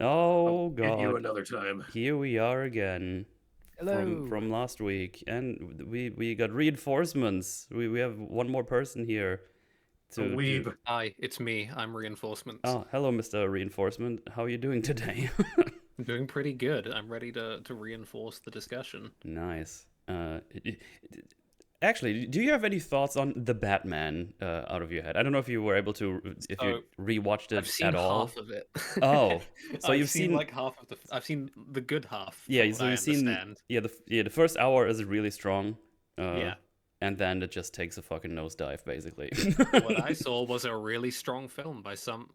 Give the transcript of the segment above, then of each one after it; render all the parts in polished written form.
Oh Hit you God, another time. here we are again Hello. from last week, and we got reinforcements. We have one more person here A to. weeb. Hi, it's me. I'm reinforcements. Oh, hello, Mr. Reinforcement. How are you doing today? I'm doing pretty good. I'm ready to reinforce the discussion. Nice. Actually, do you have any thoughts on the Batman out of your head? I don't know if you were able to, if you So, rewatched I've it seen at all. half of it. Oh, so I've you've seen seen, like half of the. I've seen the good half, yeah. from what So I you've seen, understand. the first hour is really strong, Yeah. and then it just takes a fucking nosedive, basically. What I saw was a really strong film by some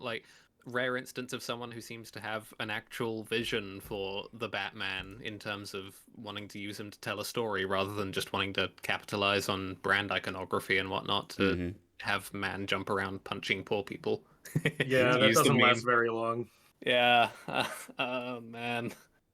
rare instance of someone who seems to have an actual vision for the Batman in terms of wanting to use him to tell a story rather than just wanting to capitalize on brand iconography and whatnot to hmm have man jump around punching poor people. Yeah, To that use the doesn't last meme. very long. Yeah. Oh man.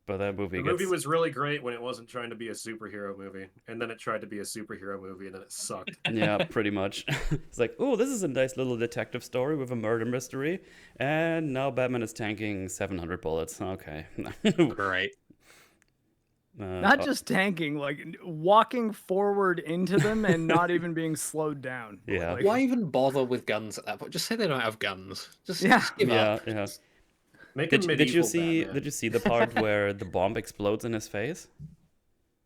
But that movie The movie gets, was really great when it wasn't trying to be a superhero movie, and then it tried to be a superhero movie, and then it sucked. yeah, pretty much. It's like, oh, this is a nice little detective story with a murder mystery, and now Batman is tanking 700 bullets. Okay. Great. Not Oh, just tanking, like walking forward into them and not even being slowed down. Yeah. Like, Why even bother with guns at that point? Just say they don't have guns. Yeah. Just give yeah, up. yeah. Make a Did you medieval see Batman. the part where the bomb explodes in his face?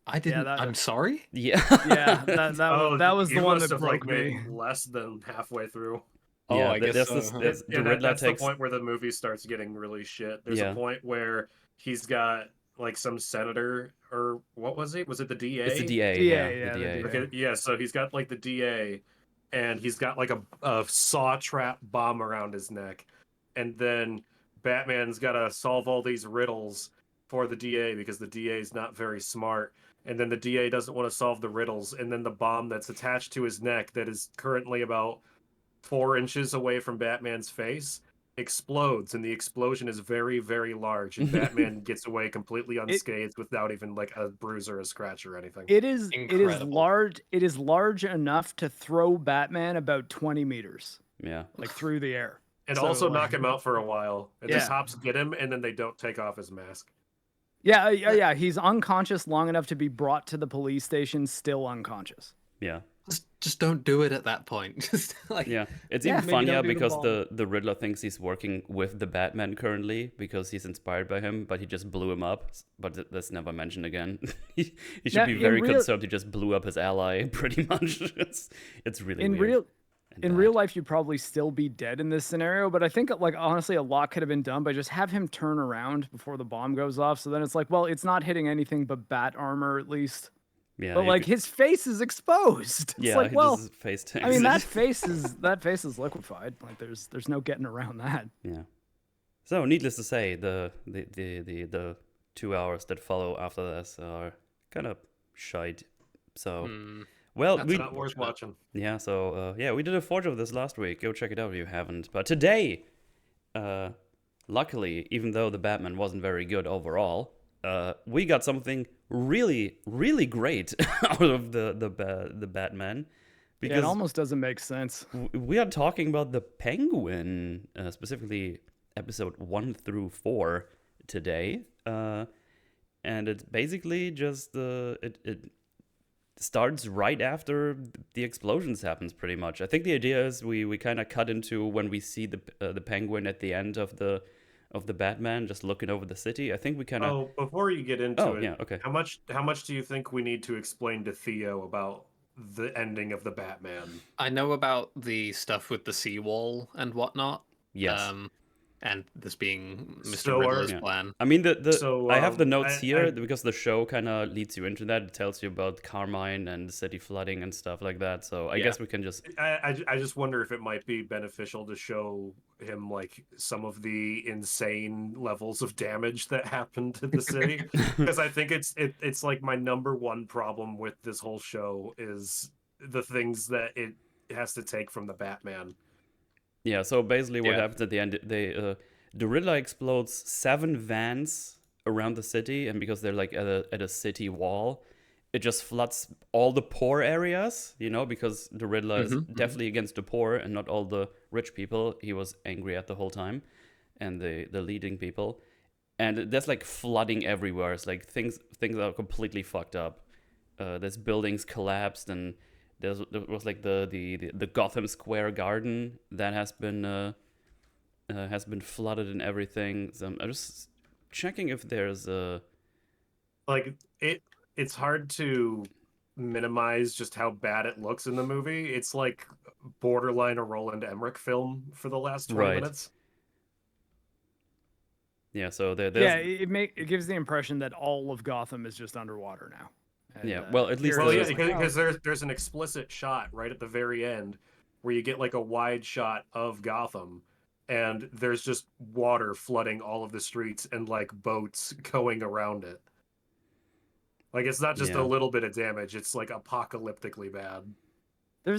I didn't. that- I'm sorry. Yeah. yeah, Oh, that was you the one must that have broke made me. less than halfway through. Oh, Yeah, I guess there's so. this there's the And Riddler that's takes the point where the movie starts getting really shit. There's Yeah. a point where he's got like some senator, or what was it? Was it the DA? It's the DA, DA, yeah, yeah, the the DA. DA. Okay, yeah, so he's got like the DA, and he's got like a saw trap bomb around his neck. And then Batman's got to solve all these riddles for the DA because the DA is not very smart. And then the DA doesn't want to solve the riddles. And then the bomb that's attached to his neck, that is currently about 4 inches away from Batman's face, explodes. And the explosion is very, very large. And Batman gets away completely unscathed without even like a bruise or a scratch or anything. It is Incredible. large. It is large enough to throw Batman about 20 meters, Yeah. like through the air. And So, also like- knock him out for a while. And the Yeah. cops get him, and then they don't take off his mask. Yeah. He's unconscious long enough to be brought to the police station, still unconscious. Yeah. Just don't do it at that point. Just like Yeah. It's Yeah, even maybe don't funnier do the because bomb. the Riddler thinks he's working with the Batman currently because he's inspired by him, but he just blew him up. But that's never mentioned again. he should Now, be in very real- concerned. He just blew up his ally, pretty much. It's really In weird. real and in bad. real life, you'd probably still be dead in this scenario, but I think like honestly, a lot could have been done by just have him turn around before the bomb goes off. So then it's like, well, it's not hitting anything but bat armor at least. Yeah. But you like could- his face is exposed. It's yeah, like, he well, just face tanks. I mean that face is liquefied. Like there's no getting around that. Yeah. So, needless to say, the 2 hours that follow after this are kind of shite. So, hmm, well, That's we Not worth watching. yeah. So, yeah, we did a forge of this last week. Go check it out if you haven't. But today, luckily, even though the Batman wasn't very good overall, we got something really, really great out of the Batman. Yeah, it almost doesn't make sense. We are talking about the Penguin, specifically episode 1 through 4 today, and it's basically just it starts right after the explosions happens. Pretty much, I think the idea is we kind of cut into when we see the Penguin at the end of the Batman just looking over the city. I think we kind of Oh, before you get into it, yeah, okay. how much do you think we need to explain to Theo about the ending of the Batman? I know about the stuff with the seawall and whatnot. Yes. And this being Mr. So are- Riddler's Yeah. plan. I mean, So, I have the um, notes I- here I- because the show kind of leads you into that. It tells you about Carmine and the city flooding and stuff like that. So I Yeah. guess we can just I just wonder if it might be beneficial to show him like some of the insane levels of damage that happened to the city, because I think it's like my number one problem with this whole show is the things that it has to take from the Batman. yeah. So basically, what Yeah. happens at the end? The Riddler explodes 7 vans around the city, and because they're like at a city wall, it just floods all the poor areas. Because the Riddler is definitely against the poor and not all the rich people he was angry at the whole time, and the leading people. and there's like flooding everywhere. It's like things are completely fucked up. There's buildings collapsed, and there was like the Gotham Square garden that has been flooded and everything. So I'm just checking if there's a Like it's hard to minimize just how bad it looks in the movie. It's like borderline a Roland Emmerich film for the last 20 Right. minutes. yeah. So there's Yeah, it gives the impression that all of Gotham is just underwater now. And, Yeah, well, at least here Well, it's yeah, just like, because there's an explicit shot right at the very end where you get like a wide shot of Gotham, and there's just water flooding all of the streets and like boats going around it. Like it's not just Yeah. a little bit of damage; it's like apocalyptically bad. there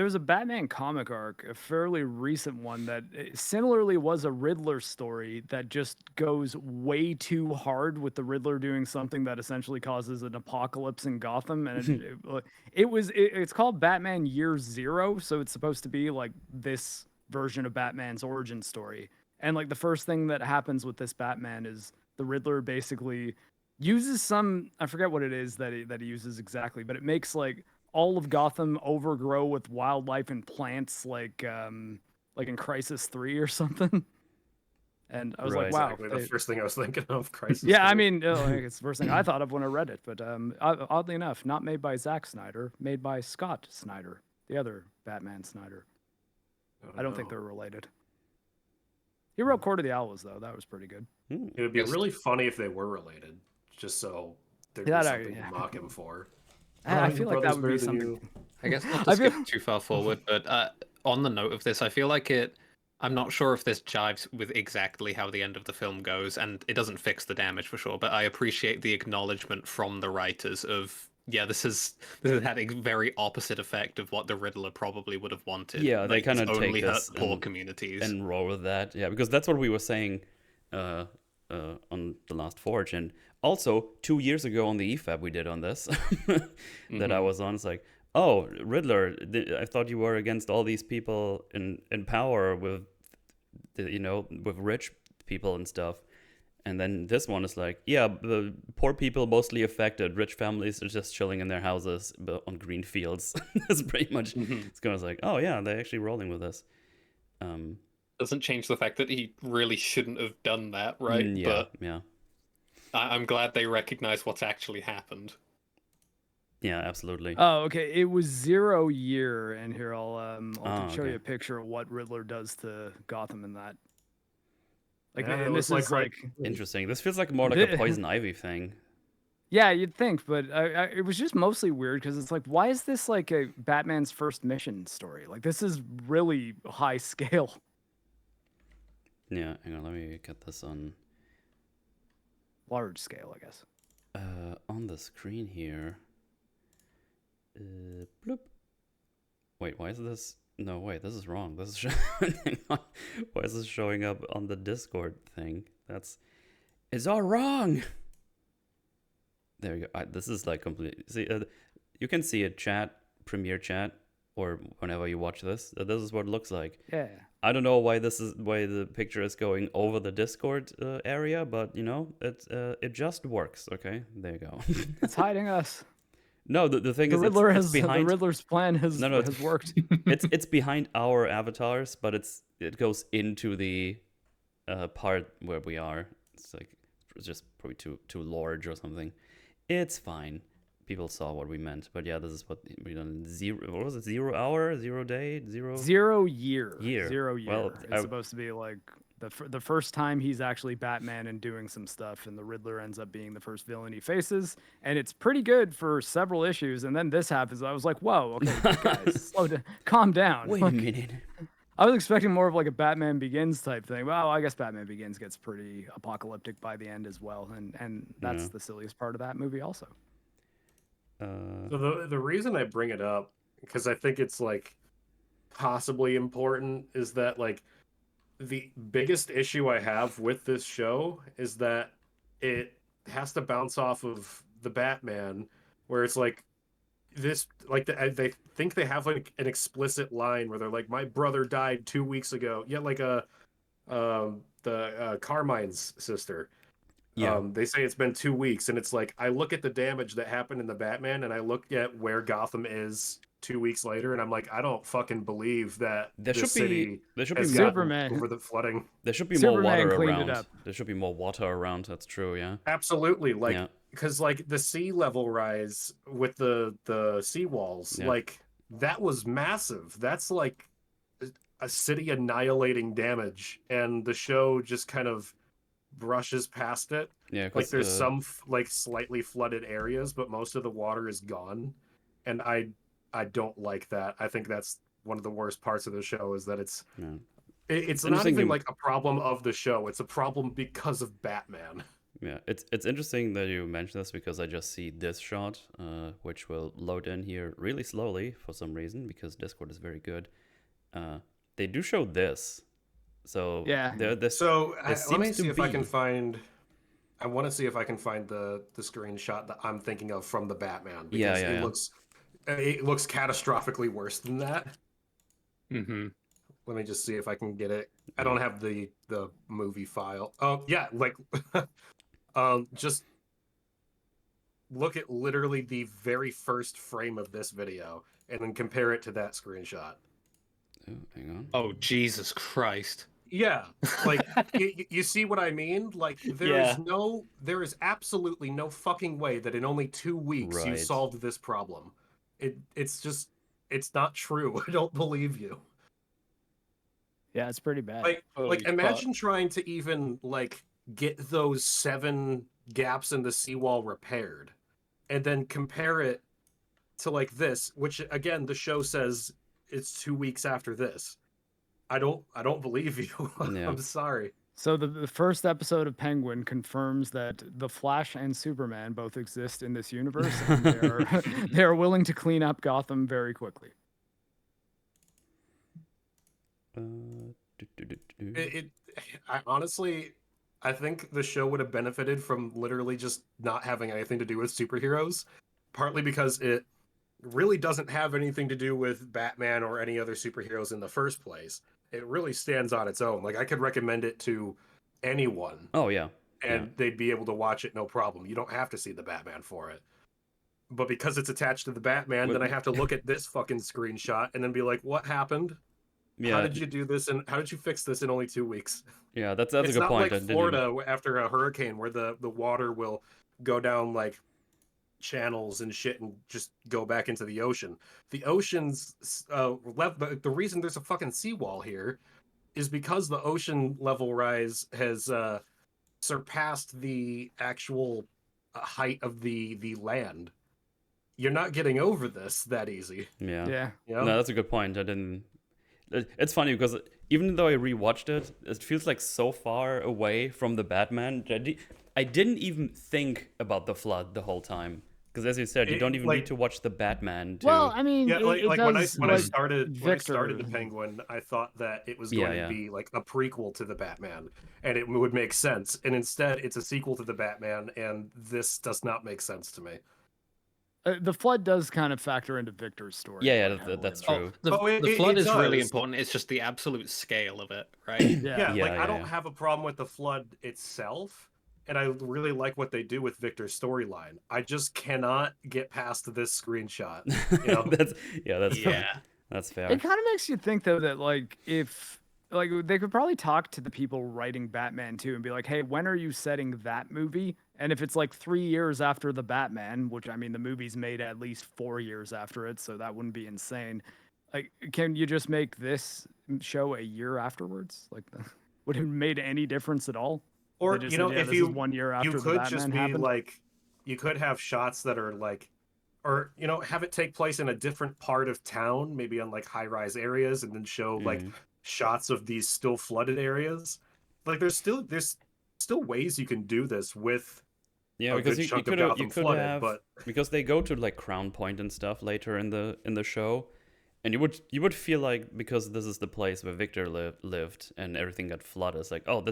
was a Batman comic arc, a fairly recent one that similarly was a Riddler story that just goes way too hard with the Riddler doing something that essentially causes an apocalypse in Gotham, and it's called Batman Year Zero, so it's supposed to be like this version of Batman's origin story. And like the first thing that happens with this Batman is the Riddler basically uses some, I forget what it is that he uses exactly, but it makes like all of Gotham overgrow with wildlife and plants like in Crisis 3 or something. And I was Right. like, wow. Exactly the first thing I was thinking of. Crisis. Yeah, I 3. mean, like, it's the first thing I thought of when I read it. But oddly enough, not made by Zack Snyder, made by Scott Snyder, the other Batman Snyder. I don't think know. they're related. He wrote Court of the Owls, though. That was pretty good. It would be Yes. really funny if they were related, just so there'd Yeah, be that- something yeah. to mock him for. I Oh, feel your like that brother's would be better than something. you. I guess not I to skip feel- too far forward, but on the note of this, I feel like I'm not sure if this jives with exactly how the end of the film goes, and it doesn't fix the damage for sure. But I appreciate the acknowledgement from the writers of, yeah, this has had a very opposite effect of what the Riddler probably would have wanted. Yeah, they Like, it's kinda take only hurt this poor and- communities. and roll with that. Yeah, because that's what we were saying on the last Forge, and also 2 years ago on the EFAB we did on this that I was on. It's like, oh, Riddler, I thought you were against all these people in power with, with rich people and stuff. And then this one is like, yeah, the poor people mostly affected. Rich families are just chilling in their houses on green fields. That's pretty much. It's kind of like, oh yeah, they're actually rolling with this. Doesn't change the fact that he really shouldn't have done that, right? Yeah, But yeah, I'm glad they recognize what's actually happened. yeah, absolutely. Oh, okay. It was 0 year, and here I'll show okay. you a picture of what Riddler does to Gotham in that. Like, Yeah, it and looks this is like like, Interesting. This feels like more like a Poison Ivy thing. yeah, you'd think, but it was just mostly weird because it's like, why is this like a Batman's first mission story? Like, this is really high scale. Yeah, hang on, let me get this on Large scale, I guess. on the screen here. Bloop. Wait, why is this? No, wait, this is wrong. This is hang on. Why is this showing up on the Discord thing? It's all wrong. There you go. This is like complete. See, you can see it, Premiere chat, or whenever you watch this. This is what it looks like. Yeah. I don't know why the picture is going over the Discord area, but it just works. Okay, there you go. It's hiding us. No, the thing The is, Riddler it's the behind. Riddler's plan has worked. It's behind our avatars, but it goes into the part where we are. It's just probably too large or something. It's fine. People saw what we meant, but yeah, this is what we done. What was it? 0 hour, 0 day, 0 year. Year. 0 year. Well, It's supposed to be like the first time he's actually Batman and doing some stuff, and the Riddler ends up being the first villain he faces, and it's pretty good for several issues. And then this happens. I was like, whoa, okay, guys, slow down, calm down. Wait a minute. I was expecting more of like a Batman Begins type thing. Well, I guess Batman Begins gets pretty apocalyptic by the end as well, and that's Yeah. the silliest part of that movie also. So the reason I bring it up, because I think it's like possibly important, is that like the biggest issue I have with this show is that it has to bounce off of the Batman, where it's like this, like they think they have like an explicit line where they're like, my brother died 2 weeks ago. Yeah, like the Carmine's sister. Yeah. They say it's been 2 weeks, and it's like I look at the damage that happened in the Batman, and I look at where Gotham is 2 weeks later, and I'm like, I don't fucking believe that There this should be city there should be has more gotten Superman. over the flooding. there should be more Superman water cleaned it around. up. There should be more water around. That's true. Yeah. Absolutely, like Yeah. because like the sea level rise with the seawalls, Yeah. like that was massive. That's like a city annihilating damage, and the show just kind of brushes past it. Yeah. Like 'Cause, there's some like slightly flooded areas, but most of the water is gone, and I don't like that. I think that's one of the worst parts of the show is that it's Yeah. it's not Interesting even you- like a problem of the show. It's a problem because of Batman. Yeah, it's interesting that you mention this because I just see this shot, which will load in here really slowly for some reason because Discord is very good. They do show this, so Yeah. This So there let me seems to see if I can be- find. I want to see if I can find the screenshot that I'm thinking of from the Batman because Yeah, yeah. it looks catastrophically worse than that. Mm-hmm. Let me just see if I can get it. I don't have the movie file. Oh yeah, like just look at literally the very first frame of this video and then compare it to that screenshot. Oh, hang on. Oh, Jesus Christ. Yeah, like you see what I mean? Like Yeah. there is absolutely no fucking way that in only 2 weeks you Right. solved this problem. It's not true. I don't believe you. Yeah, it's pretty bad. Like Holy imagine trying to even like get those 7 gaps in the seawall repaired and then compare it to like this, which again the show says it's 2 weeks after this. I don't believe you. Yeah. I'm sorry. So the first episode of Penguin confirms that the Flash and Superman both exist in this universe, and they are willing to clean up Gotham very quickly. I honestly, I think the show would have benefited from literally just not having anything to do with superheroes, partly because it really doesn't have anything to do with Batman or any other superheroes in the first place. It really stands on its own. Like I could recommend it to anyone Oh yeah. and they'd be able to watch it no problem. You don't have to see the Batman for it. But because it's attached to the Batman, But- then I have to look at this fucking screenshot and then be like, what happened? Yeah. How did you do this? And how did you fix this in only 2 weeks? Yeah, that's It's a good not point. I like didn't even- Florida after a hurricane where the water will go down like channels and shit and just go back into the ocean. The ocean's the reason there's a fucking seawall here is because the ocean level rise has surpassed the actual height of the land. You're not getting over this that easy. Yeah. Yeah. You know? No, that's a good point. I didn't. It's funny because even though I rewatched it, it feels like so far away from the Batman. I didn't even think about the flood the whole time. Because as you said, you don't even like- need to watch the Batman to. Well, I mean, Yeah, it, like, it like does, when I like, started Victor. the Penguin, I thought that it was Yeah, going yeah. to be like a prequel to the Batman, and it would make sense. And instead, it's a sequel to the Batman, and this does not make sense to me. The flood does kind of factor into Victor's story. Yeah, quite heavily, that's though. true. The flood is really does. important. It's just the absolute scale of it, right? Yeah. Yeah, Yeah, like I yeah, don't yeah. have a problem with the flood itself, and I really like what they do with Victor's storyline. I just cannot get past this screenshot. You know? that's fair. Yeah. That's fair. It kind of makes you think though that like if like they could probably talk to the people writing Batman too and be like, hey, when are you setting that movie? And if it's like 3 years after the Batman, which I mean the movie's made at least 4 years after it, so that wouldn't be insane. Like, can you just make this show a year afterwards? Like, would it have made any difference at all? Or They just you know, said, yeah, if this you is 1 year after you the could Batman just be happened. like, you could have shots that are like, or you know, have it take place in a different part of town, maybe on like high-rise areas, and then show like shots of these still flooded areas. Like, there's still ways you can do this with Yeah, a because good you chunk could of have Gotham flooded, have but because they go to like Crown Point and stuff later in the show, and you would feel like because this is the place where Victor lived and everything got flooded, it's like, oh,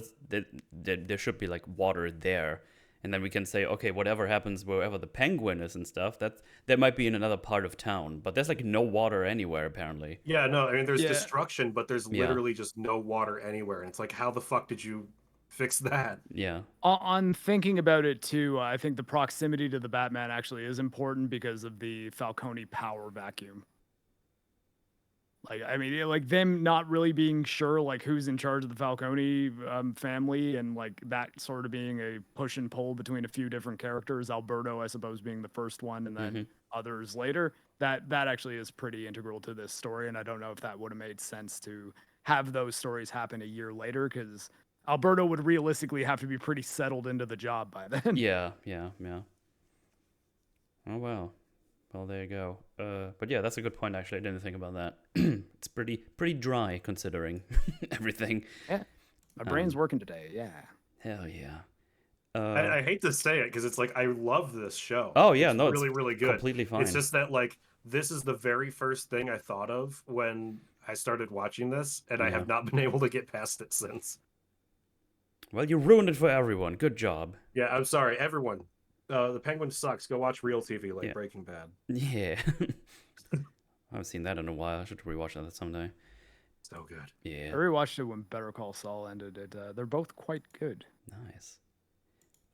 there should be like water there, and then we can say, okay, whatever happens wherever the Penguin is and stuff, that might be in another part of town, but there's like no water anywhere apparently. yeah, no, I mean, there's Yeah. destruction, but there's Yeah. literally just no water anywhere, and it's like, how the fuck did you Fix that. Yeah. On thinking about it too, I think the proximity to the Batman actually is important because of the Falcone power vacuum. Like, I mean, like them not really being sure like who's in charge of the Falcone family, and like that sort of being a push and pull between a few different characters. Alberto, I suppose, being the first one, and then others later. That actually is pretty integral to this story, and I don't know if that would have made sense to have those stories happen a year later, because Alberto would realistically have to be pretty settled into the job by then. Yeah. Oh wow. Well, there you go. But yeah, that's a good point. Actually, I didn't think about that. It's pretty dry considering everything. Yeah, my brain's working today. Yeah. Hell yeah. I hate to say it because it's like I love this show. Oh yeah, it's no, really it's really good. completely fine. It's just that like this is the very first thing I thought of when I started watching this, and I have not been able to get past it since. Well, you ruined it for everyone. Good job. Yeah, I'm sorry, everyone. The Penguin sucks. Go watch real TV like Breaking Bad. Yeah. I haven't seen that in a while. I should rewatch that someday. So good. Yeah. I rewatched it when Better Call Saul ended. They're both quite good. Nice.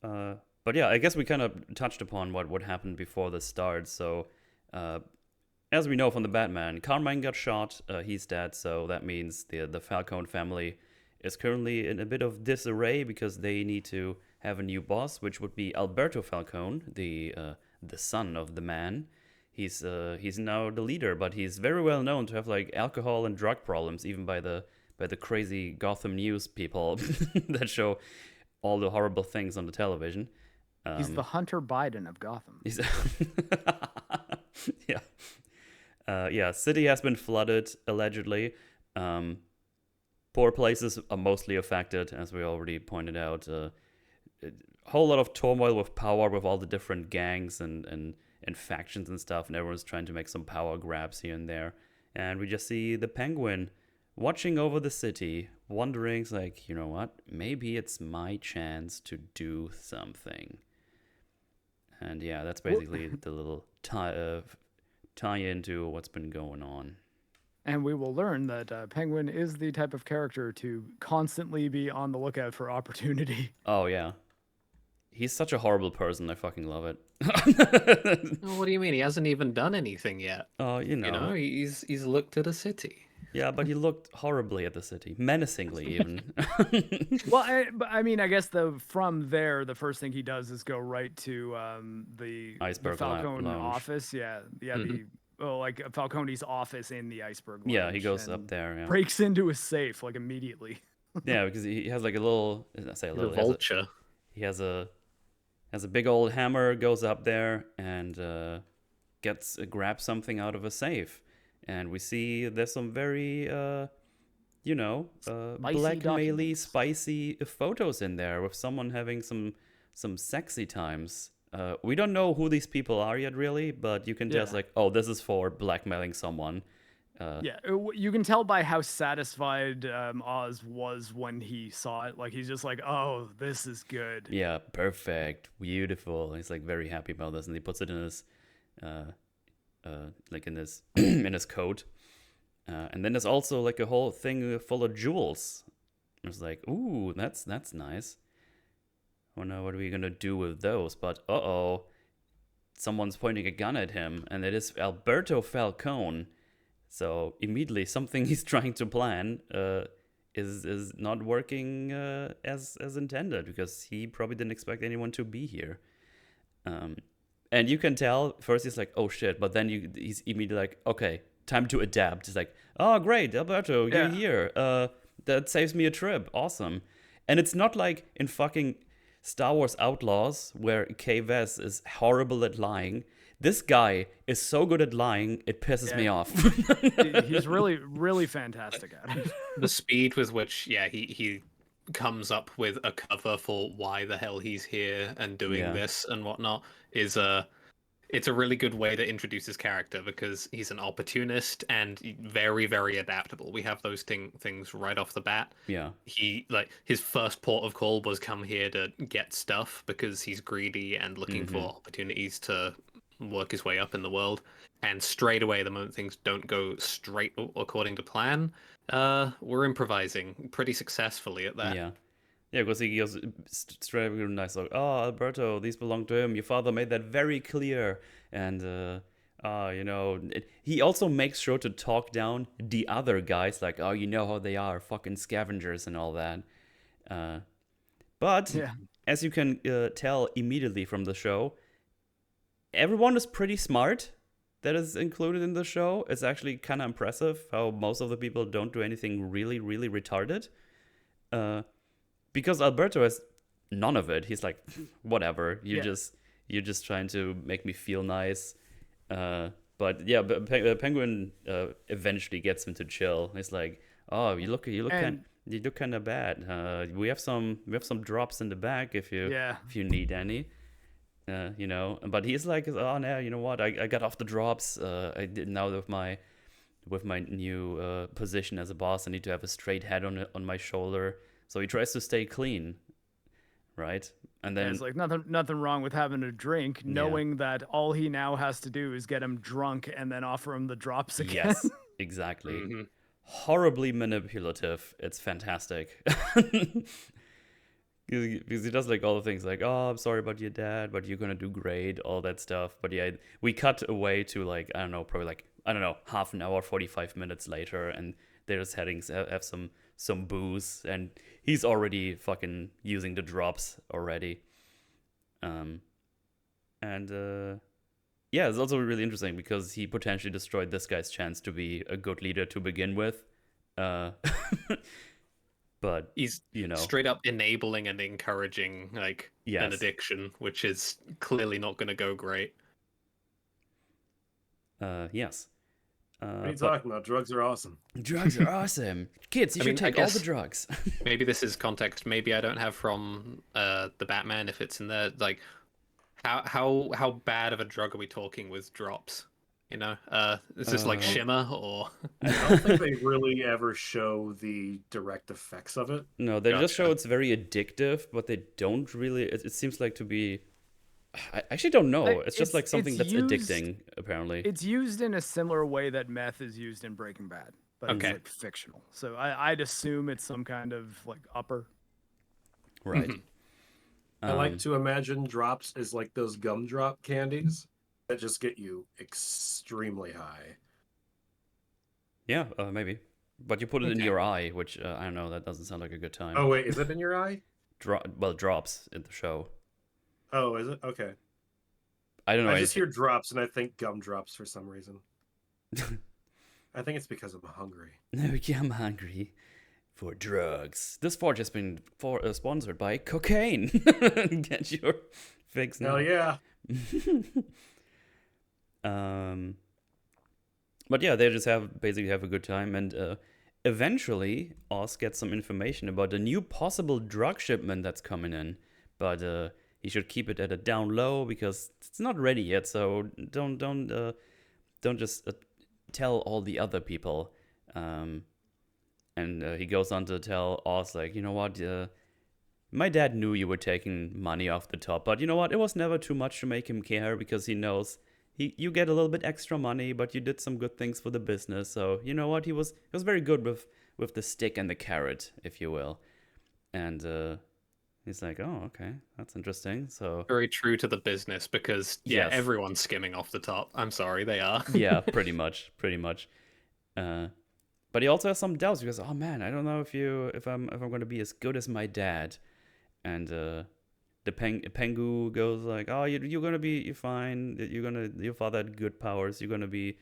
But yeah, I guess we kind of touched upon what happened before the start. So, as we know from the Batman, Carmine got shot. He's dead. So that means the Falcone family is currently in a bit of disarray because they need to have a new boss, which would be Alberto Falcone, the son of the man. He's now the leader, but he's very well known to have like alcohol and drug problems, even by the crazy Gotham News people that show all the horrible things on the television. He's the Hunter Biden of Gotham. Yeah. City has been flooded allegedly. Poor places are mostly affected, as we already pointed out. A whole lot of turmoil with power, with all the different gangs and factions and stuff, and everyone's trying to make some power grabs here and there. And we just see the Penguin watching over the city, wondering, like, you know what? Maybe it's my chance to do something. And yeah, that's basically the little tie into what's been going on. And we will learn that Penguin is the type of character to constantly be on the lookout for opportunity. Oh, yeah. He's such a horrible person. I fucking love it. What do you mean? He hasn't even done anything yet. Oh, You know, he's looked at a city. Yeah, but he looked horribly at the city. Menacingly, even. Well, I mean, I guess from there, the first thing he does is go right to the Iceberg Falcone Lounge. office. Yeah. Like Falcone's office in the Iceberg Lounge. Yeah, he goes up there. Yeah. Breaks into his safe like immediately. Yeah, because he has like a little. I say a little. The vulture. He has a big old hammer. Goes up there and grabs something out of a safe, and we see there's some very blackmail-y, spicy photos in there with someone having some sexy times. We don't know who these people are yet, really, but you can tell it's like, oh, this is for blackmailing someone. You can tell by how satisfied Oz was when he saw it. Like, he's just like, oh, this is good. Yeah, perfect, beautiful. He's like very happy about this, and he puts it in his, like in his in his coat. And then there's also like a whole thing full of jewels. It's like, ooh, that's nice. Oh no, what are we gonna do with those? But someone's pointing a gun at him, and it is Alberto Falcone. So immediately, something he's trying to plan is not working as intended, because he probably didn't expect anyone to be here. And you can tell first he's like, oh shit, but then he's immediately like, okay, time to adapt. He's like, oh great, Alberto, you're here. That saves me a trip. Awesome. And it's not like in fucking Star Wars Outlaws, where Kay Vess is horrible at lying. This guy is so good at lying, it pisses me off. He's really, really fantastic at it. The speed with which, he comes up with a cover for why the hell he's here and doing this and whatnot is it's a really good way to introduce his character, because he's an opportunist and very, very adaptable. We have those things right off the bat. Yeah. His first port of call was come here to get stuff because he's greedy and looking for opportunities to work his way up in the world. And straight away, the moment things don't go straight according to plan, we're improvising pretty successfully at that. Yeah. Yeah, because he goes straight up nice, like, oh, Alberto, these belong to him. Your father made that very clear. And, he also makes sure to talk down the other guys, like, oh, you know how they are, fucking scavengers and all that. But, Yeah. as you can tell immediately from the show, everyone is pretty smart that is included in the show. It's actually kind of impressive how most of the people don't do anything really, really retarded. Because Alberto has none of it. He's like, whatever. You're just trying to make me feel nice. But yeah, Penguin eventually gets him to chill. He's like, oh, you look kind of bad. We have some drops in the back if you need any. But he's like, oh no, you know what? I got off the drops. I did now with my new position as a boss. I need to have a straight head on my shoulder. So he tries to stay clean, right? And then it's like nothing wrong with having a drink, knowing that all he now has to do is get him drunk and then offer him the drops again. Yes, exactly. Mm-hmm. Horribly manipulative. It's fantastic. Because he does like all the things like, oh, I'm sorry about your dad, but you're gonna do great, all that stuff. But yeah, we cut away to like, half an hour, 45 minutes later, and they're just have some booze, and he's already fucking using the drops already. It's also really interesting because he potentially destroyed this guy's chance to be a good leader to begin with. But he's straight up enabling and encouraging an addiction, which is clearly not going to go great. Yes. What are you talking about? Drugs are awesome. Drugs are awesome. Kids, you should take all the drugs. Maybe this is context. Maybe I don't have from the Batman if it's in there. Like, how bad of a drug are we talking with drops? Is this like Shimmer or? I don't think they really ever show the direct effects of it. No, they just show it's very addictive, but they don't really. It seems like to be. I actually don't know. It's just like something that's addicting, apparently. It's used in a similar way that meth is used in Breaking Bad, but it's like fictional. So I'd assume it's some kind of like upper. Right. I like to imagine drops as like those gumdrop candies that just get you extremely high. Yeah, maybe. But you put it in your eye, which I don't know. That doesn't sound like a good time. Oh wait, is it in your eye? Drops in the show. Oh, is it? Okay. I don't know. I just hear drops and I think gumdrops for some reason. I think it's because I'm hungry. No, I'm hungry for drugs. This forge has been sponsored by cocaine. Get your fix now. Hell yeah. But yeah, they just basically have a good time, and eventually Oz gets some information about a new possible drug shipment that's coming in, but he should keep it at a down low because it's not ready yet. So don't just tell all the other people. And he goes on to tell Oz, like, you know what, my dad knew you were taking money off the top, but you know what, it was never too much to make him care because he knows you get a little bit extra money, but you did some good things for the business. So you know what, he was very good with the stick and the carrot, if you will. And he's like, oh, okay, that's interesting. So very true to the business because everyone's skimming off the top. I'm sorry, they are. Yeah, pretty much. But he also has some doubts because, oh man, I don't know if I'm going to be as good as my dad. And the Pengu goes like, oh, you're gonna be fine. Your father had good powers. You're gonna be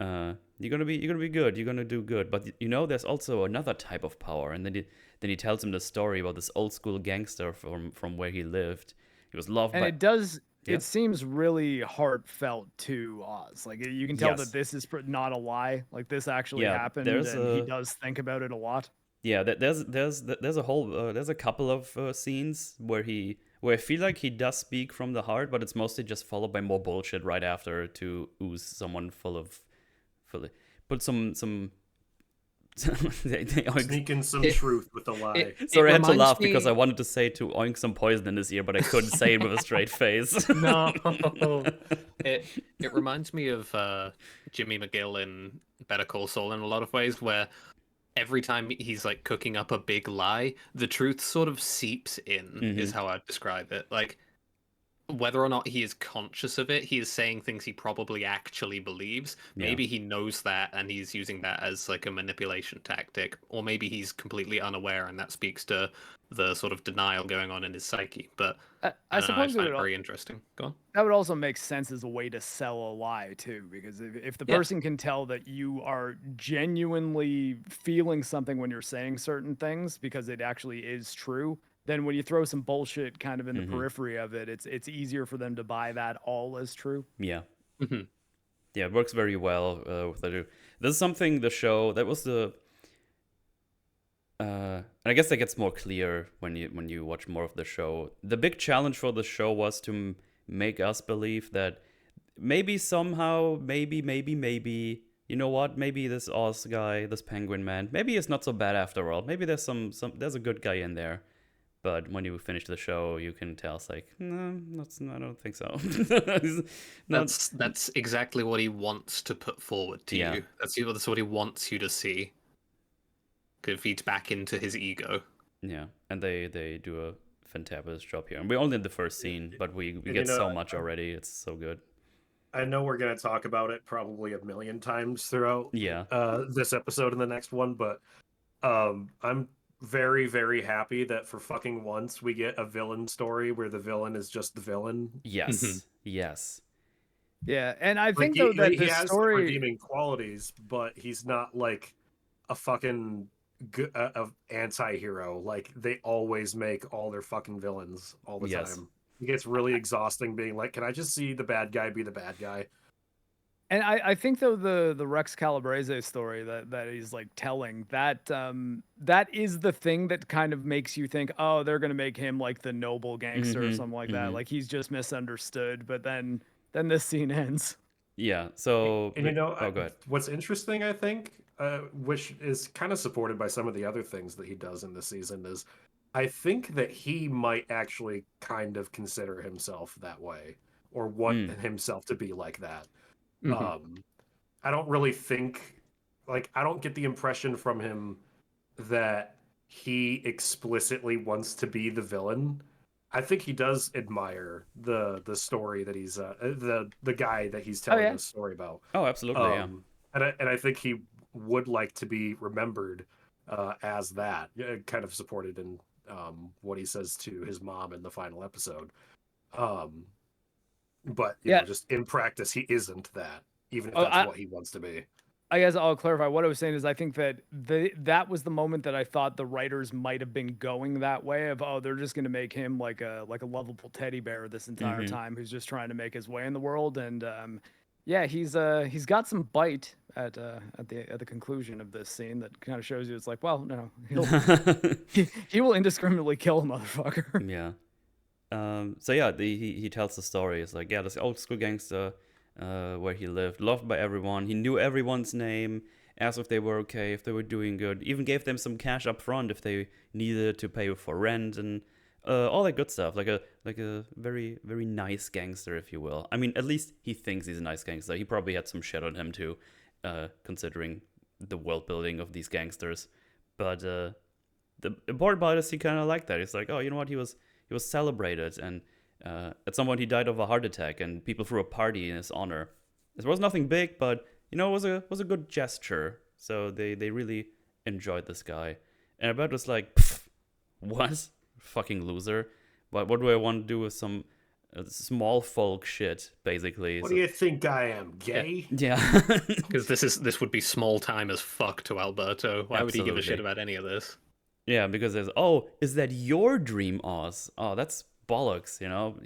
good. You're gonna do good. But there's also another type of power. And then he tells him the story about this old school gangster from where he lived. He was loved by. And it does. Yeah. It seems really heartfelt to Oz. Like you can tell that this is not a lie. Like this actually happened, and he does think about it a lot. Yeah, there's a couple of scenes where I feel like he does speak from the heart, but it's mostly just followed by more bullshit right after to ooze someone put some sneak in some truth with a lie. Sorry, I had to laugh because I wanted to say to oink some poison in his ear, but I couldn't say it with a straight face. No, it reminds me of Jimmy McGill in Better Call Saul in a lot of ways, where every time he's like cooking up a big lie, the truth sort of seeps in, is how I'd describe it. Like, whether or not he is conscious of it, he is saying things he probably actually believes. Yeah. Maybe he knows that and he's using that as like a manipulation tactic, or maybe he's completely unaware and that speaks to the sort of denial going on in his psyche. But I I don't know, I suppose find it very interesting. Go on. that would also make sense as a way to sell a lie too, because if the person can tell that you are genuinely feeling something when you're saying certain things because it actually is true, then when you throw some bullshit kind of in the periphery of it, it's easier for them to buy that all as true. Yeah. Yeah, it works very well with the. This is something the show that was the. And I guess that gets more clear when you watch more of the show. The big challenge for the show was to make us believe that maybe somehow, maybe, you know what? Maybe this Oz guy, this Penguin Man, maybe it's not so bad after all. Maybe there's there's a good guy in there. But when you finish the show, you can tell it's like, no, I don't think so. That's exactly what he wants to put forward to you. That's what he wants you to see. It feeds back into his ego. Yeah, and they do a fantabulous job here. And we're only in the first scene, but we get so much already. It's so good. I know we're going to talk about it probably a million times throughout this episode and the next one, but I'm very, very happy that for fucking once we get a villain story where the villain is just the villain. Yes. Yes. Yeah, and I think like, though that he the has story redeeming qualities, but he's not like a fucking anti-hero. Like, they always make all their fucking villains all the time. It gets really exhausting being like, can I just see the bad guy be the bad guy? And I think though the Rex Calabrese story that he's like telling, that that is the thing that kind of makes you think, oh, they're gonna make him like the noble gangster or something like that. Like he's just misunderstood. But then this scene ends. Yeah. So and go ahead. What's interesting, I think, which is kind of supported by some of the other things that he does in this season, is I think that he might actually kind of consider himself that way or want himself to be like that. I don't really think, like, I don't get the impression from him that he explicitly wants to be the villain. I think he does admire the story that he's the guy that he's telling this story about. Oh, absolutely, and I think he would like to be remembered as that, kind of supported in what he says to his mom in the final episode. But you know, just in practice, he isn't that, even if that's what he wants to be. I guess I'll clarify. What I was saying is I think that that was the moment that I thought the writers might have been going that way of, oh, they're just going to make him like a lovable teddy bear this entire time who's just trying to make his way in the world. And he's got some bite at the conclusion of this scene that kind of shows you it's like, well, no, he will indiscriminately kill a motherfucker. Yeah. So yeah, he tells the story. It's like, this old school gangster where he lived, loved by everyone. He knew everyone's name, asked if they were okay, if they were doing good, even gave them some cash up front if they needed to pay for rent and all that good stuff. Like a very, very nice gangster, if you will. I mean, at least he thinks he's a nice gangster. He probably had some shit on him too, considering the world building of these gangsters. But the important part is he kind of liked that. It's like, oh, you know what, he was celebrated, and at some point he died of a heart attack, and people threw a party in his honor. It was nothing big, but you know, it was a good gesture. So they really enjoyed this guy. And Alberto's like, what? Fucking loser. But what do I want to do with some small folk shit, basically? What do you think I am, gay? Yeah. Because this would be small time as fuck to Alberto. Why would he give a shit about any of this? Yeah, because there's, oh, is that your dream, Oz? Oh, that's bollocks, you know?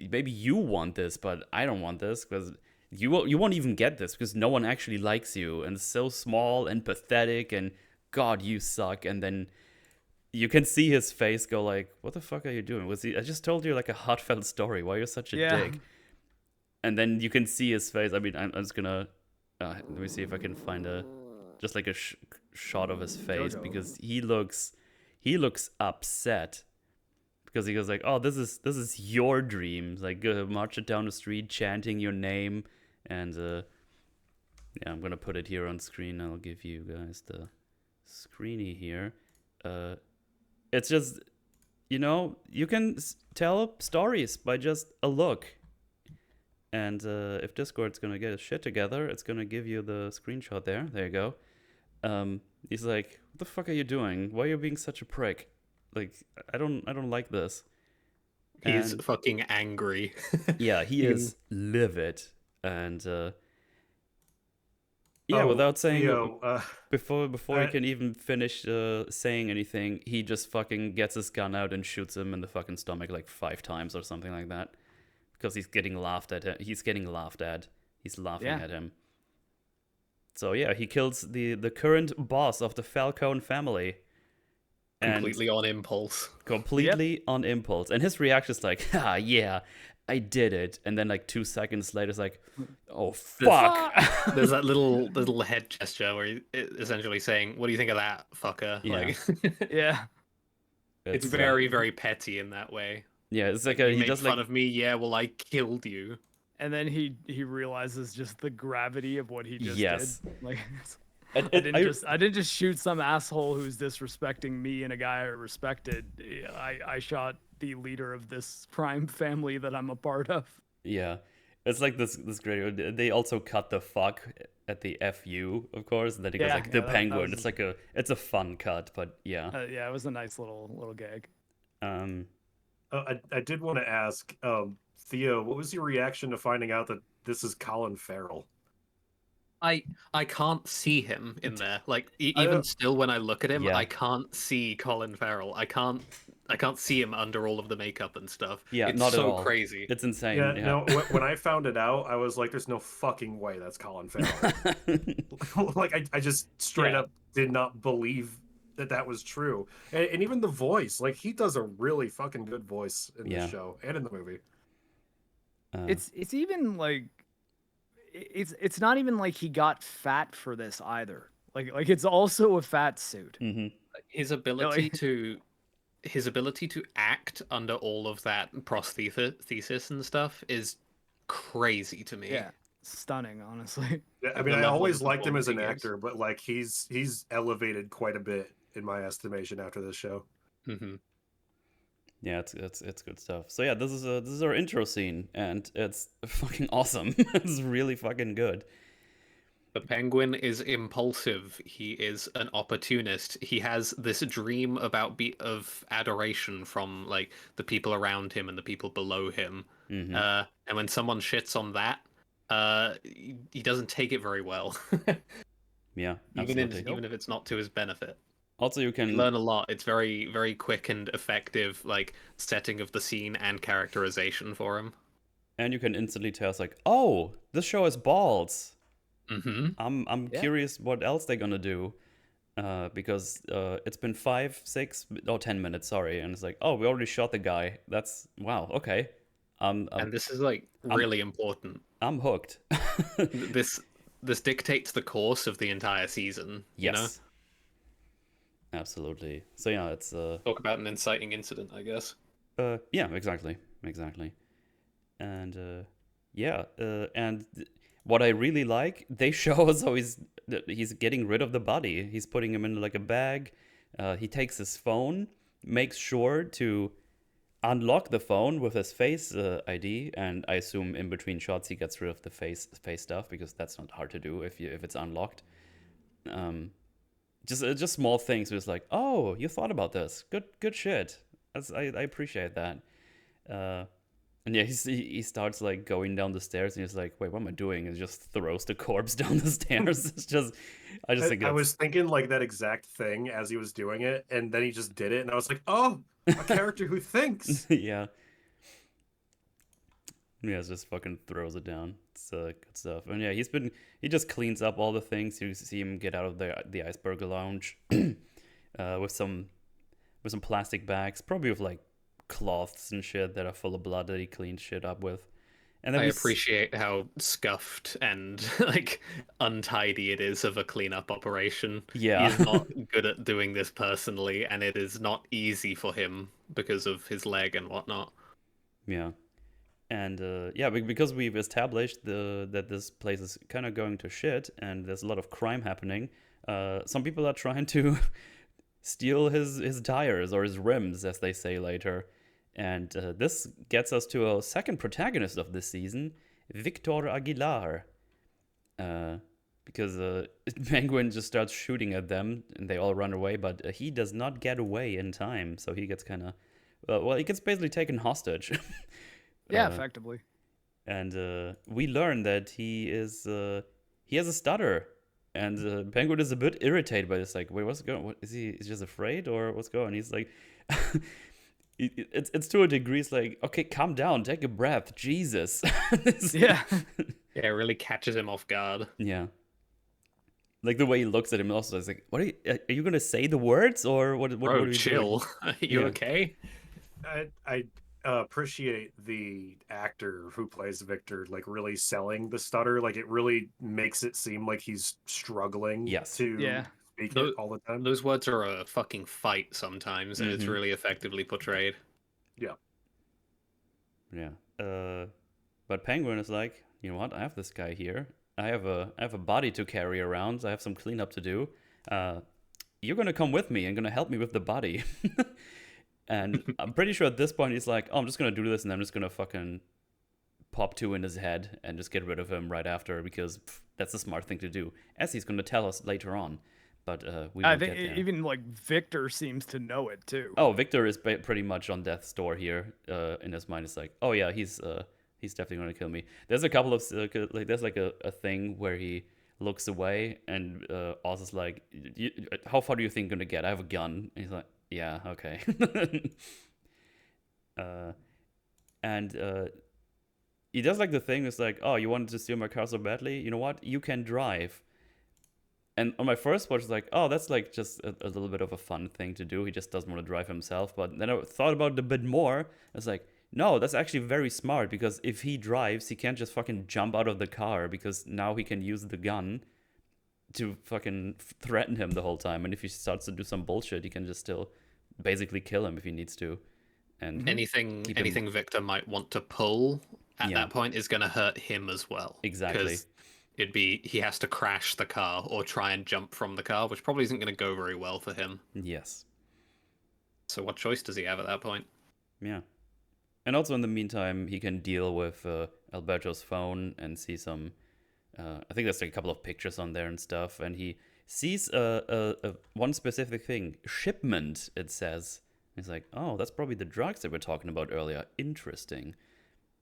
Maybe you want this, but I don't want this, because you won't even get this, because no one actually likes you, and it's so small and pathetic, and God, you suck. And then you can see his face go like, what the fuck are you doing? I just told you like a heartfelt story. Why you're such a dick? And then you can see his face. I mean, I'm just gonna, let me see if I can find just like a shot of his face, because he looks upset, because he goes like, oh, this is your dream, like marching down the street chanting your name, and Yeah, I'm gonna put it here on screen. I'll give you guys the screeny here. It's just, you can tell stories by just a look. And if Discord's gonna get his shit together, it's gonna give you the screenshot there. There you go. He's like, "What the fuck are you doing? Why are you being such a prick? Like, I don't like this." He's And fucking angry. yeah, he is livid. And Oh, without saying Theo, before he can even finish saying anything, he just fucking gets his gun out and shoots him in the fucking stomach like 5 times or something like that. Because he's getting laughed at. He's laughing at him. So yeah, he kills the current boss of the Falcone family. Completely on impulse. Completely on impulse. And his reaction is like, "Ah, yeah, I did it." And then like 2 seconds later, it's like, "Oh fuck." There's that little head gesture where he's essentially saying, "What do you think of that, fucker?" Yeah. Like, Yeah. it's very, very petty in that way. Yeah, it's like You he make does fun like of me. Yeah, well, I killed you. And then he realizes just the gravity of what he just Yes. did. Like, And- I and didn't just shoot some asshole who's disrespecting me and a guy I respected. I shot the leader of this crime family that I'm a part of. Yeah, it's like this great. They also cut the fuck at the FU, of course, and then he goes like the that penguin. was- It's a fun cut, but yeah. Yeah, it was a nice little gag. I did want to ask, Theo, what was your reaction to finding out that this is Colin Farrell? I can't see him in there. Like I even don't- still, when I look at him, Yeah. I can't see Colin Farrell. I can't see him under all of the makeup and stuff. Yeah, it's not at so all. crazy. It's insane. Yeah, Yeah. no. When I found it out, I was like, "There's no fucking way that's Colin Farrell." Like, I just straight Yeah. up did not believe that was true. And even the voice, like, he does a really fucking good voice in Yeah. the show and in the movie. It's even like it's not even like he got fat for this either. Like it's also a fat suit. hmm His ability to act under all of that prosthesis and stuff is crazy to me. Yeah, stunning, honestly. Yeah, I Like, mean, the I level always of liked him as an performance he actor, but like he's elevated quite a bit in my estimation after this show. hmm Yeah, it's good stuff. So yeah, this is our intro scene, and it's fucking awesome. It's really fucking good. The penguin is impulsive. He is an opportunist. He has this dream of adoration from like the people around him and the people below him. hmm And when someone shits on that, he doesn't take it very well. Yeah, even absolutely. if it's not to his benefit. Also, you You can learn a lot. It's very, very quick and effective, like setting of the scene and characterization for him. instantly tell us like, "Oh, this show is balls." Mm-hmm. I'm Yeah. curious what else they're gonna do, because it's been 5, 6, or 10 minutes. Sorry, and it's like, "Oh, we already shot the guy." That's wow. Okay, I'm And this is like really important. I'm hooked. This dictates the course of the entire season. Yes. You know? Absolutely. So yeah, it's Talk about an inciting incident, I guess. yeah, exactly. And and what I really like, they show us how he's getting rid of the body. He's putting him in like a bag. He takes his phone, makes sure to unlock the phone with his face ID, and I assume in between shots he gets rid of the face stuff, because that's not hard to do if it's unlocked. Just small things. It was like, oh, you thought about this. Good shit. I appreciate that. And yeah, he starts like going down the stairs, and he's like, wait, what am I doing? And just throws the corpse down the stairs. It's just, I just think I was thinking like that exact thing as he was doing it, and then he just did it, and I was like, oh, a character who thinks. yeah. Yeah, it just fucking throws it down. It's good stuff. And yeah, he just cleans up all the things. You see him get out of the iceberg lounge with some plastic bags, probably with like cloths and shit that are full of blood that he cleaned shit up with. And then I appreciate how scuffed and like untidy it is of a cleanup operation. Yeah. He's not good at doing this personally, and it is not easy for him because of his leg and whatnot. Yeah. And because we've established that this place is kind of going to shit and there's a lot of crime happening, some people are trying to steal his tires or his rims, as they say later. And this gets us to our second protagonist of this season, Victor Aguilar. Because Penguin just starts shooting at them and they all run away, but he does not get away in time. So he gets kind of, he gets basically taken hostage. Yeah, effectively. And we learn that he has a stutter. And Penguin is a bit irritated by this. Like, wait, what's going on? What, is he just afraid or what's going on? He's like, it's to a degree. It's like, okay, calm down, take a breath. Jesus. Yeah. Yeah, it really catches him off guard. Yeah. Like the way he looks at him also is like, what are you going to say the words or what Bro, are you chill. doing? Are you okay? I appreciate the actor who plays Victor, like really selling the stutter. Like it really makes it seem like he's struggling to speak it all the time. Those words are a fucking fight sometimes, and it's really effectively portrayed. Yeah. But Penguin is like, you know what? I have this guy here. I have a body to carry around. I have some cleanup to do. You're gonna come with me and gonna help me with the body. And I'm pretty sure at this point he's like, oh, I'm just gonna do this and I'm just gonna fucking pop 2 in his head and just get rid of him right after because that's a smart thing to do, as he's gonna tell us later on. But I think even like Victor seems to know it too. Oh, Victor is pretty much on death's door here. In his mind, it's like, oh yeah, he's definitely gonna kill me. There's a couple of there's like a thing where he looks away and Oz is like, how far do you think you're gonna get? I have a gun. And he's like, yeah, okay. And he does like the thing. It's like, oh, you wanted to steal my car so badly? You know what? You can drive. And on my first watch, it's like, oh, that's like just a little bit of a fun thing to do. He just doesn't want to drive himself. But then I thought about it a bit more. It's like, no, that's actually very smart because if he drives, he can't just fucking jump out of the car because now he can use the gun to fucking threaten him the whole time. And if he starts to do some bullshit, he can just still basically kill him if he needs to. And anything Victor might want to pull at that point is going to hurt him as well. Exactly. He has to crash the car or try and jump from the car, which probably isn't going to go very well for him. Yes. So what choice does he have at that point? Yeah. And also in the meantime, he can deal with Alberto's phone and see some, I think there's like a couple of pictures on there and stuff. And he sees one specific thing, shipment, it says. He's like, oh, that's probably the drugs that we were talking about earlier. Interesting.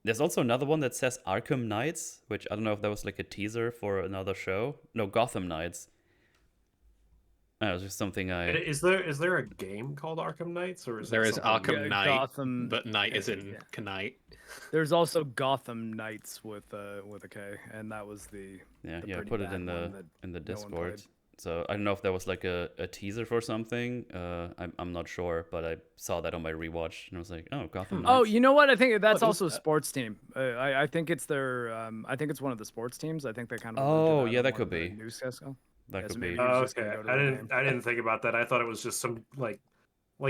There's also another one that says Arkham Knights, which I don't know if that was like a teaser for another show. No, Gotham Knights. It was just something Is there a game called Arkham Knights, or is there is Arkham Knight, Gotham, but Knight is in Knight. There's also Gotham Knights with a K, and that was the I put it in the Discord. So I don't know if that was like a teaser for something. I'm not sure, but I saw that on my rewatch and I was like, oh, Gotham Knights. Oh, you know what? I think that's also a sports team. I think it's their. I think it's one of the sports teams. I think they kind of. Oh yeah, that could be. Newscastle. That could be. Oh, okay. I didn't think about that. I thought it was just some like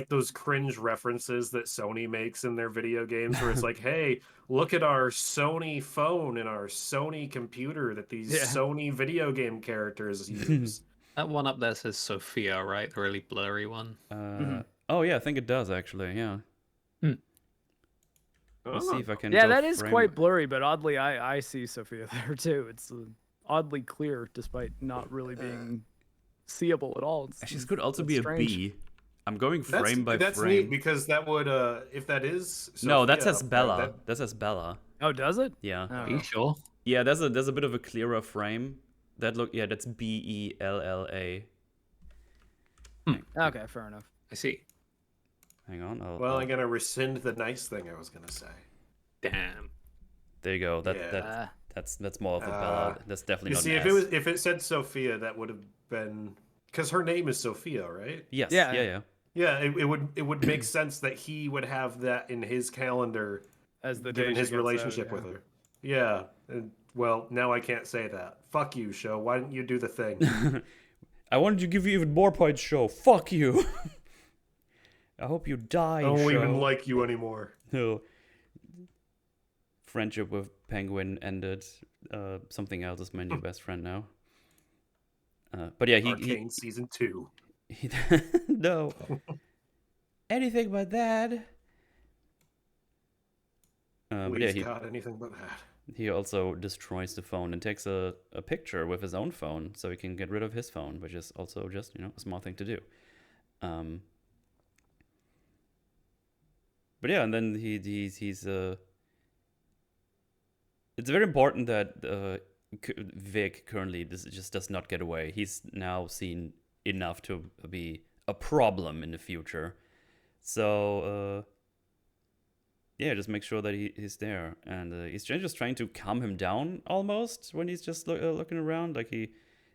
those cringe references that Sony makes in their video games where it's like, hey, look at our Sony phone and our Sony computer that these Sony video game characters use. That one up there says Sofia, right? The really blurry one. Oh yeah, I think it does actually. Yeah. Let's see if I can. Yeah, that is quite blurry, but oddly, I see Sofia there too. It's oddly clear, despite not really being seeable at all. She could also be strange. A B. I'm going frame by frame. That's neat because that would, if that is. Sophia, no, that says Bella. That says Bella. Oh, does it? Yeah. Are you sure? Yeah, there's a bit of a clearer frame. That's Bella. Okay, fair enough. I see. Hang on. I'm gonna rescind the nice thing I was gonna say. Damn. There you go. That's more of a Bella. That's definitely not. You see, if it said Sophia, that would have been because her name is Sophia, right? Yes. Yeah. Yeah, it would make sense that he would have that in his calendar as the given his relationship with her. Yeah. Well, now I can't say that. Fuck you, show. Why didn't you do the thing? I wanted to give you even more points, show. Fuck you. I hope you die, I don't show. even like you anymore. No. friendship with Penguin ended. Something else is my new best friend now. But yeah, Arcane season 2. he no anything but that. But yeah, God, anything but that. he also destroys the phone and takes a picture with his own phone so he can get rid of his phone, which is also just, a small thing to do. But yeah, and then he's it's very important that Vic currently just does not get away. He's now seen enough to be a problem in the future. So yeah, just make sure that he's there, and he's just trying to calm him down almost when he's just looking around. Like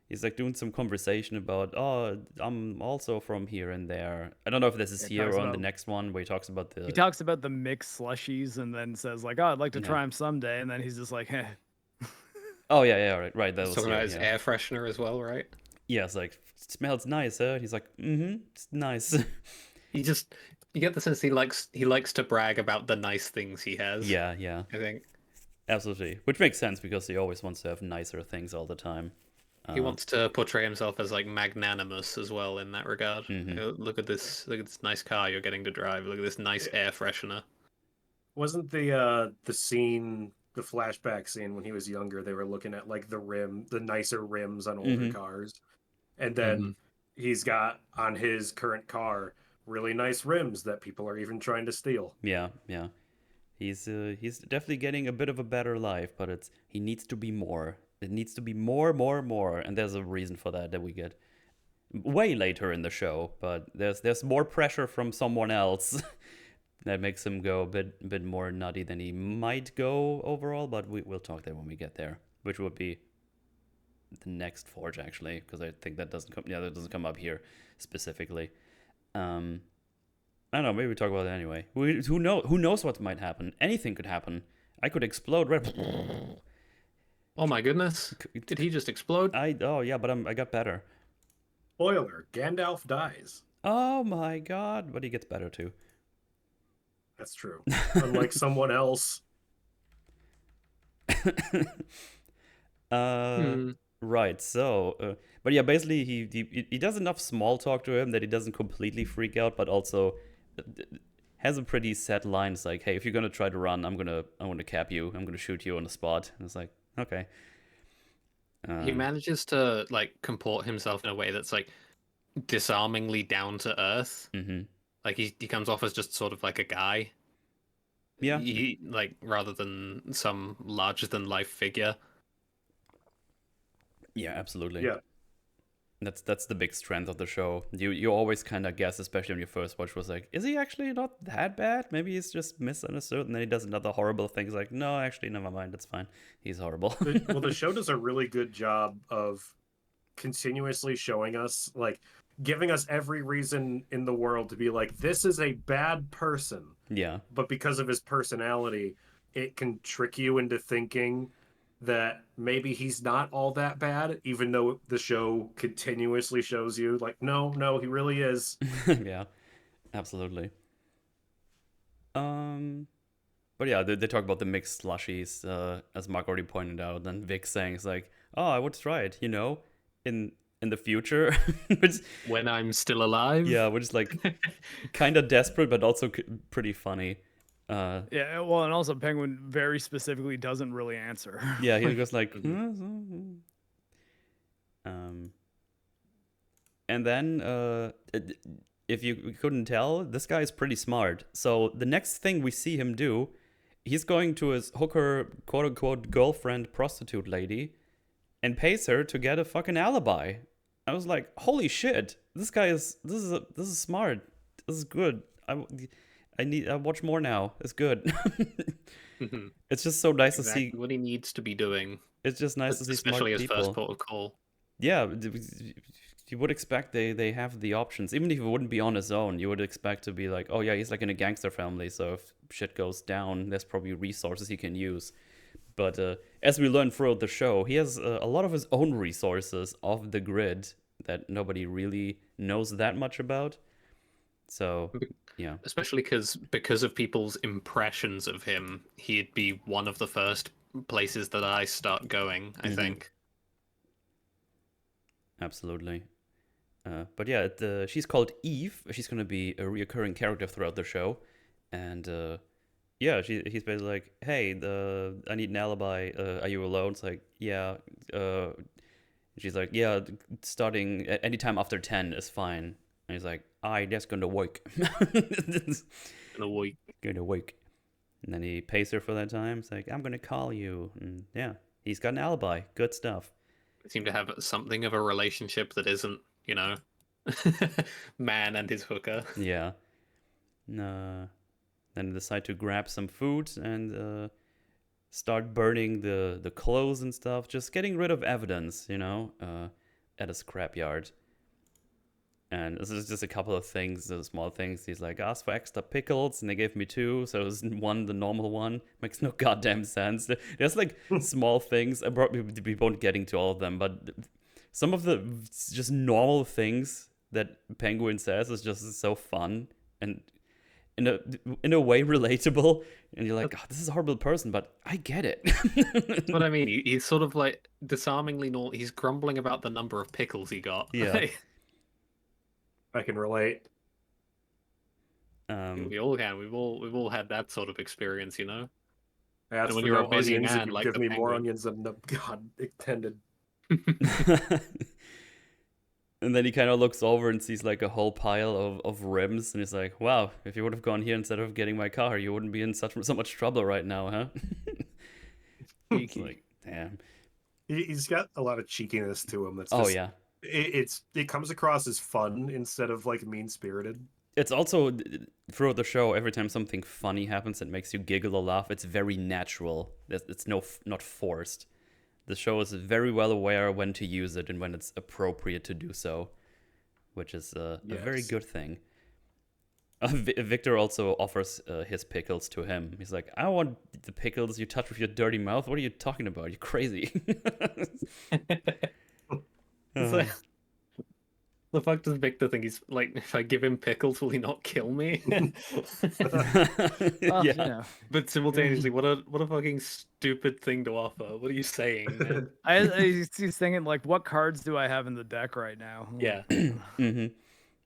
he's like doing some conversation about, oh, I'm also from here and there. I don't know if this is here or on the next one where he talks about the mixed slushies and then says like, oh, I'd like to try them someday, and then he's just like, hey. Oh yeah, right. That was talking about his air freshener as well, right? Yeah, it's like, it smells nice, huh? And he's like, it's nice. You get the sense he likes to brag about the nice things he has. Yeah. I think absolutely, which makes sense because he always wants to have nicer things all the time. He wants to portray himself as like magnanimous as well in that regard. Look at this nice car you're getting to drive. Look at this nice air freshener. Wasn't the scene, the flashback scene when he was younger, they were looking at like the nicer rims on older cars, and then he's got on his current car really nice rims that people are even trying to steal. Yeah. He's definitely getting a bit of a better life, but he needs to be more. It needs to be more, and there's a reason for that we get way later in the show. But there's more pressure from someone else that makes him go a bit more nutty than he might go overall. But we'll talk there when we get there, which would be the next Forge actually, because I think that doesn't come up here specifically. I don't know. Maybe we talk about it anyway. Who knows what might happen? Anything could happen. I could explode. Oh my goodness! Did he just explode? But I got better. Spoiler: Gandalf dies. Oh my god! But he gets better too. That's true. Unlike someone else. Right. So, but yeah, basically he does enough small talk to him that he doesn't completely freak out, but also has a pretty set line. It's like, hey, if you're gonna try to run, I'm gonna cap you. I'm gonna shoot you on the spot. And it's like, okay. He manages to like comport himself in a way that's like disarmingly down to earth. Like he comes off as just sort of like a guy. Yeah. He like rather than some larger than life figure. Yeah, absolutely. Yeah. That's the big strength of the show. You always kind of guess, especially when you first watch, was like, is he actually not that bad? Maybe he's just misunderstood, and then he does another horrible thing. He's like, no, actually, never mind, it's fine. He's horrible. Well, the show does a really good job of continuously showing us, like, giving us every reason in the world to be like, this is a bad person. Yeah. But because of his personality, it can trick you into thinking that maybe he's not all that bad, even though the show continuously shows you like, no, he really is. Yeah, absolutely. But yeah, they talk about the mixed slushies, as Marc already pointed out, and Vic saying it's like, oh, I would try it, in the future. Which, when I'm still alive. Yeah, which is like kind of desperate, but also pretty funny. Yeah, well, and also Penguin very specifically doesn't really answer. Yeah, he goes like, and then if you couldn't tell, this guy is pretty smart. So the next thing we see him do, he's going to his hooker, quote unquote, girlfriend, prostitute lady, and pays her to get a fucking alibi. I was like, holy shit, this is smart. This is good. I watch more now. It's good. It's just so nice to see what he needs to be doing. It's just nice to see smart people. Especially his first port of call. Yeah, you would expect they have the options. Even if it wouldn't be on his own, you would expect to be like, oh yeah, he's like in a gangster family, so if shit goes down, there's probably resources he can use. But as we learn throughout the show, he has a lot of his own resources off the grid that nobody really knows that much about. So Yeah. Especially because of people's impressions of him, he'd be one of the first places that I start going, I think. Absolutely. But yeah, she's called Eve. She's going to be a reoccurring character throughout the show. And yeah, he's basically like, hey, I need an alibi. Are you alone? It's like, yeah. She's like, yeah, starting anytime after 10 is fine. And he's like, that's going to work. In a week. Going to work. And then he pays her for that time. It's like, I'm going to call you. And yeah, he's got an alibi. Good stuff. They seem to have something of a relationship that isn't, man and his hooker. Yeah. Then they decide to grab some food and start burning the clothes and stuff. Just getting rid of evidence, at a scrapyard. And this is just a couple of things, the small things. He's like, asked for extra pickles, and they gave me 2. So it was one, the normal one. Makes no goddamn sense. There's like small things. We won't get into all of them, but some of the just normal things that Penguin says is just so fun and in a way relatable. And you're like, oh, this is a horrible person, but I get it. That's what I mean. He's sort of like disarmingly normal. He's grumbling about the number of pickles he got. Yeah. I can relate. We all can. We've all had that sort of experience, I asked when for you're no a busy onions, man and you like give the me more Penguin. onions than the God intended. And then he kind of looks over and sees like a whole pile of rims, and he's like, wow, if you would have gone here instead of getting my car, you wouldn't be in so much trouble right now, huh? It's like, damn. He's got a lot of cheekiness to him. That's Oh just, yeah. It comes across as fun instead of like mean-spirited. It's also throughout the show, every time something funny happens that makes you giggle or laugh, it's very natural. It's not forced. The show is very well aware when to use it and when it's appropriate to do so, which is a very good thing. Victor also offers his pickles to him. He's like, I want the pickles you touch with your dirty mouth. What are you talking about? You're crazy. It's like, the fuck does Victor think? He's like, if I give him pickles, will he not kill me? Yeah. But simultaneously, what a fucking stupid thing to offer. What are you saying, man? He's thinking like, what cards do I have in the deck right now? Yeah. Mm-hmm.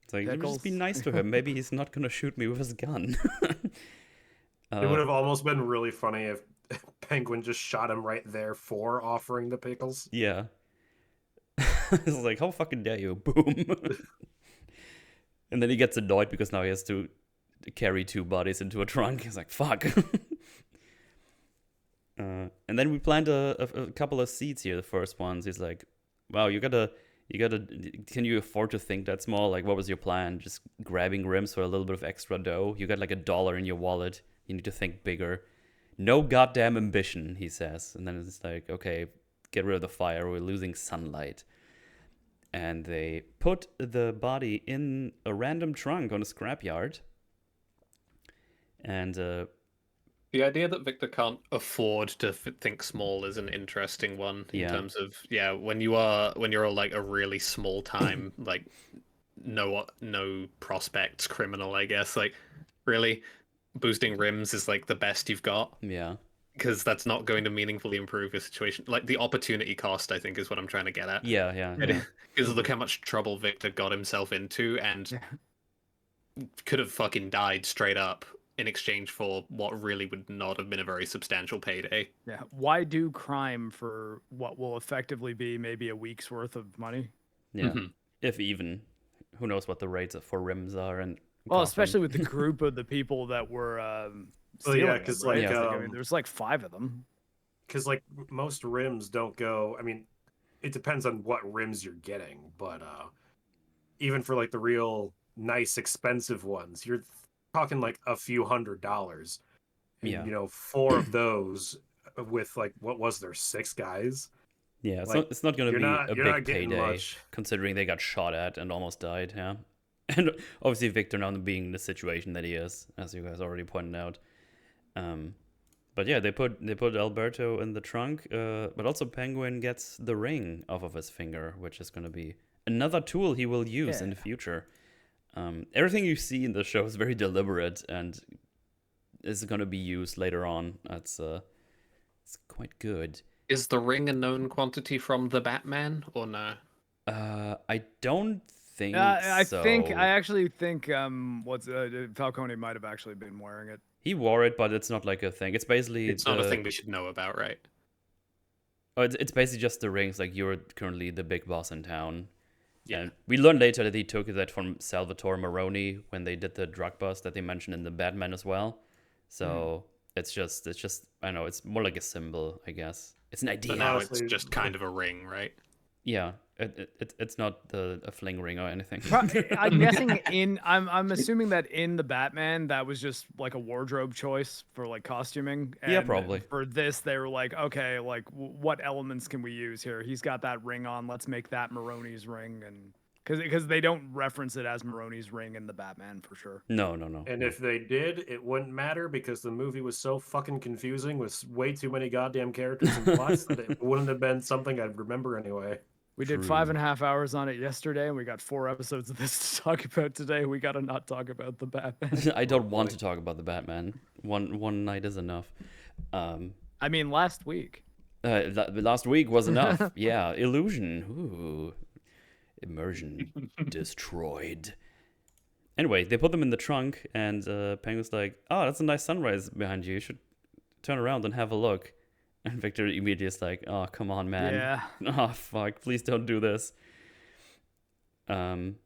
It's like, Pickles. just be nice to him. Maybe he's not gonna shoot me with his gun. It would have almost been really funny if Penguin just shot him right there for offering the pickles. Yeah. It's like, how fucking dare you? Boom. And then he gets annoyed because now he has to carry 2 bodies into a trunk. He's like, fuck. And then we plant a couple of seeds here. The first ones, he's like, wow, you gotta, can you afford to think that small? Like, what was your plan? Just grabbing rims for a little bit of extra dough? You got like $1 in your wallet. You need to think bigger. No goddamn ambition, he says. And then it's like, okay, get rid of the fire. We're losing sunlight. And they put the body in a random trunk on a scrapyard. And the idea that Victor can't afford to think small is an interesting one in terms of when you're like a really small time like no prospects criminal, I guess, like really boosting rims is like the best you've got. Yeah. Because that's not going to meaningfully improve your situation. Like, the opportunity cost, I think, is what I'm trying to get at. Yeah. Because look how much trouble Victor got himself into and could have fucking died straight up in exchange for what really would not have been a very substantial payday. Yeah. Why do crime for what will effectively be maybe a week's worth of money? Yeah. If even. Who knows what the rates for rims are. And well, especially with the group of the people that were because right? like I mean, there's like 5 of them. Because like most rims don't go. I mean, it depends on what rims you're getting, but even for like the real nice expensive ones, you're talking like a few $100s. And, 4 of those with like what was there 6 guys? Yeah, like, it's not going to be a big payday, much. Considering they got shot at and almost died. Yeah, and obviously Victor now being in the situation that he is, as you guys already pointed out. But yeah, they put Alberto in the trunk, but also Penguin gets the ring off of his finger, which is going to be another tool he will use in the future. Everything you see in the show is very deliberate and is going to be used later on. It's quite good. Is the ring a known quantity from the Batman or no? I don't think I so. I actually think Falcone might have actually been wearing it. He wore it, but it's not like a thing. It's basically It's not a thing we should know about, right? Oh, it's basically just the rings. Like, you're currently the big boss in town. Yeah. And we learned later that he took that from Salvatore Maroni when they did the drug bust that they mentioned in the Batman as well. So it's just I don't know, it's more like a symbol, I guess. It's an idea. But now Honestly, it's just kind of a ring, right? Yeah, it's not a fling ring or anything. I'm guessing I'm assuming that in the Batman that was just like a wardrobe choice for like costuming. And Yeah, probably. For this, they were like, okay, like what elements can we use here? He's got that ring on. Let's make that Maroni's ring, and because they don't reference it as Maroni's ring in the Batman for sure. No. And if they did, it wouldn't matter because the movie was so fucking confusing with way too many goddamn characters and plots that it wouldn't have been something I'd remember anyway. We did True. 5.5 hours on it yesterday, and we got 4 episodes of this to talk about today. We gotta not talk about the Batman. I don't want to talk about the Batman. One night is enough. I mean, last week. Last week was enough. Yeah, illusion. Ooh. Immersion destroyed. Anyway, they put them in the trunk, and Penguin's like, "Oh, that's a nice sunrise behind you. You should turn around and have a look." And Victor immediately is like, "Oh, come on, man. Yeah. Oh, fuck. Please don't do this." And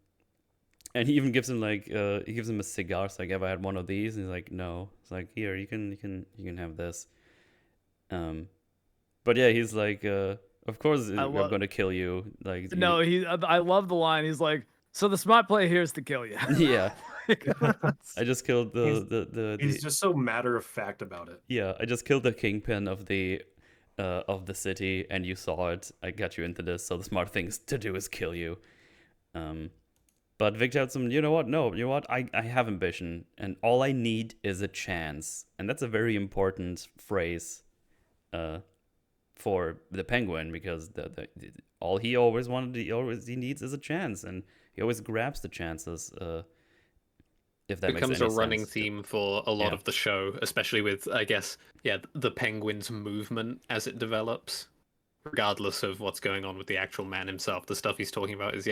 he even gives him a cigar. It's like, "Have I had one of these?" And he's like, "No." It's like, "Here, you can have this." But yeah, he's like, "Of course we're gonna kill you." Like, No, I love the line. He's like, "So the smart play here is to kill you." yeah. I just killed He's just so matter of fact about it. Yeah, I just killed the kingpin of the city, and you saw it. I got you into this, so the smart thing to do is kill you. But Vic tells him, "You know what? No, you know what? I have ambition, and all I need is a chance." And that's a very important phrase for the Penguin, because all he always wanted, he needs is a chance, and he always grabs the chances. If that becomes makes a any running sense. theme for a lot Yeah. of the show, especially with, I guess, the Penguin's movement as it develops, regardless of what's going on with the actual man himself. The stuff he's talking about is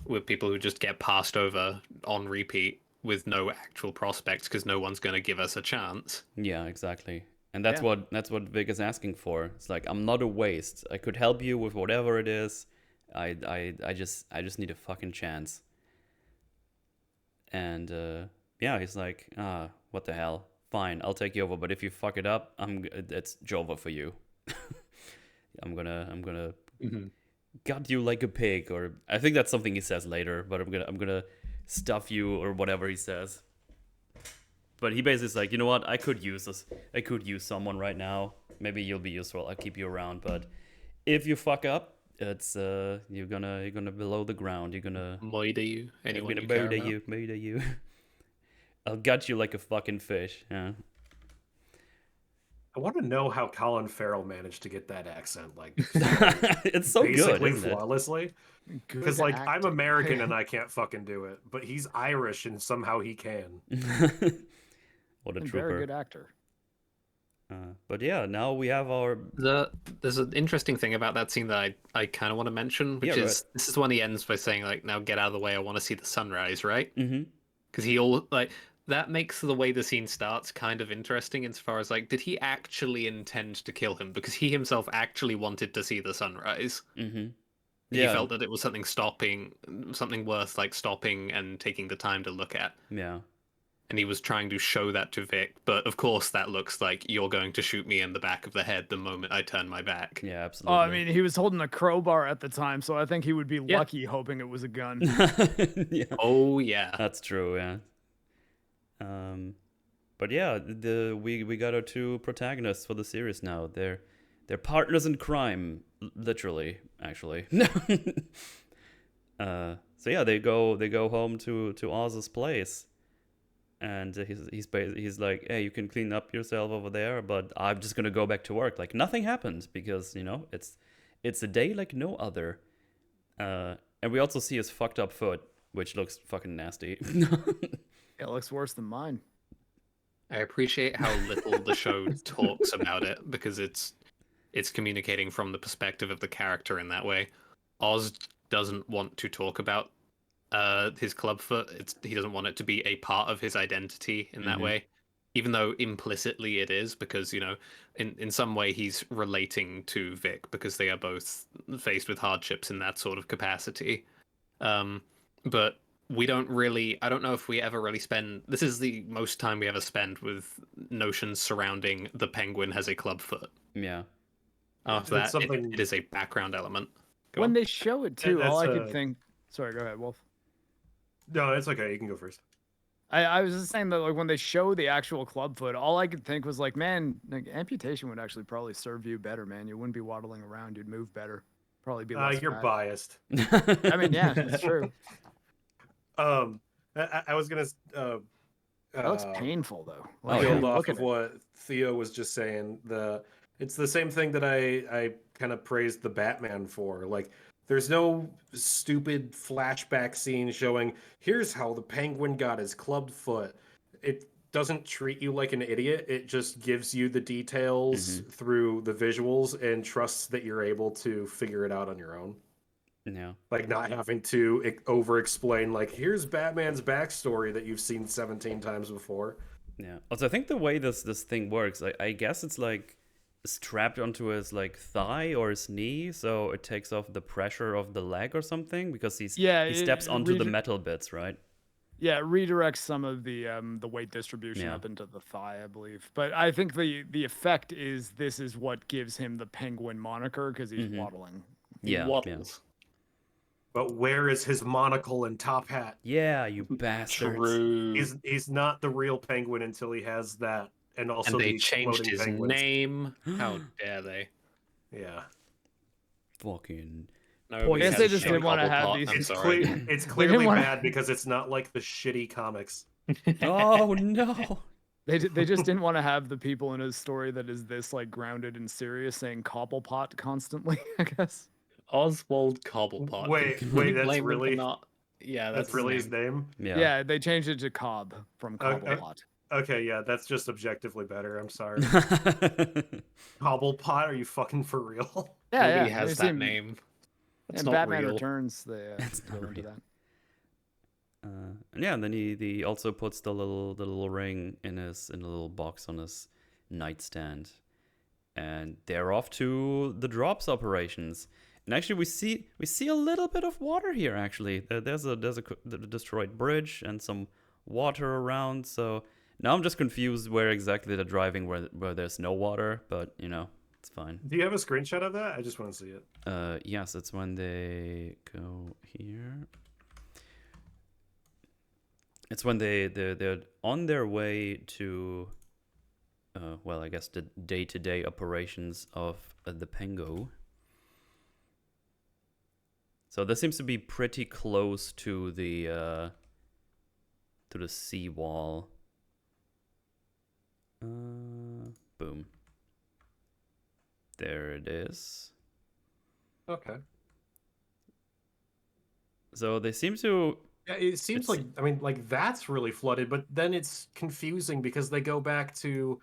with people who just get passed over on repeat with no actual prospects because no one's going to give us a chance. Yeah, exactly. And that's what Vic is asking for. It's like, I'm not a waste. I could help you with whatever it is. I just need a fucking chance. And he's like, what the hell? Fine, I'll take you over. But if you fuck it up, it's Jova for you. I'm gonna gut you like a pig, or I think that's something he says later. But I'm gonna stuff you, or whatever he says. But he basically is like, you know what? I could use this. I could use someone right now. Maybe you'll be useful. I'll keep you around. But if you fuck up, it's you're gonna below the ground. You're gonna murder you. Anyone I'm you gonna care about. murder you. I'll gut you like a fucking fish. Yeah. I want to know how Colin Farrell managed to get that accent, like It's so good, basically isn't it? flawlessly. Because like I'm American and I can't fucking do it, but he's Irish and somehow he can. What a And trooper! very good actor. But yeah, now we have our. There's an interesting thing about that scene that I kind of want to mention, which Yeah, is this is when he ends by saying, like, "Now get out of the way. I want to see the sunrise," right? Mm-hmm. Because that makes the way the scene starts kind of interesting insofar as, like, did he actually intend to kill him? Because he himself actually wanted to see the sunrise. Mm-hmm. He Yeah. felt that it was something worth, like, stopping and taking the time to look at. Yeah. And he was trying to show that to Vic, but of course that looks like you're going to shoot me in the back of the head the moment I turn my back. Yeah, Oh, absolutely. I mean, he was holding a crowbar at the time, so I think he would be lucky hoping it was a gun. yeah. Oh yeah. That's true, yeah. But yeah, we got our two protagonists for the series now. They're partners in crime, literally, actually. So yeah, they go home to Oz's place, and he's like, "Hey, you can clean up yourself over there, but I'm just gonna go back to work. Like nothing happened, because it's a day like no other." And we also see his fucked up foot, which looks fucking nasty. It looks worse than mine. I appreciate how little the show talks about it because it's communicating from the perspective of the character in that way. Oz doesn't want to talk about his clubfoot. He doesn't want it to be a part of his identity in that way, even though implicitly it is, because in some way he's relating to Vic because they are both faced with hardships in that sort of capacity. But we don't really, I don't know if we ever really spend, this is the most time we ever spend with notions surrounding the Penguin has a clubfoot. Yeah. After that, it is a background element. When they show it too, all I could think. Sorry, go ahead, Wolf. No, it's okay. You can go first. I was just saying that like when they show the actual clubfoot, all I could think was like, man, like amputation would actually probably serve you better, man. You wouldn't be waddling around. You'd move better. Probably be less You're fat. biased. I mean, yeah, it's true. I was gonna. That looks painful though. Oh, build yeah. off of what Theo was just saying. It's the same thing that I kind of praised the Batman for. Like, there's no stupid flashback scene showing here's how the Penguin got his clubbed foot. It doesn't treat you like an idiot. It just gives you the details through the visuals and trusts that you're able to figure it out on your own. Yeah. Like, not having to over-explain, like, here's Batman's backstory that you've seen 17 times before. Yeah. Also, I think the way this thing works, I guess it's like strapped onto his like thigh or his knee, so it takes off the pressure of the leg or something, because he steps onto the metal bits, right? Yeah, it redirects some of the weight distribution up into the thigh, I believe. But I think the effect is this is what gives him the Penguin moniker because he's waddling. He waddles. But where is his monocle and top hat? Yeah, you bastards. True. He's not the real Penguin until he has that, and also And they the changed exploding his penguins. name. How dare they? Yeah, Fucking. No, I guess they just didn't want to have these. it's clearly bad because it's not like the shitty comics. Oh no. They just didn't want to have the people in his story that is this like grounded and serious saying Cobblepot constantly, I guess. Oswald Cobblepot. Wait, Can you that's blame him really for not? Yeah, that's really his name. Yeah, they changed it to Cobb from Cobblepot. Okay, yeah, that's just objectively better. I'm sorry. Cobblepot, are you fucking for real? Yeah, Nobody has that name. It's and not Batman real. Returns, they go into that. And yeah, and then he also puts the little ring in a little box on his nightstand, and they're off to the drops operations. And actually, we see a little bit of water here. Actually, there's a destroyed bridge and some water around. So now I'm just confused where exactly they're driving, where there's no water. But it's fine. Do you have a screenshot of that? I just want to see it. Yes, it's when they go here. It's when they're on their way to, I guess the day-to-day operations of the Pengo. So this seems to be pretty close to the seawall. Boom. There it is. Okay. So they seem to. Yeah, it seems like that's really flooded, but then it's confusing because they go back to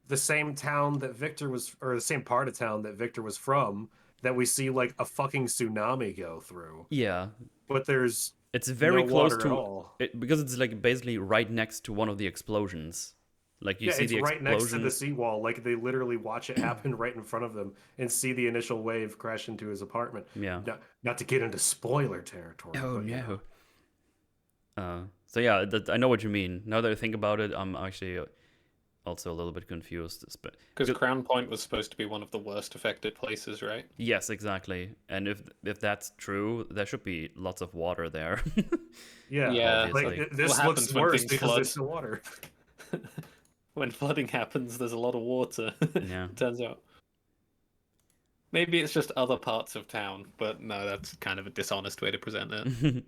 the same town that Victor was, or the same part of town that Victor was from, that we see like a fucking tsunami go through. Yeah. But it's very no close water to at all. because it's like basically right next to one of the explosions. Like you see it's the right explosion. next to the seawall. Like they literally watch it happen right in front of them and see the initial wave crash into his apartment. Yeah. Not to get into spoiler territory. Oh but, no. So yeah, I know what you mean. Now that I think about it, I'm actually also a little bit confused. Because Crown Point was supposed to be one of the worst affected places, right? Yes, exactly. And if that's true, there should be lots of water there. Yeah. Obviously. Like this What looks happens when worse things because flood? there's no water. When flooding happens, there's a lot of water. Yeah. Turns out. Maybe it's just other parts of town, but no, that's kind of a dishonest way to present it.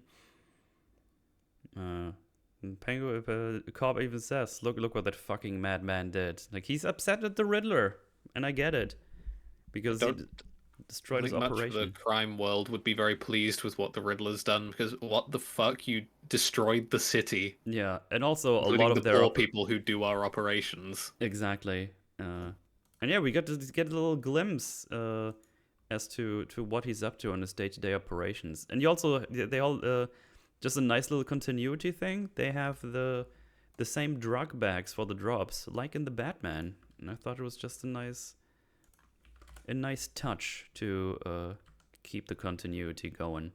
Penguin Cobb even says, "Look what that fucking madman did." Like he's upset at the Riddler, and I get it because destroyed his much of the operation. crime world would be very pleased with what the Riddler's done, because what the fuck, you destroyed the city, Yeah, and also a including lot the of their poor people who do our operations. exactly. And yeah, we got to get a little glimpse as to what he's up to on his day-to-day operations. And you also they all just a nice little continuity thing. They have the same drug bags for the drops, like in the Batman. And I thought it was just a nice touch to keep the continuity going.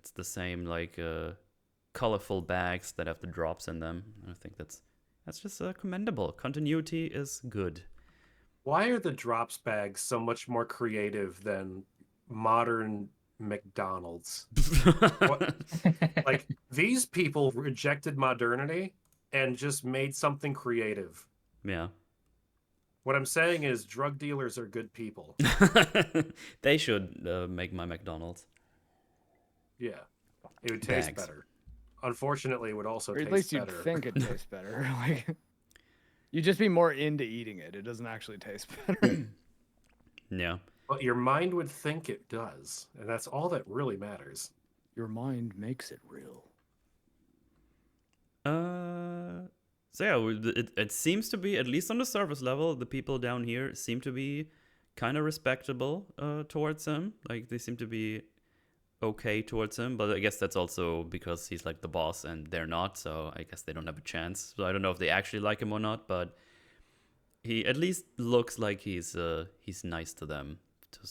It's the same like colorful bags that have the drops in them. I think that's just commendable. Continuity is good. Why are the drops bags so much more creative than modern McDonald's? Like, these people rejected modernity and just made something creative. Yeah. What I'm saying is drug dealers are good people. They should make my McDonald's. Yeah. It would taste Bags. better. Unfortunately, it would also Or at taste least better. you'd think it tastes better. Like, you'd just be more into eating it. It doesn't actually taste better. Yeah. But your mind would think it does. And that's all that really matters. Your mind makes it real. So yeah, it seems to be, at least on the surface level, the people down here seem to be kind of respectable towards him. Like, they seem to be okay towards him, but I guess that's also because he's like the boss and they're not, so I guess they don't have a chance. So I don't know if they actually like him or not, but he at least looks like he's nice to them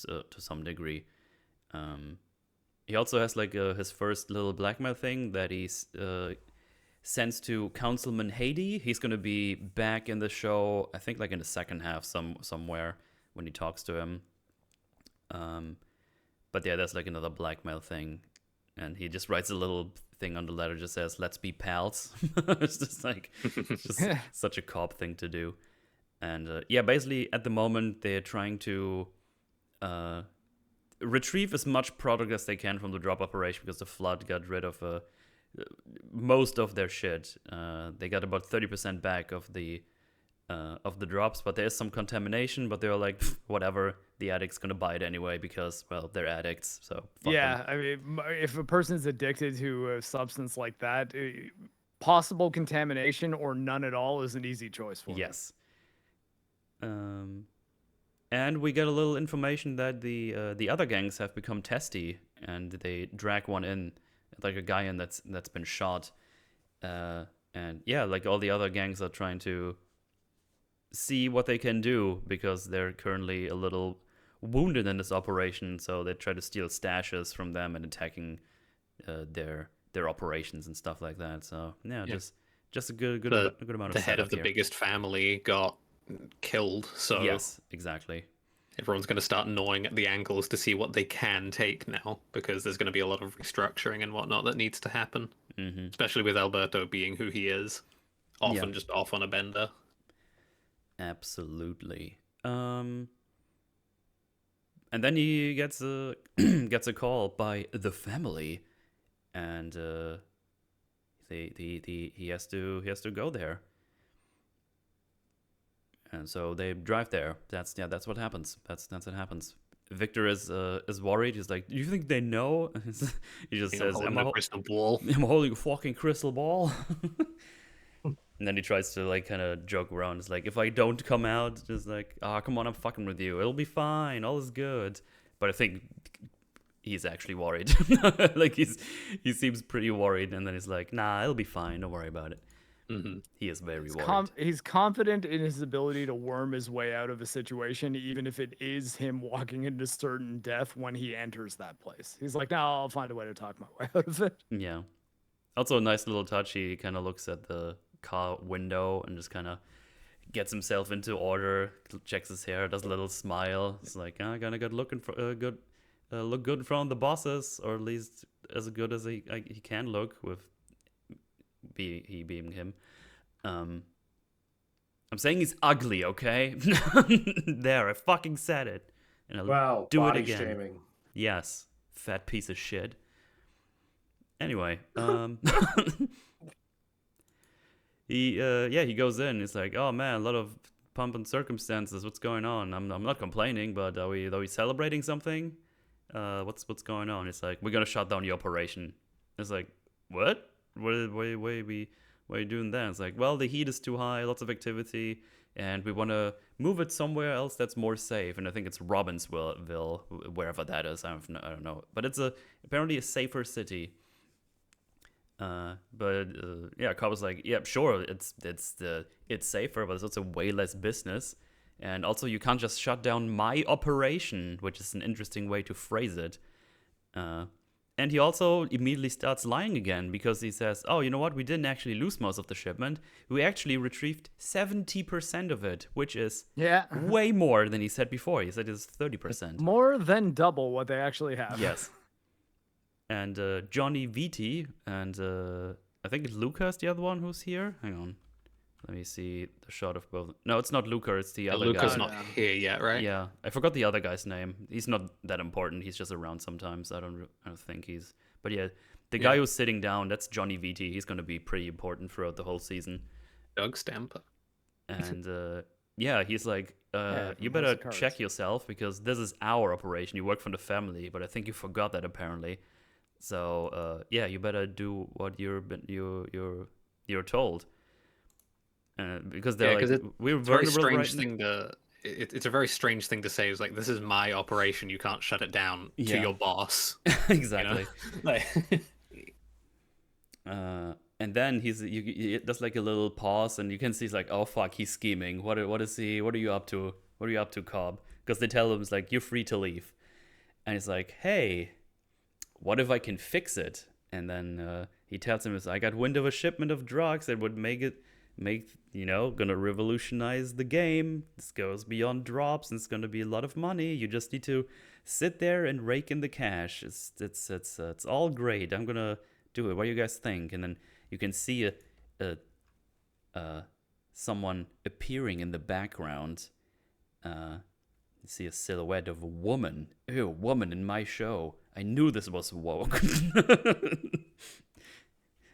to some degree. He also has like his first little blackmail thing that he's sends to Councilman Haiti. He's gonna be back in the show, I think, like in the second half somewhere when he talks to him. But yeah, that's like another blackmail thing, and he just writes a little thing on the letter, just says, "Let's be pals." It's just like such a cop thing to do. And yeah, basically at the moment they're trying to retrieve as much product as they can from the drop operation, because the flood got rid of most of their shit. They got about 30% back of the drops, but there is some contamination, but they're like, whatever, the addict's gonna buy it anyway because, well, they're addicts, so fuck Yeah, them. I mean, if a person's addicted to a substance like that, possible contamination or none at all is an easy choice for them. Yes. And we get a little information that the other gangs have become testy, and they drag one in, like a guy in that's been shot. And yeah, like all the other gangs are trying to see what they can do because they're currently a little wounded in this operation, so they try to steal stashes from them and attacking their operations and stuff like that. So yeah. just a good amount of the head of setup the here. biggest family got killed, so Yes, exactly. everyone's going to start gnawing at the ankles to see what they can take now, because there's going to be a lot of restructuring and whatnot that needs to happen, especially with Alberto being who he is, often just off on a bender. Absolutely. And then he gets a call by the family, and he has to go there. And so they drive there. That's what happens. That's what happens. Victor is worried. He's like, "Do you think they know?" He just says, "I'm holding a crystal ball. I'm holding a fucking crystal ball." And then he tries to like kind of joke around. It's like, if I don't come out, just like, come on, I'm fucking with you. It'll be fine. All is good. But I think he's actually worried. Like he seems pretty worried. And then he's like, nah, it'll be fine. Don't worry about it. He is very worried. He's confident in his ability to worm his way out of a situation, even if it is him walking into certain death when he enters that place. He's like, no, I'll find a way to talk my way out of it. Yeah. Also a nice little touch. He kind of looks at the car window and just kind of gets himself into order, checks his hair, does a little smile. It's like, I'm gonna look good in front of the bosses, or at least as good as he can look, with he being him. I'm saying he's ugly, okay? There, I fucking said it, and I'll do it again. Shaming. Yes, fat piece of shit. Anyway, he goes in. It's like, oh man, a lot of pomp and circumstances. What's going on? I'm not complaining, but are we celebrating something? What's going on? It's like, we're gonna shut down the operation. It's like, what? What are you doing then? It's like, well, the heat is too high, lots of activity, and we want to move it somewhere else that's more safe. And I think it's Robbinsville, wherever that is. I don't know, but it's apparently a safer city. Yeah, Cobb was like, yeah, sure, it's safer, but it's also way less business. And also, you can't just shut down my operation, which is an interesting way to phrase it. And he also immediately starts lying again, because he says, oh, you know what? We didn't actually lose most of the shipment. We actually retrieved 70% of it, which is way more than he said before. He said it's 30%. More than double what they actually have. Yes. And Johnny Vitti and I think it's Luca's the other one who's here. Hang on. Let me see the shot of both. No, it's not Luca, it's the other guy. Luca's not here yet, right? Yeah, I forgot the other guy's name. He's not that important. He's just around sometimes. I don't think he's. But yeah, the guy who's sitting down, that's Johnny Vitti. He's going to be pretty important throughout the whole season. Doug Stamper. And yeah, he's like, you better check yourself, because this is our operation. You work for the family, but I think you forgot that apparently. So yeah, you better do what you're told. Because they're like, we're vulnerable right now. It's a very strange thing to say. It's like, this is my operation. You can't shut it down to your boss. Exactly. You know? And then he does like a little pause, and you can see he's like, oh fuck, he's scheming. What is he? What are you up to? What are you up to, Cobb? Because they tell him, it's like, you're free to leave, and he's like, hey, what if I can fix it? And then he tells him, I got wind of a shipment of drugs that would gonna revolutionize the game. This goes beyond drops, and it's gonna be a lot of money. You just need to sit there and rake in the cash. It's all great. I'm gonna do it. What do you guys think? And then you can see someone appearing in the background. You see a silhouette of a woman. Ew, woman in my show. I knew this was woke.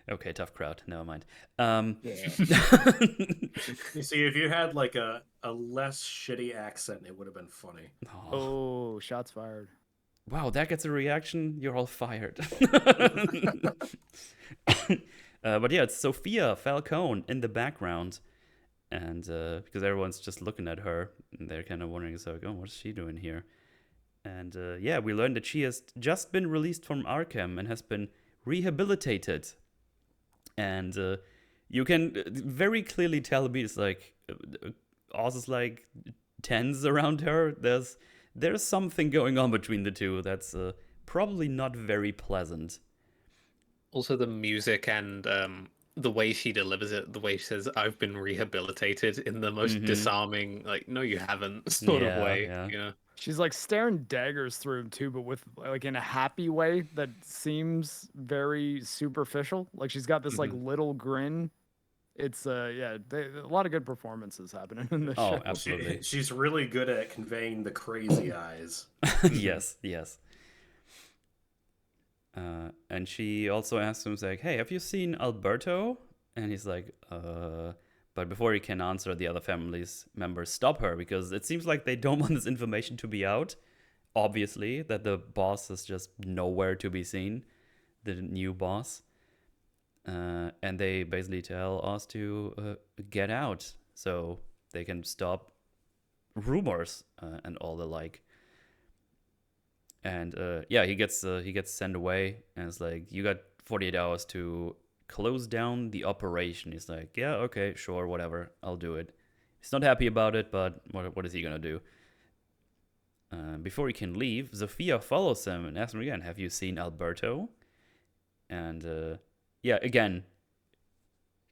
Okay, tough crowd. Never mind. You see, if you had like a less shitty accent, it would have been funny. Oh, shots fired. Wow, that gets a reaction. You're all fired. But yeah, it's Sofia Falcone in the background. And because everyone's just looking at her, and they're kind of wondering, so, oh, what's she doing here? And yeah, we learned that she has just been released from Arkham and has been rehabilitated. And you can very clearly tell it's like Oz is like tense around her. There's something going on between the two that's probably not very pleasant. Also, the music and the way she delivers it, the way she says, I've been rehabilitated, in the most disarming, like, no, you haven't sort of way. Yeah. You know? She's like staring daggers through him too, but with like in a happy way that seems very superficial. Like she's got this like little grin. It's a lot of good performances happening in this show. Oh, absolutely. She's really good at conveying the crazy eyes. Yes. And she also asks him, like, hey, have you seen Alberto? And he's like, But before he can answer, the other family's members stop her, because it seems like they don't want this information to be out. Obviously, that the boss is just nowhere to be seen, the new boss. And they basically tell us to get out so they can stop rumors and all the like. And yeah, he gets sent away, and it's like, you got 48 hours to close down the operation. He's like, yeah, okay, sure, whatever, I'll do it. He's not happy about it, but what is he gonna do? Before he can leave, Sofia follows him and asks him again, have you seen Alberto? And yeah, again,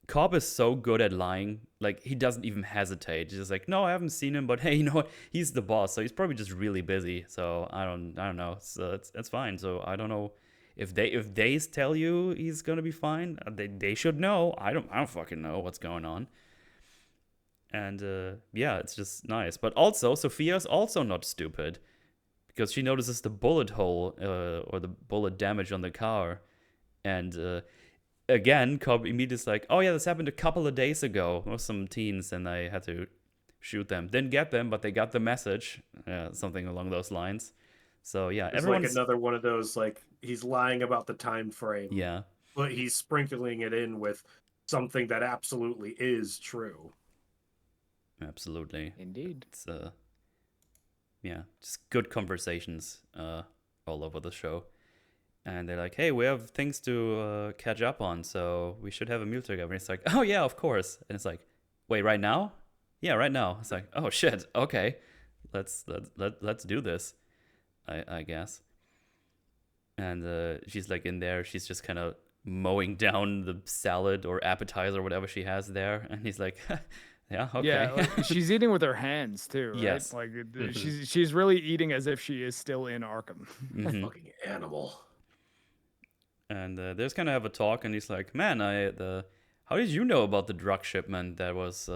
Cobb is so good at lying, like, he doesn't even hesitate. He's just like, no, I haven't seen him, but hey, you know what, he's the boss, so he's probably just really busy, so I don't know, it's fine. So I don't know if they tell you he's gonna be fine, they should know. I don't fucking know what's going on. And yeah, it's just nice. But also, Sofia's also not stupid, because she notices the bullet hole or the bullet damage on the car. And again, Cobb immediately is like, oh yeah, this happened a couple of days ago with some teens, and I had to shoot them. Didn't get them, but they got the message, something along those lines. So yeah, It's everyone's like another one of those, like, he's lying about the time frame, yeah, but he's sprinkling it in with something that absolutely is true. absolutely. Indeed. It's yeah, just good conversations all over the show. And they're like, hey, we have things to catch up on, so we should have a meal together. And it's like, oh yeah, of course. And it's like, wait, right now? Yeah, right now. It's like, oh shit, okay, let's do this, I guess. And she's like in there, she's just kind of mowing down the salad or appetizer or whatever she has there, and he's like, yeah, okay. Yeah, like, she's eating with her hands too, right? Yes. Like she's really eating as if she is still in Arkham. Mhm. Fucking animal. And they just kind of have a talk, and he's like, "Man, how did you know about the drug shipment that was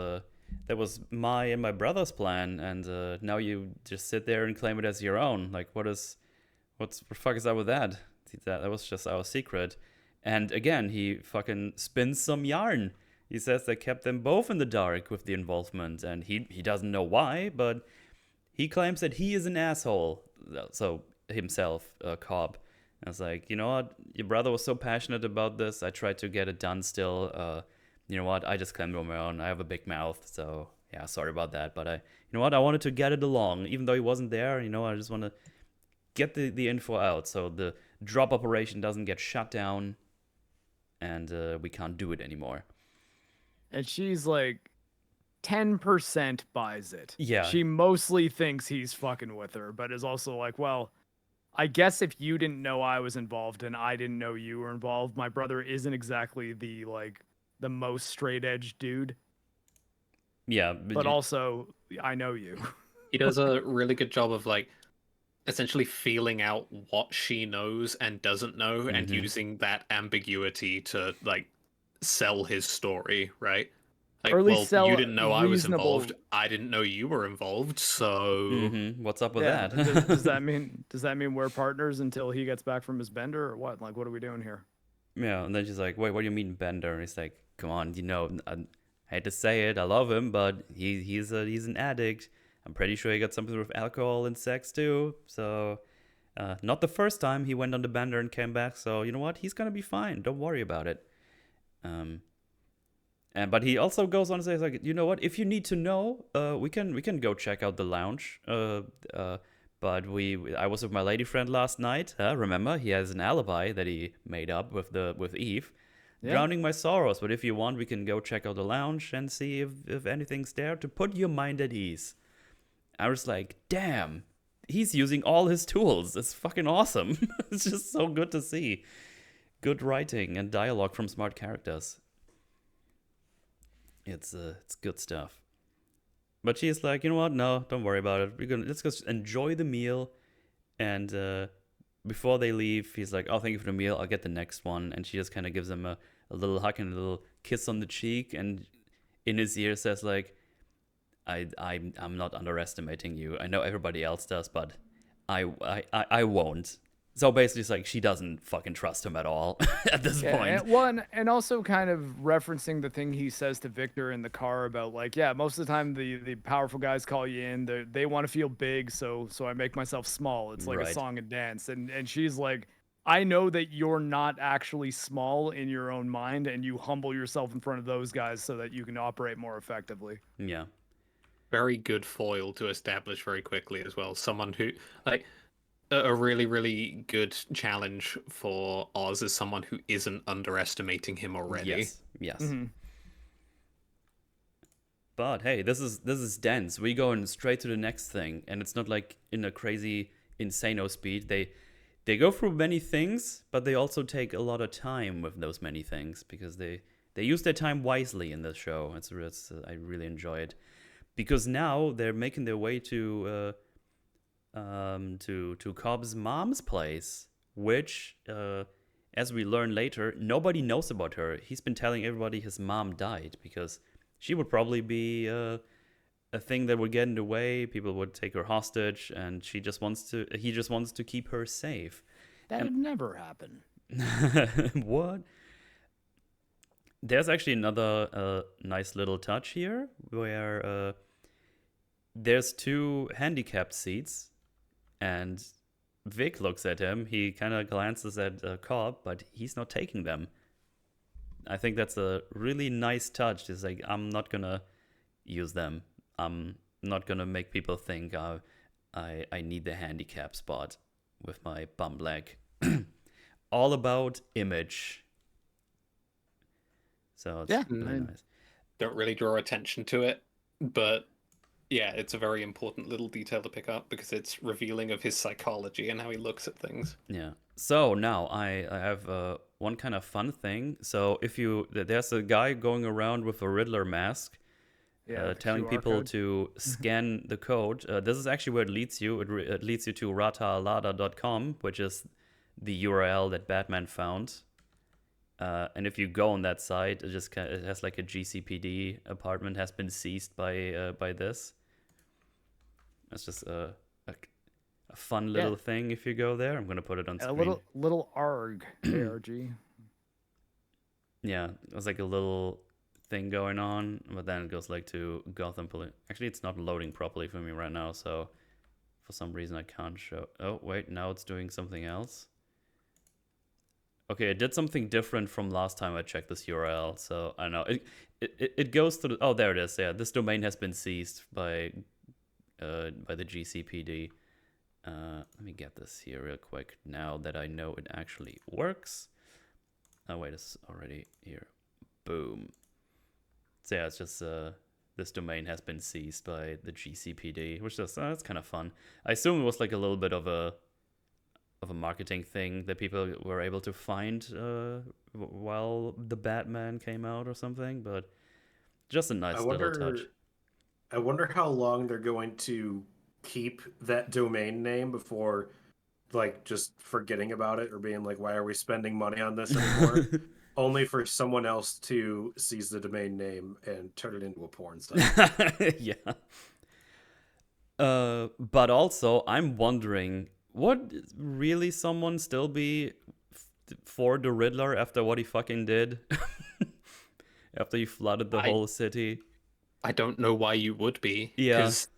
my and my brother's plan, and now you just sit there and claim it as your own? Like, what the fuck is up with that? That was just our secret." And again, he fucking spins some yarn. He says they kept them both in the dark with the involvement, and he doesn't know why, but he claims that he is an asshole. So himself, Cobb. I was like, you know what? Your brother was so passionate about this. I tried to get it done still. You know what? I just claimed it on my own. I have a big mouth, so yeah, sorry about that. But you know what? I wanted to get it along, even though he wasn't there. You know, I just want to get the info out so the drop operation doesn't get shut down, and we can't do it anymore. And she's like 10% buys it. Yeah. She mostly thinks he's fucking with her, but is also like, well, I guess if you didn't know I was involved and I didn't know you were involved, my brother isn't exactly the most straight edge dude. Yeah, But also I know you. He does a really good job of like essentially feeling out what she knows and doesn't know and using that ambiguity to like sell his story, right? Like, Or at least well, sell you didn't know I was reasonable- involved. I didn't know you were involved. So what's up with Yeah, that? does that mean we're partners until he gets back from his bender or what? Like, what are we doing here? Yeah, and then she's like, wait, what do you mean Bender? And he's like, come on, you know, I hate to say it, I love him, but he's an addict. I'm pretty sure he got something with alcohol and sex too. So, not the first time he went on the Bender and came back. So, you know what? He's gonna be fine. Don't worry about it. But he also goes on to say, like, you know what? If you need to know, we can go check out the lounge. But I was with my lady friend last night. Remember, he has an alibi that he made up with Eve, drowning my sorrows. But if you want, we can go check out the lounge and see if anything's there to put your mind at ease. I was like, damn, he's using all his tools. It's fucking awesome. It's just so good to see. Good writing and dialogue from smart characters. It's good stuff. But she's like, you know what? No, don't worry about it. Let's just enjoy the meal. And before they leave, he's like, oh, thank you for the meal. I'll get the next one. And she just kind of gives him a little hug and a little kiss on the cheek. And in his ear says, like, I'm not underestimating you. I know everybody else does, but I won't. So basically, it's like she doesn't fucking trust him at all at this point. And also kind of referencing the thing he says to Victor in the car about like, yeah, most of the time the powerful guys call you in. They want to feel big, so I make myself small. It's like a song and dance. And she's like, I know that you're not actually small in your own mind, and you humble yourself in front of those guys so that you can operate more effectively. Yeah. Very good foil to establish very quickly as well. Someone who like. A really, really good challenge for Oz is someone who isn't underestimating him already. Yes. Mm-hmm. But hey, this is dense. We going straight to the next thing, and it's not like in a crazy insano speed. They go through many things, but they also take a lot of time with those many things because they use their time wisely in this show. It's I really enjoy it because now they're making their way to Cobb's mom's place, which, as we learn later, nobody knows about her. He's been telling everybody his mom died because she would probably be a thing that would get in the way. People would take her hostage, and he just wants to keep her safe. That'd never happen. What? There's actually another nice little touch here where there's 2 handicapped seats, and Vic looks at him. He kind of glances at Cobb, but he's not taking them. I think that's a really nice touch. It's like, I'm not gonna use them. I'm not gonna make people think I need the handicap spot with my bum leg. All about image. So it's really nice. Don't really draw attention to it, but yeah, it's a very important little detail to pick up because it's revealing of his psychology and how he looks at things. Yeah. So now I have one kind of fun thing. So there's a guy going around with a Riddler mask, telling QR people code. to scan the code. This is actually where it leads you. It leads you to ratalada.com, which is the URL that Batman found. And if you go on that site, it has like a GCPD apartment has been seized by this. That's just a fun little thing if you go there. I'm gonna put it on screen. A little ARG. ARG. Yeah, it was like a little thing going on, but then it goes like to Gotham Police. Actually, it's not loading properly for me right now, so for some reason I can't show. Oh wait, now it's doing something else. Okay, it did something different from last time I checked this URL, so I don't know. It goes to oh, there it is. Yeah, this domain has been seized by the GCPD. Let me get this here real quick now that I know it actually works. Oh wait, it's already here. Boom. So yeah, it's just this domain has been seized by the GCPD, which is that's kind of fun. I assume it was like a little bit of a marketing thing that people were able to find while the Batman came out or something, but just a nice little touch. I wonder how long they're going to keep that domain name before like just forgetting about it or being like, why are we spending money on this anymore? Only for someone else to seize the domain name and turn it into a porn site. Yeah. But also, I'm wondering, would really someone still be for the Riddler after what he fucking did? After he flooded the whole city? I don't know why you would be. Yeah. Because,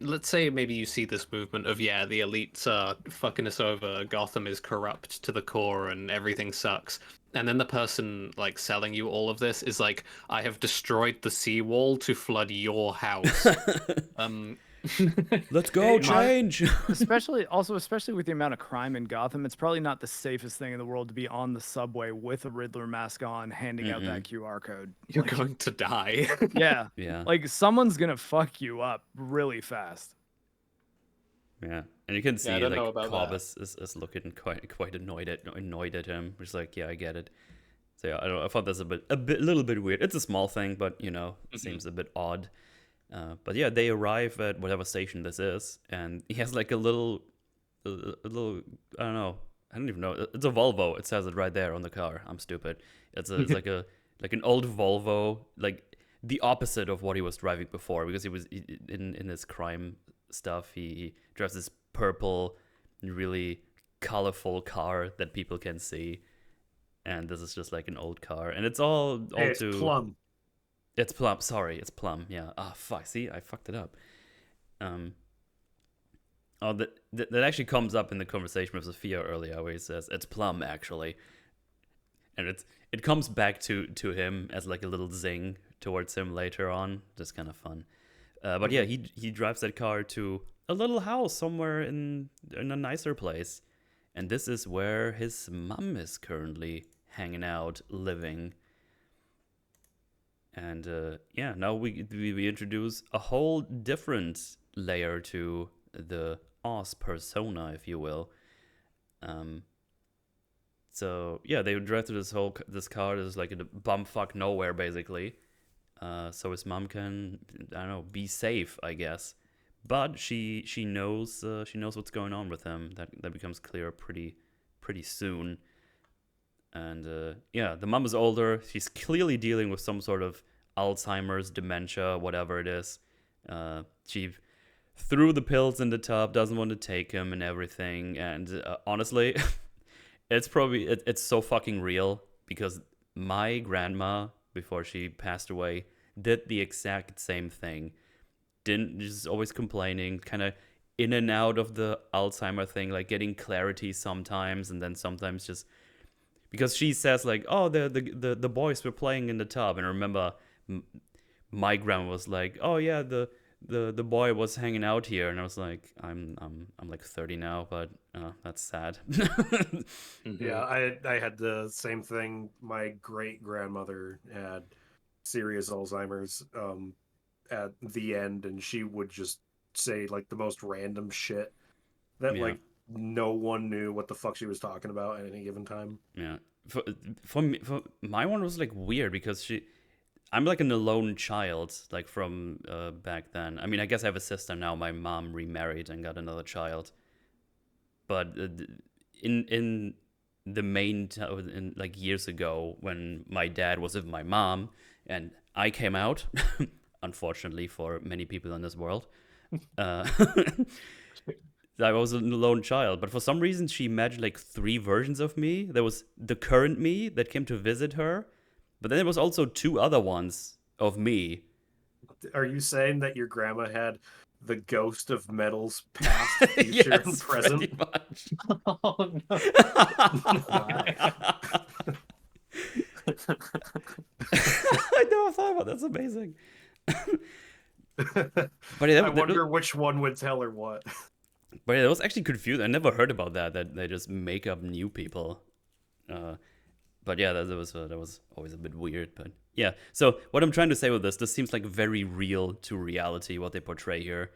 let's say maybe you see this movement of, the elites are fucking us over, Gotham is corrupt to the core and everything sucks. And then the person, like, selling you all of this is like, I have destroyed the seawall to flood your house. Let's go, change! especially with the amount of crime in Gotham, it's probably not the safest thing in the world to be on the subway with a Riddler mask on, handing out that QR code. You're going to die. Yeah. Yeah. Like, someone's gonna fuck you up really fast. Yeah. And you can see, I don't know like, about Cobb that. is looking quite annoyed at him. He's like, yeah, I get it. So yeah, I don't know. I thought that's a little bit weird. It's a small thing, but it seems a bit odd. But yeah, they arrive at whatever station this is, and he has like a little, I don't know. I don't even know. It's a Volvo. It says it right there on the car. I'm stupid. It's like an old Volvo, like the opposite of what he was driving before, because he was in his crime stuff. He drives this purple, really colorful car that people can see, and this is just like an old car, and it's all It's too plum. It's plum. Sorry, it's plum. Yeah. Ah, fuck. See, I fucked it up. Oh, that actually comes up in the conversation with Sofia earlier, where he says it's plum actually, and it comes back to him as like a little zing towards him later on. Just kind of fun. But yeah, he drives that car to a little house somewhere in a nicer place, and this is where his mom is currently hanging out, living. And now we introduce a whole different layer to the Oz persona, if you will. So yeah, they drive through this car. There's like a bumfuck nowhere basically. So his mom can, I don't know, be safe, I guess. But she knows what's going on with him. That becomes clear pretty soon. And the mom is older. She's clearly dealing with some sort of Alzheimer's, dementia, whatever it is. She threw the pills in the tub, doesn't want to take them and everything. And honestly, it's so fucking real, because my grandma, before she passed away, did the exact same thing. just always complaining, kind of in and out of the Alzheimer thing, like getting clarity sometimes, and then sometimes just because she says like, oh, the boys were playing in the tub, and I remember my grandma was like, oh yeah, the boy was hanging out here, and I was like, I'm like 30 now, but that's sad. Yeah, I had the same thing. My great grandmother had serious Alzheimer's at the end, and she would just say like the most random shit that Yeah. like no one knew what the fuck she was talking about at any given time. Yeah, for me, for my one was like weird because I'm like an alone child, like from back then. I mean, I guess I have a sister now. My mom remarried and got another child. But in the in like years ago, when my dad was with my mom and I came out, unfortunately for many people in this world, I was an alone child. But for some reason, she imagined like 3 versions of me. There was the current me that came to visit her. But then there was also 2 other ones of me. Are you saying that your grandma had the ghost of Metal's past, future, Yes, and present? pretty much. Oh no! I never thought about that. That's amazing. But I wonder which one would tell her what. But it was actually confusing. I never heard about that they just make up new people. But yeah, that was always a bit weird. But yeah, so what I'm trying to say with this seems like very real to reality, what they portray here.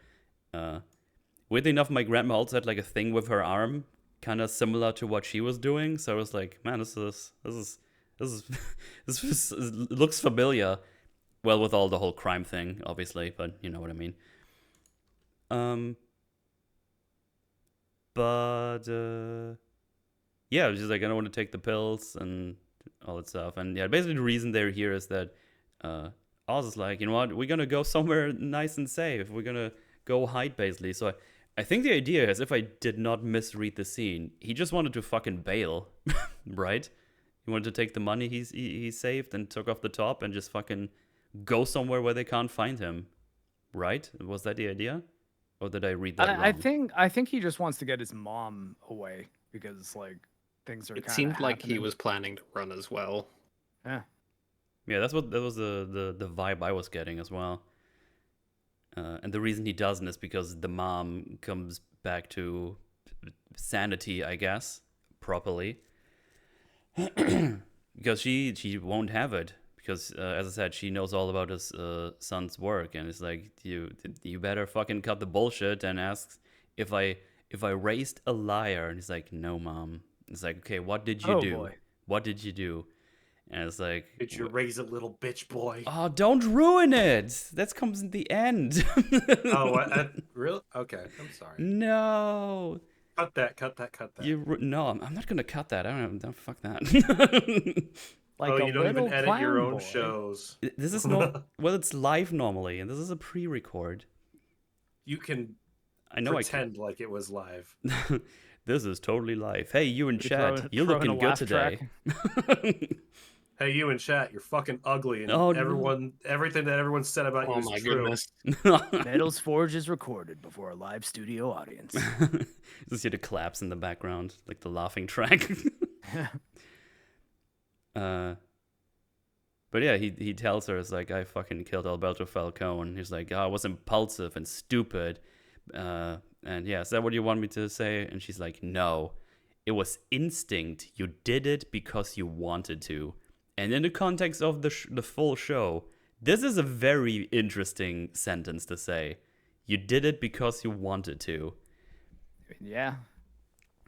Weirdly enough, my grandma also had like a thing with her arm, kind of similar to what she was doing. So I was like, man, this looks familiar. Well, with all the whole crime thing, obviously, but you know what I mean. But yeah, it was just like, I don't want to take the pills and all that stuff. And yeah, basically the reason they're here is that Oz is like, you know what, we're gonna go somewhere nice and safe. We're gonna go hide, basically. So I think the idea is, if I did not misread the scene, he just wanted to fucking bail, right? He wanted to take the money he saved and took off the top and just fucking go somewhere where they can't find him, right? Was that the idea? Or did I read that wrong? I think he just wants to get his mom away because like things are. It seemed like he was planning to run as well. Yeah. Yeah, that was the vibe I was getting as well. And the reason he doesn't is because the mom comes back to sanity, I guess, properly. Because she won't have it. Because, as I said, she knows all about his son's work, and it's like, you better fucking cut the bullshit and ask if I raised a liar. And he's like, no, Mom. It's like, okay, what did you do? Boy. What did you do? And it's like, Did you raise a little bitch boy? oh, don't ruin it. That comes in the end. Oh, really? Okay, I'm sorry. No. Cut that. No, I'm not gonna cut that. I don't fuck that. Like, you don't even edit your own boy. shows. This is not well. It's live normally, and this is a pre-record. You can I know pretend like it was live. This is totally live. Hey, you in You chat, you're throw in looking a good laugh today. Hey, you in chat, you're fucking ugly, and Oh, no. everything that everyone said about you Oh is my true. goodness! Metal's Forge is recorded before a live studio audience. Just hear the claps in the background, like the laughing track. But yeah, he tells her, it's like, I fucking killed Alberto Falcone. He's like, I was impulsive and stupid. And yeah, is that what you want me to say? And she's like, no, it was instinct. You did it because you wanted to. And in the context of the full show, this is a very interesting sentence to say. You did it because you wanted to. Yeah.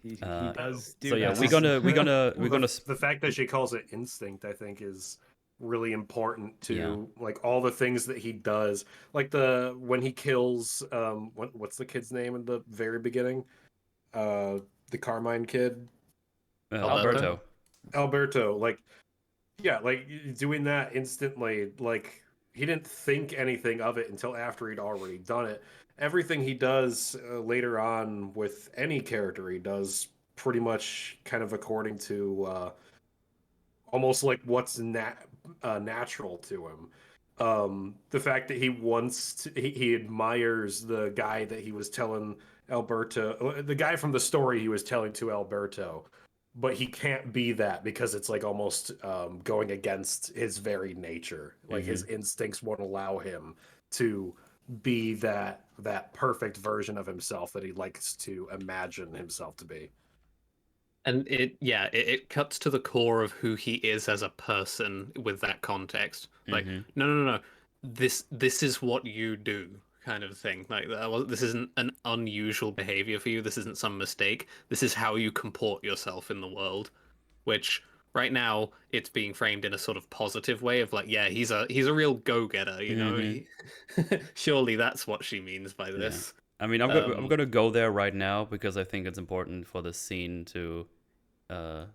He does do So yeah, that. we're gonna The fact that she calls it instinct, I think, is really important to Yeah. like all the things that he does. Like when he kills what's the kid's name in the very beginning? The Carmine kid, Alberto. Alberto. Like, yeah, like doing that instantly. Like, he didn't think anything of it until after he'd already done it. Everything he does later on with any character he does pretty much kind of according to almost like what's natural to him. The fact that he admires the guy that he was telling Alberto, the guy from the story he was telling to Alberto, but he can't be that because it's like almost going against his very nature. Like his instincts won't allow him to be that perfect version of himself that he likes to imagine himself to be. And it cuts to the core of who he is as a person with that context. Like, no. This is what you do, kind of thing. Like, this isn't an unusual behavior for you. This isn't some mistake. This is how you comport yourself in the world. Which right now it's being framed in a sort of positive way of like, yeah, he's a real go-getter, you know. Surely that's what she means by this. I mean, I'm gonna go there right now because I think it's important for the scene to,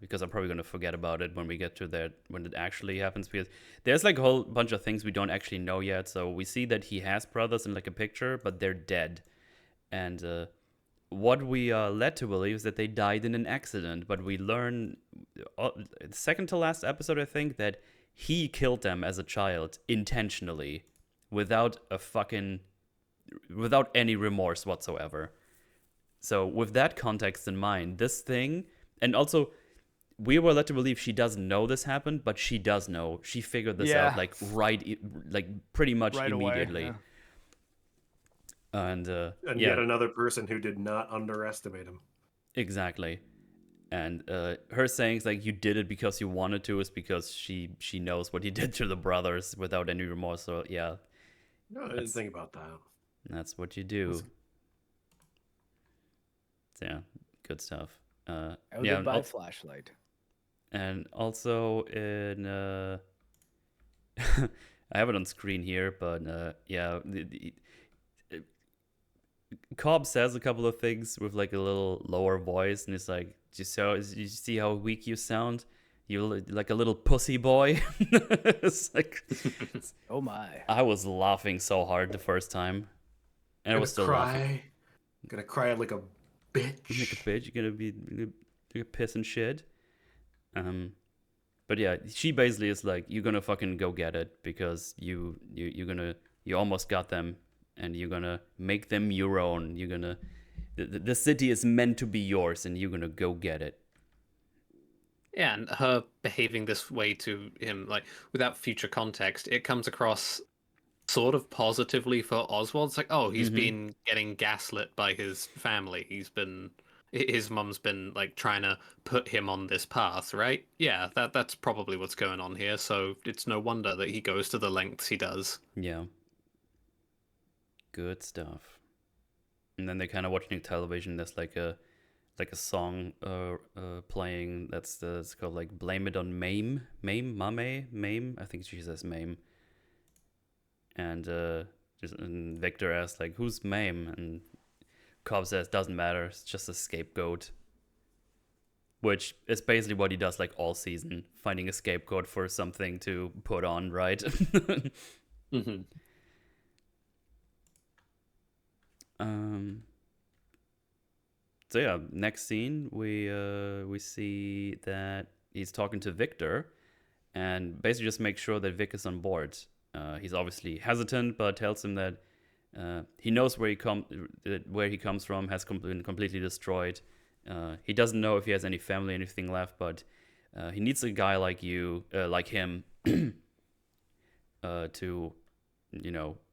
because I'm probably gonna forget about it when we get to that, when it actually happens. Because there's like a whole bunch of things we don't actually know yet. So we see that he has brothers in like a picture, but they're dead, and what we are led to believe is that they died in an accident. But we learn, second to last episode, I think, that he killed them as a child intentionally, without any remorse whatsoever. So with that context in mind, this thing, and also we were led to believe she doesn't know this happened, but she does know. She figured this out like pretty much right immediately. Away, And yet another person who did not underestimate him. Exactly. And her saying like you did it because you wanted to is because she knows what he did to the brothers without any remorse. So yeah. No, I didn't think about that. That's what you do. Yeah, good stuff. by flashlight. And also in I have it on screen here, but Cobb says a couple of things with like a little lower voice, and it's like, you see how weak you sound? You like a little pussy boy. It's like, oh my! I was laughing so hard the first time, and I was still laughing. I'm gonna cry like a bitch. Like a bitch. You're gonna piss and shit. But yeah, she basically is like, you're gonna fucking go get it because you almost got them, and you're gonna make them your own. You're gonna, the city is meant to be yours, and you're gonna go get it. Yeah, and her behaving this way to him, like, without future context, it comes across sort of positively for Oswald. It's like, oh, he's been getting gaslit by his family. His mum's been, like, trying to put him on this path, right? Yeah, that's probably what's going on here, so it's no wonder that he goes to the lengths he does. Yeah. Good stuff. And then they're kind of watching television. There's like a song playing it's called like Blame It on Mame, I think she says Mame. And Victor asks like, who's Mame? And Cobb says, doesn't matter, it's just a scapegoat. Which is basically what he does like all season, finding a scapegoat for something to put on, right? So yeah, next scene we see that he's talking to Victor, and basically just make sure that Vic is on board. He's obviously hesitant, but tells him that he knows where he comes from has been completely destroyed. He doesn't know if he has any family, anything left, but he needs a guy like you, like him, to,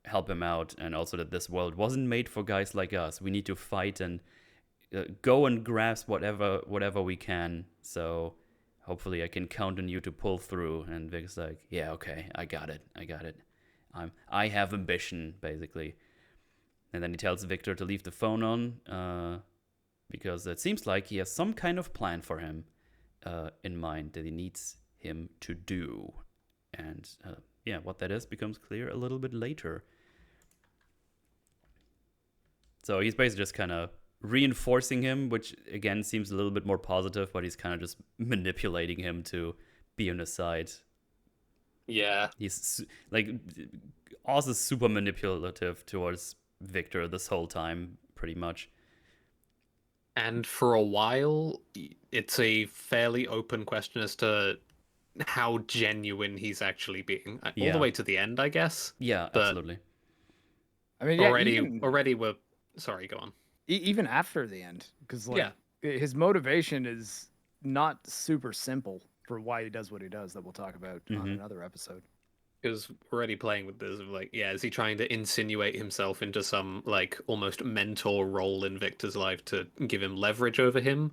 help him out, and also that this world wasn't made for guys like us. We need to fight and go and grasp whatever we can. So hopefully I can count on you to pull through. And Vic's like, yeah, okay, I got it. I have ambition, basically. And then he tells Victor to leave the phone on, because it seems like he has some kind of plan for him in mind that he needs him to do. And what that is becomes clear a little bit later. So he's basically just kind of reinforcing him, which again seems a little bit more positive, but he's kind of just manipulating him to be on his side. Yeah. He's like, Oz is super manipulative towards Victor this whole time, pretty much. And for a while, it's a fairly open question as to how genuine he's actually being all Yeah. the way to the end, I guess. Yeah, But absolutely. I mean, yeah, already we're sorry, go on. even after the end, because like Yeah. his motivation is not super simple for why he does what he does. That we'll talk about on another episode. Because we're already playing with this of like, yeah, is he trying to insinuate himself into some like almost mentor role in Victor's life to give him leverage over him?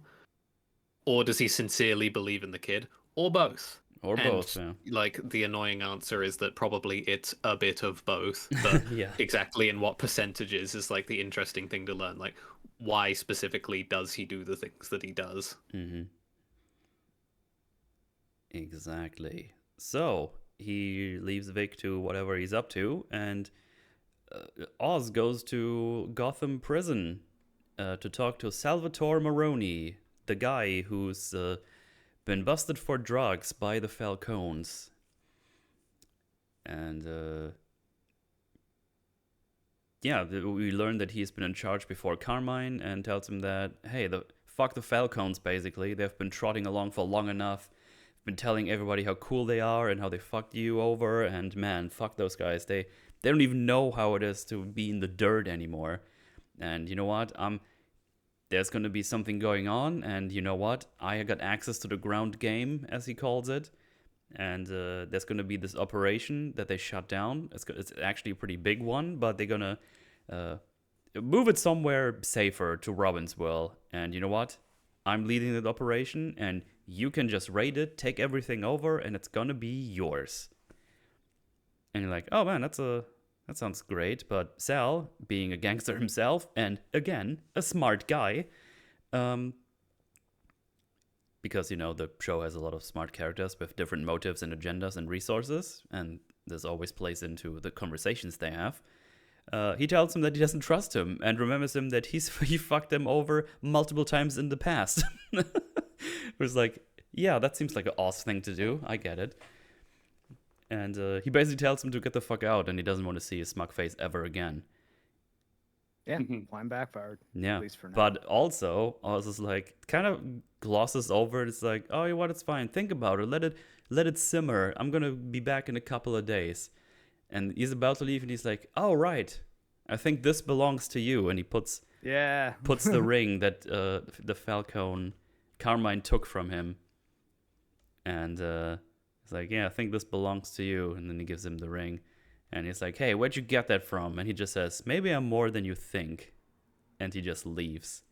Or does he sincerely believe in the kid? Or both? Or And both, yeah. like the annoying answer is that probably it's a bit of both, but Yeah. exactly in what percentages is like the interesting thing to learn. Like, why specifically does he do the things that he does? Mm-hmm. Exactly. So he leaves Vic to whatever he's up to, and Oz goes to Gotham Prison to talk to Salvatore Maroni, the guy who's been busted for drugs by the Falcones. And yeah, we learn that he's been in charge before Carmine, and tells him that, hey, fuck the Falcones, basically. They've been trotting along for long enough. Been telling everybody how cool they are and how they fucked you over, and man, fuck those guys. They don't even know how it is to be in the dirt anymore. And you know what? There's gonna be something going on, and you know what? I got access to the ground game, as he calls it, and there's gonna be this operation that they shut down. It's actually a pretty big one, but they're gonna move it somewhere safer to Robbinsville. And you know what? I'm leading that operation, and you can just raid it, take everything over, and it's gonna be yours. And you're like, oh man, that sounds great. But Sal, being a gangster himself, and again, a smart guy, because, you know, the show has a lot of smart characters with different motives and agendas and resources, and this always plays into the conversations they have. He tells him that he doesn't trust him, and remembers him that he fucked him over multiple times in the past. It was like, yeah, that seems like an Oz thing to do. I get it. And he basically tells him to get the fuck out, and he doesn't want to see his smug face ever again. Yeah, plan backfired. Yeah, At least for now. but also Oz is like, kind of glosses over it. It's like, oh, you know what? It's fine. Think about it. Let it simmer. I'm gonna be back in a couple of days. And he's about to leave, and he's like, oh, right. I think this belongs to you. And he puts the ring that the Falcone Carmine took from him. And he's like, yeah, I think this belongs to you. And then he gives him the ring. And he's like, hey, where'd you get that from? And he just says, maybe I'm more than you think. And he just leaves.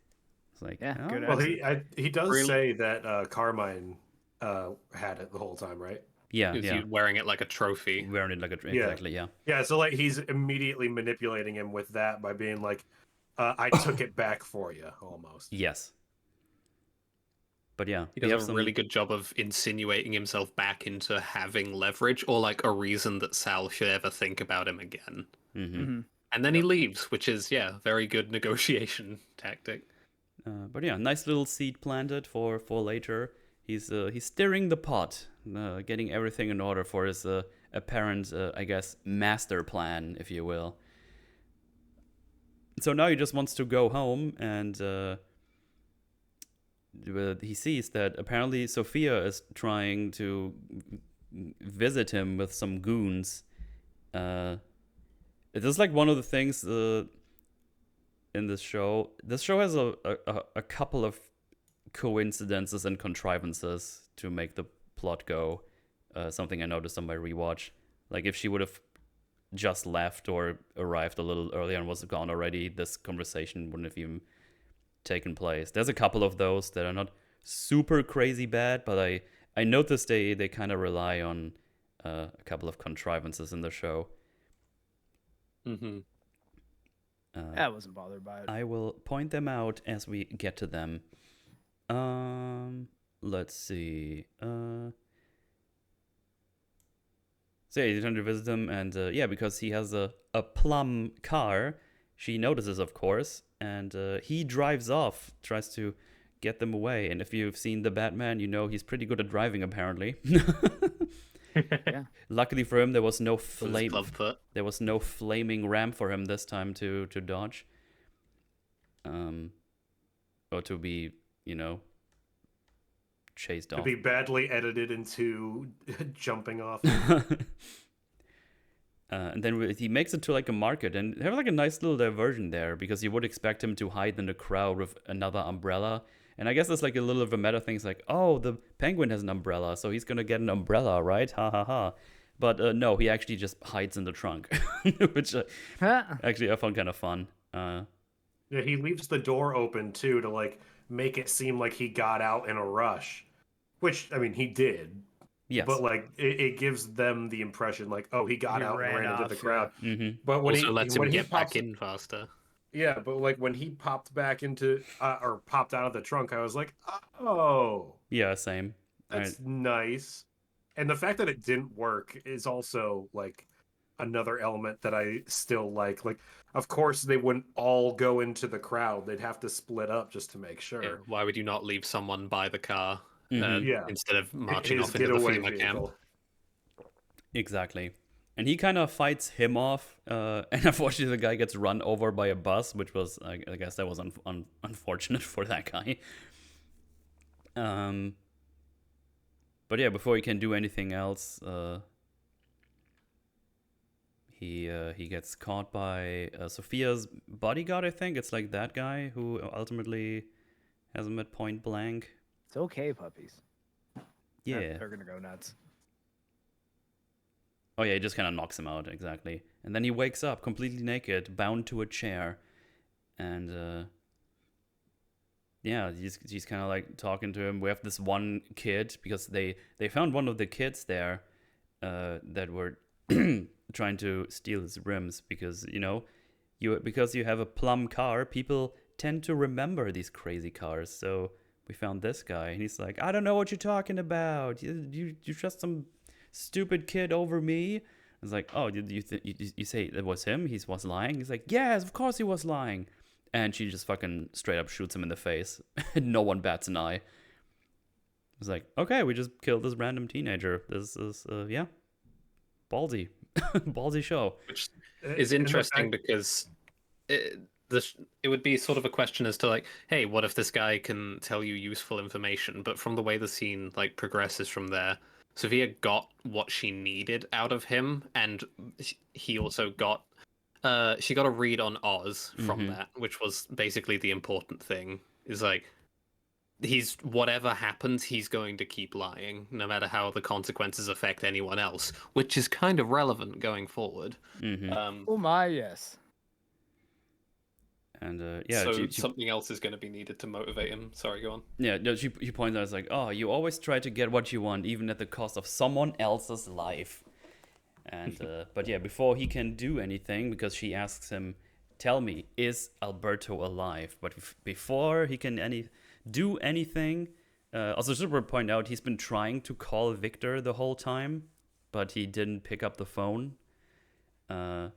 It's like, Yeah, oh. good Well, answer. he does Really? say that Carmine had it the whole time, right? Yeah, Is yeah. he wearing it like a trophy? Wearing it like a... Exactly, yeah. Yeah, so like he's immediately manipulating him with that by being like, I took it back for you, almost. Yes. But yeah, He does a really good job of insinuating himself back into having leverage, or like a reason that Sal should ever think about him again. Mm-hmm. And then he leaves, which is, yeah, very good negotiation tactic. But yeah, nice little seed planted for later. He's stirring the pot, getting everything in order for his apparent, I guess, master plan, if you will. So now he just wants to go home, and he sees that apparently Sofia is trying to visit him with some goons. It is like one of the things in this show. This show has a couple of coincidences and contrivances to make the plot go. Something I noticed on my rewatch. Like, if she would have just left or arrived a little earlier and was gone already, this conversation wouldn't have even taken place. There's a couple of those that are not super crazy bad, but I noticed they kind of rely on a couple of contrivances in the show. Mm-hmm. I wasn't bothered by it. I will point them out as we get to them. Let's see. So yeah, he's trying to visit him, and yeah, because he has a plum car, she notices, of course, and he drives off, tries to get them away. And if you've seen The Batman, you know he's pretty good at driving, apparently. Yeah. Luckily for him, there was no flaming ramp for him this time to dodge, or to be, you know, chased Could off. be badly edited into jumping off. And then he makes it to like a market, and they have like a nice little diversion there because you would expect him to hide in the crowd with another umbrella. And I guess there's like a little of a meta thing. It's like, oh, the penguin has an umbrella, so he's gonna get an umbrella, right? Ha ha ha. But no, he actually just hides in the trunk, which actually I found kind of fun. Yeah, he leaves the door open too to like make it seem like he got out in a rush, which I mean he did. Yes. But like it gives them the impression like, oh, he got out and ran into the crowd. Mm-hmm. But when Also lets him when he get pops back in faster. Yeah, but like when he popped back into or popped out of the trunk, I was like, oh, Yeah, same. that's nice. And the fact that it didn't work is also like another element that I still like. Like, of course, they wouldn't all go into the crowd; they'd have to split up just to make sure. Yeah, why would you not leave someone by the car Yeah. instead of marching His off into the getaway FEMA camp? vehicle. Exactly. And he kind of fights him off, and unfortunately the guy gets run over by a bus, which was, I guess that was unfortunate for that guy. But yeah, before he can do anything else, he gets caught by Sofia's bodyguard, I think. It's like that guy who ultimately has him at point blank. It's okay, puppies. Yeah. They're gonna go nuts. Oh yeah, he just kind of knocks him out, exactly. And then he wakes up completely naked, bound to a chair. And yeah, he's kind of like talking to him. We have this one kid, because they found one of the kids there that were trying to steal his rims, because, you know, because you have a plum car, people tend to remember these crazy cars. So we found this guy, and he's like, I don't know what you're talking about. You trust some stupid kid over me? I was like, oh, you say it was him? He was lying? He's like, yes, of course he was lying. And she just fucking straight up shoots him in the face. No one bats an eye. It's like, okay, we just killed this random teenager. This is, yeah, ballsy. Ballsy show. Which is interesting because it would be sort of a question as to like, hey, what if this guy can tell you useful information? But from the way the scene like progresses from there, Sofia got what she needed out of him, and he also got she got a read on Oz from that, which was basically the important thing. Is like, he's, whatever happens, he's going to keep lying, no matter how the consequences affect anyone else, which is kind of relevant going forward. Oh my, yes. And yeah, so something else is going to be needed to motivate him. Sorry, go on. Yeah, no, she points out, it's like, oh, you always try to get what you want, even at the cost of someone else's life. And but yeah, before he can do anything, because she asks him, tell me, is Alberto alive? But before he can do anything, also should point out, he's been trying to call Victor the whole time, but he didn't pick up the phone. So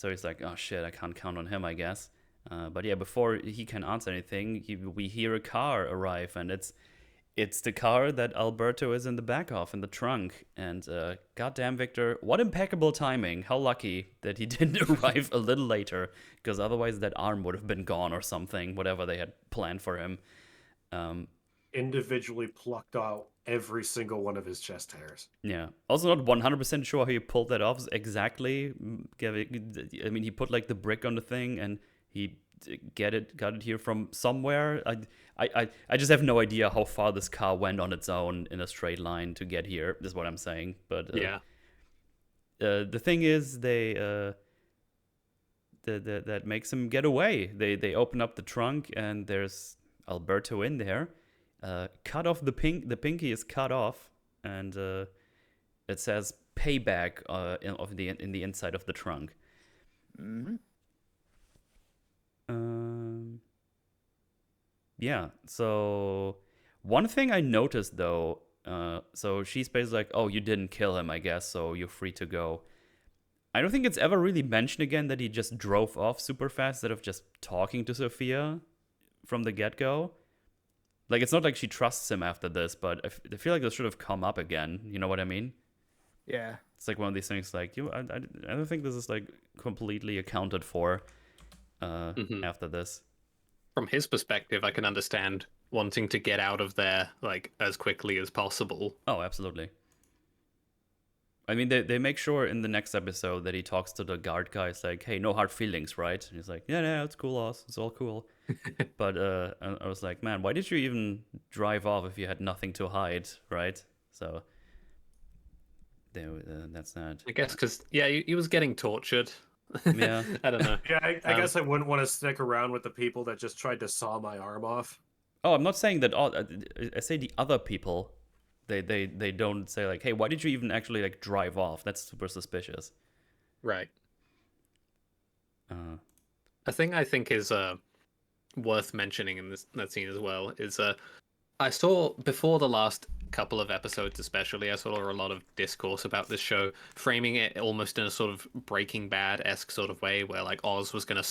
he's like, oh shit, I can't count on him, I guess. But yeah, before he can answer anything, we hear a car arrive, and it's the car that Alberto is in the back of, in the trunk. And goddamn, Victor, what impeccable timing. How lucky that he didn't arrive a little later, because otherwise that arm would have been gone or something, whatever they had planned for him. Individually plucked out every single one of his chest hairs. Yeah. Also not 100% sure how he pulled that off exactly. I mean, he put like the brick on the thing, and he got it here from somewhere. I just have no idea how far this car went on its own in a straight line to get here, is what I'm saying. But yeah. The thing is, that makes him get away. They open up the trunk, and there's Alberto in there. Cut off the pinky is cut off, and it says payback in the inside of the trunk. Yeah, so one thing I noticed though, so she's basically like, oh, you didn't kill him, I guess, so you're free to go. I don't think it's ever really mentioned again that he just drove off super fast instead of just talking to Sofia from the get-go. Like, it's not like she trusts him after this, but I feel like this should have come up again. You know what I mean? Yeah. It's like one of these things, like, I don't think this is, like, completely accounted for after this. From his perspective, I can understand wanting to get out of there like as quickly as possible. Oh, absolutely. I mean, they make sure in the next episode that he talks to the guard guy. It's like, hey, no hard feelings, right? And he's like, yeah, it's cool, Oz. It's all cool. But I was like, man, why did you even drive off if you had nothing to hide, right? So that's that. I guess because he was getting tortured. Yeah. I don't know. Yeah, I guess I wouldn't want to stick around with the people that just tried to saw my arm off. Oh, I'm not saying that all. I say the other people. They don't say like, hey, why did you even actually like drive off? That's super suspicious. Right. Uh, A thing I think is worth mentioning in that scene as well is I saw before the last couple of episodes, especially, I saw a lot of discourse about this show, framing it almost in a sort of Breaking Bad-esque sort of way, where like Oz was gonna,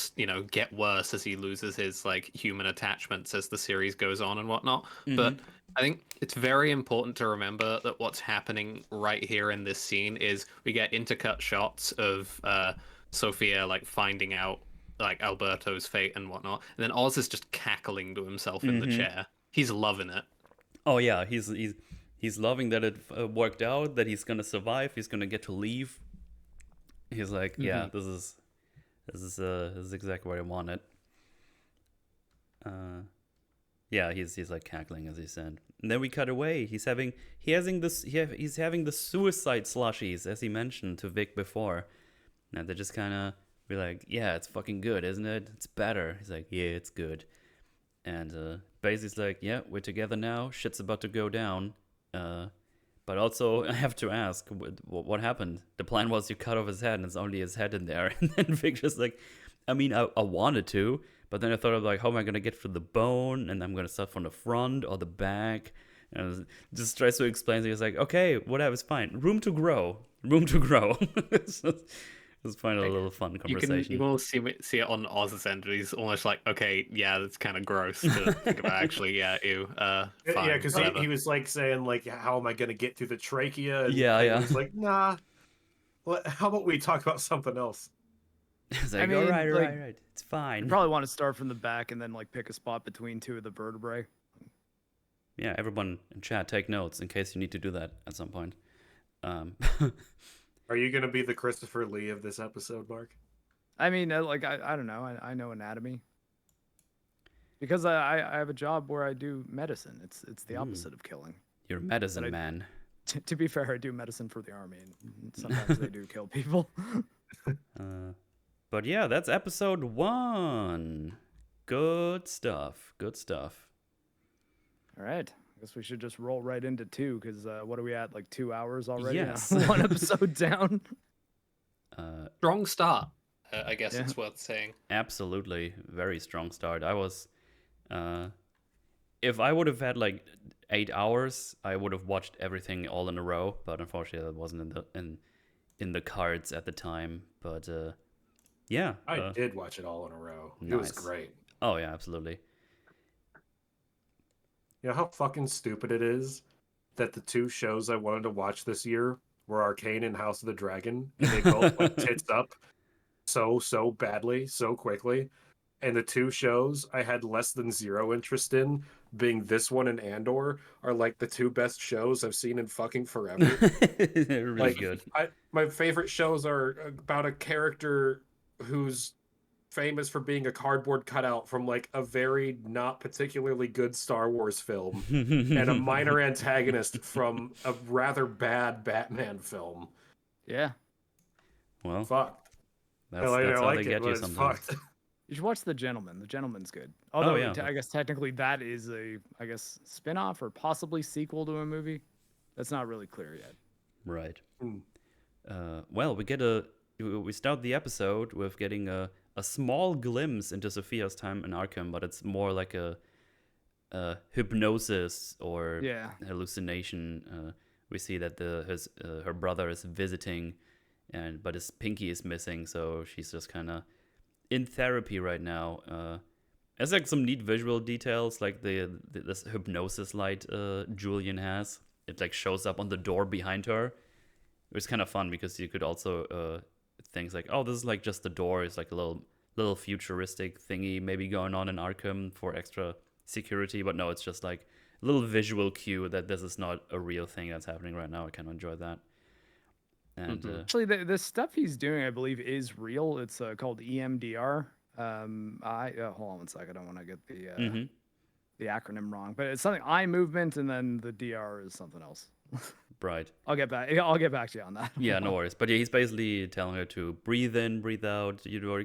get worse as he loses his like human attachments as the series goes on and whatnot. But I think it's very important to remember that what's happening right here in this scene is we get intercut shots of Sofia like finding out like Alberto's fate and whatnot, and then Oz is just cackling to himself in the chair. He's loving it. Oh yeah, he's loving that it worked out, that he's gonna survive, he's gonna get to leave. He's like, yeah, this is exactly what I wanted. Yeah, he's like cackling as he said. And then we cut away. He's having the suicide slushies, as he mentioned to Vic before. And they just kind of be like, yeah, it's fucking good, isn't it? It's better. He's like, yeah, it's good. And Basie's like, yeah, we're together now. Shit's about to go down. But also, I have to ask, what happened? The plan was you cut off his head, and it's only his head in there. And then Vic just like, I mean, I wanted to, but then I thought of like, how am I gonna get through the bone? And I'm gonna start from the front or the back. And just tries to explain. So he's like, okay, whatever, it's fine. Room to grow. It's fine, a little fun conversation. You will see it on Oz's end. He's almost like, okay, yeah, that's kind of gross to think about. Actually, yeah, ew. Fine, Yeah, because he was like saying like, how am I going to get through the trachea? And Yeah. He's like, nah. How about we talk about something else? It's like, I mean, all right, like, it's fine. You probably want to start from the back and then like pick a spot between two of the vertebrae. Yeah, everyone in chat, take notes in case you need to do that at some point. Are you going to be the Christopher Lee of this episode, Mark? I mean, like I don't know. I know anatomy because I have a job where I do medicine. It's the opposite of killing. You're a medicine man. To be fair, I do medicine for the army, and sometimes they do kill people. But yeah, that's episode 1. Good stuff. All right. I guess we should just roll right into 2 because what are we at? Like 2 hours already? Yes. Now? 1 episode down. Strong start. I guess it's worth saying. Absolutely, very strong start. I was, if I would have had like 8 hours, I would have watched everything all in a row. But unfortunately, that wasn't in the cards at the time. But yeah, I did watch it all in a row. Nice. It was great. Oh yeah, absolutely. You know how fucking stupid it is that the 2 shows I wanted to watch this year were Arcane and House of the Dragon, and they both went tits up so badly, so quickly. And the 2 shows I had less than 0 interest in, being this one and Andor, are like the 2 best shows I've seen in fucking forever. They're really good. My favorite shows are about a character who's famous for being a cardboard cutout from like a very not particularly good Star Wars film and a minor antagonist from a rather bad Batman film. Yeah. Well, Fuck. that's I how like they it, get but you it's sometimes. fucked. You should watch The Gentleman. The Gentleman's good. Although yeah. I guess technically that is a spin-off or possibly sequel to a movie. That's not really clear yet. Right. Hmm. Well, we start the episode with getting a small glimpse into Sofia's time in Arkham, but it's more like a hypnosis or hallucination. We see that her brother is visiting, but his pinky is missing, so she's just kind of in therapy right now. There's like some neat visual details, like this hypnosis light Julian has. It like shows up on the door behind her. It was kind of fun because you could also things like, oh, this is like just the door. It's like a little futuristic thingy maybe going on in Arkham for extra security, but no, it's just like a little visual cue that this is not a real thing that's happening right now. I kind of enjoy that. And Actually, the stuff he's doing, I believe, is real. It's called EMDR. Hold on one sec. I don't want to get the acronym wrong, but it's something eye movement, and then the DR is something else. right. I'll get back to you on that. Yeah, no worries. But yeah, he's basically telling her to breathe in, breathe out. You're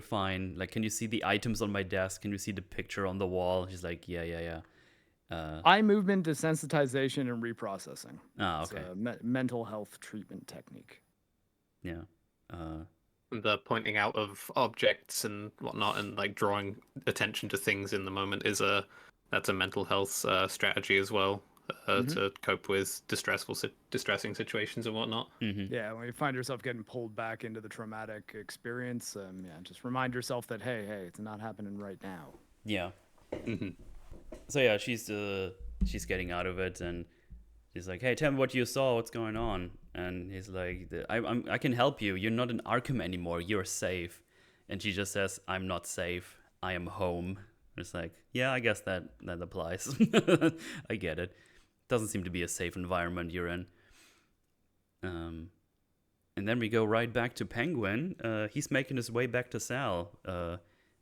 fine. Like, can you see the items on my desk? Can you see the picture on the wall? She's like, yeah. Eye movement desensitization and reprocessing. Okay. It's a mental health treatment technique. Yeah. The pointing out of objects and whatnot, and like drawing attention to things in the moment that's a mental health strategy as well, to cope with distressing situations and whatnot. Yeah, when you find yourself getting pulled back into the traumatic experience, just remind yourself that hey, it's not happening right now. Yeah. So yeah, she's getting out of it, and she's like, "Hey, tell me what you saw. What's going on?" And he's like, I can help you. You're not in Arkham anymore. You're safe." And she just says, "I'm not safe. I am home." It's like, yeah, I guess that applies. I get it. Doesn't seem to be a safe environment you're in. And then we go right back to Penguin. He's making his way back to Sal,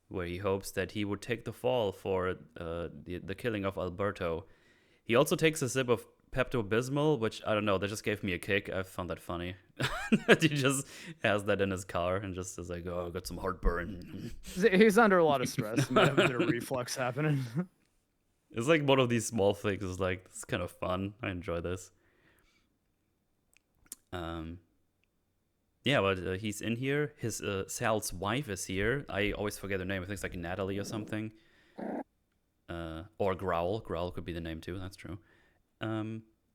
where he hopes that he would take the fall for the killing of Alberto. He also takes a sip of Pepto-Bismol, which, I don't know, that just gave me a kick. I found that funny. That he just has that in his car and just is like, "Oh, I got some heartburn." He's under a lot of stress. He might have a bit of reflux happening. It's like one of these small things. It's like, it's kind of fun. I enjoy this. Yeah, but he's in here. His Sal's wife is here. I always forget her name. I think it's like Natalie or something. Or Growl. Growl could be the name too. That's true.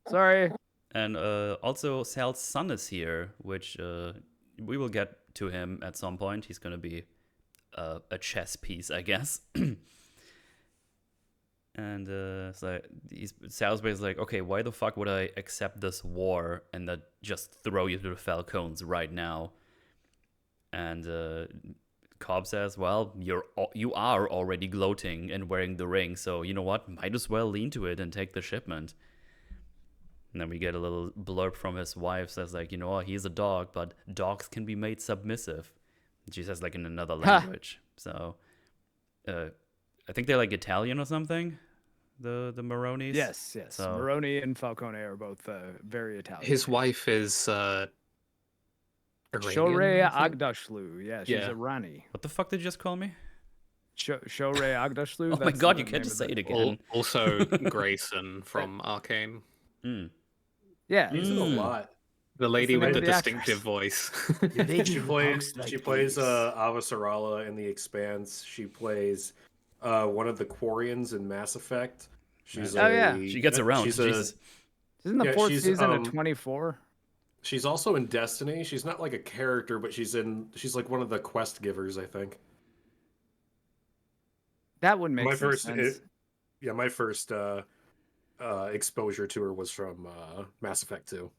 Sorry. And also Sal's son is here, which we will get to him at some point. He's gonna be a chess piece, I guess. And so Sal's basically like, "Okay, why the fuck would I accept this war and then just throw you to the Falcones right now?" And Cobb says, "Well, you are already gloating and wearing the ring, so you know what? Might as well lean to it and take the shipment." And then we get a little blurb from his wife, says like, "You know what? He's a dog, but dogs can be made submissive." She says like in another language. So, I think they're like Italian or something. The Maronis. Yes. So, Maroni and Falcone are both very Italian. His wife is Shore Agdashlu. Yeah, she's Irani. What the fuck did you just call me? Shore Agdashlu. Oh my god, you can't just say it again. Also Grayson from Arcane. Yeah, He's in a lot. The lady with the distinctive actress. voice. She plays Avasarala in The Expanse. She plays one of the Quarians in Mass Effect. She's she gets around. She's in the fourth season of 24. She's also in Destiny. She's not like a character, but she's like one of the quest givers, I think. That would make sense. My first exposure to her was from Mass Effect 2.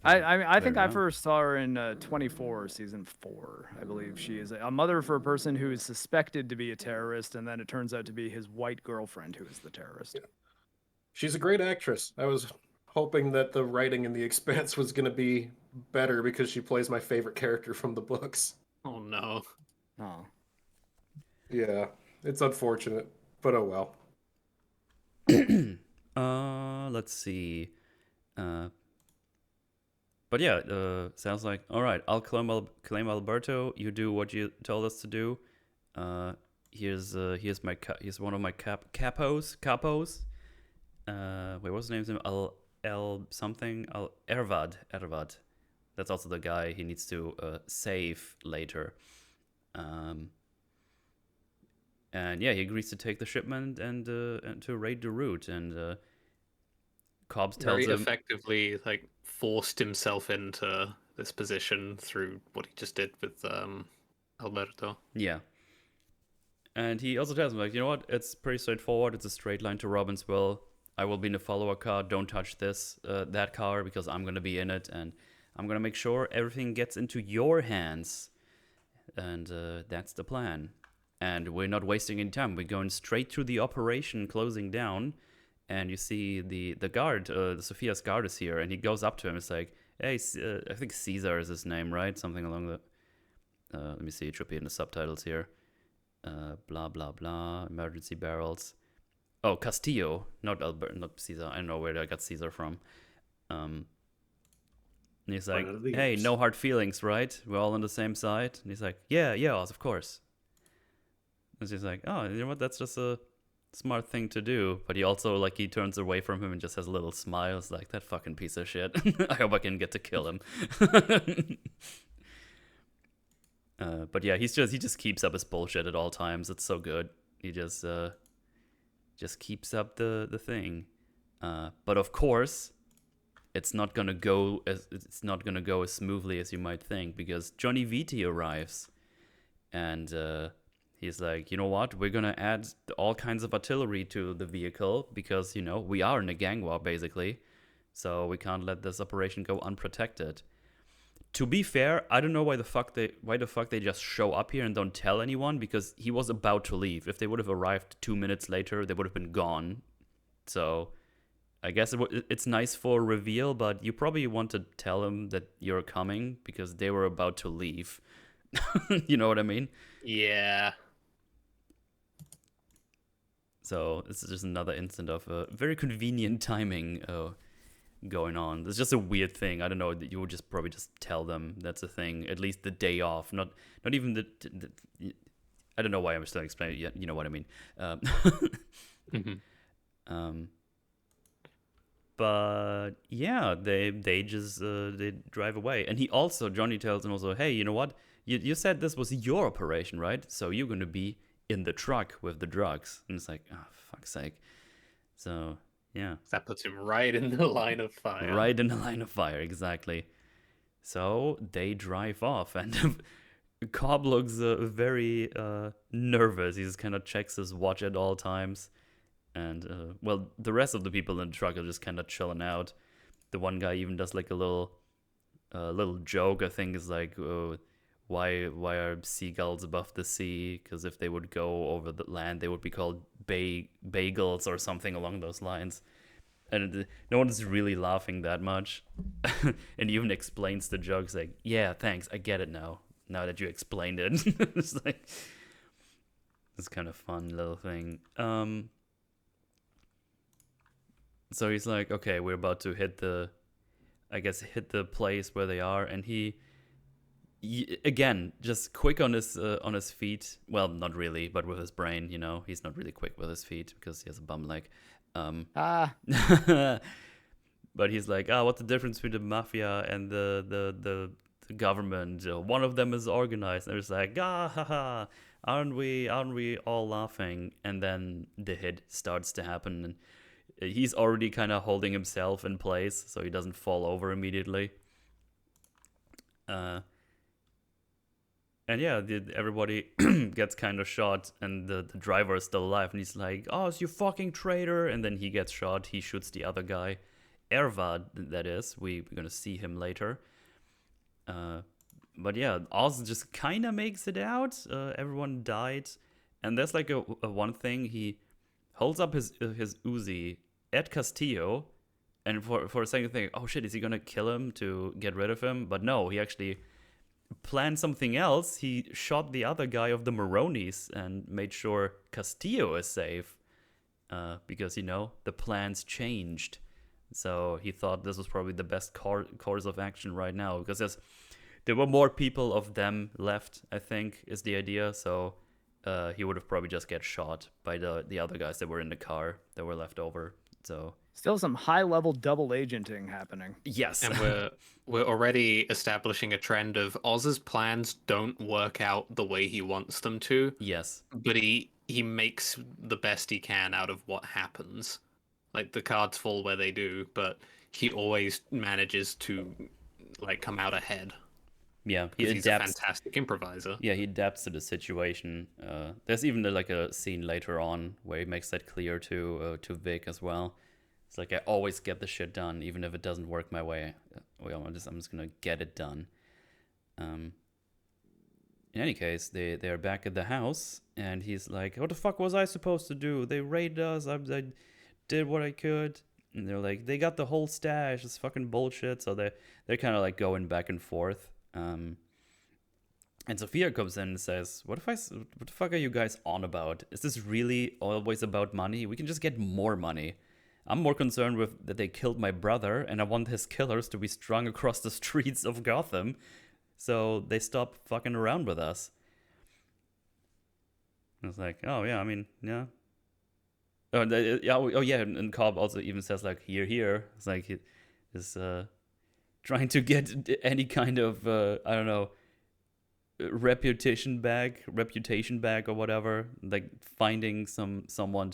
I think I first saw her in 24, season 4. I believe she is a mother for a person who is suspected to be a terrorist, and then it turns out to be his white girlfriend who is the terrorist. Yeah. She's a great actress. I was hoping that the writing in The Expanse was going to be better because she plays my favorite character from the books. Oh no. Oh. Yeah, it's unfortunate, but oh well. Let's see. But yeah, sounds like, all right, I'll claim Alberto. You do what you told us to do. Here's one of my capos. Wait, what's his name? Ervad. That's also the guy he needs to save later. And yeah, he agrees to take the shipment and to raid the route. And Cobbs tells him effectively forced himself into this position through what he just did with Alberto. Yeah. And he also tells him, like, you know what? It's pretty straightforward. It's a straight line to Robbinsville. I will be in the follower car. Don't touch that car, because I'm going to be in it. And I'm going to make sure everything gets into your hands. And that's the plan. And we're not wasting any time. We're going straight through the operation closing down. And you see the guard, the Sofia's guard is here. And he goes up to him. It's like, hey, I think Caesar is his name, right? Something along the... let me see. It should be in the subtitles here. Blah, blah, blah. Emergency barrels. Oh, Castillo. Not Alberto, not Caesar. I don't know where I got Caesar from. And he's like, hey, no hard feelings, right? We're all on the same side. And he's like, yeah, of course. And she's like, oh, you know what? That's just a smart thing to do. But he also, like, he turns away from him and just has a little smile. It's like, that fucking piece of shit. I hope I can get to kill him. But yeah, he just keeps up his bullshit at all times. It's so good. He just keeps up the thing. But of course, it's not gonna go as smoothly as you might think, because Johnny Viti arrives, and he's like, you know what? We're gonna add all kinds of artillery to the vehicle because, you know, we are in a gang war basically, so we can't let this operation go unprotected. To be fair, I don't know why the fuck they just show up here and don't tell anyone, because he was about to leave. If they would have arrived 2 minutes later, they would have been gone. So I guess it's nice for reveal, but you probably want to tell them that you're coming because they were about to leave. You know what I mean? Yeah. So this is just another instant of very convenient timing going on. It's just a weird thing. I don't know. You would just probably just tell them that's a thing. At least the day off. Not even the I don't know why I'm still explaining it yet. You know what I mean? Mm-hmm. But yeah, they just they drive away. And Johnny tells him also, hey, you know what? You said this was your operation, right? So you're gonna be in the truck with the drugs. And it's like, oh, fuck's sake. So yeah, That puts him right in the line of fire. right in the line of fire, exactly. So they drive off, and Cobb looks very nervous. He just kind of checks his watch at all times. And, well, the rest of the people in the truck are just kind of chilling out. The one guy even does like a little joke, I think, is like, why are seagulls above the sea? Because if they would go over the land, they would be called bagels or something along those lines. And no one's really laughing that much. And he even explains the jokes like, yeah, thanks, I get it now that you explained it. It's like, it's kind of fun little thing. So he's like, okay, we're about to hit the place where they are, and he again, just quick on his feet. Well, not really, but with his brain, you know, he's not really quick with his feet because he has a bum leg. But he's like, what's the difference between the mafia and the government? One of them is organized. And it's like, aren't we all laughing? And then the hit starts to happen, and he's already kind of holding himself in place so he doesn't fall over immediately. And yeah, everybody gets kind of shot, and the driver is still alive, and he's like, oh, it's you fucking traitor, and then he gets shot. He shoots the other guy. Ervad, that is. We're going to see him later. But yeah, Oz just kind of makes it out. Everyone died. And there's like a one thing. He holds up his Uzi at Castillo, and for a second think, oh shit, is he going to kill him to get rid of him? But no, he actually planned something else. He shot the other guy of the Maronis and made sure Castillo is safe. Because, you know, the plans changed. So he thought this was probably the best course of action right now, because there were more people of them left, I think, is the idea. So he would have probably just get shot by the other guys that were in the car that were left over. So Still some high-level double agenting happening. yes. And we're already establishing a trend of Oz's plans don't work out the way he wants them to. Yes. But he makes the best he can out of what happens. Like, the cards fall where they do, but he always manages to, like, come out ahead. Yeah, He's a fantastic improviser. Yeah, he adapts to the situation. There's even like a scene later on where he makes that clear to Vic as well. It's like, I always get the shit done, even if it doesn't work my way. I'm just gonna get it done. in any case, they're back at the house, and he's like, "What the fuck was I supposed to do? They raided us. I did what I could." And they're like, "They got the whole stash. It's fucking bullshit." So they're kind of like going back and forth. And Sofia comes in and says, what the fuck are you guys on about? Is this really always about money? We can just get more money. I'm more concerned with that they killed my brother, and I want his killers to be strung across the streets of Gotham, so they stop fucking around with us. And it's like, oh yeah, I mean, yeah. Oh yeah, and Cobb also even says like, here. It's like he is trying to get any kind of I don't know, reputation back or whatever, like finding someone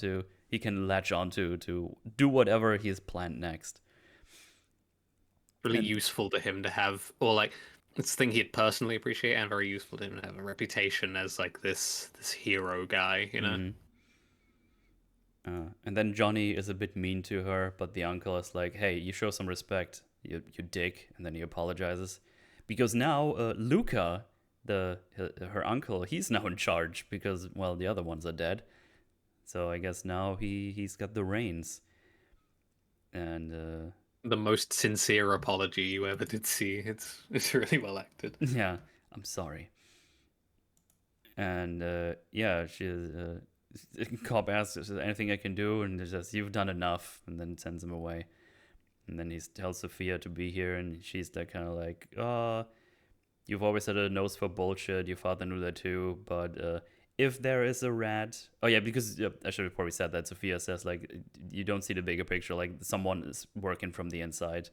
he can latch onto to do whatever he's planned next. Really useful to him to have, or like it's a thing he'd personally appreciate, and very useful to him to have a reputation as like this hero guy, you know. And then Johnny is a bit mean to her, but the uncle is like, hey, you show some respect, you dick. And then he apologizes because now Luca, her uncle, he's now in charge because, well, the other ones are dead. So I guess now he's got the reins. And the most sincere apology you ever did see. It's really well acted. Yeah, I'm sorry. And yeah, Cobb asks, is there anything I can do? And he says, you've done enough, and then sends him away. And then he tells Sofia to be here, and she's like kind of like, you've always had a nose for bullshit. Your father knew that too. But if there is a rat... Oh, yeah, because actually before we said that, Sofia says, like, you don't see the bigger picture. Like, someone is working from the inside.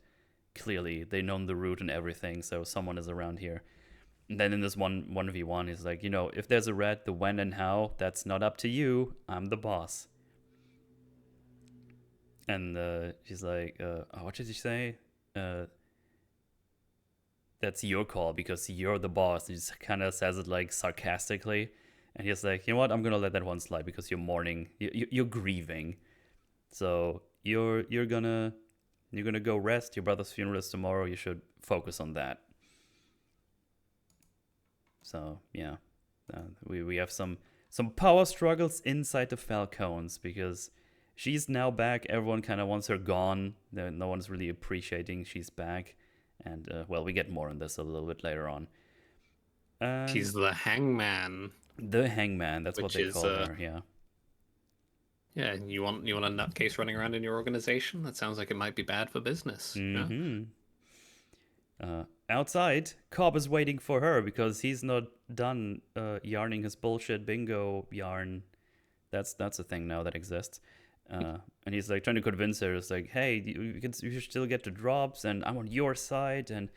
Clearly, they know the route and everything, so someone is around here. And then in this 1v1, he's like, if there's a rat, the when and how, that's not up to you. I'm the boss. And she's like, what did she say? That's your call because you're the boss. He just kind of says it like sarcastically. And he's like, you know what? I'm going to let that one slide because you're mourning. You're grieving. So you're gonna go rest. Your brother's funeral is tomorrow. You should focus on that. So yeah, we have some power struggles inside the Falcones because she's now back. Everyone kind of wants her gone. No one's really appreciating she's back. And well, we get more on this a little bit later on. She's the hangman. The hangman. That's what they call her. Yeah. Yeah, you want a nutcase running around in your organization? That sounds like it might be bad for business. Mm-hmm. Yeah? Outside, Cobb is waiting for her because he's not done yarning his bullshit bingo yarn. That's a thing now that exists. And he's like trying to convince her. It's like, hey, you should still get the drops, and I'm on your side, and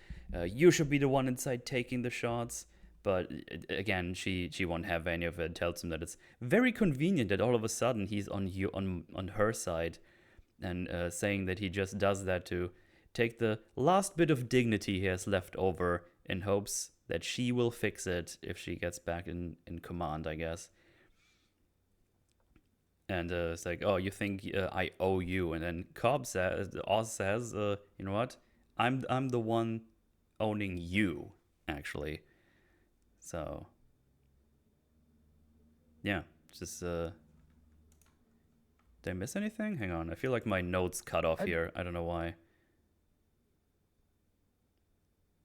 you should be the one inside taking the shots. But again, she won't have any of it. Tells him that it's very convenient that all of a sudden he's on her side, and saying that he just does that to take the last bit of dignity he has left over in hopes that she will fix it if she gets back in command, I guess. And it's like, oh, you think I owe you? And then Cobb says, you know what? I'm the one owning you, actually. So, yeah, just did I miss anything? Hang on, I feel like my notes cut off here. I don't know why.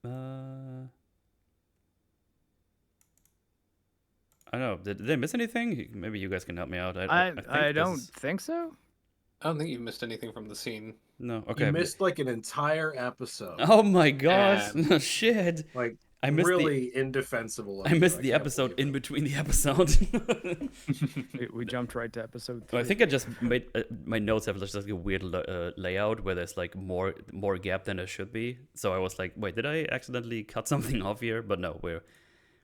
I don't know. Did I miss anything? Maybe you guys can help me out. I don't think so. I don't think you missed anything from the scene. No. Okay. You missed like an entire episode. Oh my gosh! Shit. Like I missed really indefensible. I missed the episode in between the episode. We jumped right to episode 3. I think I just made my notes have just like a weird layout where there's like more gap than there should be. So I was like, wait, did I accidentally cut something off here? But no, I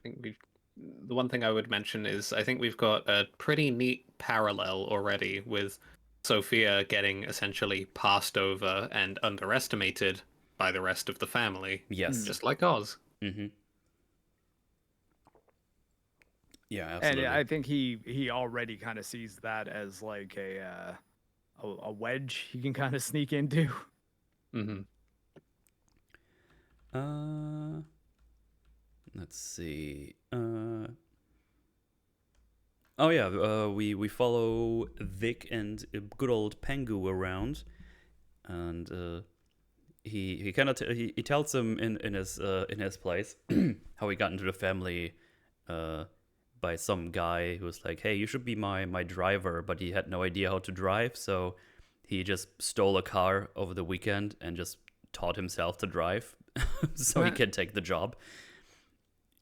think the one thing I would mention is I think we've got a pretty neat parallel already with Sofia getting essentially passed over and underestimated by the rest of the family. Yes. Just like Oz. Mm-hmm. Yeah, absolutely. And I think he already kind of sees that as like a wedge he can kind of sneak into. Mm-hmm. Let's see. Oh yeah, we follow Vic and good old Pengu around, and he kind of he tells him in his place how he got into the family by some guy who was like, hey, you should be my driver, but he had no idea how to drive, so he just stole a car over the weekend and just taught himself to drive so he can take the job,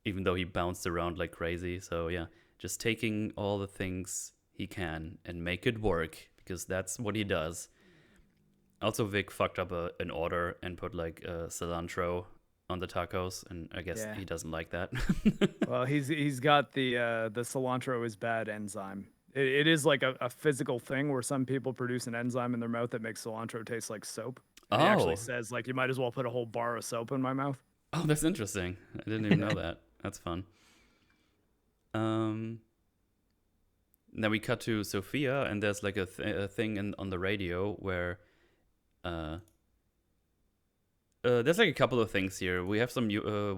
even though he bounced around like crazy. So yeah, just taking all the things he can and make it work, because that's what he does. Also, Vic fucked up an order and put like cilantro on the tacos, and I guess he doesn't like that. Well, he's got the cilantro is bad enzyme. It is like a physical thing where some people produce an enzyme in their mouth that makes cilantro taste like soap. And he actually says, like, you might as well put a whole bar of soap in my mouth. Oh, that's interesting. I didn't even know that. That's fun. Then we cut to Sofia, and there's like a thing on the radio where there's like a couple of things here. We have some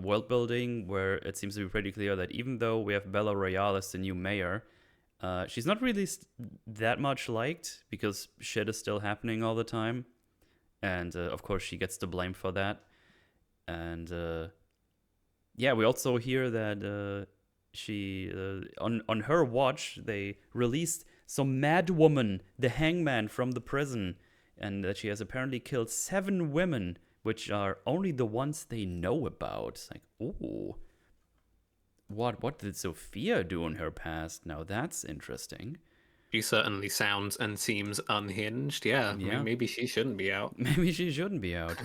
world building where it seems to be pretty clear that even though we have Bella Royale as the new mayor, she's not really that much liked, because shit is still happening all the time. And of course she gets the blame for that. And yeah, we also hear that she on her watch they released some mad woman, the hangman from the prison, and that she has apparently killed 7 women, which are only the ones they know about. Like, ooh, what did Sofia do in her past? Now that's interesting. She certainly sounds and seems unhinged. Yeah. I mean, maybe she shouldn't be out. Maybe she shouldn't be out.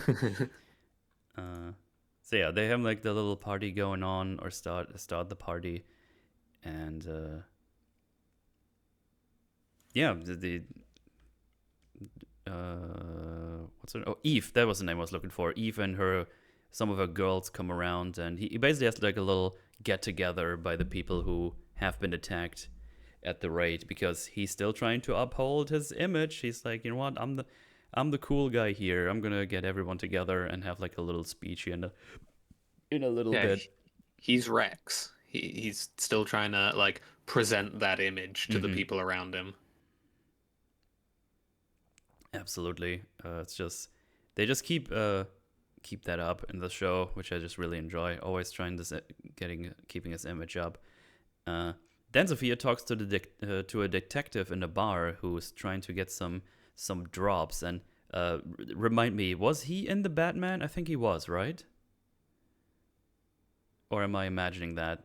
So yeah, they have like the little party going on, or start the party, and yeah, what's her name? Oh, Eve, that was the name I was looking for. Eve and some of her girls come around, and he basically has like a little get together by the people who have been attacked at the raid, because he's still trying to uphold his image. He's like, you know what, I'm the cool guy here. I'm gonna get everyone together and have like a little speech in a little bit. He's Rex. He's still trying to like present that image to the people around him. Absolutely. It's just they just keep that up in the show, which I just really enjoy. Always trying keeping his image up. Then Sofia talks to a detective in a bar who's trying to get some drops. And remind me, was he in the Batman? I think he was, right? Or am I imagining that?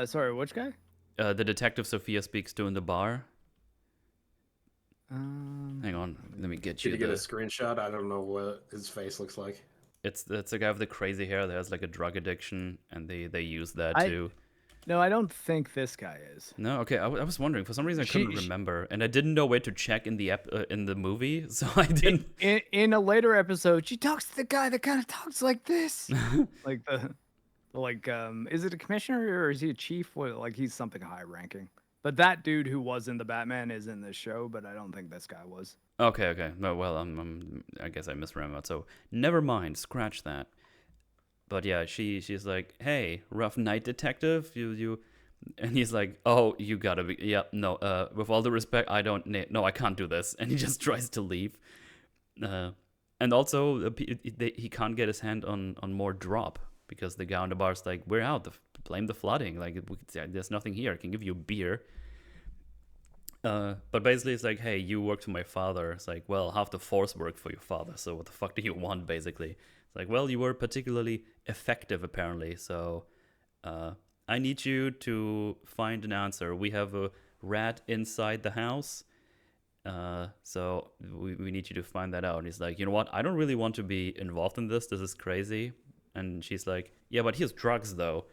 Sorry, which guy? The detective Sofia speaks to in the bar. Hang on, let me get you. Did you get a screenshot? I don't know what his face looks like. It's a guy with the crazy hair that has like a drug addiction, and they use that too. No, I don't think this guy is. No, okay. I was wondering, for some reason I couldn't remember, and I didn't know where to check in the movie, so I didn't. In a later episode, she talks to the guy that kind of talks like this, is it a commissioner or is he a chief? Like, he's something high ranking. But that dude who was in the Batman is in this show, but I don't think this guy was. Okay. No, well, I guess I misremembered. So never mind. Scratch that. But yeah, she's like, hey, rough night, detective. You, and he's like, oh, you gotta be. Yeah, no. With all the respect, I can't do this. And he just tries to leave. And also, he can't get his hand on more drop, because the guy on the bar's like, we're out. Blame the flooding. Like, there's nothing here. I can give you a beer. But basically, it's like, hey, you work for my father. It's like, well, half the force worked for your father. So what the fuck do you want, basically? It's like, well, you were particularly effective, apparently. So I need you to find an answer. We have a rat inside the house. So we need you to find that out. And he's like, you know what? I don't really want to be involved in this. This is crazy. And she's like, yeah, but here's drugs, though.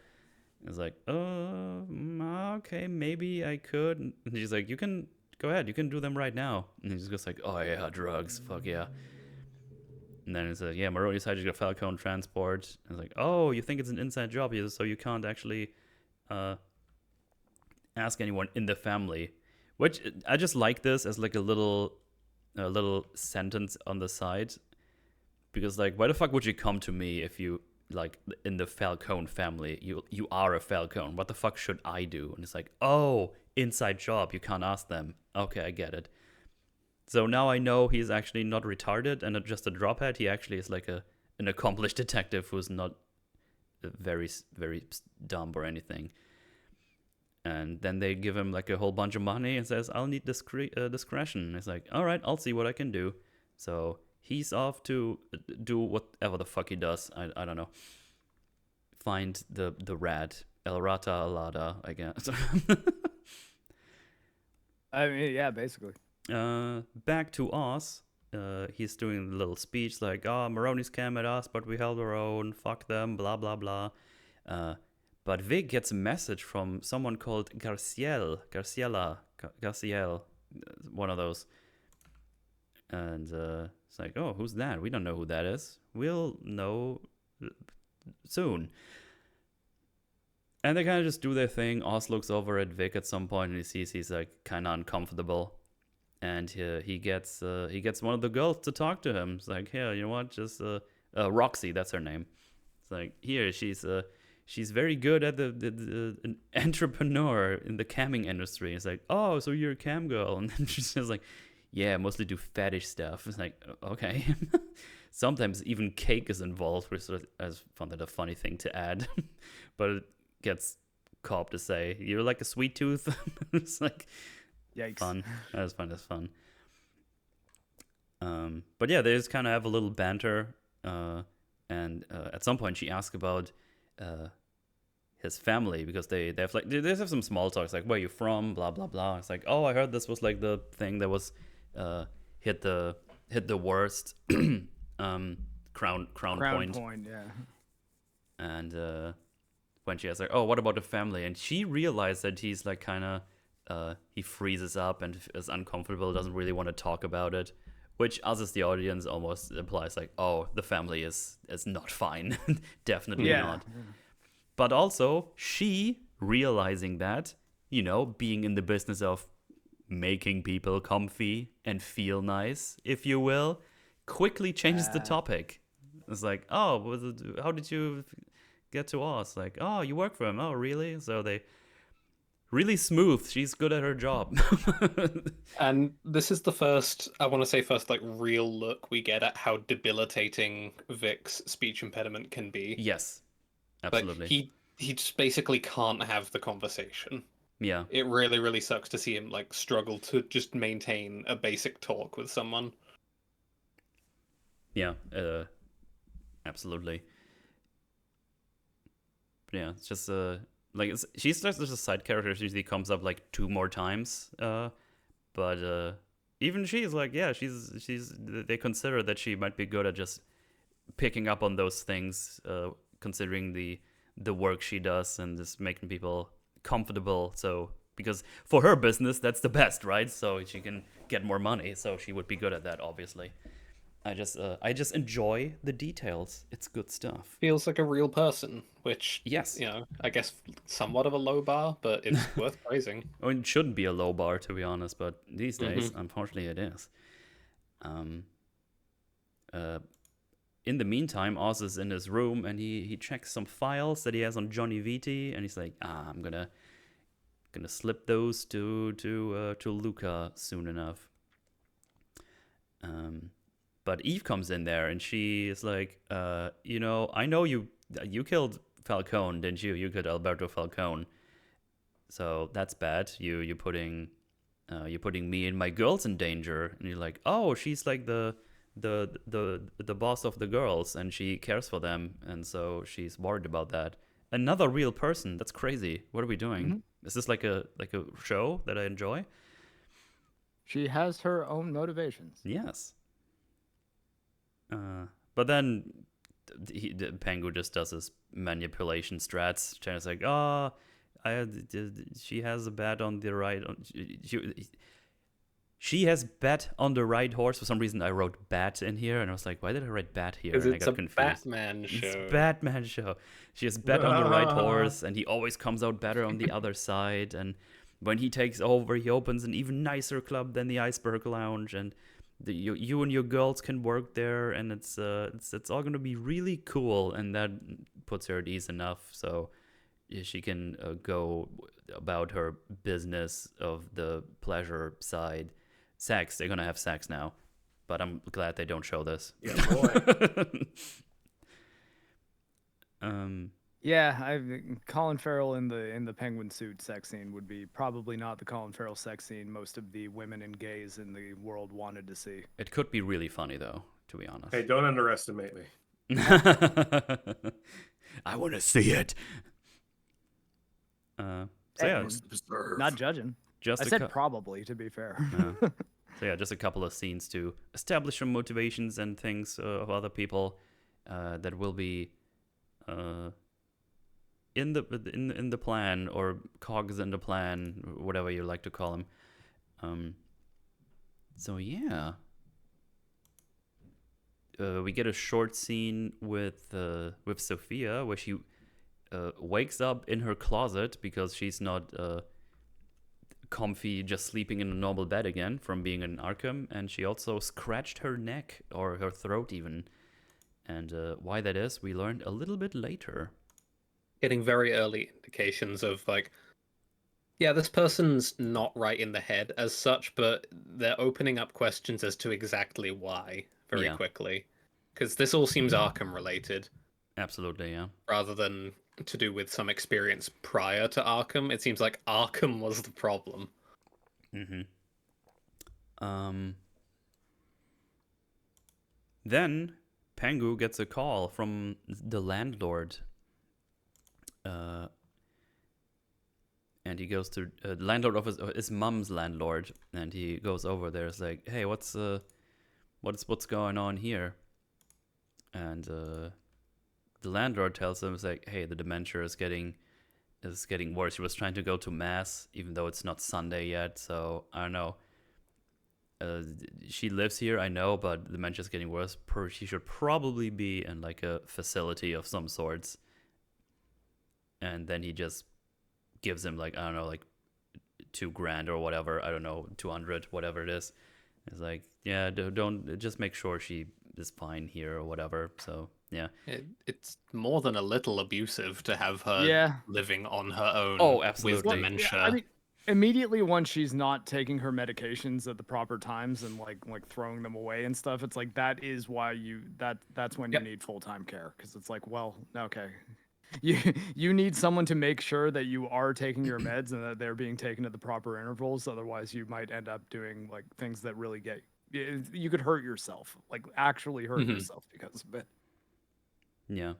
It's like, okay, maybe I could. And she's like, you can go ahead, you can do them right now. And he just goes like, oh yeah, drugs, fuck yeah. And then it's like, yeah, Maroni decided to get Falcone transport. And it's like, oh, you think it's an inside job, so you can't actually ask anyone in the family. Which I just like this as like a little sentence on the side, because like, why the fuck would you come to me if you like in the Falcone family, you are a Falcone. What the fuck should I do? And it's like, oh, inside job. You can't ask them. Okay, I get it. So now I know he's actually not retarded and just a drophead. He actually is like an accomplished detective who's not very, very dumb or anything. And then they give him like a whole bunch of money and says, I'll need discretion. And it's like, all right, I'll see what I can do. So he's off to do whatever the fuck he does. I don't know. Find the rat. El Rata Alada, I guess. I mean, yeah, basically. Back to Oz. He's doing a little speech like, oh, Maroni's came at us, but we held our own. Fuck them, blah, blah, blah. But Vic gets a message from someone called Garciel, one of those. And it's like, oh, who's that? We don't know who that is. We'll know soon. And they kind of just do their thing. Oz looks over at Vic at some point and he sees he's like kind of uncomfortable. And he gets one of the girls to talk to him. It's like, here, you know what? Just Roxy, that's her name. It's like, here, she's very good at an entrepreneur in the camming industry. It's like, oh, so you're a cam girl. And then she's just like, yeah, I mostly do fetish stuff. It's like, okay. Sometimes even cake is involved, which I found that a funny thing to add. But it gets cop to say, you're like a sweet tooth. It's like, yikes. Fun. That's fun. But yeah, they just kind of have a little banter. And at some point she asks about his family because they have some small talks like, where are you from, blah blah blah. It's like, oh, I heard this was like the thing that was hit the worst crown point, yeah. And when she asks like, oh, what about the family, and she realized that he's like kind of he freezes up and is uncomfortable, doesn't really want to talk about it, which us as the audience almost implies like, oh, the family is not fine. Definitely not. But also, she, realizing that, you know, being in the business of making people comfy and feel nice, if you will, quickly changes the topic. It's like, oh, how did you get to Oz? Like, oh, you work for him. Oh, really? So they... Really smooth. She's good at her job. And this is the first like real look we get at how debilitating Vic's speech impediment can be. Yes, absolutely. Like, he just basically can't have the conversation. Yeah. It really, really sucks to see him like struggle to just maintain a basic talk with someone. Yeah, absolutely. But yeah, it's just like she's just a side character. She usually comes up like 2 more times, but even she's like, yeah, she's. They consider that she might be good at just picking up on those things, considering the work she does and just making people comfortable. So because for her business, that's the best, right? So she can get more money. So she would be good at that, obviously. I just enjoy the details. It's good stuff. Feels like a real person, which, yes, you know, I guess somewhat of a low bar, but it's worth praising. I mean, it shouldn't be a low bar, to be honest, but these days, unfortunately, it is. In the meantime, Oz is in his room and he checks some files that he has on Johnny Viti, and he's like, I'm gonna slip those to Luca soon enough. But Eve comes in there and she is like, you know, I know you killed Falcone, didn't you? You killed Alberto Falcone. So that's bad. You're putting me and my girls in danger. And you're like, oh, she's like the boss of the girls and she cares for them, and so she's worried about that. Another real person. That's crazy. What are we doing? Mm-hmm. Is this like a show that I enjoy? She has her own motivations. Yes. But then Pengu just does his manipulation strats. China's like, oh, she has a bet on the right. She has bet on the right horse. For some reason, I wrote bat in here, and I was like, why did I write bat here? Because and it's I got a confused. Batman show. It's Batman show. She has bet on the right horse, and he always comes out better on the other side. And when he takes over, he opens an even nicer club than the Iceberg Lounge. And you and your girls can work there, and it's all gonna be really cool, and that puts her at ease enough, so she can go about her business of the pleasure side. Sex, they're gonna have sex now, but I'm glad they don't show this. Yeah, boy. Yeah, Colin Farrell in the penguin suit sex scene would be probably not the Colin Farrell sex scene most of the women and gays in the world wanted to see. It could be really funny though, to be honest. Hey, don't underestimate me. I want to see it. So yeah, Not judging. just I a said probably, to be fair. So yeah, just a couple of scenes to establish some motivations and things of other people that will be in the plan, or cogs in the plan, whatever you like to call them. So yeah, we get a short scene with Sofia where she wakes up in her closet because she's not comfy just sleeping in a normal bed again from being in Arkham, and she also scratched her neck or her throat even. And why that is, we learned a little bit later. Getting very early indications of like, yeah, this person's not right in the head as such, but they're opening up questions as to exactly why very quickly. Because this all seems Arkham related. Absolutely, yeah. Rather than to do with some experience prior to Arkham. It seems like Arkham was the problem. Then Pengu gets a call from the landlord. And he goes to the landlord of his mom's landlord, and he goes over there. It's like, hey, what's going on here? And the landlord tells him, it's like, hey, the dementia is getting worse. He was trying to go to mass, even though it's not Sunday yet. So I don't know. She lives here, I know, but the dementia is getting worse. She should probably be in like a facility of some sorts. And then he just gives him like, I don't know, like $2,000 or whatever. I don't know, 200, whatever it is. It's like, yeah, don't just make sure she is fine here or whatever. So yeah, it's more than a little abusive to have her living on her own. Oh, absolutely. With dementia. Yeah, I mean, immediately once she's not taking her medications at the proper times and like throwing them away and stuff, it's like that is why that's when you need full-time care, because it's like, well, okay. You need someone to make sure that you are taking your meds and that they're being taken at the proper intervals. Otherwise, you might end up doing like things that really you could hurt yourself, like actually hurt yourself because of it. Yeah.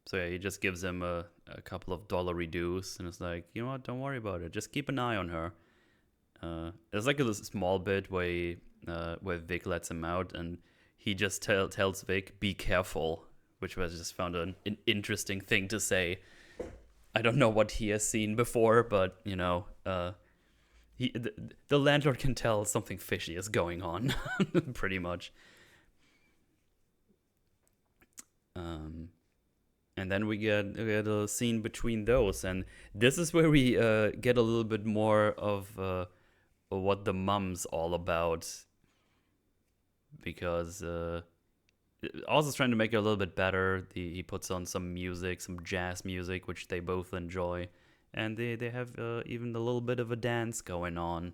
So yeah, he just gives him a couple of $1 dues, and it's like, you know what? Don't worry about it. Just keep an eye on her. There's like a small bit where Vic lets him out, and he just tells Vic, "Be careful." Which was just found an interesting thing to say. I don't know what he has seen before, but you know, the landlord can tell something fishy is going on, pretty much. And then we get a scene between those, and this is where we get a little bit more of what the mom's all about, because. Also trying to make it a little bit better. He puts on some music, some jazz music, which they both enjoy, and they have even a little bit of a dance going on.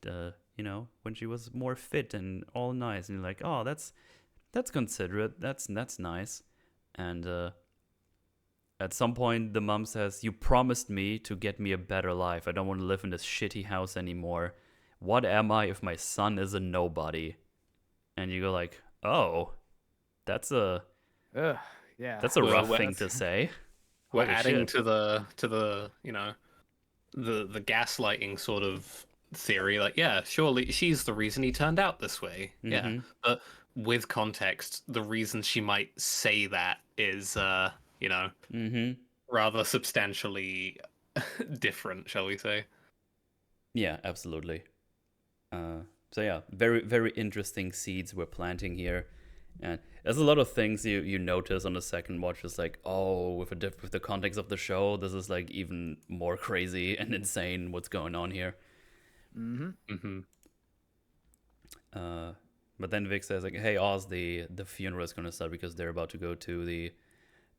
You know, when she was more fit and all nice, and you're like, oh, that's considerate. That's nice. And at some point, the mom says, "You promised me to get me a better life. I don't want to live in this shitty house anymore. What am I if my son is a nobody?" And you go like, oh. That's a rough thing to say. We're Holy adding shit. to the you know, the gaslighting sort of theory. Like, yeah, surely she's the reason he turned out this way. Yeah, but with context, the reason she might say that is you know, rather substantially different, shall we say? Yeah, absolutely. So yeah, very very interesting seeds we're planting here. And there's a lot of things you notice on the second watch. It's like, oh, with the context of the show, this is like even more crazy and insane what's going on here. But then Vic says like, "Hey Oz, the funeral is gonna start because they're about to go to the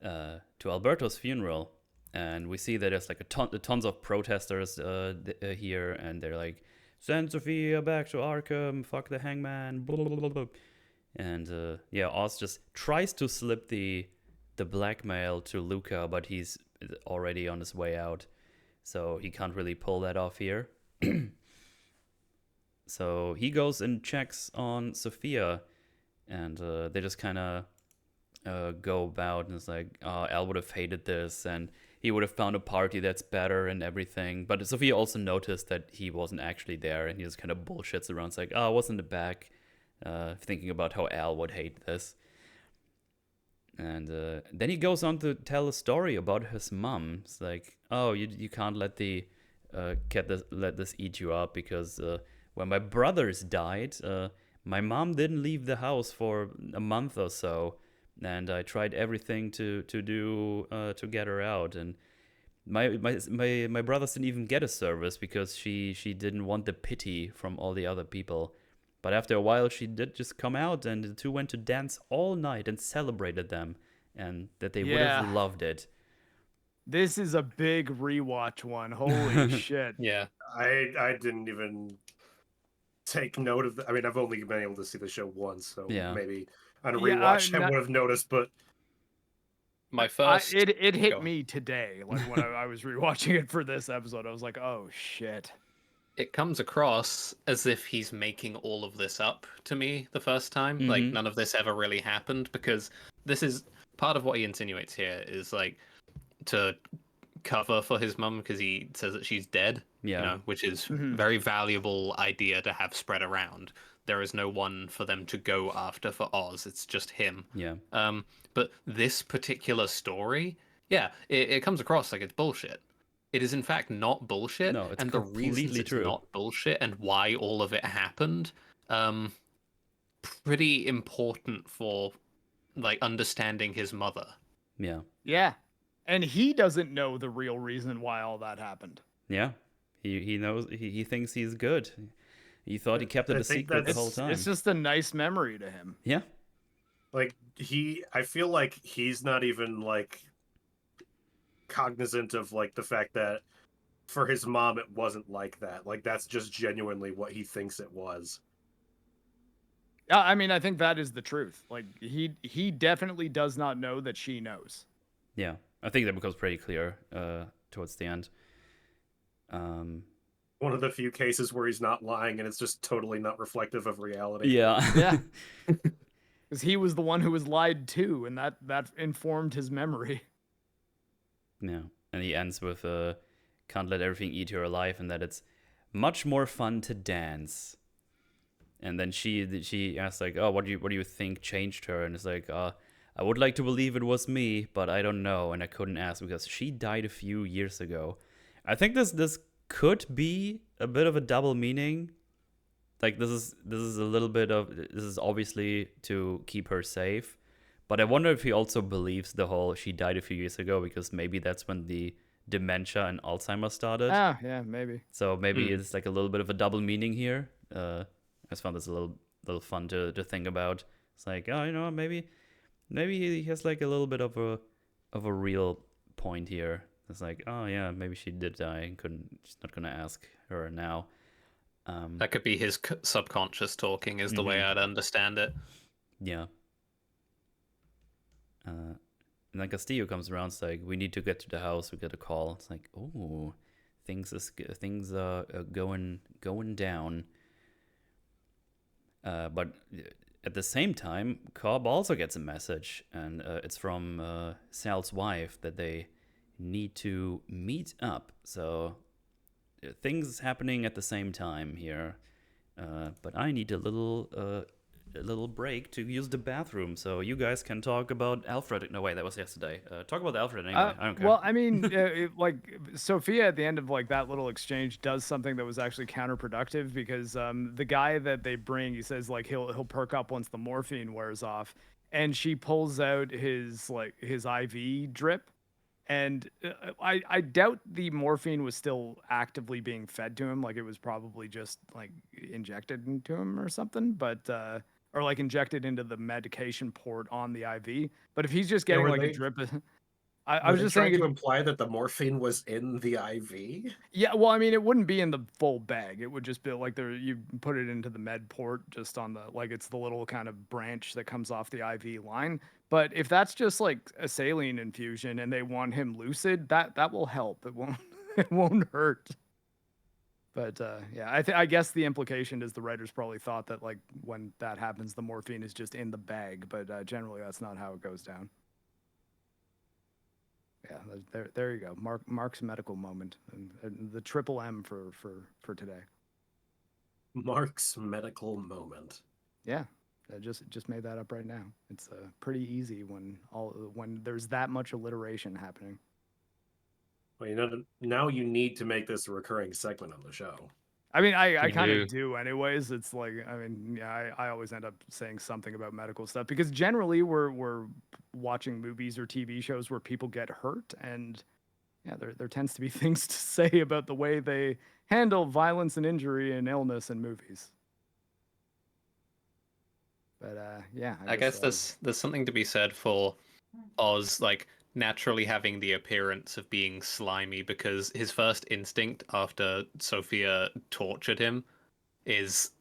to Alberto's funeral." And we see that there's like tons of protesters here, and they're like, "Send Sofia back to Arkham, fuck the hangman, blah, blah, blah, blah." And yeah, Oz just tries to slip the blackmail to Luca, but he's already on his way out, so he can't really pull that off here. So he goes and checks on Sofia, and they just kind of go about, and it's like, oh, Al would have hated this, and he would have found a party that's better and everything. But Sofia also noticed that he wasn't actually there, and he just kind of bullshits around. It's like, oh, I was in the back, thinking about how Al would hate this. And then he goes on to tell a story about his mom. It's like, oh, you can't let let this eat you up, because when my brothers died, my mom didn't leave the house for a month or so. And I tried everything to do to get her out, and my brothers didn't even get a service because she didn't want the pity from all the other people. But after a while, she did just come out, and the two went to dance all night and celebrated them, and that they would have loved it. This is a big rewatch one. Holy shit! Yeah, I didn't even take note of I mean, I've only been able to see the show once, so maybe on a rewatch I would have noticed, but my first it hit me today, like when I was rewatching it for this episode. I was like, oh shit. It comes across as if he's making all of this up to me the first time. Mm-hmm. Like none of this ever really happened, because this is part of what he insinuates here is like to cover for his mum, because he says that she's dead. Yeah. You know, which is very valuable idea to have spread around. There is no one for them to go after for Oz. It's just him. Yeah. But this particular story, it comes across like it's bullshit. It is in fact not bullshit. No, it's and the reasons it's true. not bullshit and why all of it happened, pretty important for like understanding his mother. Yeah. Yeah. And he doesn't know the real reason why all that happened. Yeah. He knows, he thinks he's good. He thought he kept it a secret the whole time. It's just a nice memory to him. Yeah. Like I feel like he's not even like cognizant of like the fact that for his mom it wasn't like that. Like that's just genuinely what he thinks it was. Yeah, I mean, I think that is the truth. Like he definitely does not know that she knows. Yeah, I think that becomes pretty clear towards the end. One of the few cases where he's not lying and it's just totally not reflective of reality. Yeah. Yeah. Because he was the one who was lied to, and that informed his memory. Yeah. And he ends with can't let everything eat you alive, and that it's much more fun to dance. And then she asks like, oh, what do you think changed her? And it's like, I would like to believe it was me, but I don't know, and I couldn't ask because she died a few years ago. I think this could be a bit of a double meaning. Like this is a little bit of, this is obviously to keep her safe, but I wonder if he also believes the whole she died a few years ago, because maybe that's when the dementia and Alzheimer's started. Ah, yeah, maybe. So maybe it's like a little bit of a double meaning here. I just found this a little fun to think about. It's like, oh, you know, maybe he has like a little bit of a real point here. It's like, oh yeah, maybe she did die and she's not gonna ask her now. That could be his subconscious talking, is the way I'd understand it. Yeah. And then Castillo comes around. It's like, we need to get to the house. We get a call. It's like, oh, things are going down. But at the same time, Cobb also gets a message, and it's from Sal's wife that they need to meet up. So things happening at the same time here. But I need a little break to use the bathroom, so you guys can talk about Alfred. No, wait, that was yesterday. Talk about Alfred anyway. I don't care. Well, I mean, like Sofia at the end of like that little exchange does something that was actually counterproductive, because the guy that they bring, he says like he'll perk up once the morphine wears off, and she pulls out his IV drip. And I doubt the morphine was still actively being fed to him. Like it was probably just like injected into him or something. But or like injected into the medication port on the IV. But if he's just getting were like a they- drip, I was Were they just trying saying, to imply that the morphine was in the IV. yeah. Well, I mean, it wouldn't be in the full bag. It would just be like you put it into the med port, just on the like it's the little kind of branch that comes off the IV line. But if that's just like a saline infusion and they want him lucid, that will help. It won't it won't hurt. But yeah, I guess the implication is the writers probably thought that like when that happens, the morphine is just in the bag. But generally, that's not how it goes down. Yeah, there you go. Marc's medical moment, and the triple M for today. Marc's medical moment. Yeah, I just made that up right now. It's pretty easy when there's that much alliteration happening. Well, now you need to make this a recurring segment on the show. I mean, I You kind do. of do anyways. It's like, I mean, yeah, I always end up saying something about medical stuff because generally we're watching movies or TV shows where people get hurt, and yeah, there tends to be things to say about the way they handle violence and injury and illness in movies. But yeah, I guess there's something to be said for Oz like naturally having the appearance of being slimy because his first instinct after Sofia tortured him is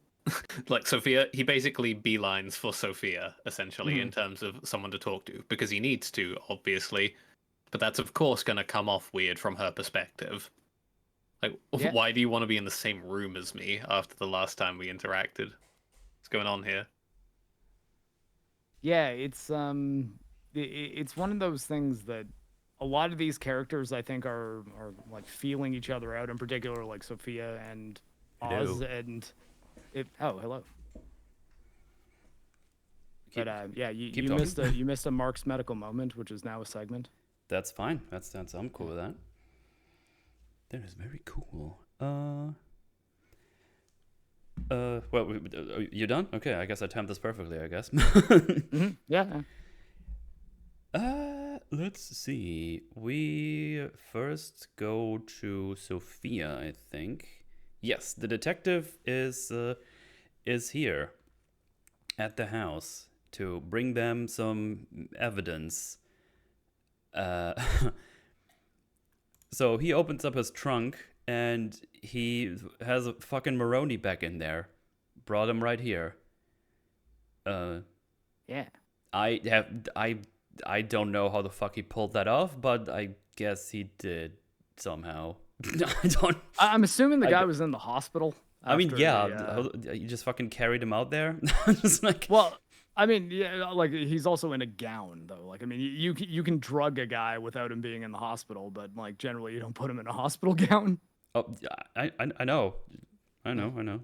like Sofia, he basically beelines for Sofia essentially in terms of someone to talk to because he needs to, obviously. But that's of course going to come off weird from her perspective. Like, Yeah. why do you want to be in the same room as me after the last time we interacted? What's going on here? Yeah, it's one of those things that a lot of these characters I think are like feeling each other out, in particular like Sofia and Oz. Hello. And hello. Keep- But yeah, keep you talking. missed a Marc's medical moment, which is now a segment. That's fine. That's I'm cool with that. That is very cool. Well, you done? Okay, I guess I timed this perfectly, I guess. Yeah. Let's see. We first go to Sofia, I think. Yes, the detective is here at the house to bring them some evidence. So he opens up his trunk and he has a fucking Maroni back in there. Brought him right here. Yeah. I don't know how the fuck he pulled that off, but I guess he did somehow. I don't. I'm assuming the I guy d- was in the hospital. I mean, after yeah, the, you just fucking carried him out there. Just like, Well, I mean, yeah, like he's also in a gown though. Like, I mean, you can drug a guy without him being in the hospital, but like generally you don't put him in a hospital gown. oh, I know, I know.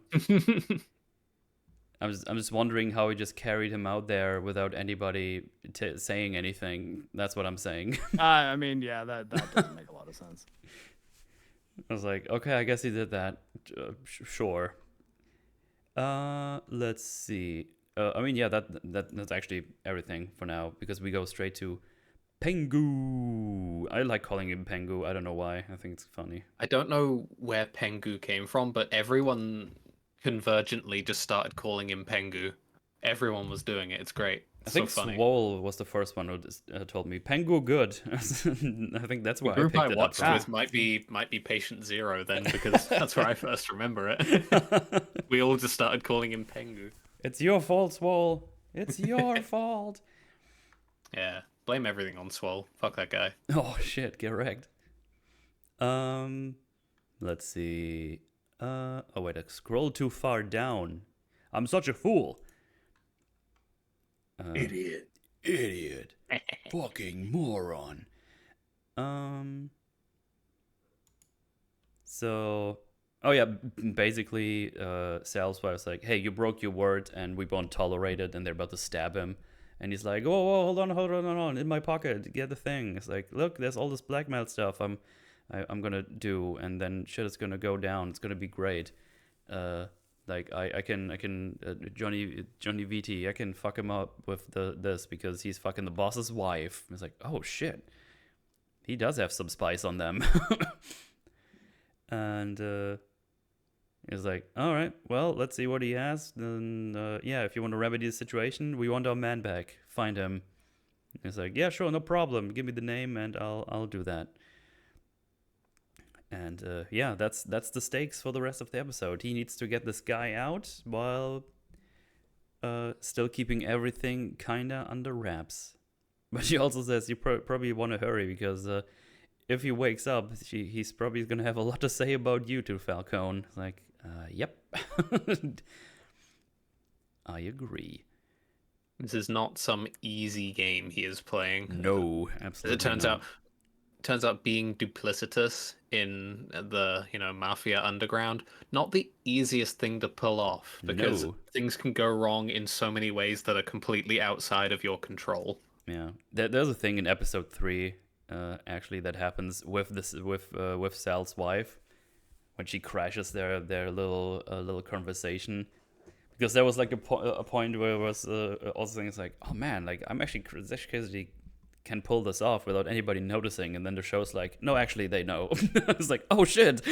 I'm just wondering how he just carried him out there without anybody saying anything. That's what I'm saying. I mean, yeah, that doesn't make a lot of sense. I was like, okay, I guess he did that. Sure. Let's see. I mean, yeah, that's actually everything for now because we go straight to Pengu. I like calling him Pengu. I don't know why. I think it's funny. I don't know where Pengu came from, but everyone convergently just started calling him Pengu. Everyone was doing it. It's great. I It's think so funny. Swole was the first one who told me Pengu good. I think that's The where I group picked I it up watched from. with might be Patient Zero then because that's where I first remember it. We all just started calling him Pengu. It's your fault, Swole. It's your fault. Yeah, blame everything on Swole. Fuck that guy. Oh shit, get wrecked. Let's see. Oh wait, I scrolled too far down. I'm such a fool. Idiot. Fucking moron. So, oh yeah, basically, Sal's wife's like, hey, you broke your word and we won't tolerate it, and they're about to stab him. And he's like, whoa, hold on, in my pocket, get the thing. It's like, look, there's all this blackmail stuff I'm gonna do, and then shit is gonna go down. It's gonna be great. Like I can Johnny VT, I can fuck him up with this because he's fucking the boss's wife. It's like, oh shit, he does have some spice on them. And He's like, all right, well, let's see what he has. Then, yeah, if you want to remedy the situation, we want our man back. Find him. He's like, yeah, sure, no problem. Give me the name, and I'll do that. And yeah, that's the stakes for the rest of the episode. He needs to get this guy out while still keeping everything kinda under wraps. But she also says you probably want to hurry because if he wakes up, he's probably gonna have a lot to say about you to Falcone. It's like, yep, I agree. This is not some easy game he is playing. No, absolutely. It turns out being duplicitous in the mafia underground, not the easiest thing to pull off, because things can go wrong in so many ways that are completely outside of your control. Yeah, there's a thing in episode 3, actually, that happens with Sal's wife when she crashes their little conversation. Because there was like a point where it was also things like, oh man, like I'm actually crazy can pull this off without anybody noticing, and then the show's like, no, actually they know. It's like, oh shit.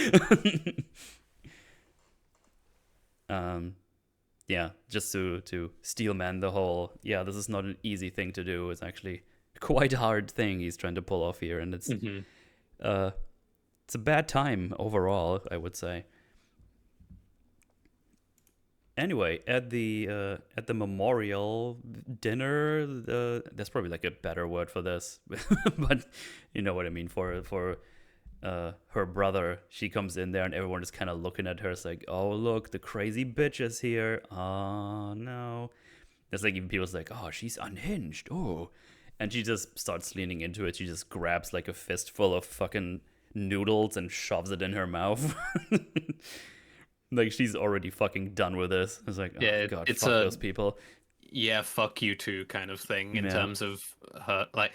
Yeah, just to steelman the whole, yeah, this is not an easy thing to do. It's actually quite a hard thing he's trying to pull off here, and it's it's a bad time overall, I would say. Anyway, at the memorial dinner, there's probably like a better word for this, but you know what I mean. For her brother, she comes in there and everyone is kind of looking at her. It's like, oh look, the crazy bitch is here. Oh no, there's like even people's like, oh, she's unhinged. Oh, and she just starts leaning into it. She just grabs like a fistful of fucking noodles and shoves it in her mouth. Like, she's already fucking done with this. It's like, oh god, fuck those people. Yeah, fuck you too kind of thing in terms of her. Like,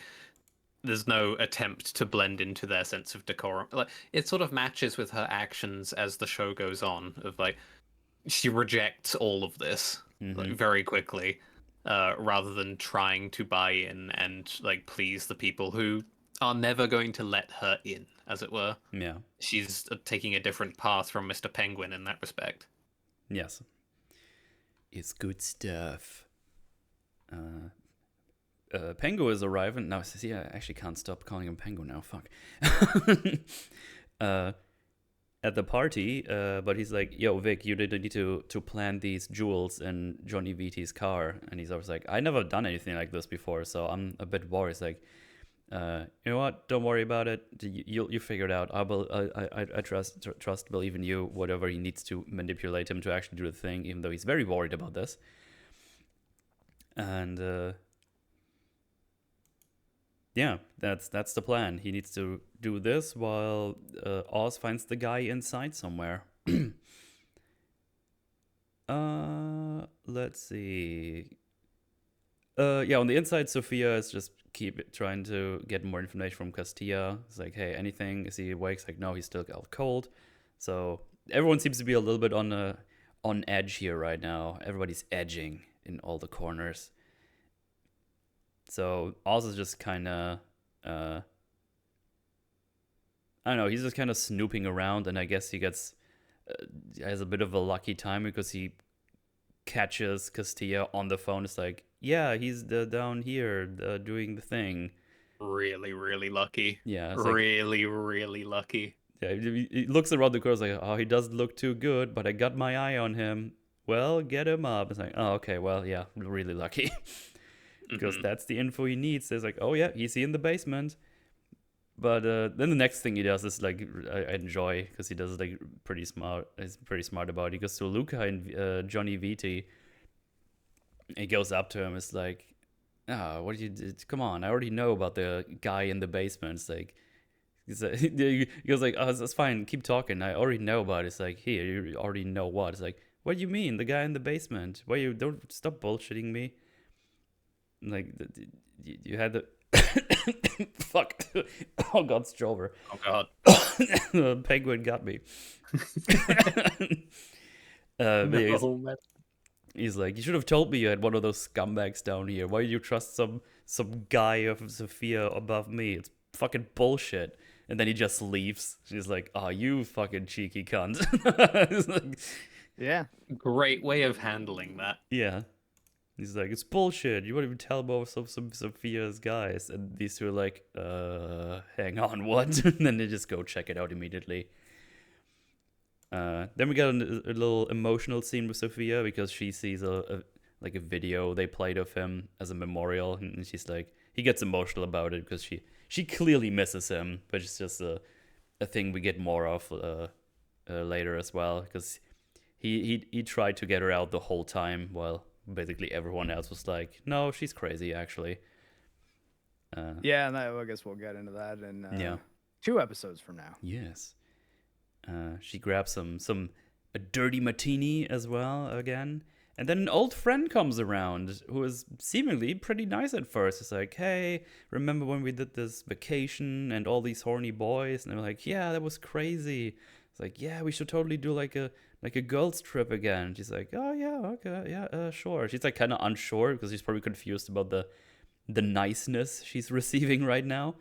there's no attempt to blend into their sense of decorum. Like, it sort of matches with her actions as the show goes on. Of like, she rejects all of this like, very quickly, rather than trying to buy in and like please the people who are never going to let her in, as it were. Yeah. She's taking a different path from Mr. Penguin in that respect. Yes. It's good stuff. Pengu is arriving. Now, see, I actually can't stop calling him Pengu now. Fuck. At the party, but he's like, yo, Vic, you need to plant these jewels in Johnny Viti's car. And he's always like, I never done anything like this before, so I'm a bit worried. It's like, you know what? Don't worry about it. You figure it out. I trust, believe in you. Whatever he needs to manipulate him to actually do the thing, even though he's very worried about this. And yeah, that's the plan. He needs to do this while Oz finds the guy inside somewhere. Let's see. Yeah, on the inside, Sofia is just trying to get more information from Castilla. It's like, hey, anything? Is he awake? It's like, no, he's still out cold. So everyone seems to be a little bit on edge here right now. Everybody's edging in all the corners. So Oz is just kind of, I don't know, he's just kind of snooping around, and I guess he has a bit of a lucky time because he catches Castilla on the phone. It's like, yeah, he's down here doing the thing. Really, really lucky. Yeah. Really, really lucky. Yeah, he looks around the corner, like, oh, he doesn't look too good, but I got my eye on him. Well, get him up. It's like, oh, okay, well, yeah, really lucky. Because that's the info he needs. It's like, oh, yeah, he's in the basement. But then the next thing he does is, like, I enjoy, because he does it, like, pretty smart. He's pretty smart about it. He goes to Luca and Johnny Viti. He goes up to him. It's like, what did you do? Come on, I already know about the guy in the basement. It's like, he goes like, oh, that's fine. Keep talking. I already know about it. It's like, here, you already know what? It's like, what do you mean? The guy in the basement? Why you don't stop bullshitting me? Like, you had the fuck. Oh god, Strover. Oh god. The penguin got me. He's like, you should have told me you had one of those scumbags down here. Why do you trust some guy of Sofia above me? It's fucking bullshit. and then he just leaves. She's like, "Oh, you fucking cheeky cunt." It's like, Yeah. Great way of handling that. yeah. He's like, "It's bullshit. You won't even tell about some Sophia's guys." And these two are like, hang on, what?" And then they just go check it out immediately. Then we got a little emotional scene with Sofia because she sees a video they played of him as a memorial, and she's like, he gets emotional about it because she clearly misses him, but it's just a thing we get more of later as well, because he tried to get her out the whole time while basically everyone else was like, no, she's crazy actually. Yeah, and I guess we'll get into that in Yeah. 2 episodes from now. Yes. She grabs a dirty martini as well again. And then an old friend comes around who is seemingly pretty nice at first. It's like, hey, remember when we did this vacation and all these horny boys? And they're like, yeah, that was crazy. It's like, yeah, we should totally do like a girls trip again. She's like, oh yeah, okay, yeah, sure. She's like kind of unsure because she's probably confused about the niceness she's receiving right now.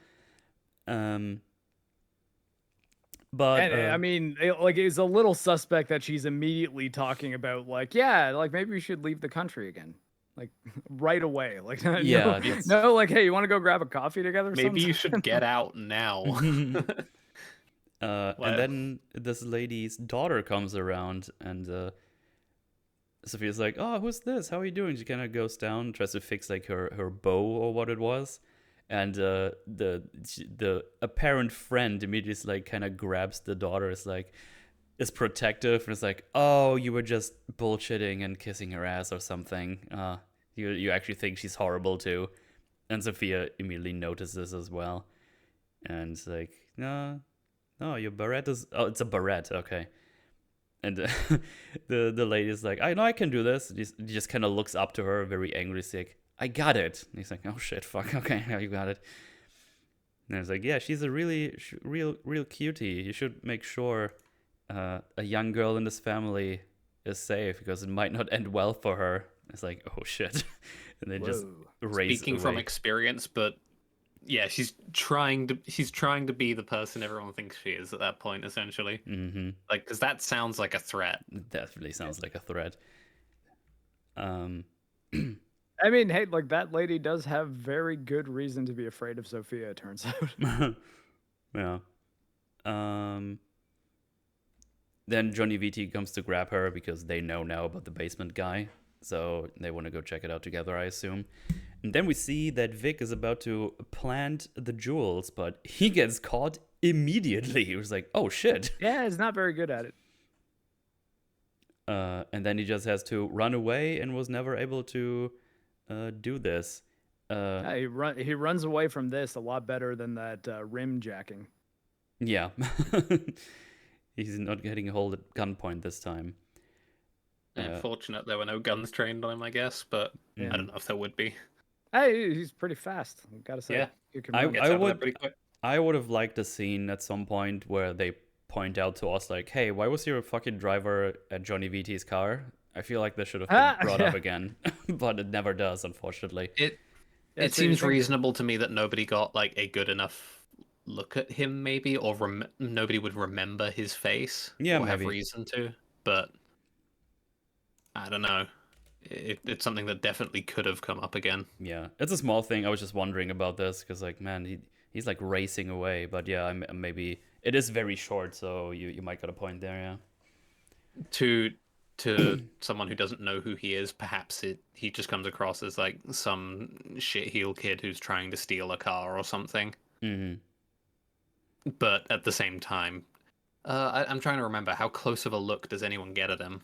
But And, I mean, it's a little suspect that she's immediately talking about, like, yeah, like maybe we should leave the country again, like right away. Like, Yeah, no, like, hey, you want to go grab a coffee together? Maybe you should get out now. And then this lady's daughter comes around, and Sophia's like, "Oh, who's this? How are you doing?" She kind of goes down, tries to fix like her bow or what it was, and the apparent friend immediately like kind of grabs the daughter, is protective, and it's like, "Oh, you were just bullshitting and kissing her ass or something. You actually think she's horrible too." And Sophia immediately notices as well, and it's like, "No, your beret is... Oh, it's a beret, okay." And the lady's like, "I know I can do this." He just kind of looks up to her, very angry, like, "I got it." And he's like, "Oh shit, fuck, okay, now you got it." And it's like, "Yeah, she's a real cutie. You should make sure a young girl in this family is safe because it might not end well for her." It's like, oh shit. And then just raise Speaking away. from experience, but yeah, she's trying to be the person everyone thinks she is at that point, essentially. Mm-hmm. Like, because that sounds like a threat. Definitely sounds like a threat. I mean, hey, like that lady does have very good reason to be afraid of Sophia, it turns out. Yeah. Then Johnny VT comes to grab her because they know now about the basement guy. So they want to go check it out together, I assume. And then we see that Vic is about to plant the jewels, but he gets caught immediately. He was like, oh shit. Yeah, he's not very good at it. And then he just has to run away and was never able to do this. Yeah, he runs away from this a lot better than that rim jacking. Yeah. He's not getting a hold at gunpoint this time. Fortunate there were no guns trained on him, I guess, but I don't know if there would be. Hey, he's pretty fast. I gotta say. Yeah. You can I run. I would have liked a scene at some point where they point out to us like, hey, why was your fucking driver at Johnny VT's car? I feel like this should have been brought up again, but it never does, unfortunately. It seems reasonable to me that nobody got like a good enough look at him, maybe, or nobody would remember his face. Yeah, or have maybe. reason to, but I don't know. It's something that definitely could have come up again. Yeah, it's a small thing. I was just wondering about this because, like, man, he's like racing away. But yeah, maybe it is very short, so you might got a point there. Yeah. To someone who doesn't know who he is, perhaps he just comes across as like some shitheel kid who's trying to steal a car or something. Mm-hmm. But at the same time, I'm trying to remember, how close of a look does anyone get at him?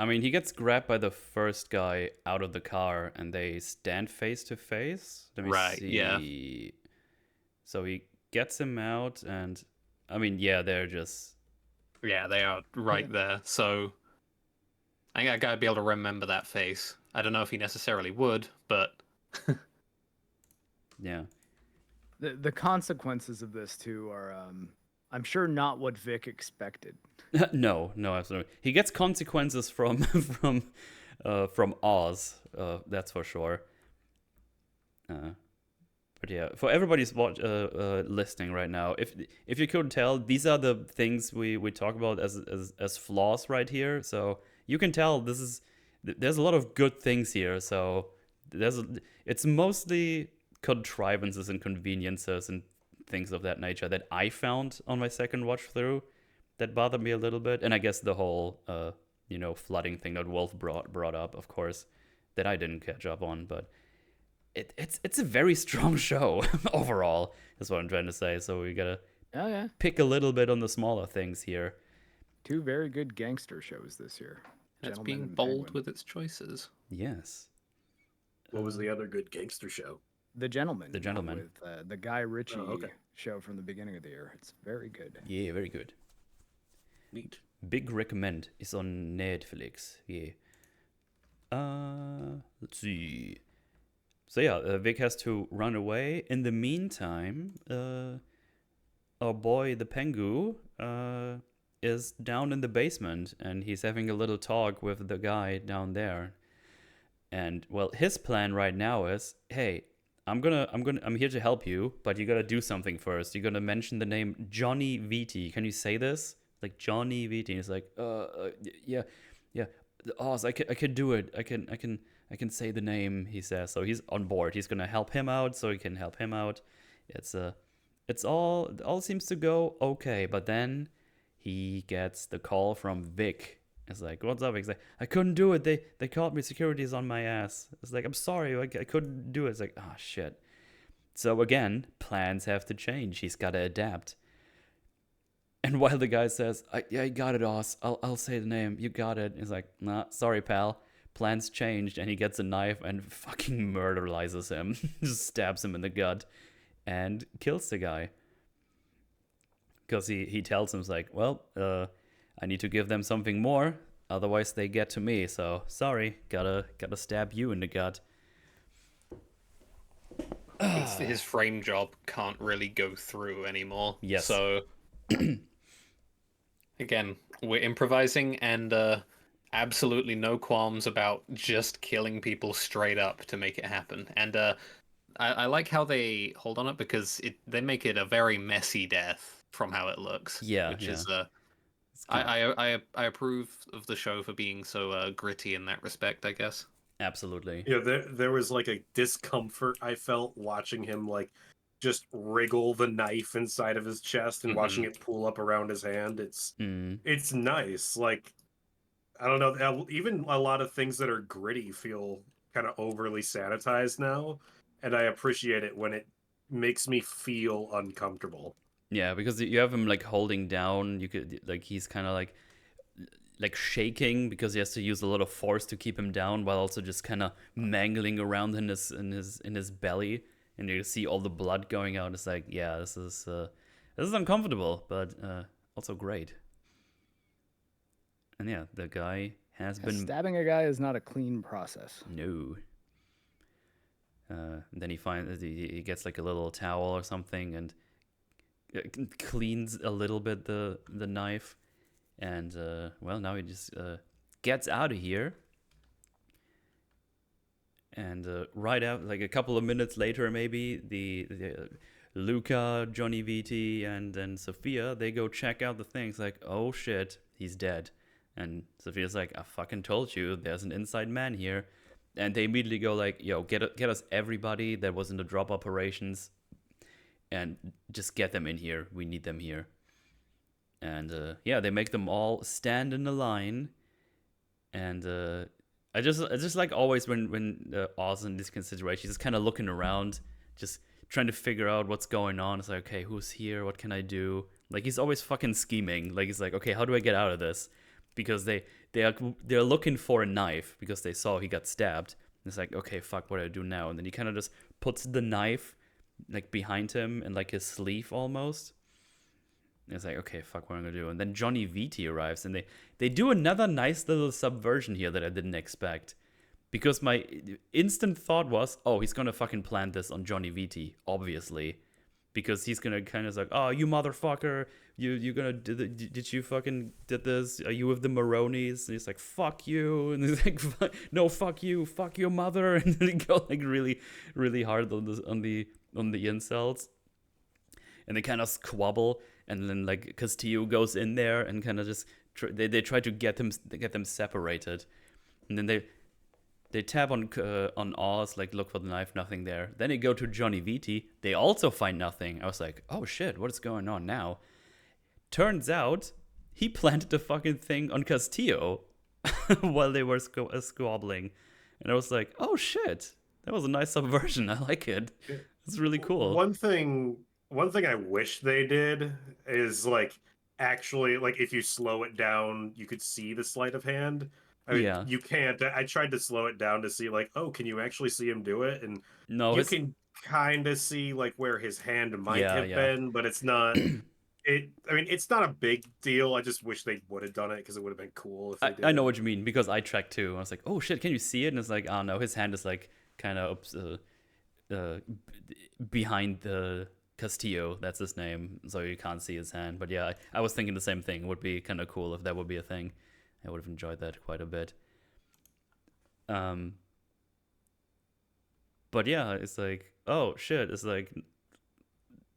I mean, he gets grabbed by the first guy out of the car, and they stand face to face. Let me see. Yeah. So he gets him out, and I mean, yeah, they're just... Yeah, they are right there. So I think I gotta be able to remember that face. I don't know if he necessarily would, but yeah. The consequences of this too are, I'm sure, not what Vic expected. No, absolutely. He gets consequences from Oz. That's for sure. But yeah, for everybody's listening right now, if you couldn't tell, these are the things we talk about as flaws right here. So you can tell there's a lot of good things here. So it's mostly contrivances and conveniences and things of that nature that I found on my second watch through that bothered me a little bit. And I guess the whole flooding thing that Wolf brought up, of course, that I didn't catch up on, but. It's a very strong show overall. That's what I'm trying to say. So we gotta pick a little bit on the smaller things here. 2 very good gangster shows this year. It's Gentleman being and bold Penguin. with its choices. Yes. What was the other good gangster show? The Gentleman. The Gentleman. With the Guy Ritchie okay. show from the beginning of the year. It's very good. Yeah, very good. Neat. Big recommend is on Netflix. Yeah. Let's see. So yeah, Vic has to run away. In the meantime, our boy the Pengu is down in the basement, and he's having a little talk with the guy down there. And well, his plan right now is, hey, I'm here to help you, but you gotta do something first. You're gonna mention the name Johnny Vitti. Can you say this? Like Johnny Vitti. He's like, yeah. Oz, I can do it. I can say the name, he says. So he's on board. He's gonna help him out, so he can help him out. It all seems to go okay, but then he gets the call from Vic. It's like, what's up? He's like, I couldn't do it. They called me. Security's on my ass. It's like, I'm sorry, I couldn't do it. It's like, oh shit. So again, plans have to change. He's got to adapt. And while the guy says, yeah, you got it, Oz. I'll say the name. You got it. He's like, nah, sorry, pal. Plans changed, and he gets a knife and fucking murderizes him. Just stabs him in the gut and kills the guy. Because he tells him, like, well, I need to give them something more, otherwise they get to me. So sorry, gotta stab you in the gut. His frame job can't really go through anymore. Yes. So again, we're improvising and absolutely no qualms about just killing people straight up to make it happen. And I like how they hold on it because they make it a very messy death from how it looks. Yeah, which yeah. is I approve of the show for being so gritty in that respect, I guess. Absolutely. Yeah, there was like a discomfort I felt watching him like just wriggle the knife inside of his chest and watching it pull up around his hand. It's nice. Like, I don't know, even a lot of things that are gritty feel kind of overly sanitized now, and I appreciate it when it makes me feel uncomfortable. Yeah, because you have him like holding down. You could like he's kind of like shaking because he has to use a lot of force to keep him down, while also just kind of mangling around in his belly, and you see all the blood going out. It's like, yeah, this is uncomfortable, but also great. And yeah, the guy has been Stabbing a guy is not a clean process. No. Then he finds he gets like a little towel or something and cleans a little bit the knife, and well, now he just gets out of here. And right out, like a couple of minutes later, maybe the Luca, Johnny Vitti, and then Sofia, they go check out the things. Like, oh shit, he's dead. And Sofia's like, I fucking told you, there's an inside man here. And they immediately go like, yo, get us everybody that was in the drop operations, and just get them in here. We need them here. And yeah, they make them all stand in a line. And I just like always when Oz in this consideration, he's just kind of looking around, just trying to figure out what's going on. It's like, okay, who's here? What can I do? Like, he's always fucking scheming. Like, he's like, okay, how do I get out of this? Because they're looking for a knife because they saw he got stabbed. It's like, okay, fuck, what do I do now? And then he kind of just puts the knife like behind him in like his sleeve almost. And it's like, okay, fuck, what am I gonna do? And then Johnny Vitti arrives, and they do another nice little subversion here that I didn't expect. Because my instant thought was, oh, he's gonna fucking plant this on Johnny Vitti, obviously. Because he's gonna kind of like, oh, you motherfucker, you gonna did you fucking did this? Are you with the Maronis? And he's like, fuck you, and he's like, no, fuck you, fuck your mother, and then he go like really, really hard on on the incels, and they kind of squabble, and then like Castillo goes in there and kind of just they try to get them separated, and then they tap on Oz, like, look for the knife, nothing there. Then they go to Johnny Vitti, they also find nothing. I was like, oh shit, what is going on now? Turns out he planted the fucking thing on Castillo while they were squabbling, and I was like, oh shit, that was a nice subversion. I like it. It's really cool. One thing I wish they did is like actually like if you slow it down, you could see the sleight of hand. I mean, Yeah. you can't. I tried to slow it down to see like, oh, can you actually see him do it? And No, you can kind of see like where his hand might have been, but it's not. I mean, it's not a big deal. I just wish they would have done it because it would have been cool if they did. I know what you mean, because I tracked too. I was like, oh shit, can you see it? And it's like, oh no, his hand is like kind of behind the Castillo, that's his name, so you can't see his hand. But yeah, I was thinking the same thing. It would be kind of cool if that would be a thing. I would have enjoyed that quite a bit. But yeah, it's like, oh shit, it's like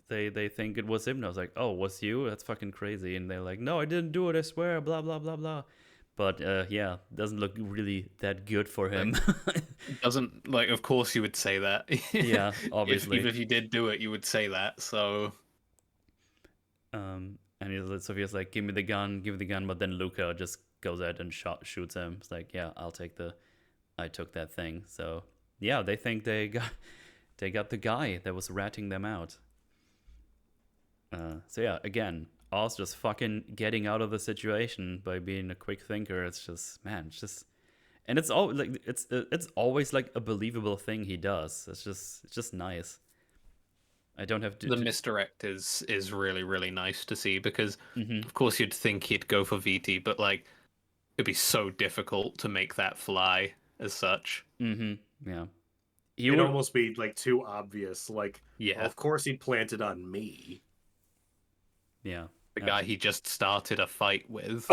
they think it was him. And I was like, oh, was you? That's fucking crazy. And they're like, no, I didn't do it, I swear, blah blah blah blah. But yeah, doesn't look really that good for him. Doesn't, like, of course you would say that. Yeah, obviously. Even if you did do it, you would say that. So and Sofia's like, give me the gun, but then Luca just goes out and shoots him. It's like, yeah, I took that thing. So yeah, they think they got the guy that was ratting them out. So yeah, again, Oz just fucking getting out of the situation by being a quick thinker. It's just, man, and it's all like it's always like a believable thing he does. It's just nice. I don't have to. The misdirect is really, really nice to see, because of course you'd think he'd go for VT, but like it'd be so difficult to make that fly as such. Yeah. It'd almost be like too obvious. Like, yeah, well, of course he planted on me. Yeah. The guy he just started a fight with.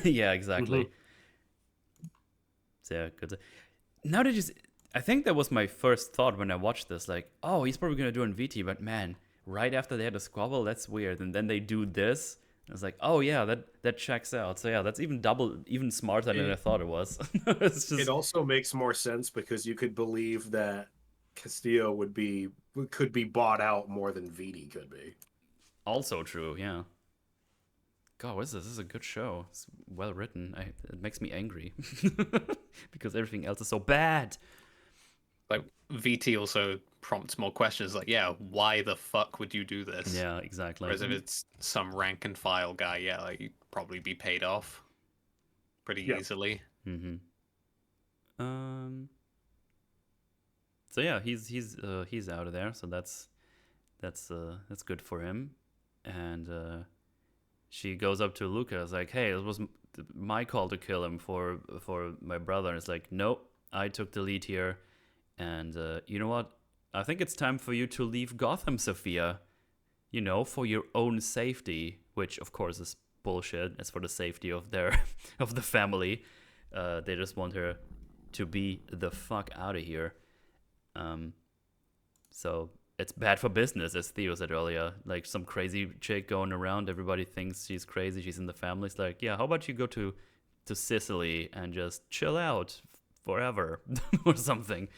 Yeah, exactly. So yeah, good. Now that I think that was my first thought when I watched this. Like, oh, he's probably gonna do an VT, but man, right after they had a squabble, that's weird. And then they do this. I was like, oh yeah, that checks out. So yeah, that's even smarter than I thought it was. It also makes more sense because you could believe that Castillo could be bought out more than VT could be. Also true, yeah. God, what is this? This is a good show. It's well written. It makes me angry because everything else is so bad. Like, VT also prompts more questions. Like, yeah, why the fuck would you do this? Yeah, exactly. Whereas if it's some rank and file guy, yeah, like, you'd probably be paid off pretty easily. So yeah, he's out of there. So that's good for him. And she goes up to Luca. It's like, hey, it was my call to kill him for my brother. And it's like, nope, I took the lead here. And you know what? I think it's time for you to leave Gotham, Sofia. You know, for your own safety, which of course is bullshit. It's for the safety of of the family. They just want her to be the fuck out of here. So it's bad for business, as Theo said earlier. Like, some crazy chick going around. Everybody thinks she's crazy. She's in the family. It's like, yeah, how about you go to Sicily and just chill out forever or something.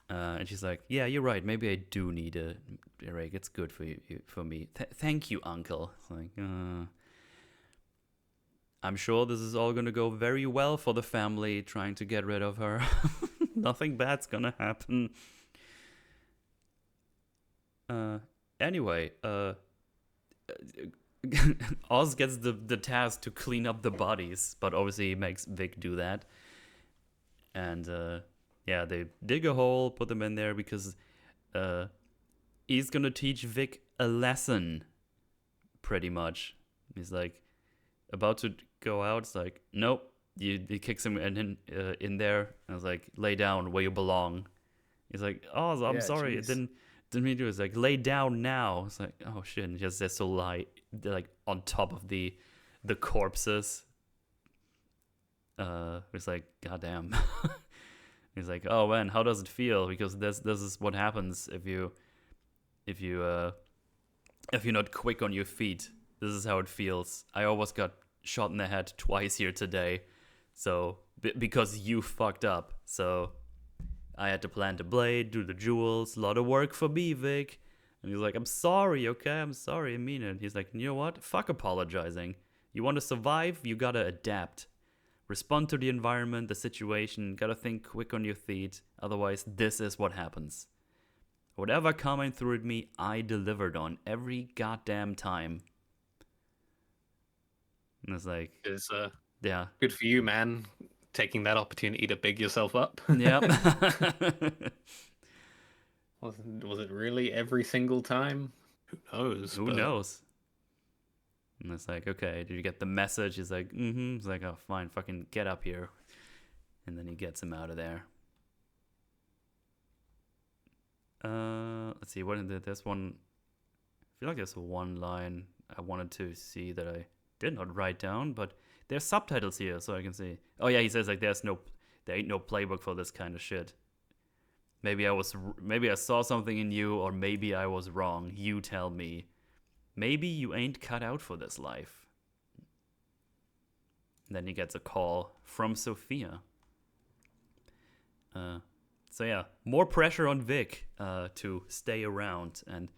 And she's like, yeah, you're right. Maybe I do need a rig. It's good for me. Thank you, uncle. It's like, I'm sure this is all going to go very well for the family trying to get rid of her. Nothing bad's going to happen. Anyway, Oz gets the task to clean up the bodies, but obviously he makes Vic do that. And yeah, they dig a hole, put them in there because he's gonna teach Vic a lesson, pretty much. He's like about to go out. It's like, nope. He kicks him in there. And I was like, lay down where you belong. He's like, oh, I'm sorry. Geez. It didn't mean to do it. It's like, lay down now. It's like, oh shit. And he just has to lie like on top of the corpses. It's like, goddamn. He's like, "Oh man, how does it feel? Because this is what happens if you're not quick on your feet. This is how it feels. I almost got shot in the head twice here today, so because you fucked up. So I had to plant a blade, do the jewels, a lot of work for me, Vic." And he's like, "I'm sorry, okay? I'm sorry, I mean it." He's like, "You know what? Fuck apologizing. You want to survive? You gotta adapt. Respond to the environment, the situation. Gotta think quick on your feet. Otherwise, this is what happens. Whatever coming through at me, I delivered on every goddamn time." And it's like, It's yeah. good for you, man. Taking that opportunity to big yourself up. Yep. Was it really every single time? Who knows? Who knows? And it's like, okay, did you get the message? He's like, mm-hmm. He's like, "Oh, fine, fucking get up here." And then he gets him out of there. Let's see, what is this one? I feel like there's one line I wanted to see that I did not write down, but there's subtitles here, so I can see. Oh yeah, he says like, there ain't no playbook for this kind of shit. Maybe I saw something in you, or maybe I was wrong. You tell me. Maybe you ain't cut out for this life. And then he gets a call from Sofia. So yeah, more pressure on Vic to stay around, and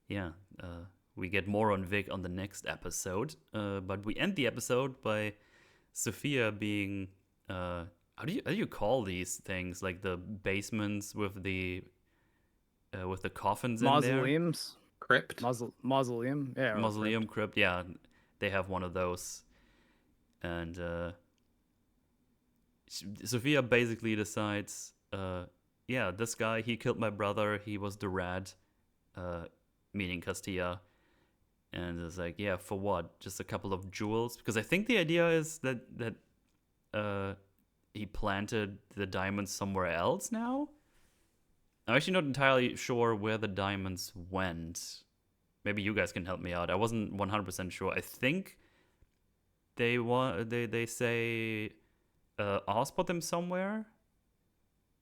yeah, we get more on Vic on the next episode. But we end the episode by Sofia being how do you call these things, like the basements with the coffins in there? Mausoleums. Crypt. Mausoleum. Yeah. Mausoleum crypt. Yeah, they have one of those, and Sofia basically decides, yeah, this guy, he killed my brother. He was the rat, meaning Castilla. And it's like, yeah, for what? Just a couple of jewels? Because I think the idea is that he planted the diamonds somewhere else now. I'm actually not entirely sure where the diamonds went. Maybe you guys can help me out. I wasn't 100% sure. I think they say Oz put them somewhere.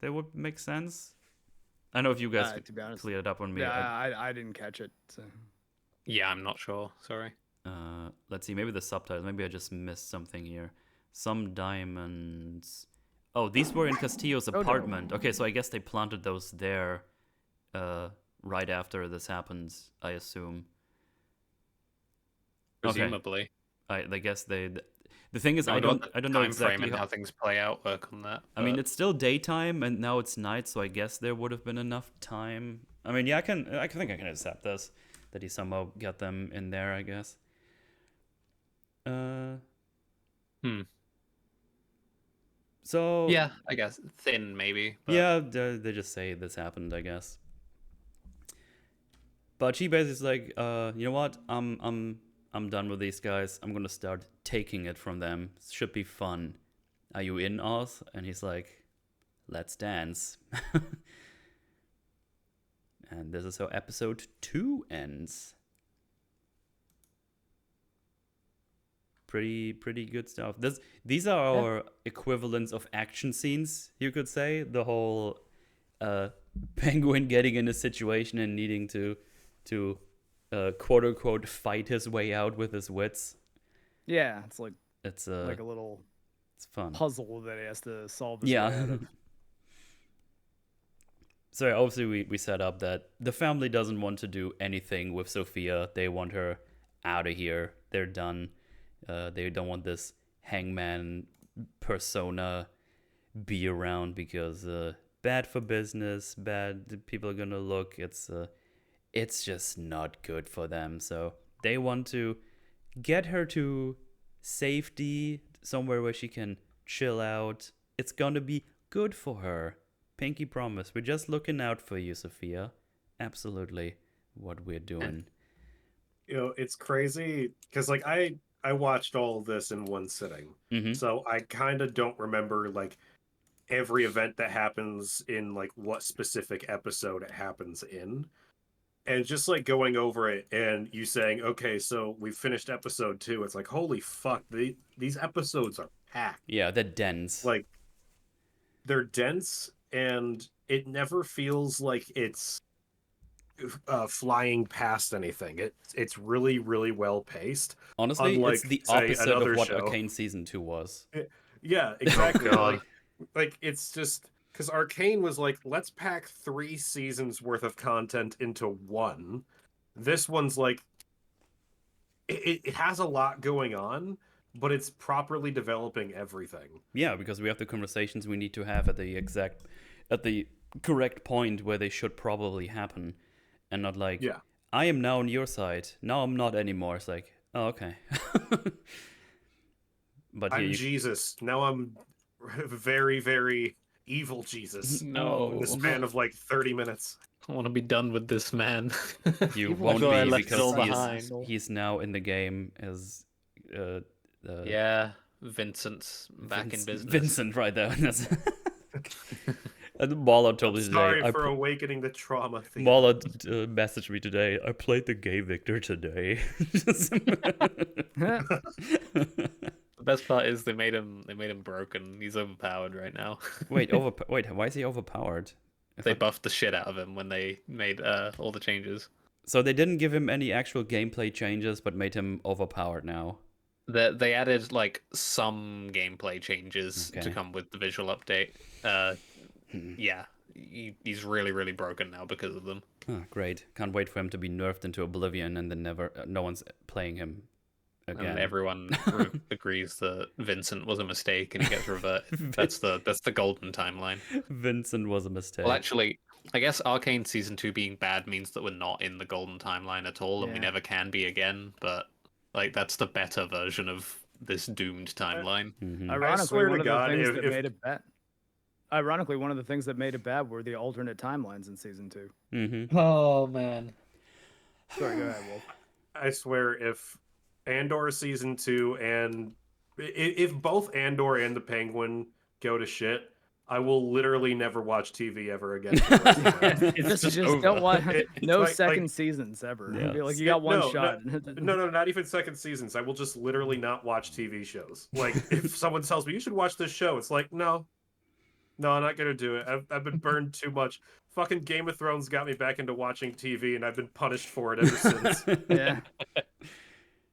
That would make sense. I know if you guys To be honest, clear it up on me. yeah, I didn't catch it. So. Yeah, I'm not sure. Sorry. Let's see. Maybe the subtitles. Maybe I just missed something here. Some diamonds. Oh, these were in Castillo's apartment. Okay, so I guess they planted those there right after this happens, I assume. Presumably. Okay. I guess they... The thing is, I don't know time exactly frame and how things play out work on that. I mean, it's still daytime, and now it's night, so I guess there would have been enough time. I mean, yeah, I think I can accept this, that he somehow got them in there, I guess. So yeah, I guess thin maybe. But... yeah, they just say this happened, I guess. But she basically is like, you know what? I'm done with these guys. I'm gonna start taking it from them. It should be fun. Are you in, Oz? And he's like, let's dance. And this is how episode 2 ends. Pretty good stuff. These are our equivalents of action scenes, you could say. The whole Penguin getting in a situation and needing to quote unquote fight his way out with his wits. Yeah, it's like a little fun puzzle that he has to solve. Yeah. So obviously we set up that the family doesn't want to do anything with Sofia. They want her out of here. They're done. They don't want this hangman persona be around because bad for business, bad people are gonna look. It's just not good for them. So they want to get her to safety, somewhere where she can chill out. It's gonna be good for her. Pinky promise. We're just looking out for you, Sofia. Absolutely what we're doing. You know, it's crazy because like I watched all of this in one sitting. Mm-hmm. So I kind of don't remember like every event that happens in like what specific episode it happens in. And just like going over it and you saying, okay, so we finished episode 2. It's like, holy fuck, these episodes are packed. Yeah, they're dense. Like they're dense, and it never feels like it's flying past anything. It's really, really well paced. Honestly, Unlike, it's the say, opposite of another what show. Arcane Season 2 was. Yeah, exactly. God. Like it's just because Arcane was like, let's pack 3 seasons worth of content into one. This one's like, it has a lot going on, but it's properly developing everything. Yeah, because we have the conversations we need to have at the correct point where they should probably happen, and not like, Yeah. I am now on your side. No, I'm not anymore. It's like, oh, okay. But I'm here you, Jesus. Now I'm very, very evil Jesus. No. In the span of like 30 minutes. I want to be done with this man. you Evil won't Before I be left it all because behind. he's now in the game as Yeah, Vincent's back in business. Vincent, right there. That's- and Mauler told me Sorry today. for awakening the trauma theme. Mauler messaged me today. I played the gay Victor today. The best part is they made him broken. He's overpowered right now. wait, why is he overpowered? They buffed the shit out of him when they made all the changes. So they didn't give him any actual gameplay changes, but made him overpowered now. They added like some gameplay changes Okay. to come with the visual update. Yeah, he's really, really broken now because of them. Oh, great. Can't wait for him to be nerfed into oblivion and then no one's playing him again. And everyone agrees that Vincent was a mistake and he gets reverted. That's the golden timeline. Vincent was a mistake. Well, actually, I guess Arcane Season 2 being bad means that we're not in the golden timeline at all, and we Yeah. never can be again, but like that's the better version of this doomed timeline. Mhm. Ironically, swear one to of God, the things if- that if- made it bad. Ironically, one of the things that made it bad were the alternate timelines in season 2. Mhm. Oh man. Sorry, go ahead, Wolf. I swear, if Andor season 2 and if both Andor and the Penguin go to shit, I will literally never watch TV ever again. for the rest of my life. Just over. don't want It's no like- second seasons ever. Yeah. Be like, you got one No, shot. No, not even second seasons. I will just literally not watch TV shows. Like, if someone tells me you should watch this show, it's like, no, I'm not gonna do it. I've been burned too much. Fucking Game of Thrones got me back into watching TV, and I've been punished for it ever since. Yeah.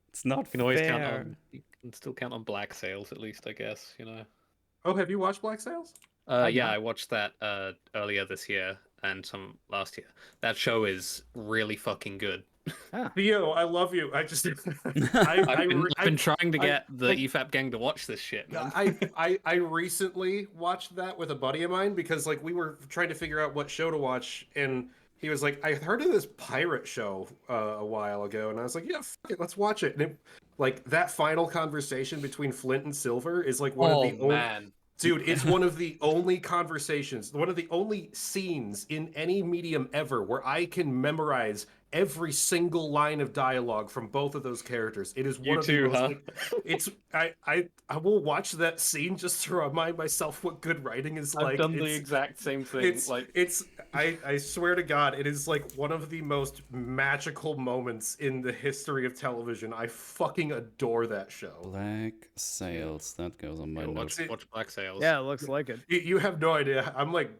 It's not You can always count fair. on you can still count on Black Sails at least, I guess, you know. Oh, have you watched Black Sails? Yeah, I watched that earlier this year and some last year. That show is really fucking good. Theo, I love you. I just I've been trying to I- get the I- EFAP gang to watch this shit, man. I recently watched that with a buddy of mine because like we were trying to figure out what show to watch, and he was like, I heard of this pirate show a while ago, and I was like, yeah, fuck it, let's watch it. And it, like that final conversation between Flint and Silver is like one of the only man. dude, it's one of the only conversations, one of the only scenes in any medium ever where I can memorize every single line of dialogue from both of those characters. It is one You of too, the most, huh? like, it's I will watch that scene just to remind myself what good writing is like. I've done the It's- exact same thing. it's Like I swear to God, it is like one of the most magical moments in the history of television. I fucking adore that show. Black Sails. That goes on my notes. watch Black Sails. Yeah, it looks like it. You have no idea. I'm like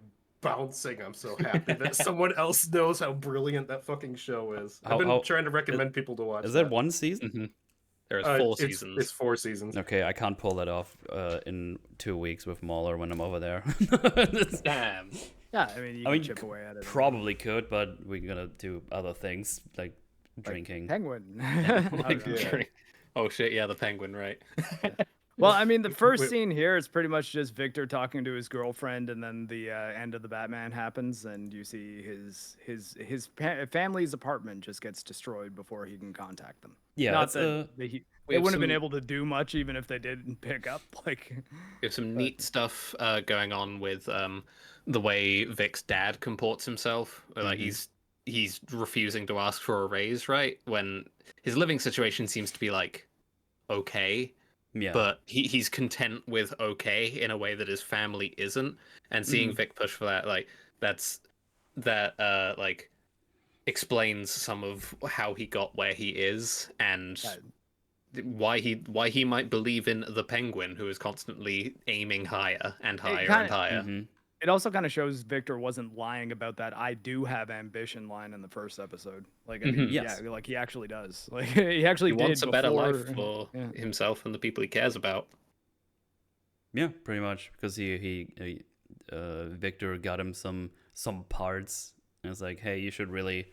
bouncing. I'm so happy that someone else knows how brilliant that fucking show is. I've been How- trying to recommend people to watch. Is that one season? Mhm. There's Uh, 4 it's- seasons. It's 4 seasons. Okay, I can't pull that off in 2 weeks with Mauler when I'm over there. Damn. Yeah, I mean, you I can mean, chip away at it. Probably could, but we're gonna do other things like drinking. Penguin. Like, Yeah. drink- Oh shit, yeah, the penguin, right? Well, I mean, the first Wait. scene here is pretty much just Victor talking to his girlfriend, and then the end of the Batman happens, and you see his family's apartment just gets destroyed before he can contact them. Yeah, Not it's that they We wouldn't have have been some- able to do much even if they didn't pick up. Like, We have some neat stuff going on with the way Vic's dad comports himself. Like he's refusing to ask for a raise, right? When his living situation seems to be like okay, yeah. but he's content with okay in a way that his family isn't. And seeing Vic push for that, like that like explains some of how he got where he is, and why he might believe in the Penguin, who is constantly aiming higher and higher kinda- and higher. Mm-hmm. It also kind of shows Victor wasn't lying about that "I do have ambition" line in the first episode. Like, I mean, Yes. yeah, like he actually does. Like, he actually He did wants a better life before- for yeah. himself and the people he cares about. Yeah, pretty much, because Victor got him some parts, and it's like, hey, you should really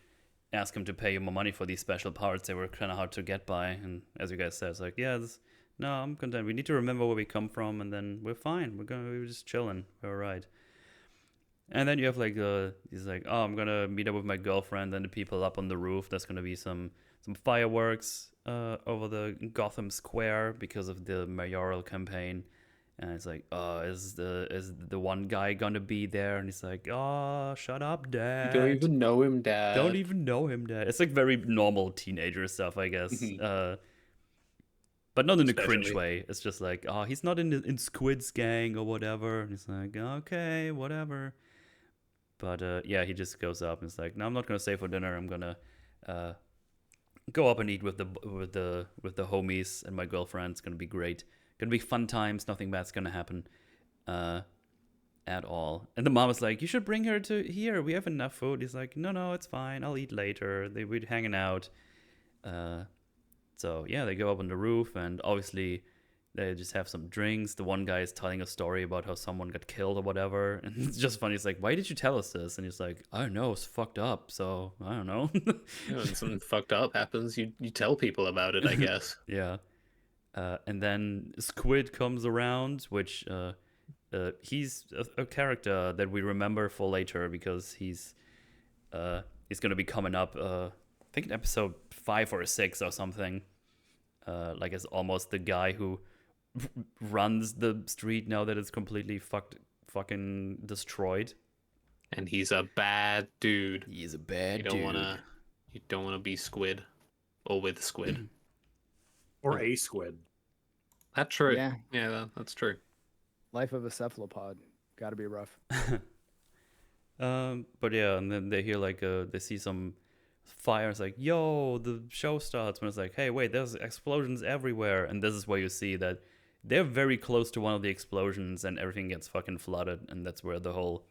ask him to pay you more money for these special parts. They were kind of hard to get by, and as you guys said, it's like, yeah, no, I'm content. We need to remember where we come from, and then we're fine. We're just chilling. We're all right. And then you have like he's like, oh, I'm gonna meet up with my girlfriend and the people up on the roof. There's gonna be some fireworks over the Gotham Square because of the mayoral campaign. And it's like, oh, is the one guy gonna be there? And he's like, oh, shut up, Dad. You don't even know him, Dad. Don't even know him, Dad. It's like very normal teenager stuff, I guess. But not in a cringe Especially- way. It's just like, oh, he's not in Squid's gang or whatever. And he's like, okay, whatever. But yeah, he just goes up and it's like, no, I'm not gonna stay for dinner. I'm gonna go up and eat with the homies and my girlfriend. It's gonna be great. Gonna be fun times. Nothing bad's gonna happen at all. And the mom is like, you should bring her to here. We have enough food. He's like, no, it's fine. I'll eat later. We're hanging out. So yeah, they go up on the roof and obviously they just have some drinks. The one guy is telling a story about how someone got killed or whatever. And it's just funny. It's like, why did you tell us this? And he's like, I don't know. It's fucked up. So I don't know. When something fucked up happens, you tell people about it, I guess. Yeah. And then Squid comes around, which he's a character that we remember for later because he's going to be coming up, I think in episode 5 or 6 or something. Like as almost the guy who runs the street now that it's completely fucking destroyed. And he's a bad dude. He's a bad You don't wanna be Squid or with Squid. Or a squid. That's true. Yeah. That's true. Life of a cephalopod. Got to be rough. But yeah, and then they hear like they see some fire. It's like, yo, the show starts. When it's like, hey, wait, there's explosions everywhere. And this is where you see that they're very close to one of the explosions and everything gets fucking flooded. And that's where the whole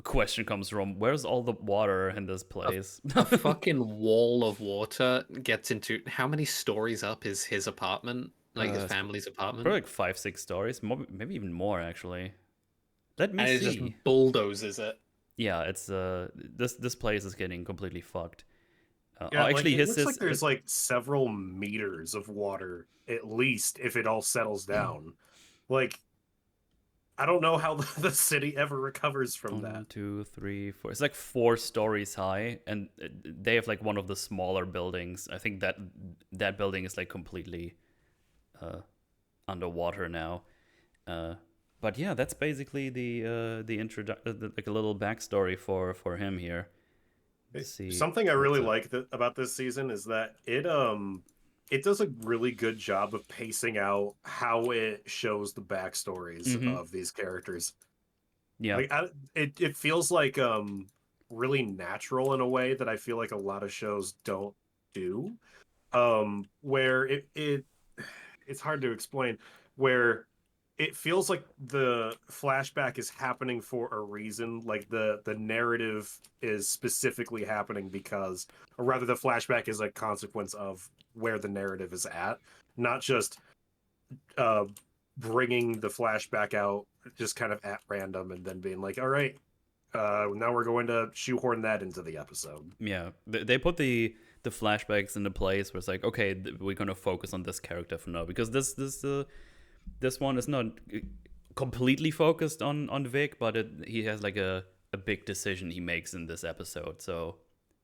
question comes from. Where's all the water in this place? A fucking wall of water gets into how many stories up is his apartment? Like his family's apartment? Probably like 5-6 stories, maybe even more actually. Let me And it see. just bulldozes it. Yeah, it's this place is getting completely fucked. Yeah, actually, like, it his looks like there's like several meters of water at least if it all settles down. Like, I don't know how the city ever recovers from 1, that. 2, 3, 4. It's like 4 stories high, and they have like one of the smaller buildings. I think that building is like completely underwater now. But yeah, that's basically the like a little backstory for him here. Let's see. Something I really like about this season is that it does a really good job of pacing out how it shows the backstories of these characters. Yeah, Like it feels like really natural in a way that I feel like a lot of shows don't do. Where it's hard to explain, where it feels like the flashback is happening for a reason. Like the narrative is specifically happening because, or rather, the flashback is a consequence of where the narrative is at, not just bringing the flashback out just kind of at random and then being like, all right, now we're going to shoehorn that into the episode. yeah. They put the flashbacks into place where it's like, okay, we're gonna focus on this character for now because this one is not completely focused on Vic, but he has like a big decision he makes in this episode. So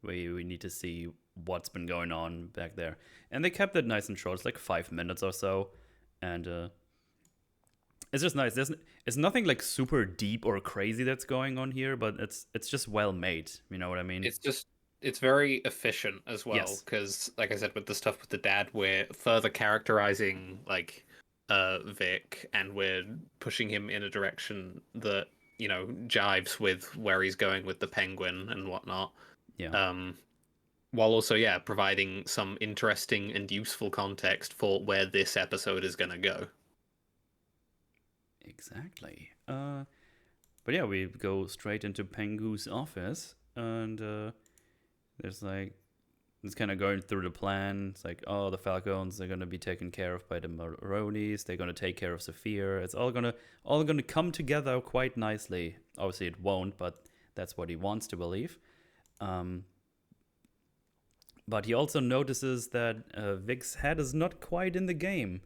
we need to see what's been going on back there. And they kept it nice and short. It's like 5 minutes or so. And it's just nice. It's nothing like super deep or crazy that's going on here, but it's just well made. You know what I mean? It's very efficient as well, Yes. because like I said, with the stuff with the dad, we're further characterizing like Vic, and we're pushing him in a direction that, you know, jives with where he's going with the Penguin and whatnot. Yeah. while also, yeah, providing some interesting and useful context for where this episode is gonna go. Exactly. But yeah, we go straight into Pengu's office, and there's like it's kind of going through the plan. It's like, oh, the Falcones are gonna be taken care of by the Maronis. They're gonna take care of Sofia. It's all gonna come together quite nicely. Obviously, it won't, but that's what he wants to believe. But he also notices that Vic's head is not quite in the game.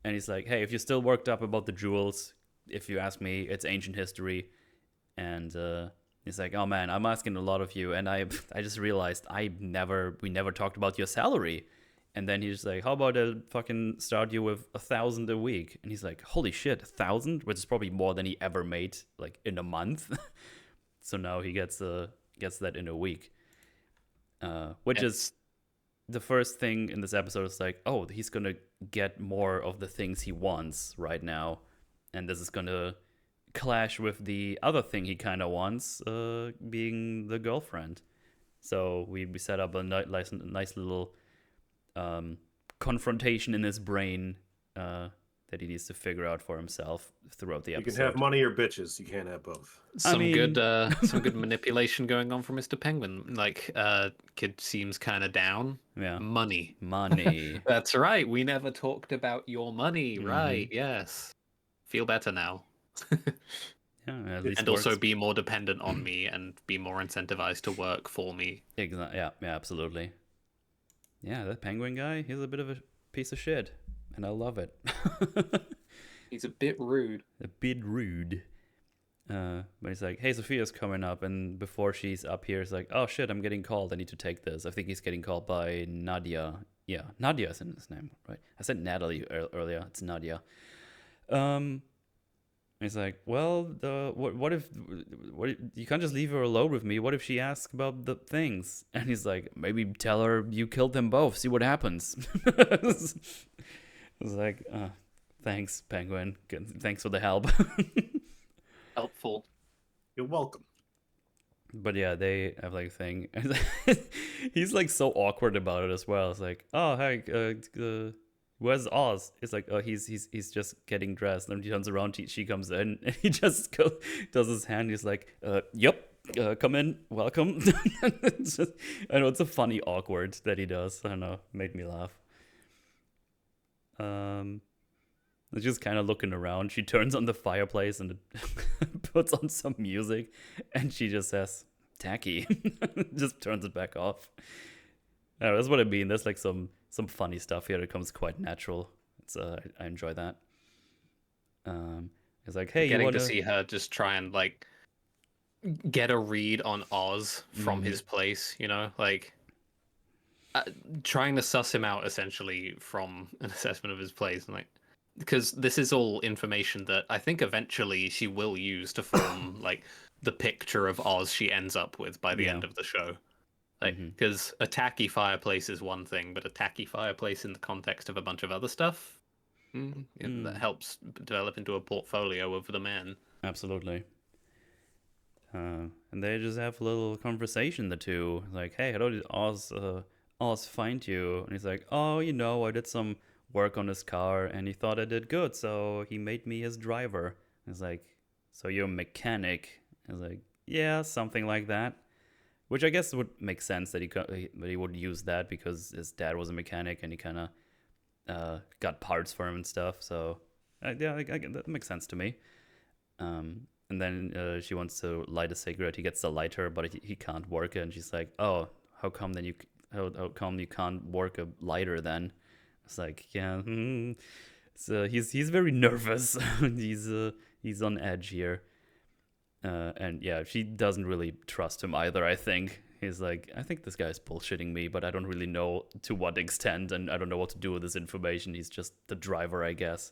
And he's like, hey, if you're still worked up about the jewels, if you ask me, it's ancient history. And he's like, oh man, I'm asking a lot of you. And I just realized we never talked about your salary. And then he's like, how about I fucking start you with 1,000 a week? And he's like, holy shit, 1,000? Which is probably more than he ever made, like, in a month. So now he gets that in a week. Which is the first thing in this episode is like, oh, he's going to get more of the things he wants right now. And this is going to clash with the other thing he kind of wants, being the girlfriend. So we set up a nice little confrontation in his brain that he needs to figure out for himself throughout the episode. You can have money or bitches. You can't have both. Some good manipulation going on from Mr. Penguin. Like, kid seems kind of down. Yeah. Money. That's right. We never talked about your money. Mm-hmm. Right. Yes. Feel better now. Yeah, at least and also be more dependent on me and be more incentivized to work for me. Exactly. Yeah, absolutely. Yeah, that Penguin guy, he's a bit of a piece of shit. And I love it. He's a bit rude. But he's like, hey, Sofia's coming up. And before she's up here, he's like, oh shit, I'm getting called. I need to take this. I think he's getting called by Nadia. Yeah, Nadia is in his name, right? I said Natalie earlier. It's Nadia. He's like, well, what if you can't just leave her alone with me? What if she asks about the things? And he's like, maybe tell her you killed them both. See what happens. I was like, thanks, Penguin. Thanks for the help. Helpful. You're welcome. But yeah, they have like a thing. He's like so awkward about it as well. It's like, oh, hey, where's Oz? It's like, oh, he's just getting dressed. And he turns around, she comes in, and he just does his hand. He's like, yep, come in, welcome. I know it's a funny awkward that he does. I don't know, made me laugh. Just kind of looking around. She turns on the fireplace and puts on some music, and she just says, tacky. Just turns it back off. I don't know, that's what I mean. There's like some funny stuff here that comes quite natural. It's I enjoy that. It's like, hey, getting to see her just try and like get a read on Oz from his place, you know, like trying to suss him out essentially from an assessment of his place, and like, because this is all information that I think eventually she will use to form like the picture of Oz she ends up with by the end of the show. Like, because a tacky fireplace is one thing, but a tacky fireplace in the context of a bunch of other stuff, that helps develop into a portfolio of the man. Absolutely. And they just have a little conversation, the two. Like, hey, how did Oz find you? And he's like, oh, I did some work on his car, and he thought I did good, so he made me his driver. And he's like, so you're a mechanic? I was like, yeah, something like that. Which I guess would make sense that he would use that because his dad was a mechanic and he kind of got parts for him and stuff. So yeah, that makes sense to me. And then she wants to light a cigarette. He gets the lighter, but he can't work it. And she's like, "Oh, how come you can't work a lighter then?" It's like, yeah, so he's very nervous. He's on edge here. And yeah, she doesn't really trust him either, I think. He's like, I think this guy's bullshitting me, but I don't really know to what extent, and I don't know what to do with this information. He's just the driver, I guess.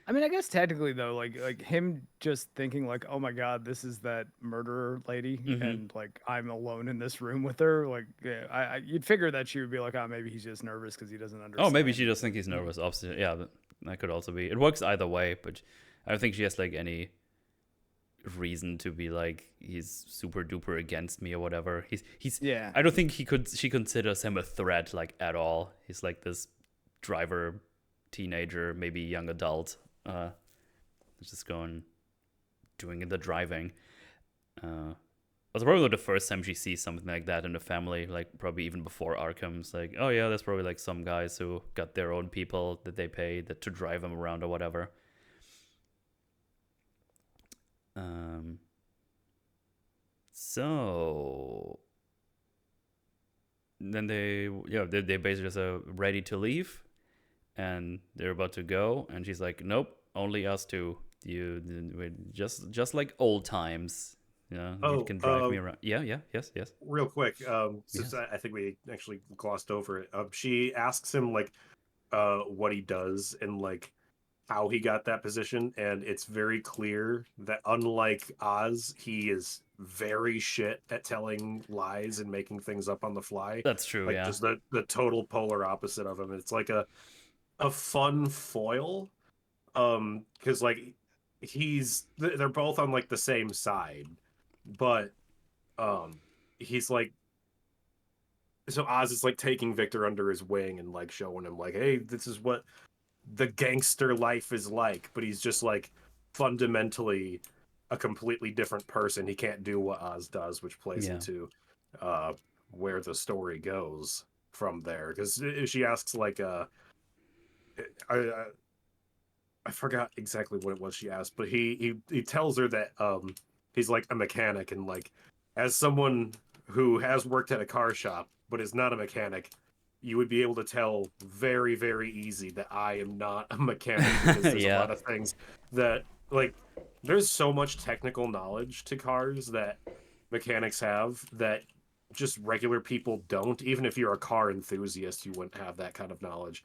I mean, I guess technically, though, like him just thinking like, oh my God, this is that murderer lady, and like, I'm alone in this room with her. Like, yeah, you'd figure that she would be like, oh, maybe he's just nervous because he doesn't understand. Oh, maybe she just thinks he's nervous. Obviously, yeah, that could also be. It works either way, but I don't think she has like any reason to be like he's super duper against me or whatever. He's Yeah. I don't think she considers him a threat like at all. He's like this driver, teenager, maybe young adult, just doing the driving. It's probably not the first time she sees something like that in the family, like probably even before Arkham. It's like, oh yeah, there's probably like some guys who got their own people that they pay to drive them around or whatever. So then they basically just are ready to leave, and they're about to go, and she's like, nope, only us two. We're just like old times. Yeah, you can drive me around. Yes. Real quick, since I think we actually glossed over it, she asks him like what he does and like how he got that position, and it's very clear that unlike Oz, he is very shit at telling lies and making things up on the fly. That's true. Like yeah, just the total polar opposite of him. It's like a fun foil, because like they're both on like the same side, but he's like, so Oz is like taking Victor under his wing and like showing him like, hey, this is what the gangster life is like, but he's just like fundamentally a completely different person. He can't do what Oz does, which plays into where the story goes from there. Because she asks like I forgot exactly what it was she asked, but he tells her that he's like a mechanic, and like as someone who has worked at a car shop but is not a mechanic, you would be able to tell very, very easy that I am not a mechanic, because there's a lot of things that like there's so much technical knowledge to cars that mechanics have that just regular people don't. Even if you're a car enthusiast, you wouldn't have that kind of knowledge,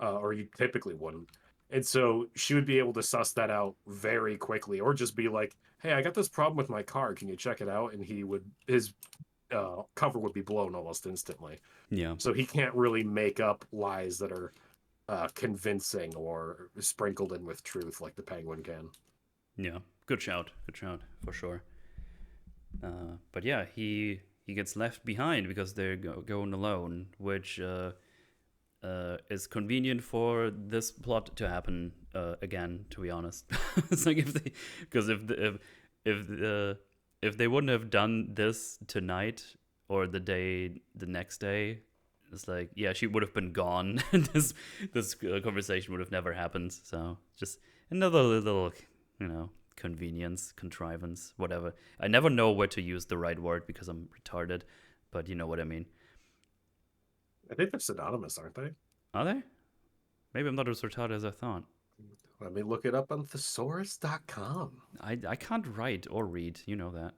or you typically wouldn't. And so she would be able to suss that out very quickly, or just be like, hey, I got this problem with my car, can you check it out? And his cover would be blown almost instantly. Yeah. So he can't really make up lies that are convincing or sprinkled in with truth like the Penguin can. Yeah. Good shout for sure. But yeah, he gets left behind because they're going alone, which is convenient for this plot to happen again. To be honest, it's like if they wouldn't have done this tonight or the next day, it's like, yeah, she would have been gone. this conversation would have never happened. So just another little, convenience, contrivance, whatever. I never know where to use the right word because I'm retarded, but you know what I mean. I think they're synonymous, aren't they? Are they? Maybe I'm not as retarded as I thought. Let me look it up on thesaurus.com. I can't write or read, you know that.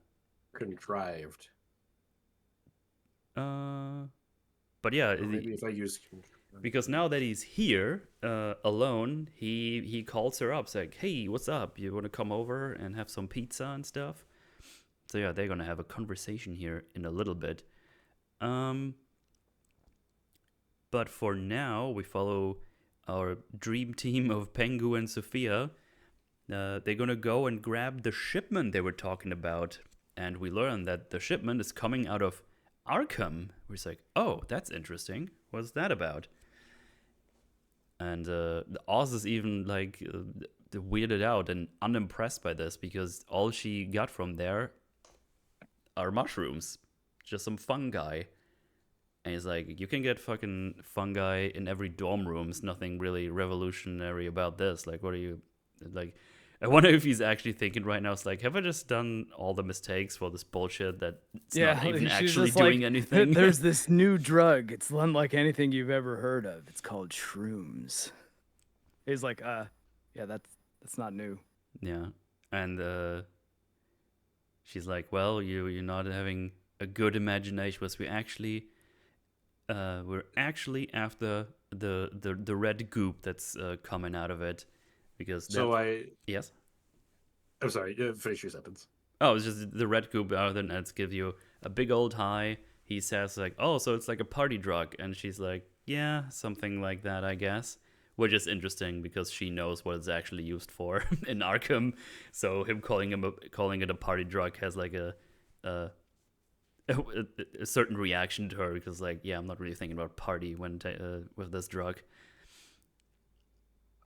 Contrived. But yeah, Or maybe if I use, because now that he's here alone, he calls her up, saying, "Hey, what's up? You want to come over and have some pizza and stuff?" So yeah, they're gonna have a conversation here in a little bit. But for now, we follow our dream team of Pengu and Sofia. They're gonna go and grab the shipment they were talking about, and we learn that the shipment is coming out of Arkham. We're like, oh, that's interesting. What's that about? And Oz is even like weirded out and unimpressed by this, because all she got from there are mushrooms, just some fungi. And he's like, you can get fucking fungi in every dorm room. It's nothing really revolutionary about this. Like, what are you, like, I wonder if he's actually thinking right now, it's like, have I just done all the mistakes for this bullshit that it's not even actually doing anything? There's this new drug. It's unlike anything you've ever heard of. It's called shrooms. He's like, yeah, that's not new. Yeah. And she's like, well, you're not having a good imagination, because we're actually after the red goop that's coming out of it. Because yes, I'm sorry. Finish your sentence. Oh, it's just the red goop out of the nets give you a big old high. He says like, oh, so it's like a party drug, and she's like, yeah, something like that, I guess. which is interesting because she knows what it's actually used for in Arkham. So him calling it a party drug has like a certain reaction to her because like, yeah, I'm not really thinking about party when with this drug.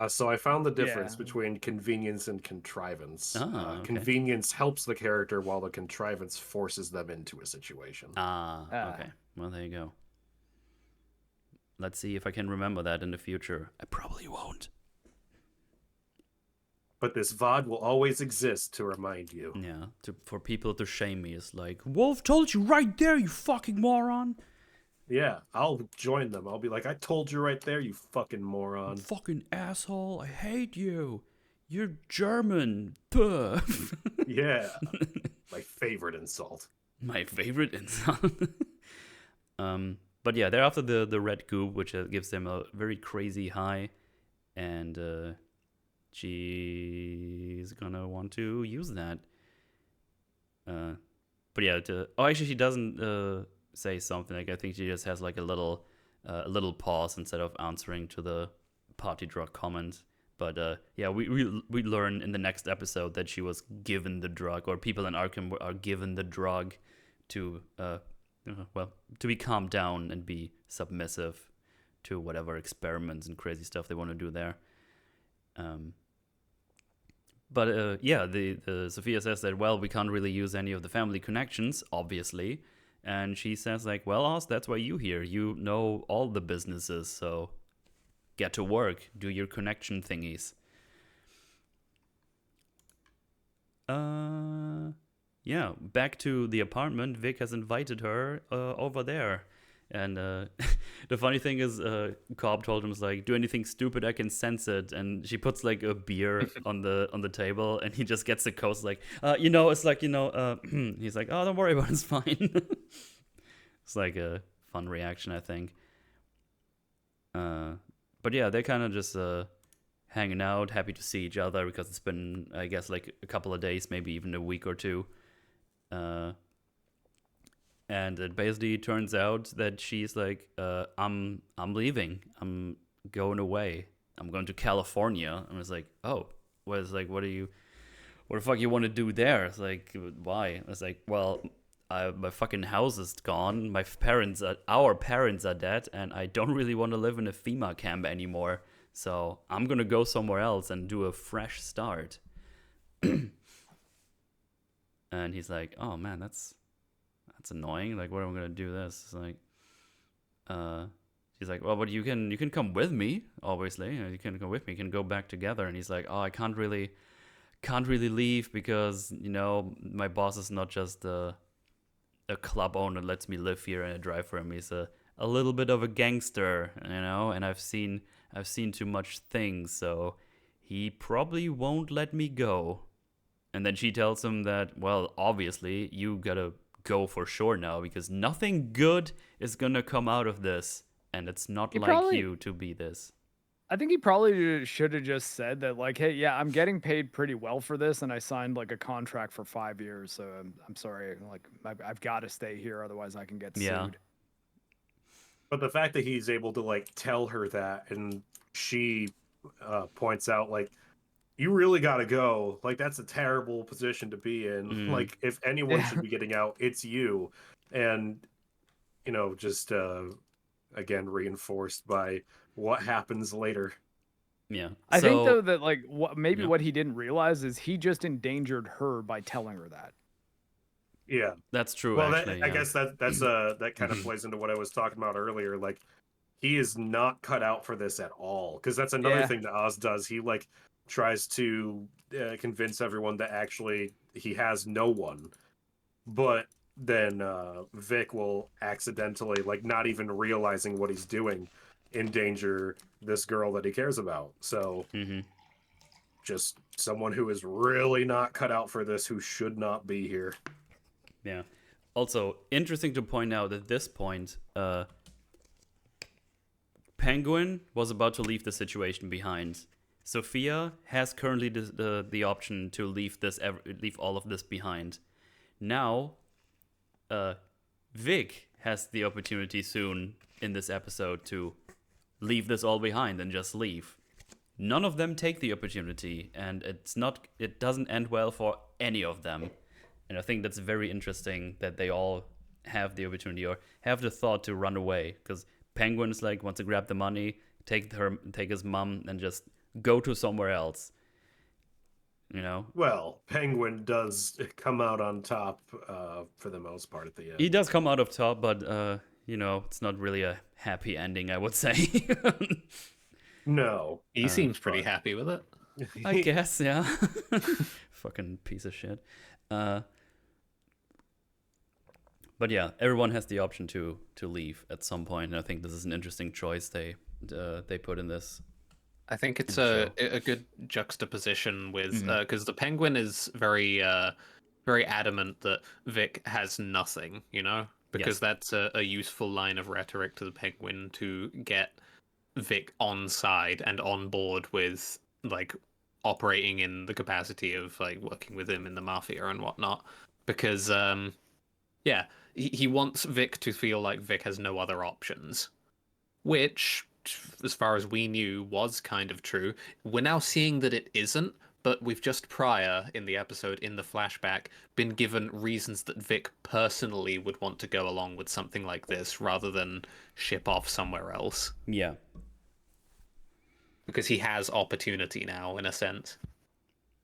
So I found the difference Yeah. between convenience and contrivance. Okay. Convenience helps the character while the contrivance forces them into a situation. Okay. Well, there you go. Let's see if I can remember that in the future. I probably won't. But this VOD will always exist to remind you. Yeah, for people to shame me is like, Wolf told you right there, you fucking moron. Yeah, I'll join them. I'll be like, I told you right there, you fucking moron. Fucking asshole, I hate you. You're German. Puh. Yeah, my favorite insult. My favorite insult. But yeah, they're after the red goop, which gives them a very crazy high. And she's gonna want to use that. But yeah, actually she doesn't say something. Like I think she just has like a little pause instead of answering to the party drug comment. But yeah, we learn in the next episode that she was given the drug, or people in Arkham are given the drug to to be calmed down and be submissive to whatever experiments and crazy stuff they want to do there. But yeah, the Sofia says that, well, we can't really use any of the family connections, obviously. And she says, like, well, Oz, that's why you here. You know all the businesses, so get to work. Do your connection thingies. Yeah, back to the apartment. Vic has invited her over there. And the funny thing is, Cobb told him, like, do anything stupid, I can sense it. And she puts like a beer on the table, and he just gets the coast like, it's like, he's like, oh, don't worry about it, it's fine. It's like a fun reaction, I think. But yeah, they're kind of just hanging out, happy to see each other because it's been, I guess, like a couple of days, maybe even a week or two. And it basically turns out that she's like, I'm leaving. I'm going away. I'm going to California. And it's like, oh, what the fuck you want to do there? It's like, why? It's like, well, my fucking house is gone. Our parents are dead, and I don't really want to live in a FEMA camp anymore. So I'm gonna go somewhere else and do a fresh start. And he's like, oh man, that's annoying. Like, what am I gonna do this? It's like, she's like, well, but you can come with me. Obviously, you can come with me. You can go back together. And he's like, oh, I can't really leave because my boss is not just a club owner lets me live here and I drive for him. He's a little bit of a gangster, and I've seen too much things, so he probably won't let me go. And then she tells him that, well, obviously you gotta go for sure now because nothing good is gonna come out of this, and it's not you to be this. I think he probably should have just said that, like, hey, yeah, I'm getting paid pretty well for this, and I signed like a contract for 5 years, so I'm sorry, like, I've got to stay here, otherwise I can get sued. But the fact that he's able to like tell her that, and she points out like, you really got to go. Like, that's a terrible position to be in. Like, if anyone should be getting out, it's you. And just again reinforced by what happens later. Yeah. I think though that like what he didn't realize is he just endangered her by telling her that. Yeah, that's true. Well, actually, I guess that kind of plays into what I was talking about earlier. Like, he is not cut out for this at all, because that's another thing that Oz does. He like tries to convince everyone that actually he has no one, but then Vic will accidentally, like, not even realizing what he's doing, endanger this girl that he cares about. So just someone who is really not cut out for this, who should not be here. Yeah. Also, interesting to point out at this point, Penguin was about to leave the situation behind. Sofia has currently the option to leave all of this behind. Now, Vic has the opportunity soon in this episode to leave this all behind and just leave. none of them take the opportunity, and it doesn't end well for any of them. And I think that's very interesting that they all have the opportunity or have the thought to run away, because Penguin is like, wants to grab the money, take his mom, and just go to somewhere else. You know? Well, Penguin does come out on top for the most part at the end. He does come out of top, but it's not really a happy ending, I would say. No. He seems pretty happy with it. I guess, yeah. Fucking piece of shit. But yeah, everyone has the option to leave at some point, and I think this is an interesting choice they put in this. I think it's a good juxtaposition with because the Penguin is very very adamant that Vic has nothing, because that's a useful line of rhetoric to the Penguin to get Vic on side and on board with like operating in the capacity of like working with him in the mafia and whatnot, because he wants Vic to feel like Vic has no other options, which, as far as we knew, was kind of true. We're now seeing that it isn't, but we've just prior in the episode, in the flashback, been given reasons that Vic personally would want to go along with something like this rather than ship off somewhere else. Yeah. Because he has opportunity now, in a sense.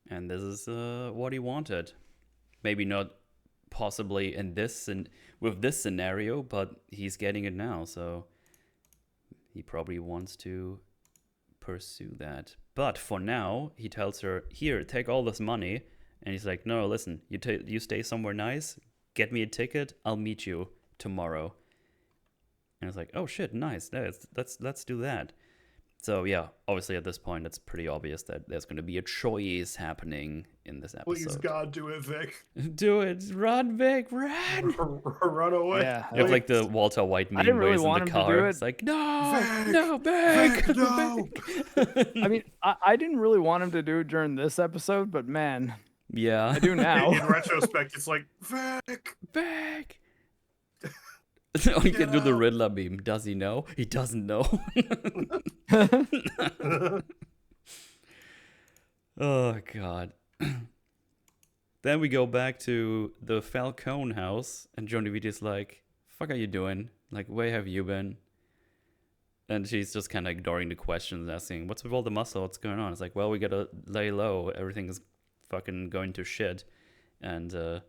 And this is what he wanted. Maybe not possibly in this and with this scenario, but he's getting it now, so he probably wants to pursue that. But for now, he tells her, here, take all this money. And he's like, no, listen, you stay somewhere nice, get me a ticket, I'll meet you tomorrow. And it's like, oh shit, nice, let's do that. So yeah, obviously at this point, it's pretty obvious that there's going to be a choice happening in this episode. Please, God, do it, Vic. Do it, run, Vic, run! Run away. Yeah, You have like the Walter White meme didn't where really he's in want the him to car. do it. It's like, no, Vic, no, Vic, Vic, no. I mean, I didn't really want him to do it during this episode, but man, Yeah. I do now. In retrospect, it's like, Vic. Vic. Or he can do the Riddler meme. Does he know? He doesn't know. Oh, God. Then we go back to the Falcone house, and Johnny Vita's like, fuck are you doing? Like, where have you been? And she's just kind of ignoring the questions, asking, what's with all the muscle? What's going on? It's like, well, we gotta lay low. Everything is fucking going to shit. And,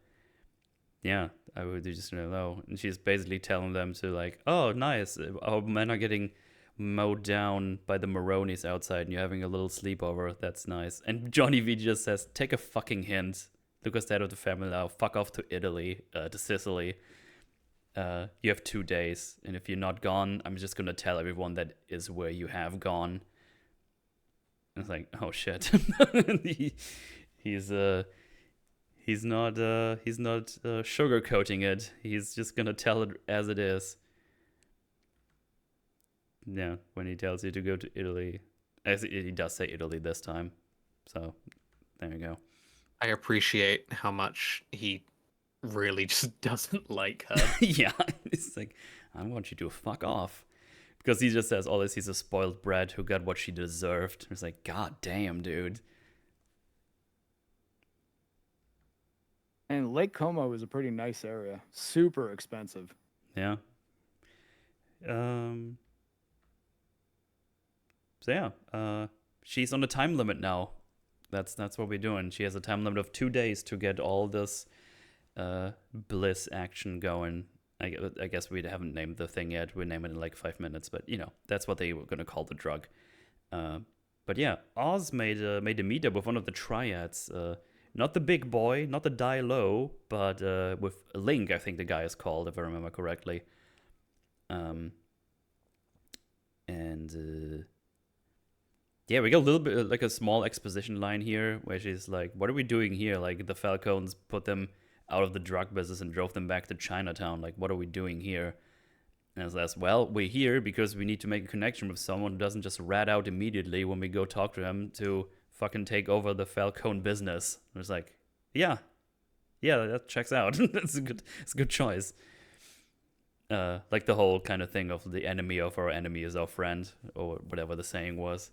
yeah, I would just lay low. And she's basically telling them to like, oh, nice. Our men are getting mowed down by the Maronis outside, and you're having a little sleepover. That's nice. And Johnny V just says, take a fucking hint. Look instead of the family now. Fuck off to Italy, to Sicily. You have 2 days, and if you're not gone, I'm just gonna tell everyone that is where you have gone. And it's like, oh shit. He's not sugarcoating it. He's just gonna tell it as it is. Yeah, when he tells you to go to Italy, as he does say Italy this time. So there you go. I appreciate how much he really just doesn't like her. Yeah, it's like, I want you to fuck off. Because he just says all this, he's a spoiled brat who got what she deserved. It's like, god damn, dude. And Lake Como is a pretty nice area. Super expensive. Yeah. So yeah, she's on a time limit now. That's what we're doing. She has a time limit of 2 days to get all this Bliss action going. I guess we haven't named the thing yet. We'll name it in like 5 minutes, but that's what they were gonna call the drug. But yeah, Oz made a meetup with one of the Triads. Not the big boy, not the die low, but with Link, I think the guy is called, if I remember correctly. Yeah, we got a little bit like a small exposition line here where she's like, what are we doing here? Like, the Falcones put them out of the drug business and drove them back to Chinatown. Like, what are we doing here? And I says, well, we're here because we need to make a connection with someone who doesn't just rat out immediately when we go talk to him to fucking take over the Falcone business. I was like, yeah, that checks out. It's a good choice. Like the whole kind of thing of the enemy of our enemy is our friend, or whatever the saying was.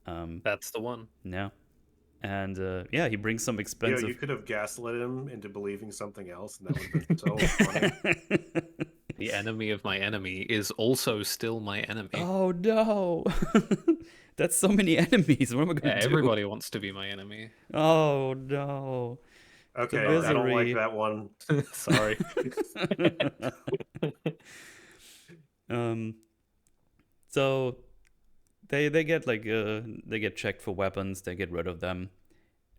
That's the one. Yeah. And yeah, he brings some You expensive. could have gaslit him into believing something else, and that would have been so funny. The enemy of my enemy is also still my enemy. Oh no, that's so many enemies. What am I gonna do? Everybody wants to be my enemy. Oh no. Okay, I misery. don't like that one. Sorry. So they get like they get checked for weapons. They get rid of them,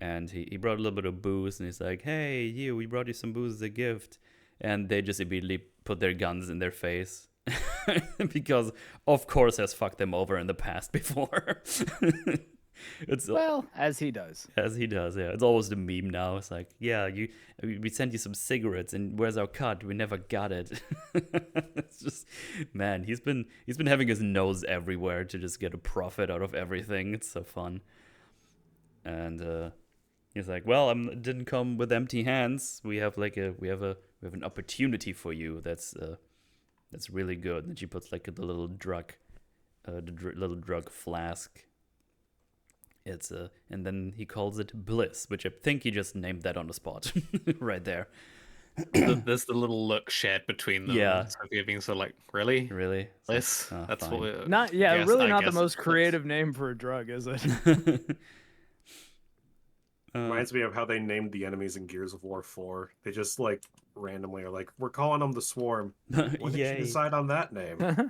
and he brought a little bit of booze, and he's like, "Hey, you, we brought you some booze as a gift," and they just immediately put their guns in their face. Because of course has fucked them over in the past before. Well, as he does. As he does, yeah. It's always the meme now. It's like, yeah, we sent you some cigarettes, and where's our cut? We never got it. It's just, man, he's been having his nose everywhere to just get a profit out of everything. It's so fun. And he's like, well, I didn't come with empty hands. We have an opportunity for you. That's really good. And she puts like the little drug, little drug flask. It's and then he calls it Bliss, which I think he just named that on the spot, right there. There's the little look shared between them. Yeah. Sofia being so like, really? Really? Bliss? Oh, That's fine. what we're... Not yeah, Yes, really I not the guess most that's- creative name for a drug, is it? Reminds me of how they named the enemies in Gears of War 4. They just like randomly are like, we're calling them the Swarm. Why did you Yay. decide on that name?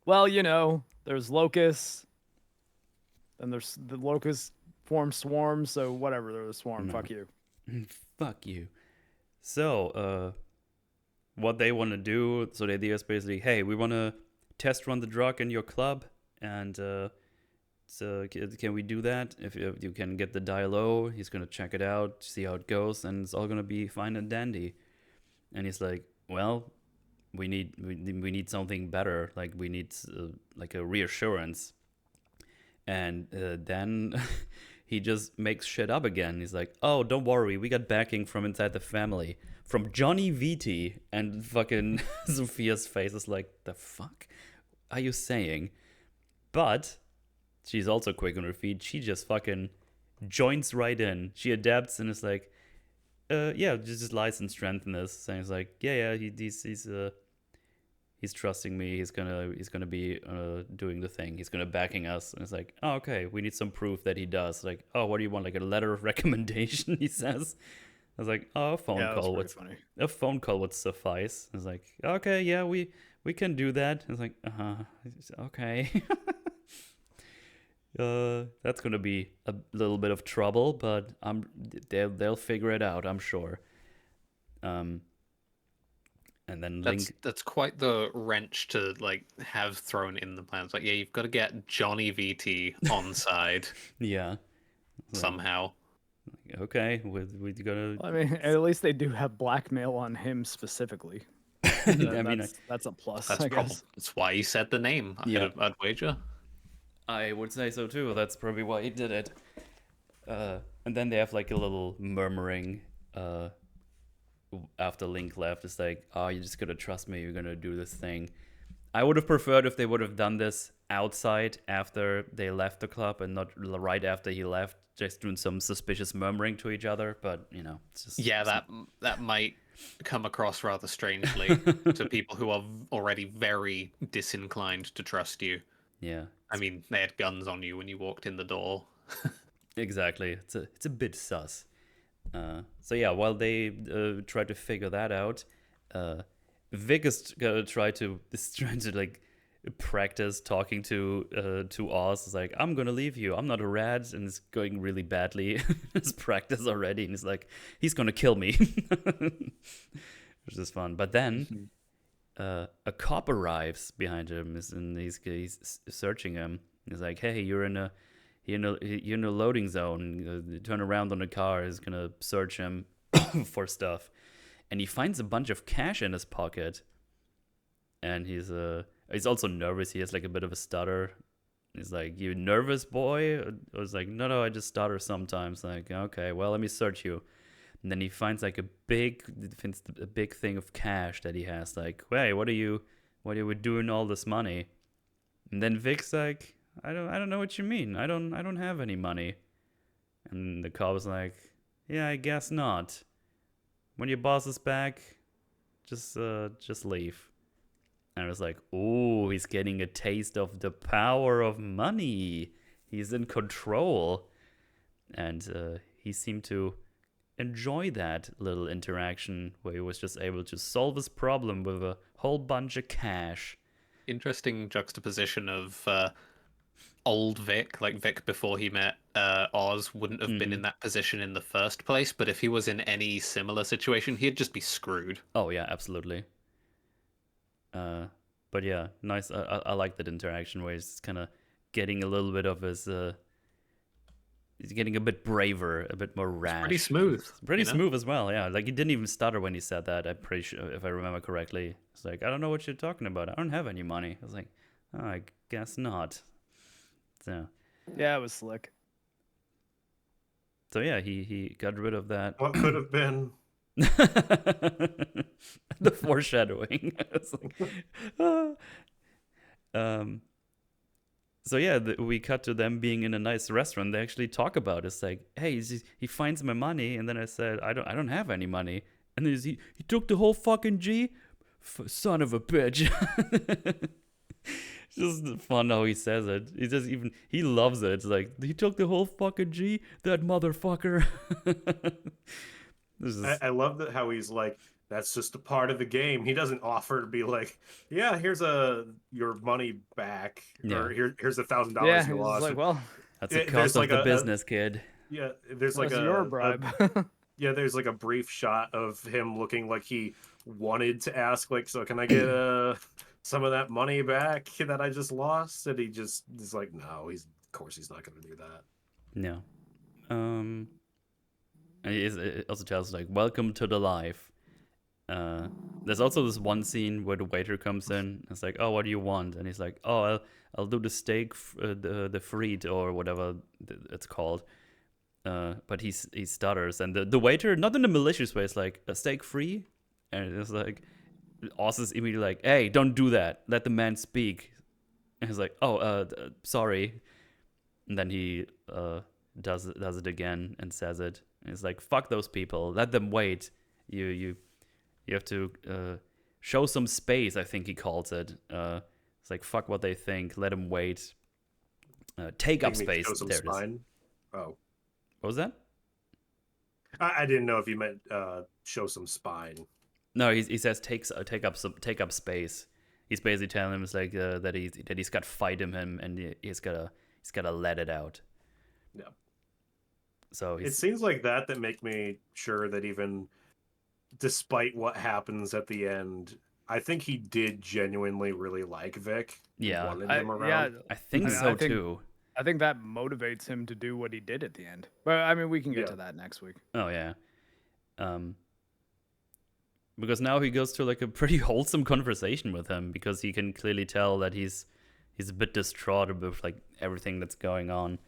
Well, you know, there's locusts, then there's the locusts form swarms, so whatever, they're the swarm. No. Fuck you. Fuck you. So, what they want to do, so the idea is basically, hey, we want to test run the drug in your club, and so can we do that? If you can get the dial O, he's going to check it out, see how it goes, and it's all going to be fine and dandy. And he's like, well, we need something better. Like, we need like a reassurance. And then he just makes shit up again. He's like, oh, don't worry, we got backing from inside the family, from Johnny Vitti. And fucking Sofia's face is like, the fuck are you saying? But she's also quick on her feet. She just fucking joins right in. She adapts and is like, yeah, just lies and strength in this. And he's like, yeah, he's trusting me. He's gonna be doing the thing. He's gonna backing us. And it's like, oh, okay, we need some proof that he does. Like, oh, what do you want? Like a letter of recommendation? He says. I was like, oh, a phone call would suffice. I was like, okay, yeah, we can do that. I was like, okay. That's gonna be a little bit of trouble, but they'll figure it out, I'm sure. And then that's quite the wrench to like have thrown in the plans. Like, yeah, you've got to get Johnny VT on side. Yeah. Somehow. Okay, we gotta. I mean, at least they do have blackmail on him specifically. That's a plus. That's I guess. That's why he said the name. I'd wager. I would say so too. That's probably why he did it. And then they have like a little murmuring after Link left. It's like, oh, you're just gonna trust me. You're gonna do this thing. I would have preferred if they would have done this outside after they left the club and not right after he left, just doing some suspicious murmuring to each other. But, you know, it's just... Yeah, that might come across rather strangely to people who are already very disinclined to trust you. Yeah. I mean, they had guns on you when you walked in the door. Exactly. It's a bit sus. So yeah, while they try to figure that out, Vic is trying to like practice talking to Oz. It's like, I'm gonna leave you. I'm not a rat, and it's going really badly. His practice already, and he's like, he's gonna kill me, which is fun. But then a cop arrives behind him, and he's searching him. He's like, hey, you're in a loading zone. Turn around on the car. He's gonna search him for stuff. And he finds a bunch of cash in his pocket. And he's also nervous. He has like a bit of a stutter. He's like, you nervous, boy? I was like, no, I just stutter sometimes. Like, okay, well, let me search you. And then he finds like a big thing of cash that he has. Like, hey, what are you doing all this money? And then Vic's like, I don't know what you mean. I don't have any money. And the cop was like, yeah, I guess not. When your boss is back, just leave. And I was like, oh, he's getting a taste of the power of money. He's in control. And he seemed to enjoy that little interaction where he was just able to solve his problem with a whole bunch of cash. Interesting juxtaposition of old Vic, like Vic before he met Oz, wouldn't have been in that position in the first place, but if he was in any similar situation, he'd just be screwed. Oh, yeah, absolutely. But yeah, nice. I like that interaction where he's kind of getting a little bit of his... he's getting a bit braver, a bit more rash. Pretty smooth. Pretty smooth as well, yeah. Like, he didn't even stutter when he said that, I'm pretty sure, if I remember correctly. It's like, I don't know what you're talking about. I don't have any money. I was like, oh, I guess not. So Yeah, it was slick. So yeah, he got rid of that. What could have been? The foreshadowing. It's like, So yeah, we cut to them being in a nice restaurant. They actually talk about it. It's like, hey, he finds my money, and then I said, I don't have any money, and then he took the whole fucking G, son of a bitch. It's just fun how he says it. He loves it. It's like, he took the whole fucking G, that motherfucker. I love that how he's like, that's just a part of the game. He doesn't offer to be like, yeah, here's your money back, or here's $1,000 you lost. Like, well, that's the cost of the business, kid. Yeah, there's like your bribe. Yeah, there's like a brief shot of him looking like he wanted to ask, like, so can I get some of that money back that I just lost? And he's like, no, of course he's not going to do that. No. And it also tells us, like, welcome to the life. There's also this one scene where the waiter comes in. It's like, oh, what do you want? And he's like, oh, I'll do the steak, the frite or whatever it's called. But he stutters, and the waiter, not in a malicious way, is like, a steak free, and it's like, Oz is immediately like, hey, don't do that. Let the man speak. And he's like, oh, sorry. And then he does it again and says it. And he's like, fuck those people. Let them wait. You have to show some space, I think he calls it. It's like, fuck what they think. Let them wait. Take up space. Show some there spine? it is. Oh. What was that? I didn't know if you meant show some spine. No, he says take up space. He's basically telling him, it's like that he's got fight in him, and he's gotta let it out. Yeah. So it seems like that make me sure that even despite what happens at the end, I think he did genuinely really like Vic. Yeah, wanted him around. I think so too. I think that motivates him to do what he did at the end. But I mean, we can get to that next week. Oh yeah. Because now he goes to like a pretty wholesome conversation with him, because he can clearly tell that he's a bit distraught with like everything that's going on.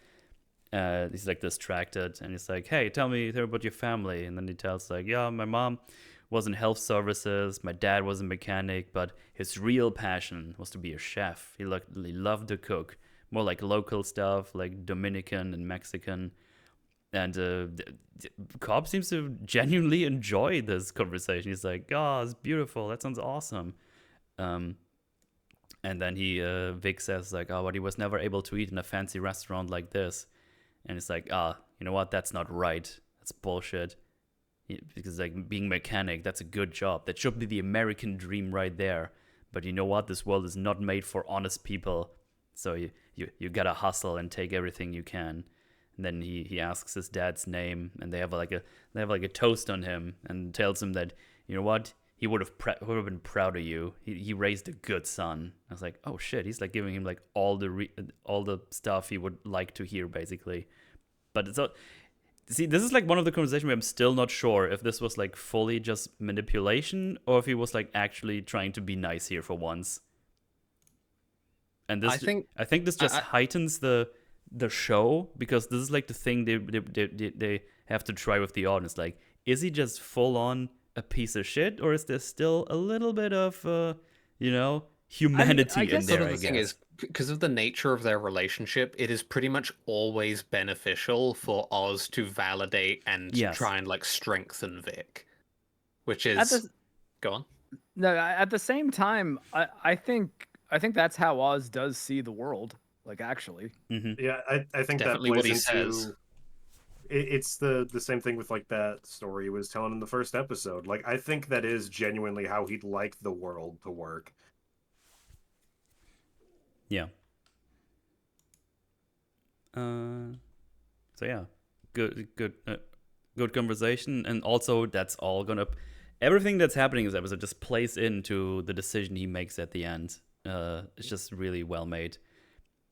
He's like distracted, and he's like, hey, tell me about your family. And then he tells like, yeah, my mom was in health services, my dad was a mechanic, but his real passion was to be a chef. He loved to cook, more like local stuff, like Dominican and Mexican. And the Cobb seems to genuinely enjoy this conversation. He's like, oh, it's beautiful. That sounds awesome. And then Vic says like, oh, but he was never able to eat in a fancy restaurant like this. And it's like, you know what? That's not right. That's bullshit. Because like being mechanic, that's a good job. That should be the American dream right there. But you know what? This world is not made for honest people. So you gotta hustle and take everything you can. And then he asks his dad's name, and they have like a toast on him, and tells him that, you know what, he would have been proud of you. He raised a good son. I was like, oh shit, he's like giving him like all the stuff he would like to hear, basically. But see, this is like one of the conversations where I'm still not sure if this was like fully just manipulation, or if he was like actually trying to be nice here for once. And this, I think this just heightens the show, because this is like the thing they have to try with the audience. Like, is he just full on a piece of shit, or is there still a little bit of humanity in guess there, So I the thing guess. is, because of the nature of their relationship, it is pretty much always beneficial for Oz to validate and Yes. try and like strengthen Vic, which At is the go on. no, at the same time, I think that's how Oz does see the world. Like actually, Yeah, I think that Definitely what plays he says. into it's the same thing with like that story he was telling in the first episode. Like I think that is genuinely how he'd like the world to work. Yeah. So yeah, good conversation, and also that's all gonna everything that's happening in this episode just plays into the decision he makes at the end. It's just really well made.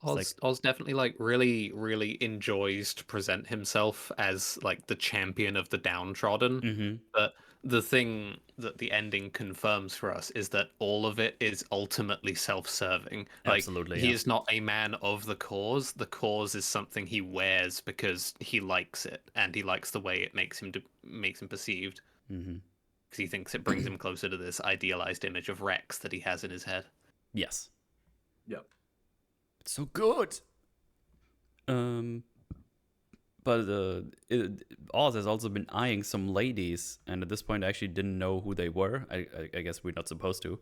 Oz definitely like really enjoys to present himself as like the champion of the downtrodden. But the thing that the ending confirms for us is that all of it is ultimately self-serving. Like Absolutely, he yeah. is not a man of the cause. The cause is something he wears because he likes it and he likes the way it makes him perceived. Because he thinks it brings him closer to this idealized image of Rex that he has in his head. Yes. Yep. It's so good. But Oz has also been eyeing some ladies, and at this point I actually didn't know who they were. I guess we're not supposed to.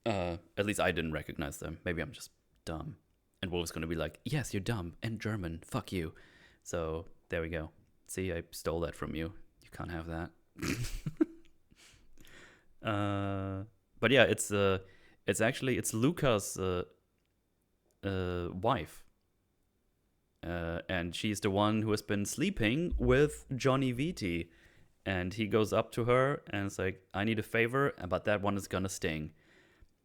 At least I didn't recognize them. Maybe I'm just dumb. And Wolf's gonna be like, yes, you're dumb and German. Fuck you. So there we go. See, I stole that from you. You can't have that. But yeah, it's Luca's wife. And she's the one who has been sleeping with Johnny Vitti. And he goes up to her and it's like, I need a favor, but that one is gonna sting.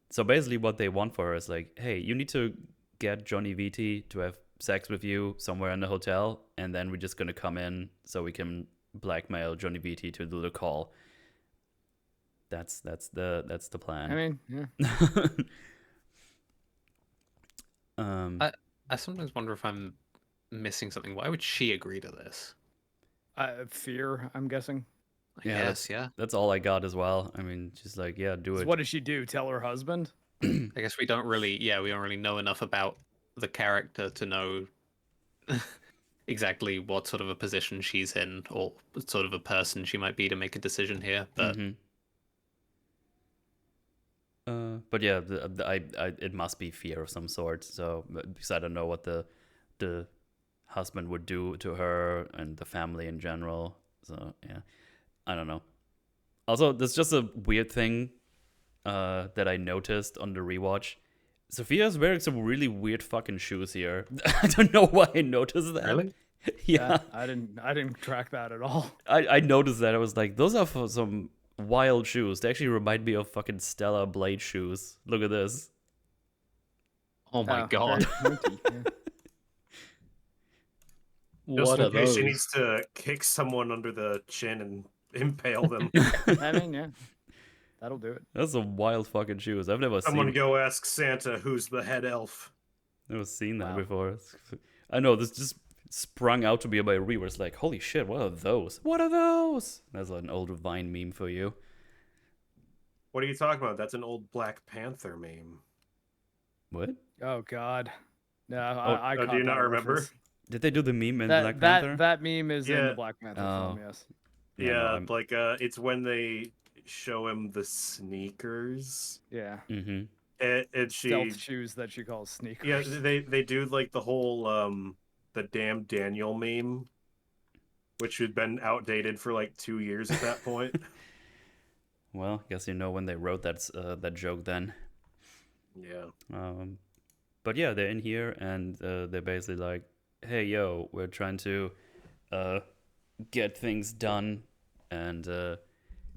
So basically what they want for her is like, hey, you need to get Johnny Vitti to have sex with you somewhere in the hotel, and then we're just gonna come in so we can blackmail Johnny Vitti to do the call. That's the plan. I mean, yeah. I sometimes wonder if I'm missing something. Why would she agree to this? Fear, I'm guessing. I guess, yeah. That's all I got as well. I mean, she's like, yeah, do it. What does she do? Tell her husband? I guess we don't really know enough about the character to know exactly what sort of a position she's in or what sort of a person she might be to make a decision here. But but yeah, it must be fear of some sort. So because I don't know what the husband would do to her and the family in general. So yeah, I don't know. Also, there's just a weird thing that I noticed on the rewatch. Sophia's wearing some really weird fucking shoes here. I don't know why I noticed that. Really? Yeah. I didn't track that at all. I noticed that. I was like, those are for some wild shoes. They actually remind me of fucking Stella Blade shoes. Look at this. oh my god. Pointy, yeah. Just What in are case those? she needs to kick someone under the chin and impale them. I mean, yeah, that'll do it. That's some wild fucking shoes. I've never Someone seen go ask Santa who's the head elf. that Wow. before. I know this just sprung out to me by Ree, where it's like, holy shit, what are those? What are those? That's an old Vine meme for you. What are you talking about? That's an old Black Panther meme. What? Oh God. No, Oh, I do caught you not that remember? reference. Did they do the meme in That Black Panther? that meme is in Yeah. the Black Panther film. Yes. Yeah, no, I'm- like it's when they show him the sneakers. Yeah. Mm-hmm. And she Stealth shoes that she calls sneakers. Yeah, they do like the whole the damn Daniel meme, which had been outdated for like 2 years at that point. Well, guess you know when they wrote that joke then. Yeah. But yeah, they're in here and they're basically like, hey, yo, we're trying to get things done. And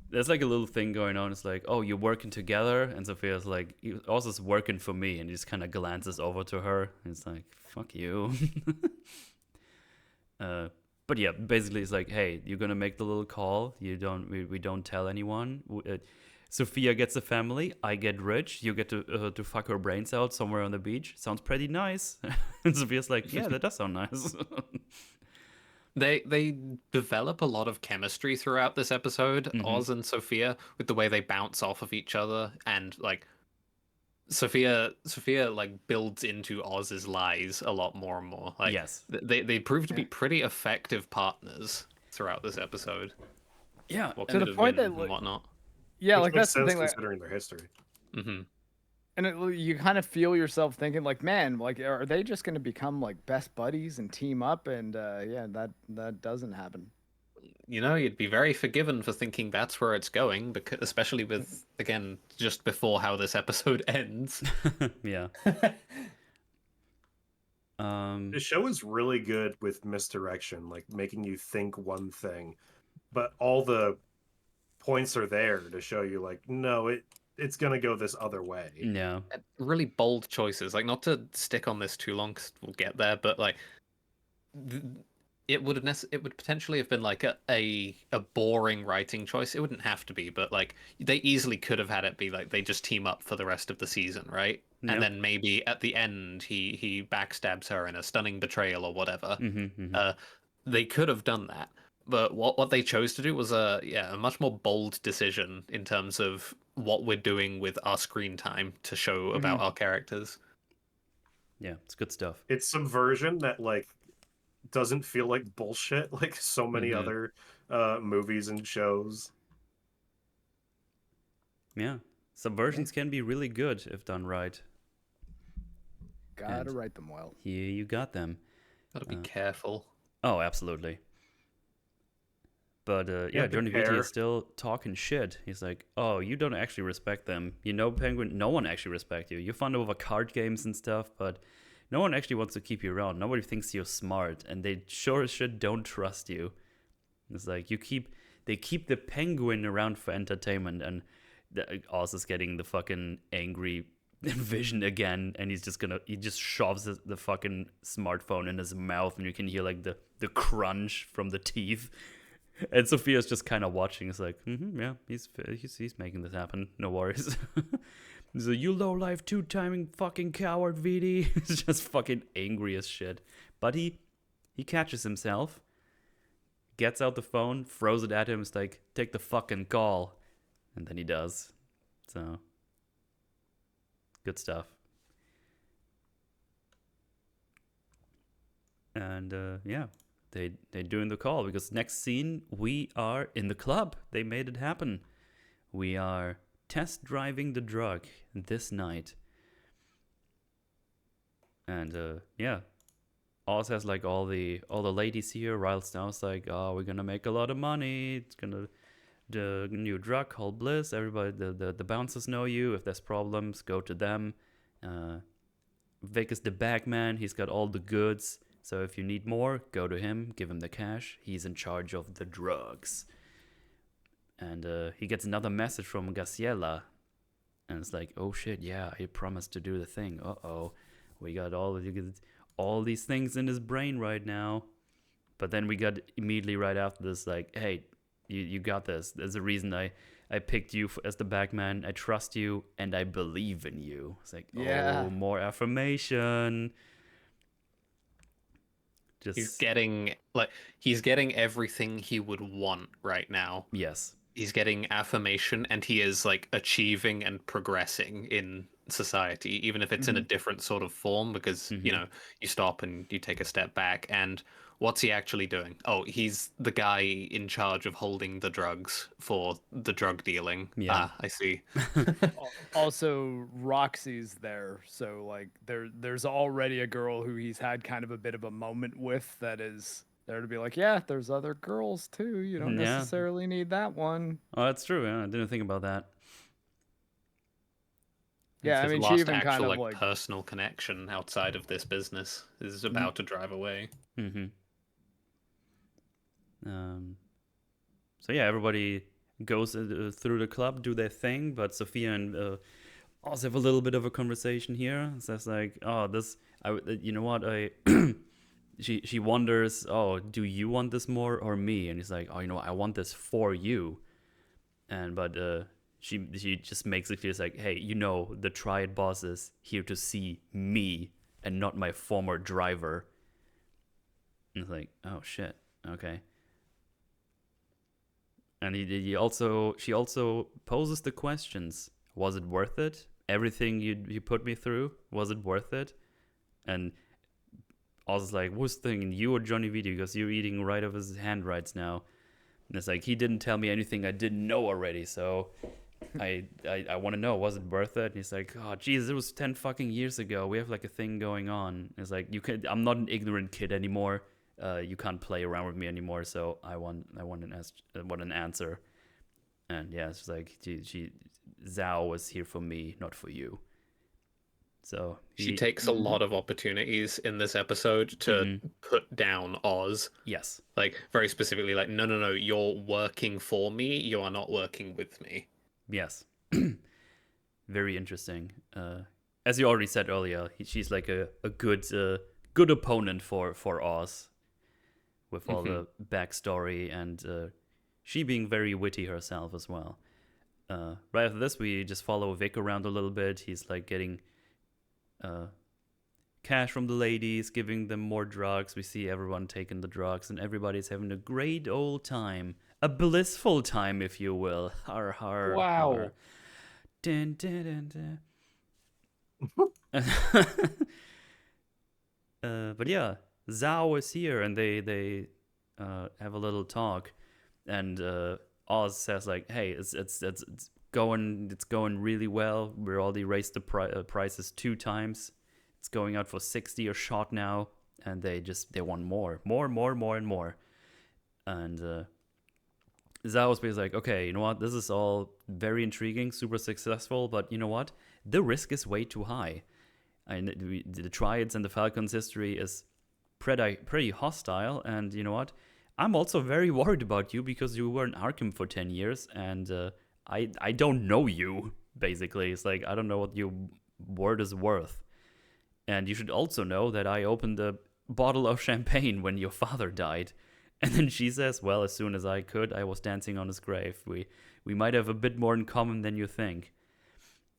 there's like a little thing going on. It's like, oh, you're working together? And Sophia's like, Oz working for me. And he just kind of glances over to her. And it's like, fuck you. But yeah, basically it's like, hey, you're going to make the little call. We don't tell anyone. Sofia gets a family. I get rich. You get to fuck her brains out somewhere on the beach. Sounds pretty nice. And Sophia's like, yeah, that does sound nice. They develop a lot of chemistry throughout this episode, Oz and Sofia, with the way they bounce off of each other, and like Sophia like builds into Oz's lies a lot more and more. Like Yes. they prove to be pretty effective partners throughout this episode. Yeah. What To the could have point been that, and like, whatnot. yeah, Which like makes that's the sense thing. Like, considering their history. Hmm. and you kind of feel yourself thinking, like, man, like, are they just going to become like best buddies and team up? And yeah, that doesn't happen. You know, you'd be very forgiven for thinking that's where it's going, because especially with again just before how this episode ends. Yeah. The show is really good with misdirection, like making you think one thing, but all the points are there to show you, like, no, it's gonna go this other way. Yeah. Really bold choices. Like, not to stick on this too long, because we'll get there, but like, it would potentially have been like a boring writing choice. It wouldn't have to be, but like they easily could have had it be like they just team up for the rest of the season, right? Yep. And then maybe at the end he backstabs her in a stunning betrayal or whatever. They could have done that, but what they chose to do was a much more bold decision in terms of what we're doing with our screen time to show about our characters. Yeah, it's good stuff. It's subversion that like doesn't feel like bullshit like so many other movies and shows. Yeah. Subversions can be really good if done right. Gotta write them well. Here you got them. Gotta be careful. Oh, absolutely. But yeah, Johnny Vitti is still talking shit. He's like, oh, you don't actually respect them. You know, Penguin, no one actually respects you. You're fond of card games and stuff, but no one actually wants to keep you around. Nobody thinks you're smart, and they sure as shit don't trust you. It's like they keep the Penguin around for entertainment, and Oz is getting the fucking angry vision again, and he just shoves the fucking smartphone in his mouth, and you can hear like the crunch from the teeth. And Sophia's just kind of watching. It's like, yeah, he's making this happen. No worries. He's like, you low-life two-timing fucking coward, VD. He's just fucking angry as shit. But he catches himself, gets out the phone, throws it at him. It's like, take the fucking call. And then he does. So, good stuff. And, yeah. They're doing the call because next scene we are in the club. They made it happen. We are test driving the drug this night. And yeah, Oz has like all the ladies here. Ryle Snow's like, oh, we're gonna make a lot of money. It's gonna the new drug called Bliss. Everybody, the bouncers know you. If there's problems, go to them. Vic is the bagman. He's got all the goods. So if you need more, go to him, give him the cash. He's in charge of the drugs. And he gets another message from Graciela. And it's like, oh shit, yeah, he promised to do the thing. Uh-oh. We got all these things in his brain right now. But then we got immediately right after this, like, hey, you got this. There's a reason I picked you as the bagman. I trust you, and I believe in you. It's like, oh, more affirmation. He's getting everything he would want right now. Yes. He's getting affirmation, and he is like achieving and progressing in society, even if it's in a different sort of form, because you know, you stop and you take a step back. And what's he actually doing? Oh, he's the guy in charge of holding the drugs for the drug dealing. Yeah. I see. Also, Roxy's there, so like there's already a girl who he's had kind of a bit of a moment with that is there to be like, yeah, there's other girls too. You don't necessarily need that one. Oh, that's true. Yeah, I didn't think about that. Yeah, I mean, she even kind of like personal connection outside of this business is about to drive away. So yeah, everybody goes through the club, do their thing, but Sofia and Oz have a little bit of a conversation here. It says like, oh, you know what, she wonders, oh, do you want this more or me? And he's like, oh, you know what, I want this for you. But she just makes it clear, like, hey, you know, the Triad boss is here to see me and not my former driver. And it's like, oh shit, okay. And she also poses the questions. Was it worth it? everything you put me through, was it worth it? And Oz like, who's thinking, you or Johnny Vito, because you're eating right off his hand right now. And it's like, he didn't tell me anything I didn't know already, so I want to know, was it worth it? And he's like, oh, geez, it was 10 fucking years ago. We have like a thing going on. It's like, I'm not an ignorant kid anymore. You can't play around with me anymore. So I want an answer. And yeah, it's like, Zhao was here for me, not for you. So she takes a lot of opportunities in this episode to put down Oz. Yes. Like, very specifically, like, no, you're working for me. You are not working with me. Yes. Very interesting. As you already said earlier, she's like a good opponent for Oz, with all the backstory, and she being very witty herself as well. Right after this, we just follow Vic around a little bit. He's like getting cash from the ladies, giving them more drugs. We see everyone taking the drugs, and everybody's having a great old time. A blissful time, if you will. Har, har, Wow. har. Dun, dun, dun, dun. But yeah, Zhao is here, and they have a little talk, and Oz says like, "Hey, it's going really well. We already raised the prices 2 times. It's going out for 60 a shot now, and they want more, and more." And Zhao was basically like, okay, you know what? This is all very intriguing, super successful, but you know what? The risk is way too high. And the Triads and the Falcons' history is pretty hostile, and you know what? I'm also very worried about you because you were in Arkham for 10 years, and I don't know you, basically. It's like, I don't know what your word is worth. And you should also know that I opened a bottle of champagne when your father died. And then she says, well, as soon as I could, I was dancing on his grave. We might have a bit more in common than you think.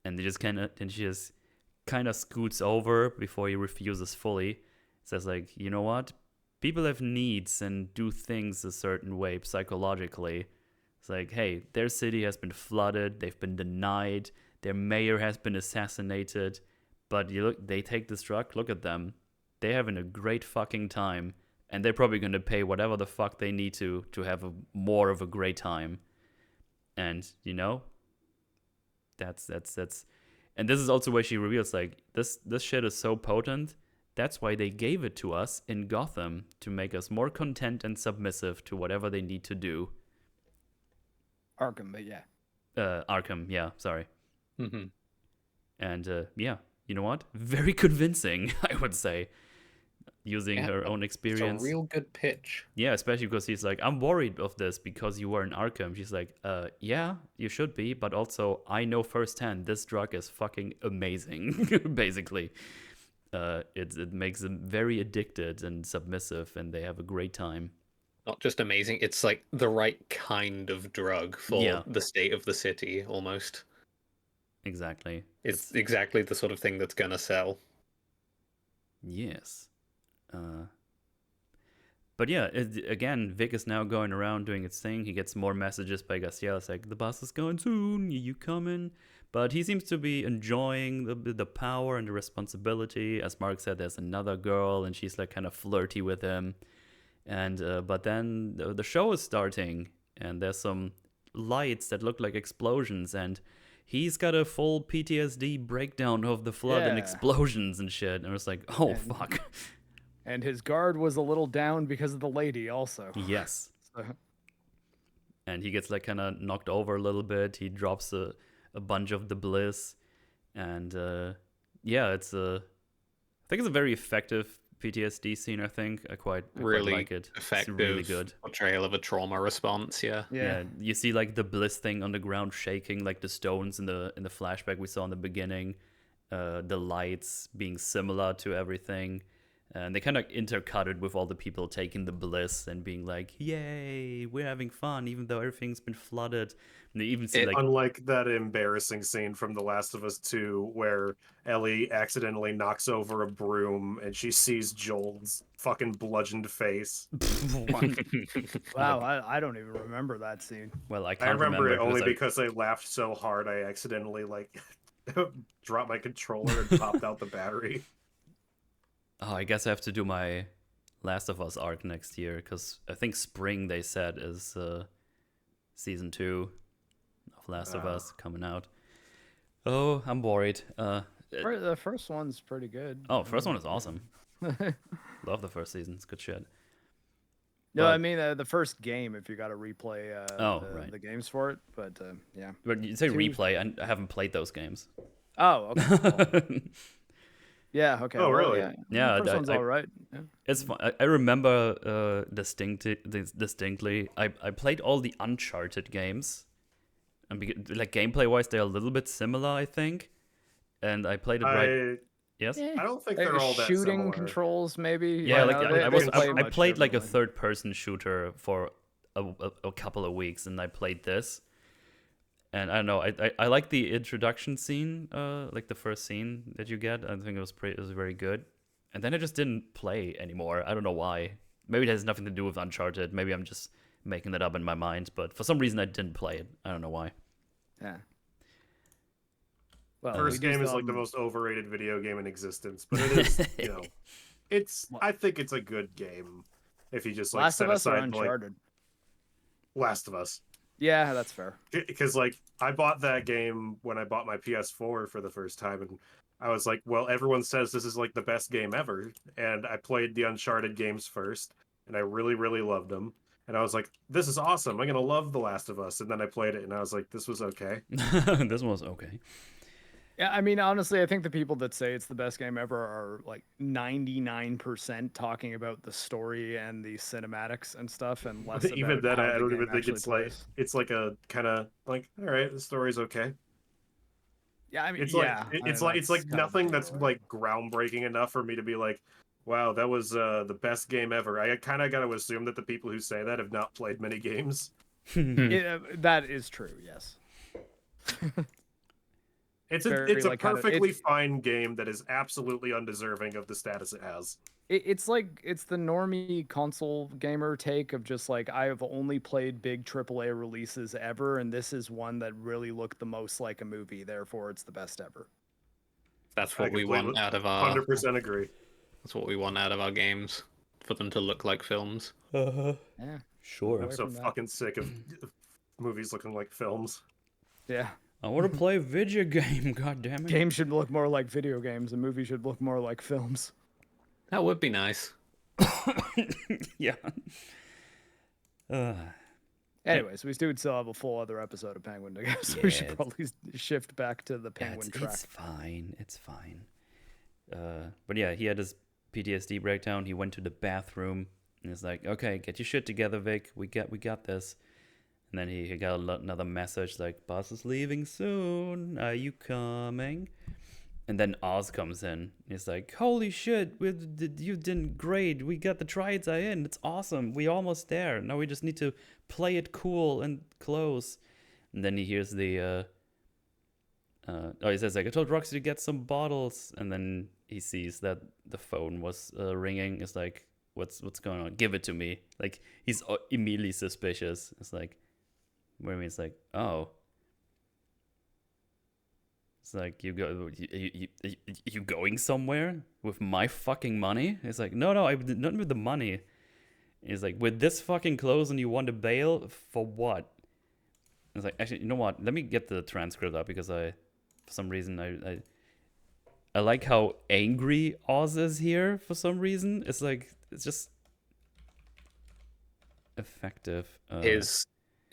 And she just kind of scoots over before he refuses fully. Says like, you know what? People have needs and do things a certain way psychologically. It's like, hey, their city has been flooded. They've been denied. Their mayor has been assassinated. But you look, they take this drug. Look at them. They're having a great fucking time. And they're probably going to pay whatever the fuck they need to have more of a great time. And, you know, that's. And this is also where she reveals, like, this shit is so potent. That's why they gave it to us in Gotham, to make us more content and submissive to whatever they need to do. Arkham, but yeah. Arkham, yeah, sorry. Mm-hmm. And, yeah, you know what? Very convincing, I would say. Using her own experience. It's a real good pitch. Yeah, especially because he's like, I'm worried of this because you were in Arkham. She's like, yeah, you should be, but also I know firsthand this drug is fucking amazing, basically. It makes them very addicted and submissive, and they have a great time. Not just amazing, it's like the right kind of drug for the state of the city, almost. Exactly. It's exactly the sort of thing that's gonna sell. Yes. But yeah, again, Vic is now going around doing its thing. He gets more messages by Garcia. It's like, the boss is going soon, you coming? But he seems to be enjoying the power and the responsibility. As Marc said, there's another girl, and she's like kind of flirty with him. And but then the show is starting, and there's some lights that look like explosions, and he's got a full PTSD breakdown of the flood and explosions and shit. And it's like, oh, fuck. And his guard was a little down because of the lady also. Yes. And he gets like kind of knocked over a little bit. He drops a bunch of the Bliss. And yeah, I think it's a very effective PTSD scene, I think. I quite like it. Effective, it's really good. Portrayal of a trauma response, yeah. You see like the Bliss thing on the ground shaking, like the stones in the flashback we saw in the beginning. The lights being similar to everything. And they kind of intercut it with all the people taking the Bliss and being like, yay, we're having fun, even though everything's been flooded. And they even see unlike that embarrassing scene from The Last of Us 2 where Ellie accidentally knocks over a broom and she sees Joel's fucking bludgeoned face. Wow, I don't even remember that scene. Well, I remember it only because because I laughed so hard I accidentally dropped my controller and popped out the battery. Oh, I guess I have to do my Last of Us arc next year, because I think spring, they said, is season 2 of Last of Us coming out. Oh, I'm worried. The first one's pretty good. Oh, first one is awesome. Love the first season. It's good shit. No, But- I mean the first game. If you got to replay right. the games for it, but yeah. But you say Two- replay, I haven't played those games. Oh, okay. Well, yeah, okay. Oh, well, really? Yeah, Yeah, the first one's all right. Yeah. It's fun. I remember distinctly. I played all the Uncharted games, and like gameplay wise, they're a little bit similar, I think. And I played it right. Yes. I don't think they're all that shooting similar. controls, maybe. Yeah, like they I played like a differently. third-person shooter for a couple of weeks, and I played this. And I don't know. I like the introduction scene, like the first scene that you get. I think it was very good. And then I just didn't play anymore. I don't know why. Maybe it has nothing to do with Uncharted. Maybe I'm just making that up in my mind. But for some reason, I didn't play it. I don't know why. Yeah. Well, First game is like the most overrated video game in existence, but it is, I think it's a good game if you just like Last set of Us or aside like Uncharted. Last of Us. Yeah, that's fair. Because like I bought that game when I bought my PS4 for the first time, and I was like, well, everyone says this is like the best game ever, and I played the Uncharted games first, and I really, really loved them. And I was like, this is awesome. I'm gonna love The Last of Us. And then I played it, and I was like, this was okay. This one was okay. Yeah, I mean, honestly, I think the people that say it's the best game ever are like 99% talking about the story and the cinematics and stuff, and less Even about then, how I the don't game even think actually it's like plays. it's like a kind of like, all right, the story's okay. Yeah, I mean, It's yeah, like it's like nothing that's like groundbreaking enough for me to be like, wow, that was the best game ever. I kind of got to assume that the people who say that have not played many games. That is true. Yes. It's Very, a like, kind of- perfectly fine game that is absolutely undeserving of the status it has. It's the normie console gamer take of just like, I have only played big AAA releases ever, and this is one that really looked the most like a movie. Therefore, it's the best ever. That's I what we want completely- out of our. 100% agree. That's what we want out of our games, for them to look like films. Yeah. Sure. I'm Away so from that. fucking sick of movies looking like films. Yeah. I want to play a video game. God damn it. Games should look more like video games, and movies should look more like films. That would be nice. Yeah. Anyways, we do still have a full other episode of Penguin to go, so Yeah, we should it's- probably shift back to the Yeah, Penguin track. it's fine. It's fine. But yeah, he had his PTSD breakdown. He went to the bathroom and he's like, "Okay, get your shit together, Vic. We got this." And then he got another message like, "Boss is leaving soon. Are you coming?" And then Oz comes in. He's like, "Holy shit, you did great. We got the Triads in. It's awesome. We almost there. Now we just need to play it cool and close." And then he hears the he says like, "I told Roxy to get some bottles," and then he sees that the phone was ringing. It's like, what's going on? Give it to me. Like, he's immediately suspicious. It's like, what do you mean? It's like, oh, it's like, you going somewhere with my fucking money? It's like, no, I did not with the money. He's like, with this fucking clothes, and you want to bail for what? It's like, actually, you know what? Let me get the transcript up, because for some reason, I like how angry Oz is here for some reason. It's like, it's just effective.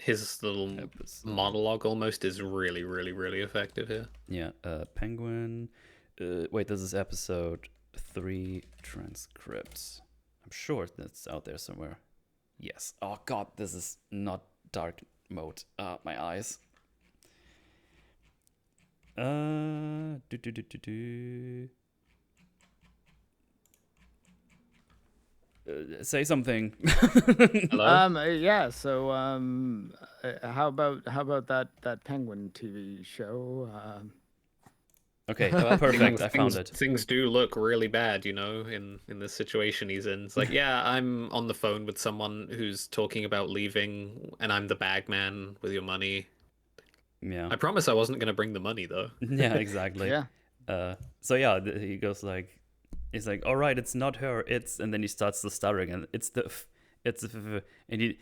His little episode. monologue almost is really, really, really effective here. Yeah, Penguin. Wait, this is episode 3 transcripts. I'm sure that's out there somewhere. Yes. Oh god, this is not dark mode. My eyes. Say something. Hello? Yeah. So, how about that Penguin TV show? Okay, perfect. I found it. Things do look really bad, you know, in the situation he's in. It's like, yeah, I'm on the phone with someone who's talking about leaving, and I'm the bag man with your money. Yeah. I promise I wasn't gonna bring the money though. Yeah, exactly. Yeah. So yeah, he goes like, he's like, all right, it's not her, it's, and then he starts to stutter again. It's and he,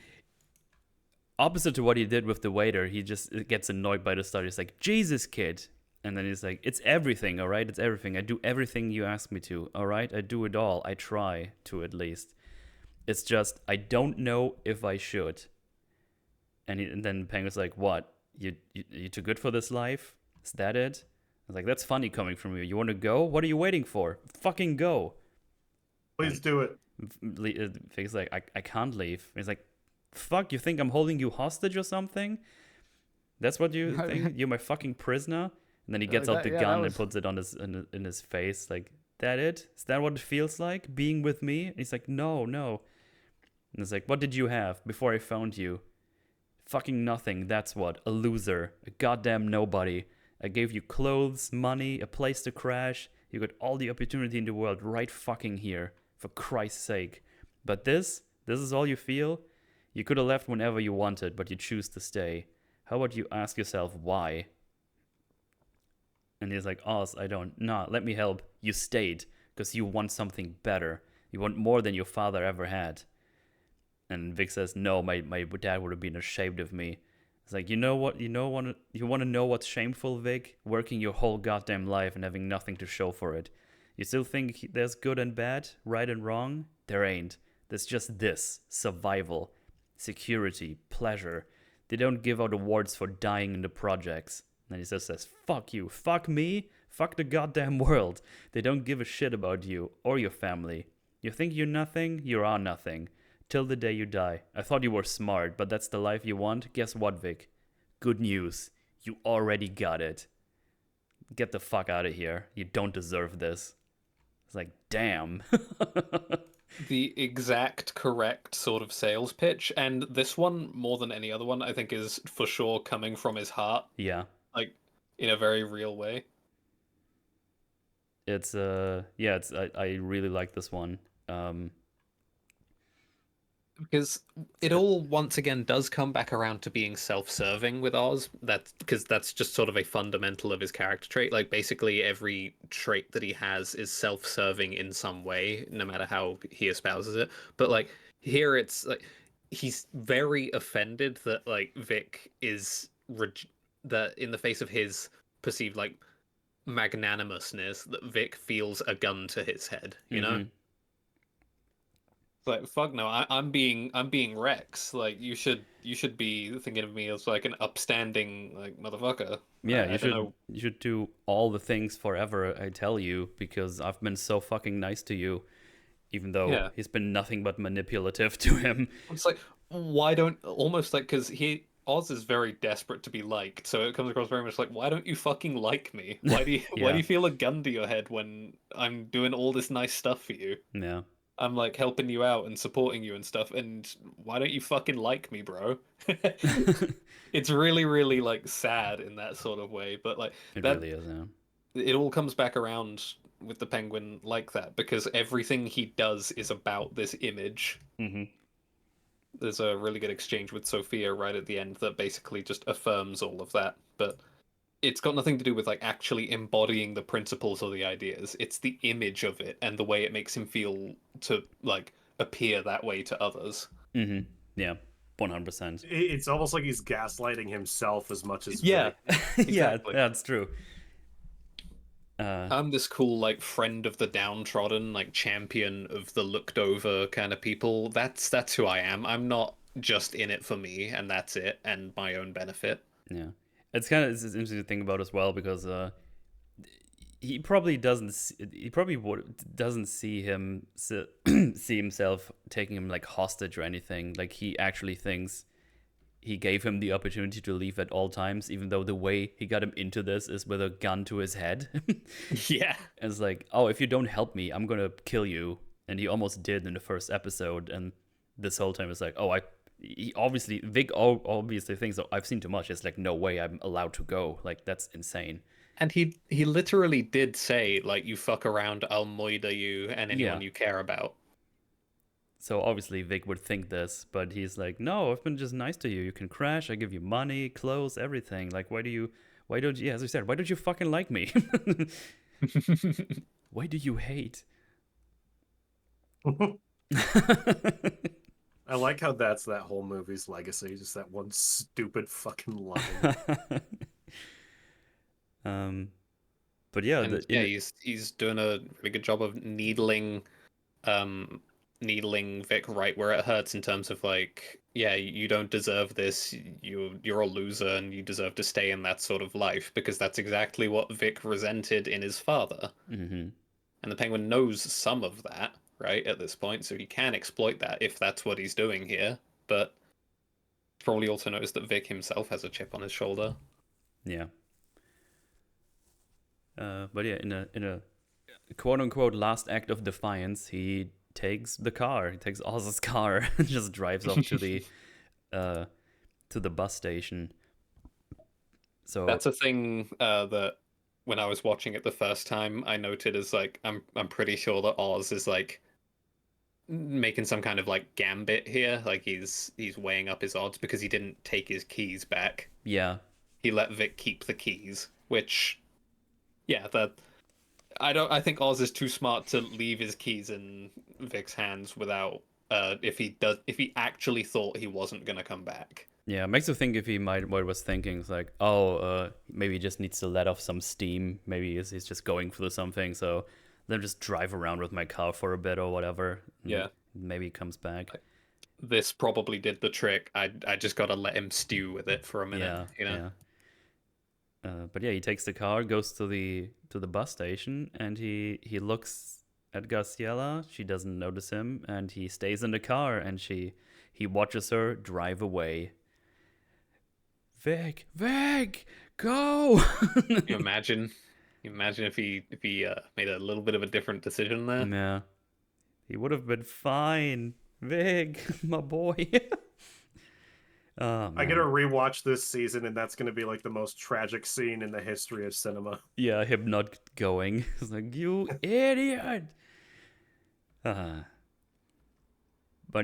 opposite to what he did with the waiter, he just gets annoyed by the stutter. He's like, Jesus, kid. And then he's like, it's everything, all right? It's everything. I do everything you ask me to, all right? I do it all. I try to, at least. It's just, I don't know if I should. And then Penguin's like, what? You too good for this life? Is that it? I was like, that's funny coming from you. You want to go? What are you waiting for? Fucking go. Please do it. Vic's like, I can't leave. He's like, fuck, you think I'm holding you hostage or something? That's what you think? You're my fucking prisoner? And then he gets out the gun and puts it on in his face. Like, that it? Is that what it feels like, being with me? And he's like, no. And it's like, what did you have before I found you? Fucking nothing, that's what. A loser. A goddamn nobody. I gave you clothes, money, a place to crash. You got all the opportunity in the world right fucking here. For Christ's sake. But this is all you feel? You could have left whenever you wanted, but you choose to stay. How about you ask yourself why? And he's like, Oz, I don't. Nah, let me help. You stayed, because you want something better. You want more than your father ever had. And Vic says, no, my dad would have been ashamed of me. It's like, you know what? You want to know what's shameful, Vic? Working your whole goddamn life and having nothing to show for it. You still think there's good and bad, right and wrong? There ain't. There's just this: survival, security, pleasure. They don't give out awards for dying in the projects. And he just says, fuck you, fuck me, fuck the goddamn world. They don't give a shit about you or your family. You think you're nothing? You are nothing. Till the day you die. I thought you were smart, but that's the life you want? Guess what, Vic? Good news. You already got it. Get the fuck out of here. You don't deserve this. It's like, damn. The exact correct sort of sales pitch, and this one, more than any other one, I think is for sure coming from his heart. Yeah. Like, in a very real way. It's I really like this one. Because it all once again does come back around to being self-serving with Oz. That's because that's just sort of a fundamental of his character trait. Like, basically every trait that he has is self-serving in some way, no matter how he espouses it. But like here, it's like he's very offended that like Vic is that in the face of his perceived like magnanimousness, that Vic feels a gun to his head. You know. Like, fuck no, I'm being Rex. Like, you should be thinking of me as like an upstanding like motherfucker. Yeah, you should do all the things forever I tell you, because I've been so fucking nice to you, even though he's been nothing but manipulative to him. It's like, why don't, almost like, because Oz is very desperate to be liked, so it comes across very much like, why don't you fucking like me? Why do you why do you feel a gun to your head when I'm doing all this nice stuff for you? Yeah. I'm like helping you out and supporting you and stuff, and why don't you fucking like me, bro? It's really, really like sad in that sort of way, but like it really is. Yeah. It all comes back around with the Penguin like that, because everything he does is about this image. Mm-hmm. There's a really good exchange with Sofia right at the end that basically just affirms all of that, but it's got nothing to do with like actually embodying the principles or the ideas. It's the image of it and the way it makes him feel to like appear that way to others. Mm-hmm. Yeah, 100%. It's almost like he's gaslighting himself as much as exactly. Yeah, that's true. I'm this cool like friend of the downtrodden, like champion of the looked over kind of people. That's who I am. I'm not just in it for me and that's it and my own benefit. Yeah. It's interesting to think about as well, because he probably doesn't see himself taking him like hostage or anything. Like, he actually thinks he gave him the opportunity to leave at all times, even though the way he got him into this is with a gun to his head. Yeah. It's like, oh, if you don't help me, I'm gonna kill you. And he almost did in the first episode, and this whole time it's like, oh, Vic obviously thinks, oh, I've seen too much. It's like, no way I'm allowed to go. Like, that's insane. And he literally did say, like, you fuck around, I'll murder you and anyone you care about. So obviously Vic would think this, but he's like, no, I've been just nice to you. You can crash. I give you money, clothes, everything. Like, why don't you, yeah, as I said, why don't you fucking like me? Why do you hate? I like how that's that whole movie's legacy, just that one stupid fucking line. But yeah, And he's doing a really good job of needling Vic right where it hurts in terms of like, yeah, you don't deserve this. You're a loser and you deserve to stay in that sort of life, because that's exactly what Vic resented in his father. Mm-hmm. And the Penguin knows some of that, right, at this point, so he can exploit that if that's what he's doing here. But probably also knows that Vic himself has a chip on his shoulder. Yeah. But yeah, in a quote unquote last act of defiance, he takes the car. He takes Oz's car and just drives off to the bus station. So that's a thing that when I was watching it the first time, I noted as like I'm pretty sure that Oz is like making some kind of like gambit here. Like he's weighing up his odds because he didn't take his keys back. Yeah. He let Vic keep the keys, which yeah, I think Oz is too smart to leave his keys in Vic's hands without if he actually thought he wasn't gonna come back. Yeah, it makes you think if he was thinking, it's like, maybe he just needs to let off some steam. Maybe he's just going through something, so then just drive around with my car for a bit or whatever. Yeah. Maybe he comes back. This probably did the trick. I just gotta let him stew with it for a minute. Yeah, you know? Yeah. But yeah, he takes the car, goes to the bus station, and he looks at Graciela. She doesn't notice him, and he stays in the car, and he watches her drive away. Vic, go! You imagine if he made a little bit of a different decision there. Yeah, he would have been fine. Vic, my boy. Oh, I gotta rewatch this season, and that's gonna be like the most tragic scene in the history of cinema. Yeah, him not going. It's like, you idiot. But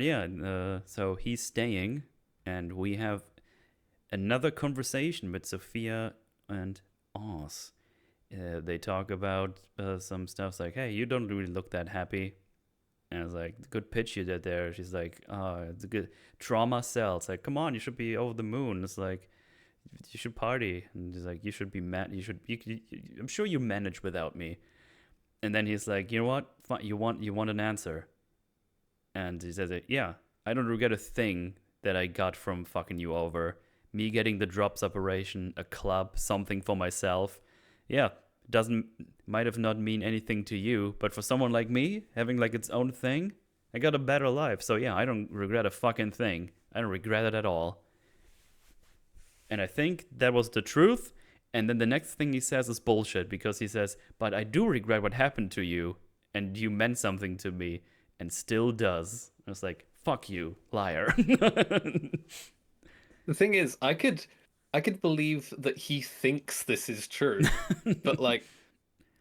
yeah, so he's staying, and we have another conversation with Sofia and Oz. They talk about some stuff. It's like, hey, you don't really look that happy. And I was like, good pitch you did there. She's like, oh, it's a good trauma cell. It's like, come on, you should be over the moon. It's like, you should party. And he's like, you should be mad. I'm sure you manage without me. And then he's like, you know what? You want an answer. And he says, yeah, I don't regret a thing that I got from fucking you over. Me getting the drops operation, a club, something for myself. Yeah, might have not mean anything to you, but for someone like me, having like its own thing, I got a better life. So yeah, I don't regret a fucking thing. I don't regret it at all. And I think that was the truth. And then the next thing he says is bullshit, because he says, but I do regret what happened to you, and you meant something to me, and still does. I was like, fuck you, liar. The thing is, I could believe that he thinks this is true, but like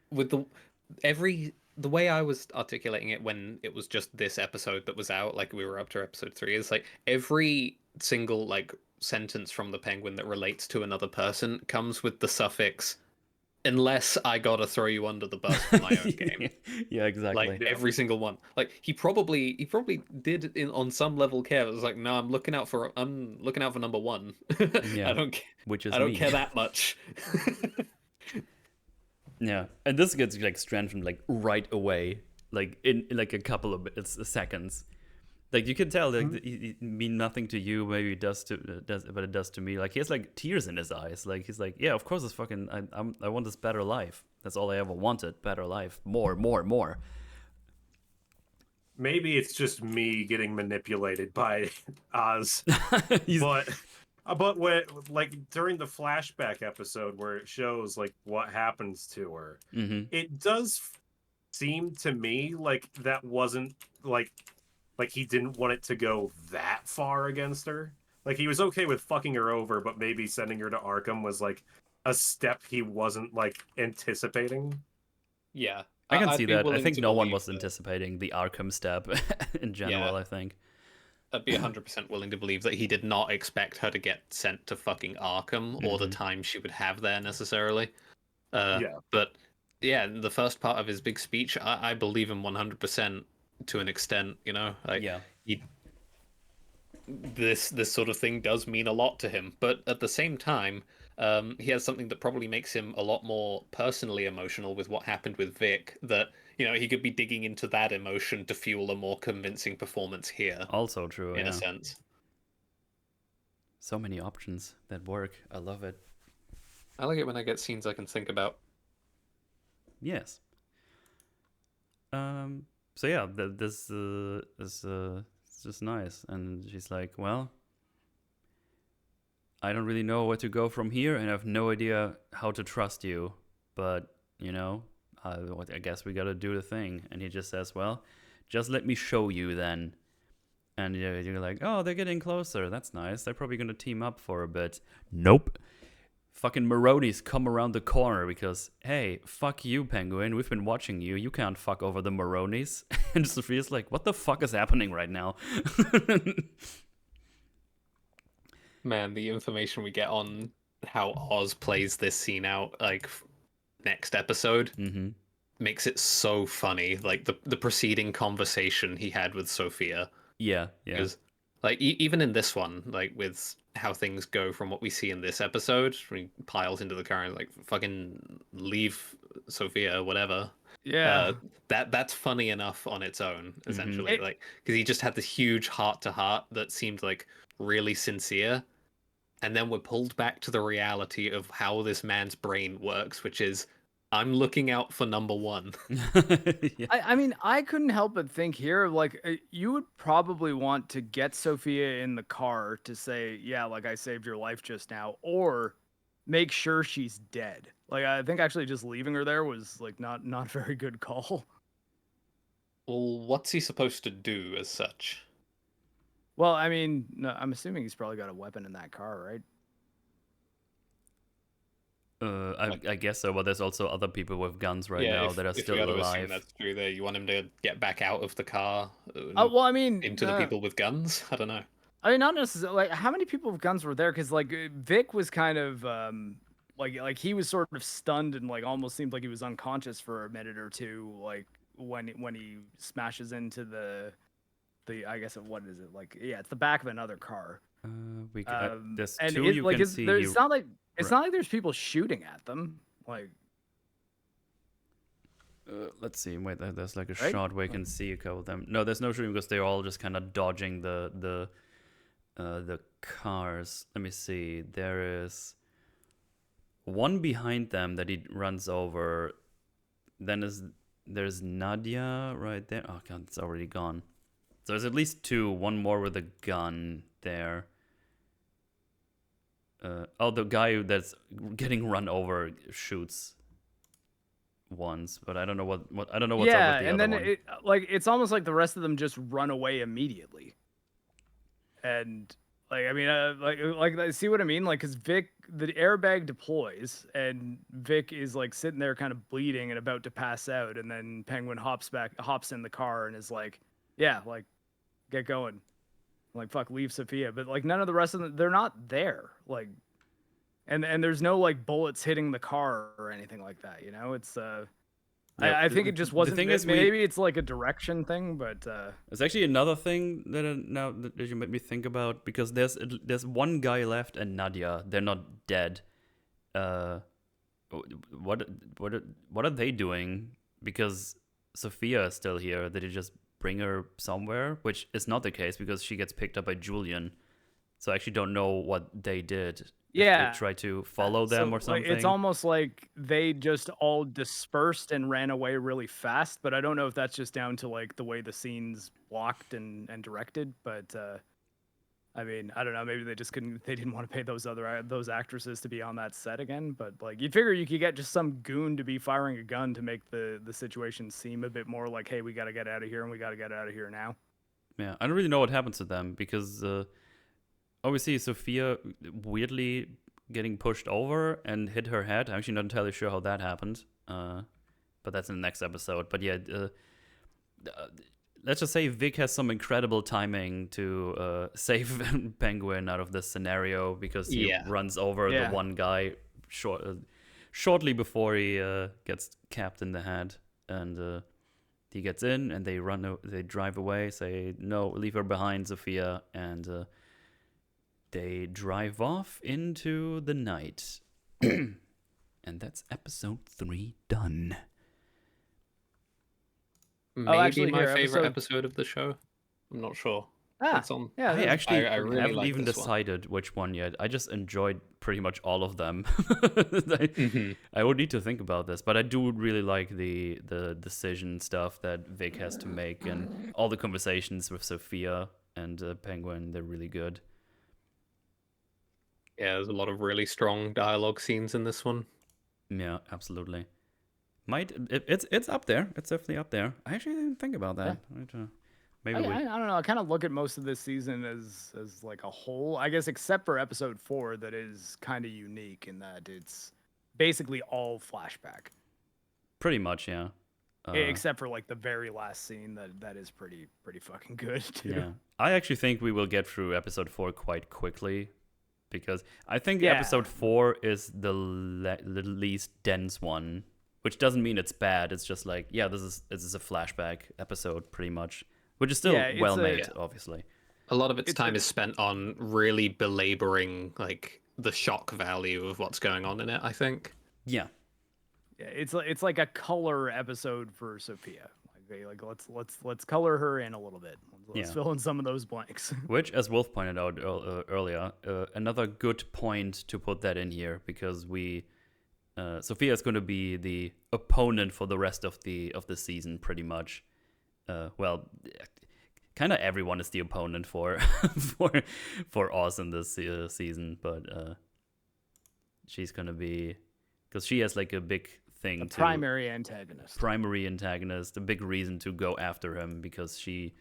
with the way I was articulating it when it was just this episode that was out, like we were up to episode 3, is like every single like sentence from the Penguin that relates to another person comes with the suffix unless I gotta throw you under the bus for my own game. Yeah, exactly. Like every single one. Like he probably did on some level care. It was like, no, I'm looking out for number 1. Yeah, I don't care. Which is I don't me. care that much. Yeah, and this gets like strengthened like right away, like in like a couple of seconds. Like you can tell, like he mean nothing to you. Maybe it does, but it does to me. Like he has like tears in his eyes. Like he's like, yeah, of course, it's fucking. I want this better life. That's all I ever wanted. Better life. More. Maybe it's just me getting manipulated by Oz, but when like during the flashback episode where it shows like what happens to her, it does seem to me like that wasn't like he didn't want it to go that far against her. Like he was okay with fucking her over, but maybe sending her to Arkham was like a step he wasn't like anticipating. Yeah, I can I'd see be that. I willing think to no one believe was that. anticipating the Arkham step in general, I think. I'd be 100% willing to believe that he did not expect her to get sent to fucking Arkham or the Mhm. time she would have there necessarily. Yeah. But yeah, the first part of his big speech, I believe him 100% to an extent. You know, like Yeah. he, this sort of thing does mean a lot to him. But at the same time, he has something that probably makes him a lot more personally emotional with what happened with Vic. That he could be digging into that emotion to fuel a more convincing performance here, Also true, in yeah. a sense. So many options that work. I love it. I like it when I get scenes I can think about. Yes. So yeah, this is it's just nice, and she's like, well, I don't really know where to go from here, and I have no idea how to trust you, but I guess we gotta do the thing. And he just says, well, just let me show you then. And you're like, oh, they're getting closer. That's nice. They're probably gonna team up for a bit. Nope. Fucking Maroni's come around the corner because, hey, fuck you, Penguin. We've been watching you. You can't fuck over the Maronis. And Sophia's like, what the fuck is happening right now? Man, the information we get on how Oz plays this scene out, like next episode, makes it so funny. Like the preceding conversation he had with Sofia. Yeah. Because, like, even in this one, like with how things go from what we see in this episode, when he piles into the car and like fucking leave Sofia, whatever. Yeah. That's funny enough on its own, essentially. Like, because he just had this huge heart to heart that seemed like really sincere, and then we're pulled back to the reality of how this man's brain works, which is, I'm looking out for number one. Yeah. I mean, I couldn't help but think here, like, you would probably want to get Sophia in the car to say, yeah, like, I saved your life just now, or make sure she's dead. Like, I think actually just leaving her there was, like, not a very good call. Well, what's he supposed to do as such? Well, I mean, no, I'm assuming he's probably got a weapon in that car, right? I guess so, but there's also other people with guns right now that are still if you gotta alive. assume that's true, there, you want him to get back out of the car. Well, I mean, into the people with guns. I don't know. I mean, not necessarily. Like, how many people with guns were there? Because like Vic was kind of like he was sort of stunned and like almost seemed like he was unconscious for a minute or two. Like when he smashes into the I guess what is it like? Yeah, it's the back of another car. There's and two you like, can see. It's not like there's people shooting at them. Like, let's see. Wait, there's like a shot where you can see a couple of them. No, there's no shooting because they're all just kind of dodging the cars. Let me see. There is one behind them that he runs over. Then there's Nadia right there. Oh god, it's already gone. So there's at least two. One more with a gun there. The guy that's getting run over shoots once, but I don't know what I don't know what's up with the and other then one. it's almost like the rest of them just run away immediately. And like, I mean, like see what I mean? Like, because Vic, the airbag deploys, and Vic is like sitting there, kind of bleeding and about to pass out, and then Penguin hops in the car, and is like, "Yeah, like, get going." Like, fuck, leave Sophia. But like, none of the rest of them, they're not there. Like, and there's no like bullets hitting the car or anything like that. You know, it's I think it just wasn't. The thing is, maybe it's like a direction thing, but it's actually another thing that now that you made me think about, because there's one guy left and Nadia. They're not dead. What are they doing? Because Sophia is still here. Did he just bring her somewhere? Which is not the case because she gets picked up by Julian. So I actually don't know what they did. Yeah, if they try to follow them or something. Like, it's almost like they just all dispersed and ran away really fast. But I don't know if that's just down to like the way the scene's blocked and directed. But I mean, I don't know. Maybe they just couldn't. They didn't want to pay those actresses to be on that set again. But like, you'd figure you could get just some goon to be firing a gun to make the situation seem a bit more like, hey, we got to get out of here and we got to get out of here now. Yeah, I don't really know what happened to them because. Obviously, Sofia weirdly getting pushed over and hit her head. I'm actually not entirely sure how that happened. but that's in the next episode. But yeah, let's just say Vic has some incredible timing to save Penguin out of this scenario, because he runs over the one guy shortly before he gets capped in the head, and he gets in, and they drive away, say, no, leave her behind, Sofia, and they drive off into the night. And that's episode 3 done. Maybe actually, my here, favorite episode of the show. I'm not sure. It's on. Yeah, I actually I really haven't like even this one. decided which one yet. I just enjoyed pretty much all of them. Mm-hmm. I would need to think about this, but I do really like the decision stuff that Vic has to make, and all the conversations with Sofia and Penguin. They're really good. Yeah, there's a lot of really strong dialogue scenes in this one. Yeah, absolutely. It's up there. It's definitely up there. I actually didn't think about that. Yeah. Maybe I don't know. I kind of look at most of this season as like a whole, I guess, except for episode 4, that is kind of unique in that it's basically all flashback. Pretty much, yeah. Except for like the very last scene that is pretty fucking good too. Yeah, I actually think we will get through episode 4 quite quickly, because I think episode 4 is the least dense one, which doesn't mean it's bad. It's just like, yeah, this is a flashback episode pretty much. Which is still well made, obviously. A lot of its time is spent on really belaboring like the shock value of what's going on in it, I think. Yeah. Yeah, it's like a color episode for Sofia. Like let's color her in a little bit. Let's fill in some of those blanks. Which, as Wolf pointed out earlier, another good point to put that in here, because Sofia is going to be the opponent for the rest of the season, pretty much. Well, kind of everyone is the opponent for Oz in this season, but she's gonna be, because she has like a big thing, primary antagonist, a big reason to go after him, because she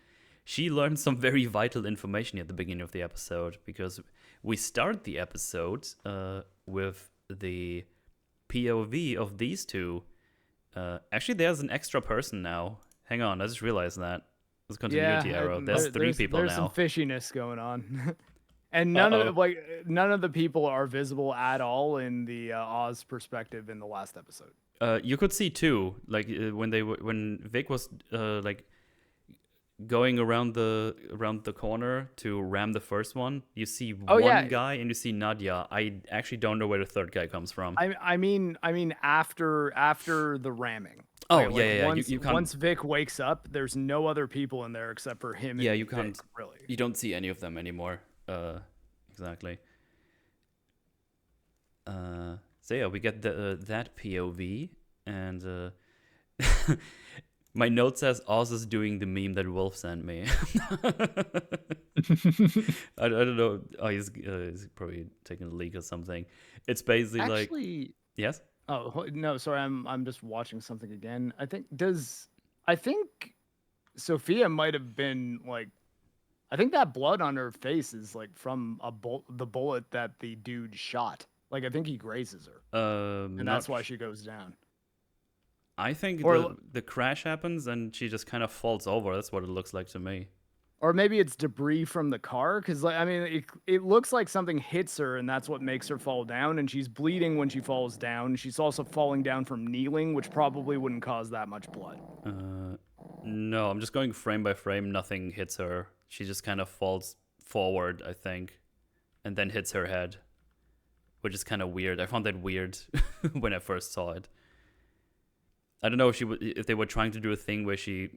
learned some very vital information at the beginning of the episode, because we start the episode with the POV of these two. Actually, there's an extra person now. Hang on, I just realized that. There's a continuity error. There's 3 people there's now. There's some fishiness going on. And none of the people are visible at all in the Oz perspective in the last episode. You could see 2, like when Vic was like going around the corner to ram the first one. You see one guy and you see Nadia. I actually don't know where the third guy comes from. I mean after the ramming. Oh, like, yeah. Once Vic wakes up, there's no other people in there except for him. Yeah, and you can't Vic, really. You don't see any of them anymore. Exactly. So yeah, we get that POV, and my note says Oz is doing the meme that Wolf sent me. I don't know. Oh, he's probably taking a leak or something. It's basically Actually, yes. Oh no, sorry. I'm just watching something again. I think Sofia might have been like. I think that blood on her face is like from the bullet that the dude shot. Like, I think he grazes her, and that's why she goes down. I think the crash happens and she just kind of falls over. That's what it looks like to me. Or maybe it's debris from the car, because like, I mean, it looks like something hits her, and that's what makes her fall down. And she's bleeding when she falls down. She's also falling down from kneeling, which probably wouldn't cause that much blood. No, I'm just going frame by frame. Nothing hits her. She just kind of falls forward, I think, and then hits her head, which is kind of weird. I found that weird when I first saw it. I don't know if they were trying to do a thing where she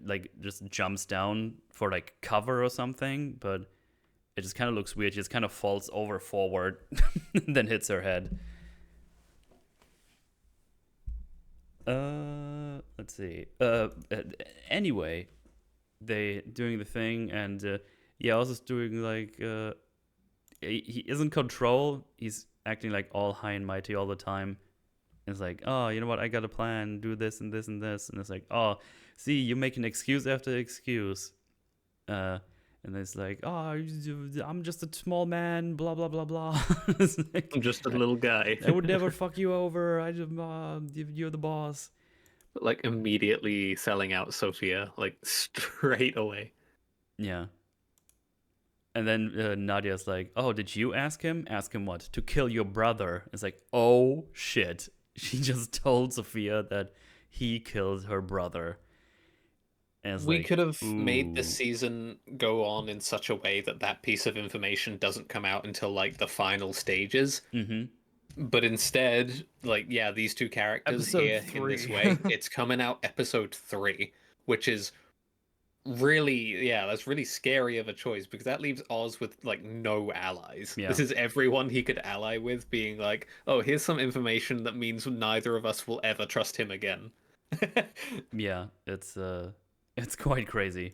like just jumps down for like cover or something, but it just kind of looks weird. She just kind of falls over forward and then hits her head. Let's see. Anyway, they doing the thing, and Oz doing like he is in control. He's acting like all high and mighty all the time. It's like, oh, you know what? I got a plan. Do this and this and this. And it's like, oh, see, you make an excuse after excuse. And it's like, oh, I'm just a small man. Blah blah blah blah. Like, I'm just a little guy. I would never fuck you over. You're the boss. Like immediately selling out Sofia, like straight away. Yeah. And then Nadia's like, "Oh, did you ask him? Ask him what? To kill your brother?" It's like, "Oh shit!" She just told Sofia that he killed her brother. And it's We like, could have made ooh. this season go on in such a way that that piece of information doesn't come out until like the final stages. Mm-hmm. But instead, like, yeah, these two characters Episode here in this 3. way, it's coming out episode 3, which is really, yeah, that's really scary of a choice because that leaves Oz with like no allies. Yeah. This is everyone he could ally with being like, oh, here's some information that means neither of us will ever trust him again. Yeah, it's quite crazy.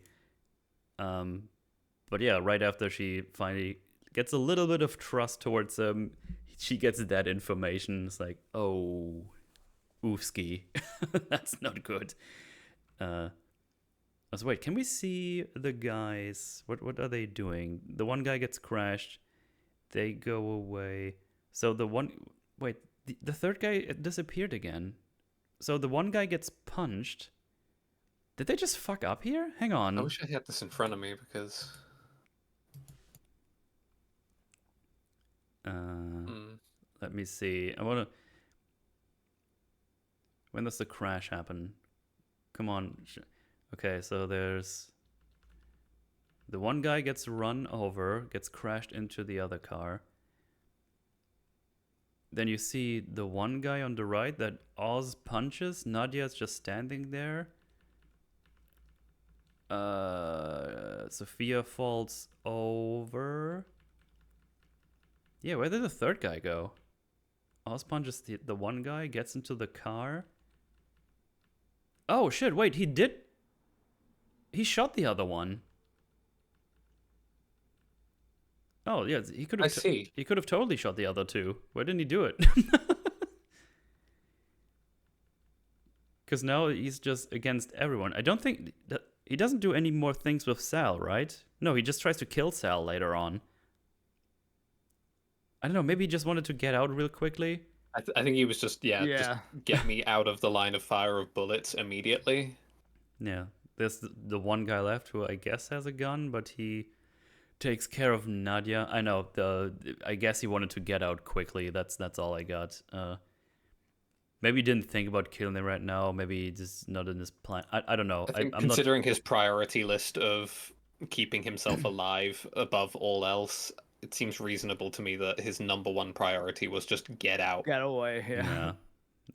But yeah, right after she finally gets a little bit of trust towards him, she gets that information. It's like, oh, oofski, that's not good. So wait, can we see the guys? What are they doing? The one guy gets crashed. They go away. So the third guy disappeared again. So the one guy gets punched. Did they just fuck up here? Hang on. I wish I had this in front of me because Let me see. I wanna. When does the crash happen? Come on. Okay, so there's the one guy gets run over, gets crashed into the other car. Then you see the one guy on the right that Oz punches. Nadia's just standing there. Sofia falls over. Yeah, where did the third guy go? Oz punches the one guy, gets into the car. Oh shit, wait, he shot the other one. Oh yeah, he could have. I see. He could have totally shot the other two. Why didn't he do it? Because now he's just against everyone. I don't think that he doesn't do any more things with Sal, right? No, he just tries to kill Sal later on. I don't know. Maybe he just wanted to get out real quickly. I think he was just just get me out of the line of fire of bullets immediately. Yeah, there's the one guy left who I guess has a gun, but he takes care of Nadia. I know I guess he wanted to get out quickly. That's all I got. Maybe he didn't think about killing him right now. Maybe just not in his plan. I don't know. I think I'm considering his priority list of keeping himself alive above all else, it seems reasonable to me that his number one priority was just get out. Get away, yeah.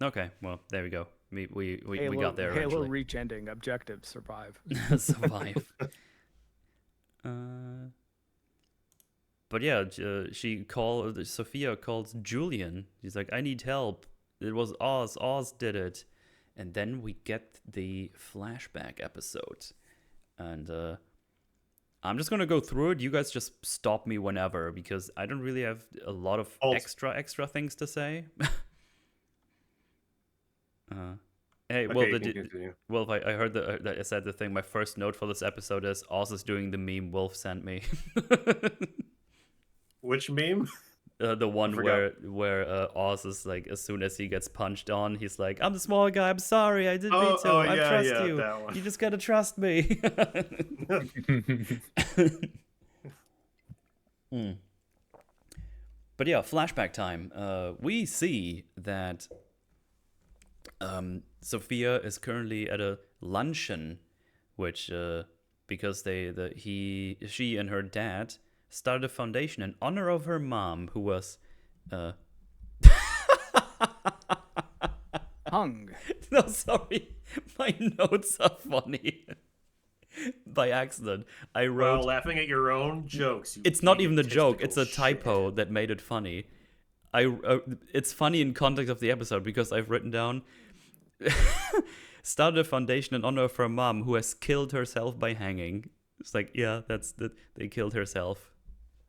Okay, well there we go. We got there Halo eventually. reach ending objective survive. Survive. But yeah, Sofia calls Julian. He's like, I need help. It was Oz. Oz did it. And then we get the flashback episode. And I'm just going to go through it. You guys just stop me whenever, because I don't really have a lot of extra things to say. Hey, Okay, Wolf, I heard that I said the thing. My first note for this episode is Oz is doing the meme Wolf sent me. Which meme? The one where Oz is like, as soon as he gets punched on, he's like, "I'm the small guy. I'm sorry. I didn't mean to. I trust you. That one. You just gotta trust me." But yeah, flashback time. We see that Sofia is currently at a luncheon, which because she and her dad started a foundation in honor of her mom, who was Hung. No, sorry, my notes are funny. By accident, I wrote. While laughing at your own jokes. It's not even a joke. It's a typo that made it funny. It's funny in context of the episode because I've written down. Started a foundation in honor of her mom, who has killed herself by hanging. It's like, yeah, they killed herself.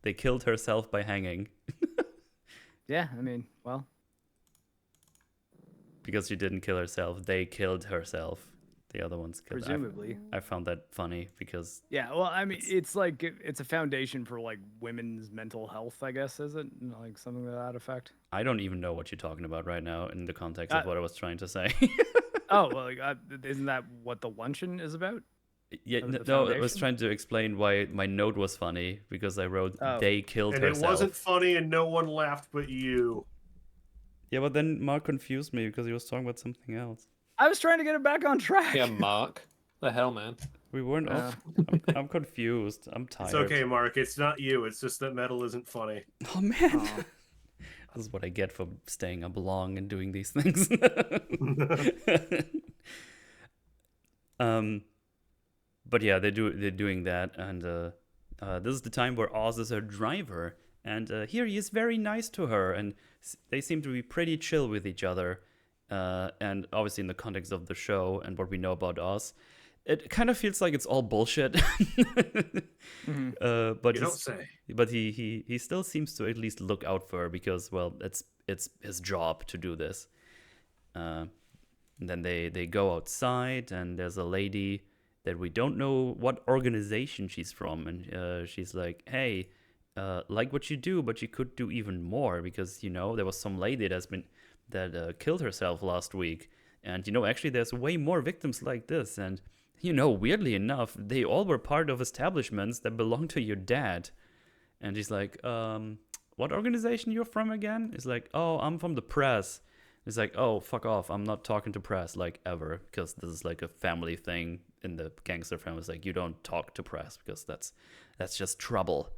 They killed herself by hanging. Yeah, I mean, well. Because she didn't kill herself, they killed herself. The other ones killed her. Presumably. I found that funny because... Yeah, well, I mean, it's like, it's a foundation for, like, women's mental health, I guess, is it? Like, something to that effect? I don't even know what you're talking about right now in the context of what I was trying to say. Oh, well, isn't that what the luncheon is about? Yeah, The no, I was foundation? trying to explain why my note was funny because I wrote Oh. they killed And herself. it wasn't funny, and no one laughed but you. Yeah, but then Mark confused me because he was talking about something else. I was trying to get it back on track. Yeah, Mark. The hell, man. We weren't Yeah. off. I'm confused. I'm tired. It's okay, Mark. It's not you. It's just that metal isn't funny. Oh man. Aw. This is what I get for staying up long and doing these things. But yeah, they're doing that, and this is the time where Oz is her driver, and here he is very nice to her, and they seem to be pretty chill with each other. And obviously, in the context of the show and what we know about Oz, it kind of feels like it's all bullshit. Mhm. But You don't say. But he still seems to at least look out for her because, well, it's his job to do this. And then they go outside, and there's a lady that we don't know what organization she's from, and she's like, "Hey, like what you do, but you could do even more because there was some lady that killed herself last week, and actually there's way more victims like this, and weirdly enough, they all were part of establishments that belong to your dad." And he's like, "What organization you're from again?" He's like, "Oh, I'm from the press." It's like, "Oh, fuck off. I'm not talking to press, like, ever, because this is like a family thing in the gangster family. It's like, you don't talk to press because that's just trouble."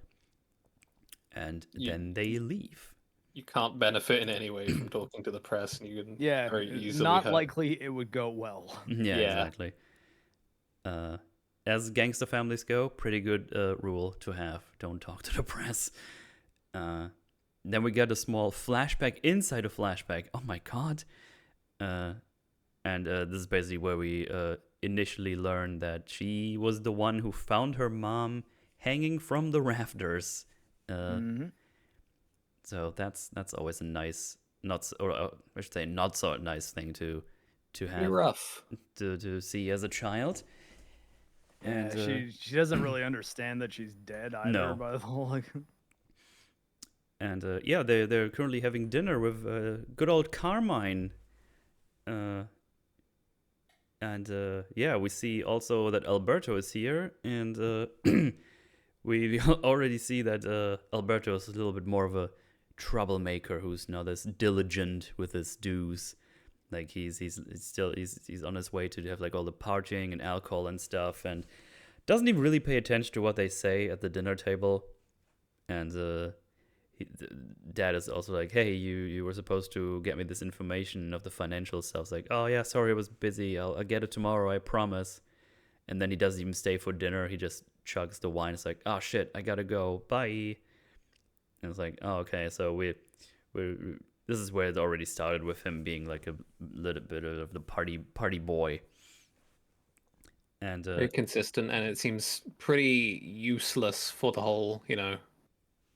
And then they leave. You can't benefit in any way from talking to the press, and you can Yeah, very easily not hurt. likely it would go well. Yeah, Yeah. exactly. As gangster families go, pretty good rule to have. Don't talk to the press. Then we get a small flashback inside a flashback. Oh my god. And this is basically where we initially learn that she was the one who found her mom hanging from the rafters. Mhm. So that's always a nice, not so nice thing to have You're rough. to see as a child. Yeah, And she doesn't really understand that she's dead either. No. By the whole And yeah, they're currently having dinner with good old Carmine. And yeah, we see also that Alberto is here, and we already see that Alberto is a little bit more of a troublemaker who's not as diligent with his dues. Like he's on his way to have like all the partying and alcohol and stuff, and doesn't even really pay attention to what they say at the dinner table. And Dad is also like, "Hey, you were supposed to get me this information of the financial stuff." It's like, "Oh yeah, sorry, I was busy. I'll get it tomorrow, I promise." And then he doesn't even stay for dinner. He just chugs the wine. It's like, "Oh shit, I gotta go. Bye." And it's like, "Oh okay." So we this is where it already started with him being like a little bit of the party boy. And Very consistent, and it seems pretty useless for the whole,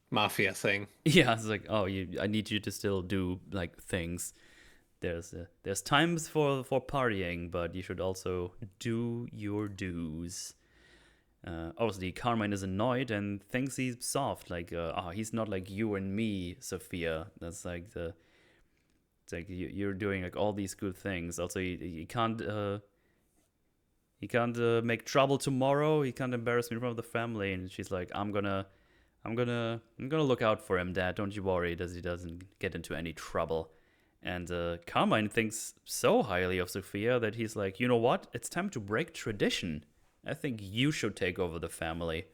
mafia thing. yeah, it's like, "Oh, I need you to still do like things. There's times for partying, but you should also do your dues." Obviously, Carmine is annoyed and thinks he's soft. Like, he's not like you and me, Sofia. That's like it's like you're doing like all these good things. Also, he can't make trouble tomorrow. He can't embarrass me in front of the family. And she's like, I'm gonna look out for him, Dad. Don't you worry, that he doesn't get into any trouble." And Carmine thinks so highly of Sofia that he's like, "You know what? It's time to break tradition. I think you should take over the family.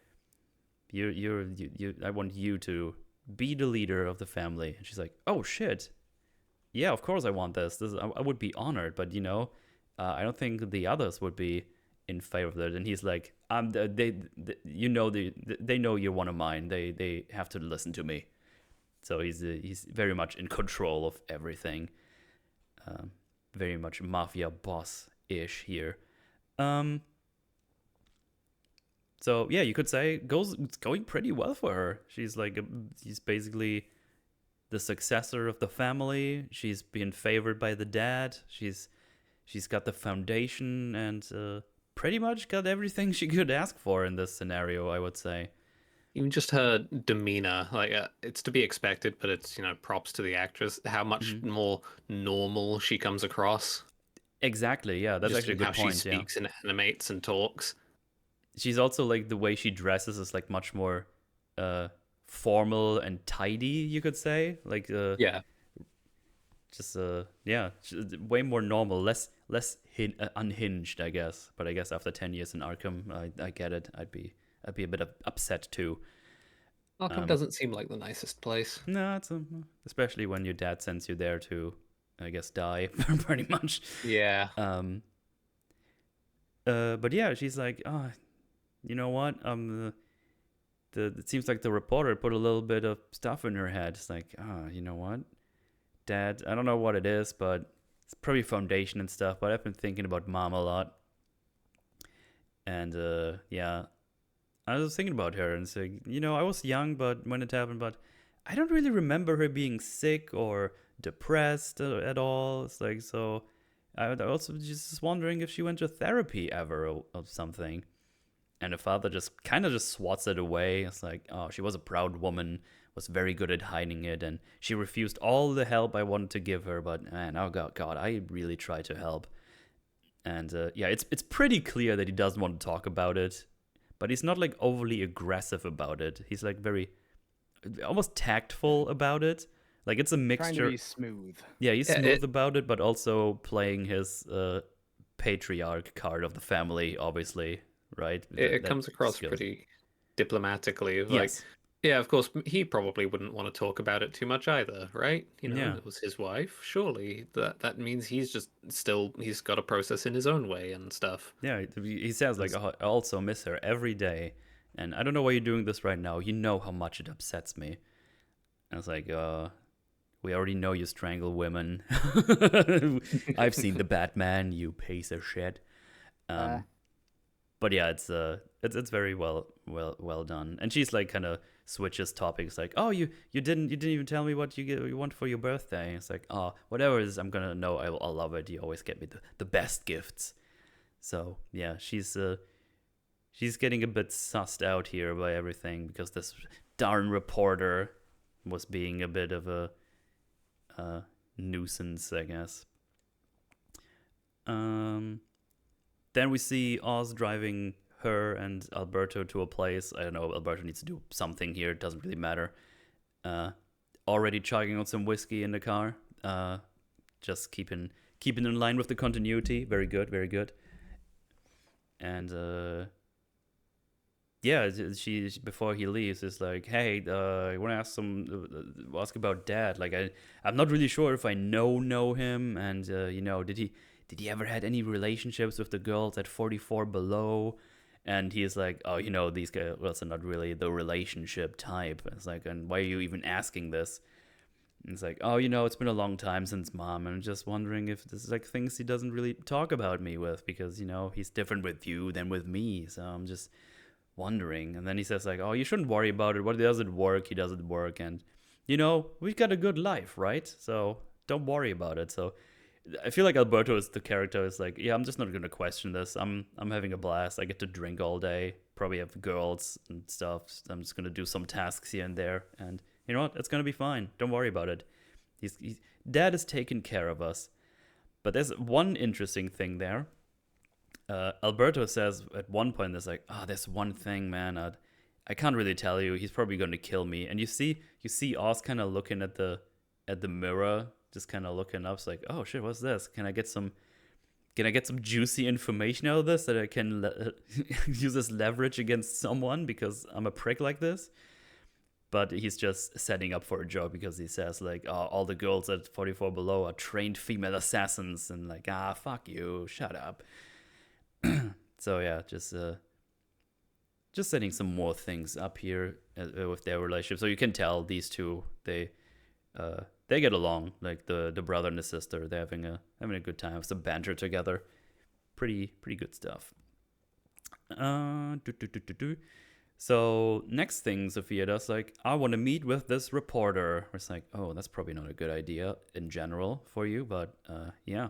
I want you to be the leader of the family." And she's like, "Oh shit, yeah, of course I want this. I would be honored, but I don't think the others would be in favor of that." And he's like, they know you're one of mine. They have to listen to me." So he's very much in control of everything. Very much mafia boss-ish here. So yeah, you could say it's going pretty well for her. She's basically the successor of the family. She's being favored by the dad. She's got the foundation and pretty much got everything she could ask for in this scenario, I would say. Even just her demeanor, it's to be expected, but it's props to the actress how much more normal she comes across. Exactly. Yeah, that's Just actually a in good how point. she Yeah. speaks and animates and talks. She's also like the way she dresses is like much more formal and tidy, you could say. Like Yeah. just yeah, way more normal, less unhinged, I guess. But I guess after 10 years in Arkham, I get it. I'd be a bit upset too. Arkham doesn't seem like the nicest place. No, it's especially when your dad sends you there to, I guess, die pretty much. Yeah. But yeah, she's like, oh, you know what? It seems like the reporter put a little bit of stuff in her head. It's like, oh, you know what, Dad? I don't know what it is, but it's probably foundation and stuff. But I've been thinking about Mom a lot, and yeah, I was thinking about her and saying, you know, I was young, but when it happened, but I don't really remember her being sick or depressed at all. It's like, so I also just wondering if she went to therapy ever or something. And the father just kind of just swats it away. It's like, oh, she was a proud woman, was very good at hiding it, and she refused all the help I wanted to give her. But man, oh God, I really tried to help. And yeah, it's pretty clear that he doesn't want to talk about it, but he's not like overly aggressive about it. He's like very, almost tactful about it. Like it's a mixture. Trying to be smooth. Yeah, he's smooth about it, but also playing his patriarch card of the family, obviously. Right, it comes across pretty diplomatically. Like, yes. Yeah, of course, he probably wouldn't want to talk about it too much either, right? You know, Yeah. it was his wife. Surely that means he's got a process in his own way and stuff. Yeah, he says like, oh, I also miss her every day, and I don't know why you're doing this right now. You know how much it upsets me. And it's like, we already know you strangle women. I've seen the Batman, you piece of shit. But yeah, it's very well done. And she's like kind of switches topics, like, oh, you didn't even tell me what you want for your birthday. It's like, oh, whatever it is, I'm gonna know. I'll love it. You always get me the best gifts. So yeah, she's getting a bit sussed out here by everything because this darn reporter was being a bit of a nuisance, I guess. Then we see Oz driving her and Alberto to a place. I don't know, Alberto needs to do something here. It doesn't really matter. Already chugging on some whiskey in the car. Just keeping in line with the continuity. Very good, very good. And yeah, she before he leaves is like, hey, I want to ask about Dad. Like, I'm not really sure if I know him, and you know, did he ever had any relationships with the girls at 44 below? And he's like, oh, you know, these girls are not really the relationship type. It's like, and why are you even asking this? And it's like, oh, you know, it's been a long time since Mom, and I'm just wondering if this is like things he doesn't really talk about me with, because, you know, he's different with you than with me. So I'm just wondering. And then he says like, oh, you shouldn't worry about it. What doesn't work, he doesn't work. And, you know, we've got a good life, right? So don't worry about it. So I feel like Alberto is the character is like, yeah, I'm just not going to question this. I'm having a blast. I get to drink all day, probably have girls and stuff. I'm just going to do some tasks here and there. And you know what? It's going to be fine. Don't worry about it. Dad is taking care of us. But there's one interesting thing there. Alberto says at one point, there's like, oh, there's one thing, man. I can't really tell you. He's probably going to kill me. And you see Oz kind of looking at the mirror, just kind of looking up. It's like, oh shit, what's this? Can I get some juicy information out of this that I can use as leverage against someone because I'm a prick like this? But he's just setting up for a joke because he says like, oh, all the girls at 44 below are trained female assassins, and like, fuck you, shut up. So yeah, just setting some more things up here with their relationship. So you can tell these two, they get along, like the brother and the sister. They're having a good time, some banter together. Pretty good stuff. So next thing Sofia does, like, I want to meet with this reporter. It's like, oh, that's probably not a good idea in general for you, but yeah.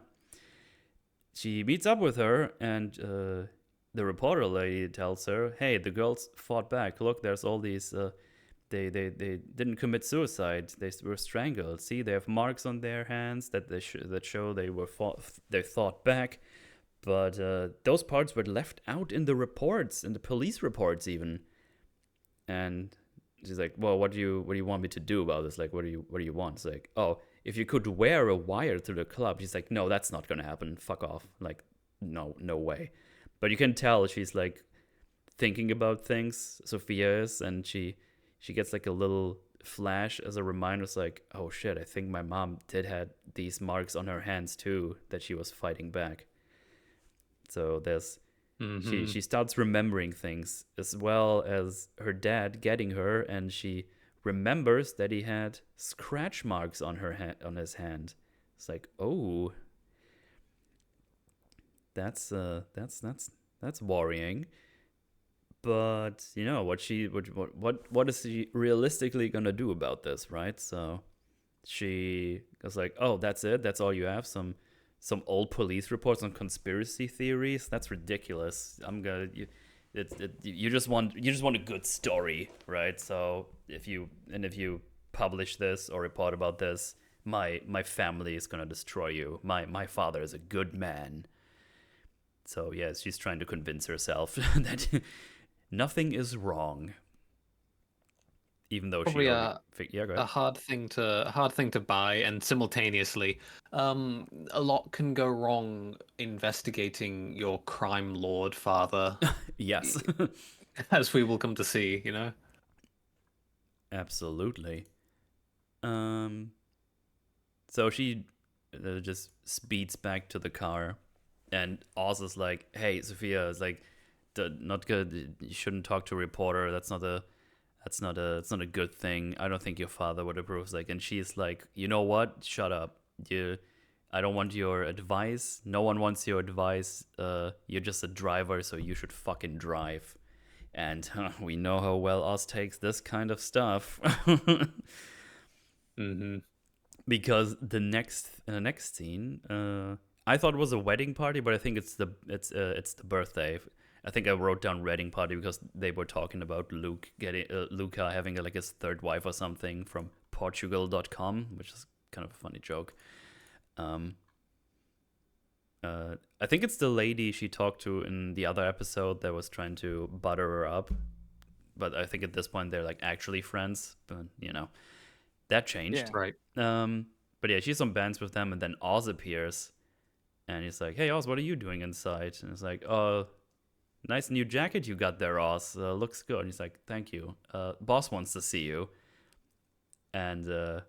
She meets up with her, and the reporter lady tells her, hey, the girls fought back. Look, there's all these they didn't commit suicide. They were strangled. See, they have marks on their hands that that show they thought back. But those parts were left out in the reports, in the police reports even. And she's like, well, what do you want me to do about this? Like, what do you want? It's like, oh, if you could wear a wire to the club. She's like, no, that's not gonna happen. Fuck off. Like, no way. But you can tell she's like thinking about things. Sofia is, and she gets like a little flash as a reminder. It's like, oh shit, I think my mom did had these marks on her hands too that she was fighting back. So there's she starts remembering things, as well as her dad getting her, and she remembers that he had scratch marks on on his hand. It's like, oh, that's worrying. But you know what is she realistically gonna do about this, right? So she goes like, oh, that's it, that's all you have, some old police reports on conspiracy theories. That's ridiculous. You just want a good story, right? So if you publish this or report about this, my family is gonna destroy you. My father is a good man. So yes, she's trying to convince herself that nothing is wrong. Even though Probably go ahead. a hard thing to buy, and simultaneously, a lot can go wrong investigating your crime lord father. Yes. As we will come to see, you know. Absolutely. So she just speeds back to the car, and Oz is like, "Hey, Sofia, is like, not good. You shouldn't talk to a reporter. That's not a good thing. I don't think your father would approve." Like, and she's like, "You know what? Shut up. I don't want your advice. No one wants your advice. You're just a driver, so you should fucking drive." And we know how well Oz takes this kind of stuff. Because the next scene, I thought it was a wedding party, but I think it's the birthday. I think I wrote down wedding party because they were talking about Luca having like his third wife or something from Portugal.com, which is kind of a funny joke. I think it's the lady she talked to in the other episode that was trying to butter her up. But I think at this point they're like actually friends. But you know, that changed. Yeah. Right. But yeah, she's on bands with them, and then Oz appears, and he's like, "Hey Oz, what are you doing inside?" And it's like, "Oh, nice new jacket you got there, Oz. Looks good." And he's like, "Thank you. Boss wants to see you." And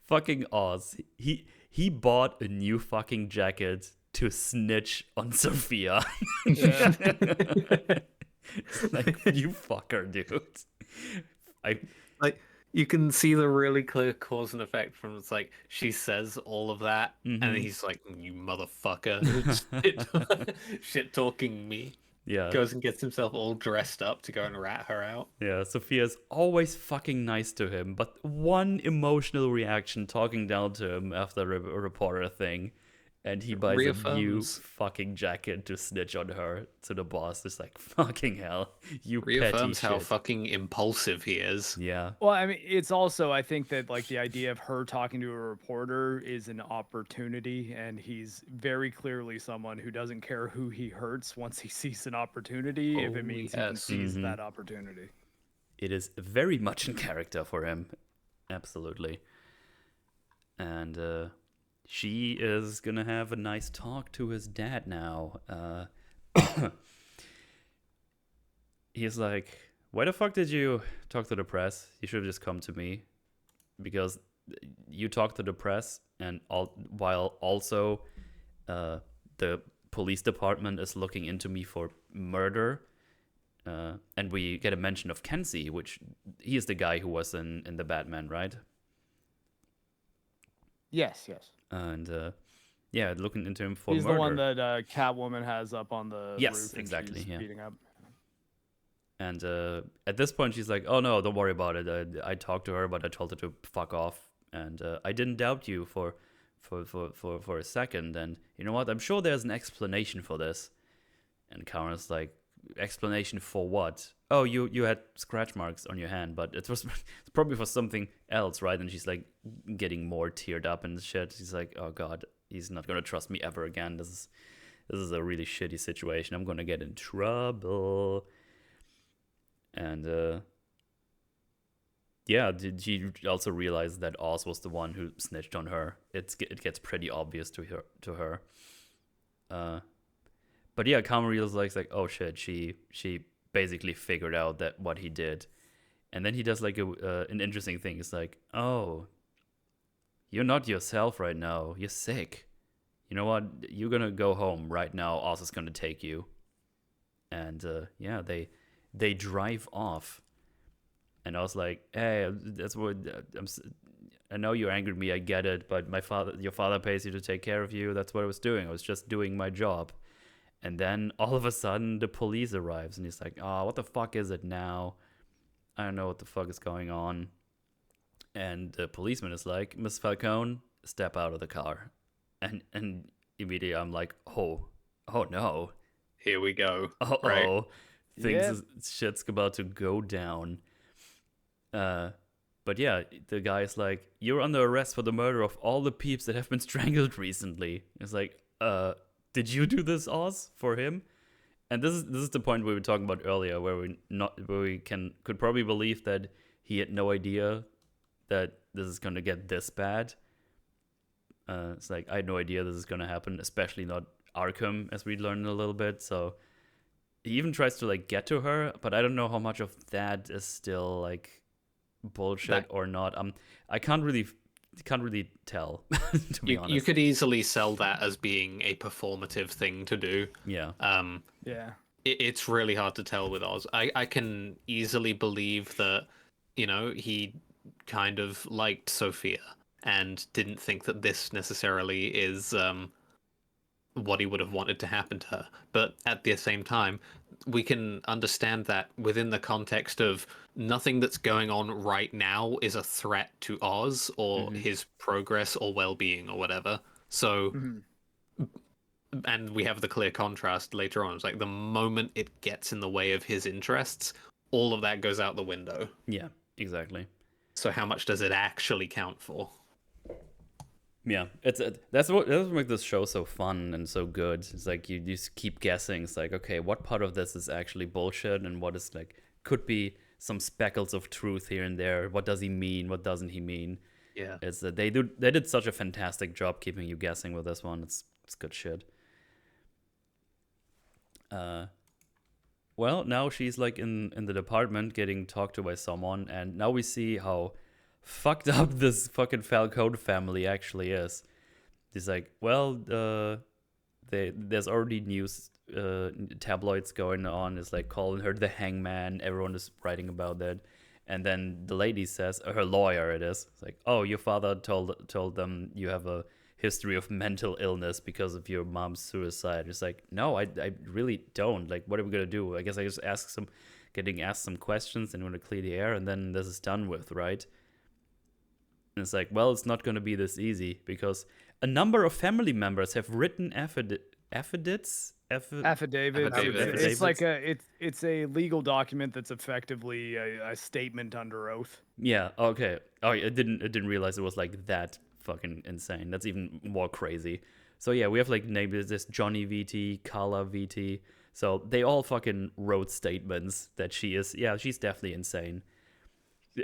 fucking Oz, he bought a new fucking jacket to snitch on Sofia. It's like, you fucker, dude. Like, you can see the really clear cause and effect from, it's like, she says all of that, and he's like, "You motherfucker," shit talking me. Yeah. Goes and gets himself all dressed up to go and rat her out. Yeah, Sophia's always fucking nice to him, but one emotional reaction talking down to him after a reporter thing, and he buys a new fucking jacket to snitch on her to the boss. It's like, fucking hell, you reaffirms petty how shit. fucking impulsive he is. Yeah. Well, I mean, it's also, I think that like the idea of her talking to a reporter is an opportunity, and he's very clearly someone who doesn't care who he hurts once he sees an opportunity, if it means he can seize that opportunity. It is very much in character for him. Absolutely. And she is gonna have a nice talk to his dad now. He's like, "Why the fuck did you talk to the press? You should have just come to me, because you talked to the press, and while also the police department is looking into me for murder." And we get a mention of Kenzie, which he is the guy who was in the Batman, right? Yes. And yeah, looking into him for He's murder. the one that Catwoman has up on the Yes, roof. exactly, She's yeah. beating up. And at this point, she's like, "Oh no, don't worry about it. I talked to her, but I told her to fuck off, and I didn't doubt you for a second. And you know what? I'm sure there's an explanation for this." And Karen's like, "Explanation for what?" oh, you had scratch marks on your hand, but it was it's probably for something else, right? And she's like getting more teared up and shit. She's like, oh god, he's not gonna trust me ever again. This is a really shitty situation. I'm gonna get in trouble. And yeah, did she also realize that Oz was the one who snitched on her? It gets pretty obvious to her. But yeah, Carmen realizes like, oh shit, she basically figured out that what he did, and then he does like an interesting thing. It's like, oh, you're not yourself right now. You're sick. You know what? You're gonna go home right now. Oz is gonna take you. And yeah, they drive off. And I was like, hey, that's what I know you angered me. I get it, but your father pays you to take care of you. That's what I was doing. I was just doing my job. And then all of a sudden, the police arrives, and he's like, oh, what the fuck is it now? I don't know what the fuck is going on. And the policeman is like, Miss Falcone, step out of the car. And immediately I'm like, oh no. Here we go. Uh-oh. Right. Shit's about to go down. But yeah, the guy's like, you're under arrest for the murder of all the peeps that have been strangled recently. It's like, did you do this, Oz, for him? And this is the point we were talking about earlier, where we could probably believe that he had no idea that this is gonna get this bad. It's like, I had no idea this is gonna happen, especially not Arkham, as we learned a little bit. So he even tries to like get to her, but I don't know how much of that is still like bullshit or not. I can't really tell. To be honest, you could easily sell that as being a performative thing to do. Yeah. Yeah. It's really hard to tell with Oz. I can easily believe that, you know, he kind of liked Sofia and didn't think that this necessarily is what he would have wanted to happen to her. But at the same time, we can understand that within the context of nothing that's going on right now is a threat to Oz or his progress or well-being or whatever. So, and we have the clear contrast later on. It's like the moment it gets in the way of his interests, all of that goes out the window. Yeah, exactly. So how much does it actually count for? Yeah, that's what makes this show so fun and so good. It's like you just keep guessing. It's like, okay, what part of this is actually bullshit, and what is like could be some speckles of truth here and there. What does he mean? What doesn't he mean? Yeah, it's they did such a fantastic job keeping you guessing with this one. It's good shit. Well, now she's like in the department getting talked to by someone, and now we see how fucked up this fucking Falcone family actually is. He's like, well, there's already news tabloids going on. It's like calling her the hangman. Everyone is writing about that. And then the lady says, her lawyer it is, it's like, oh, your father told them you have a history of mental illness because of your mom's suicide. It's like, no, I really don't. Like, what are we gonna do? I guess I just getting asked some questions and want to clear the air, and then this is done with, right? And it's like, well, it's not going to be this easy because a number of family members have written affidavits. It's like it's a legal document that's effectively a statement under oath. Yeah. Okay. Oh, I didn't realize it was like that fucking insane. That's even more crazy. So yeah, we have like names this Johnny VT, Carla VT. So they all fucking wrote statements that she's definitely insane.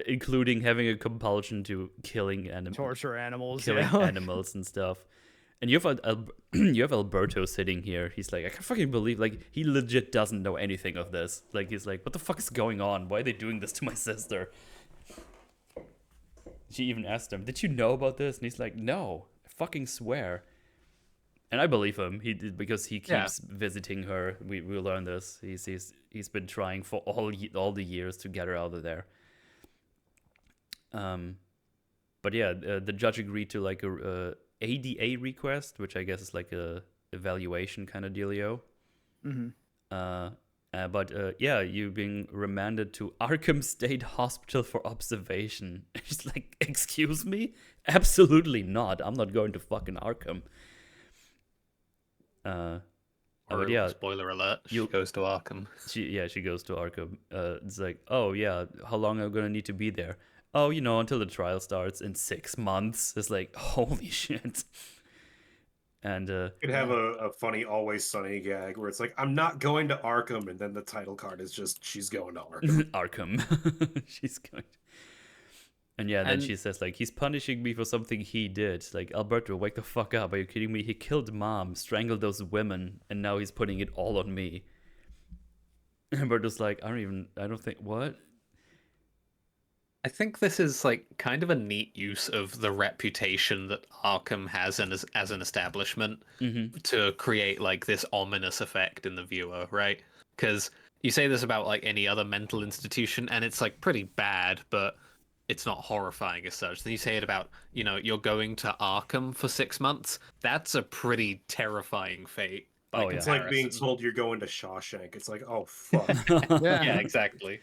Including having a compulsion to torture animals, animals and stuff. And you have Alberto sitting here. He's like, I can't fucking believe, like, he legit doesn't know anything of this. Like, he's like, what the fuck is going on? Why are they doing this to my sister? She even asked him, did you know about this? And he's like, no, I fucking swear. And I believe him. He did, because he keeps visiting her. We learn this. He's been trying for all the years to get her out of there. But yeah, the judge agreed to like a ADA request, which I guess is like a evaluation kind of dealio. But you've been remanded to Arkham State Hospital for observation. She's like, excuse me? Absolutely not. I'm not going to fucking Arkham. Or but yeah, spoiler alert, she you- goes to Arkham. she goes to Arkham. It's like, oh yeah, how long am I gonna need to be there? Oh, until the trial starts in 6 months. It's like, holy shit. And You could have a funny Always Sunny gag where it's like, I'm not going to Arkham, and then the title card is just, she's going to Arkham. Arkham. She's going. And yeah, then And- she says, like, he's punishing me for something he did. Like, Alberto, wake the fuck up. Are you kidding me? He killed Mom, strangled those women, and now he's putting it all on me. And Alberto's like, I don't think, what? I think this is like kind of a neat use of the reputation that Arkham has as an establishment to create like this ominous effect in the viewer, right? Because you say this about like any other mental institution, and it's like pretty bad, but it's not horrifying as such. Then you say it about, you're going to Arkham for 6 months. That's a pretty terrifying fate. by Oh, yeah. It's like being comparison. told you're going to Shawshank. It's like, oh, fuck. Yeah. Yeah, exactly.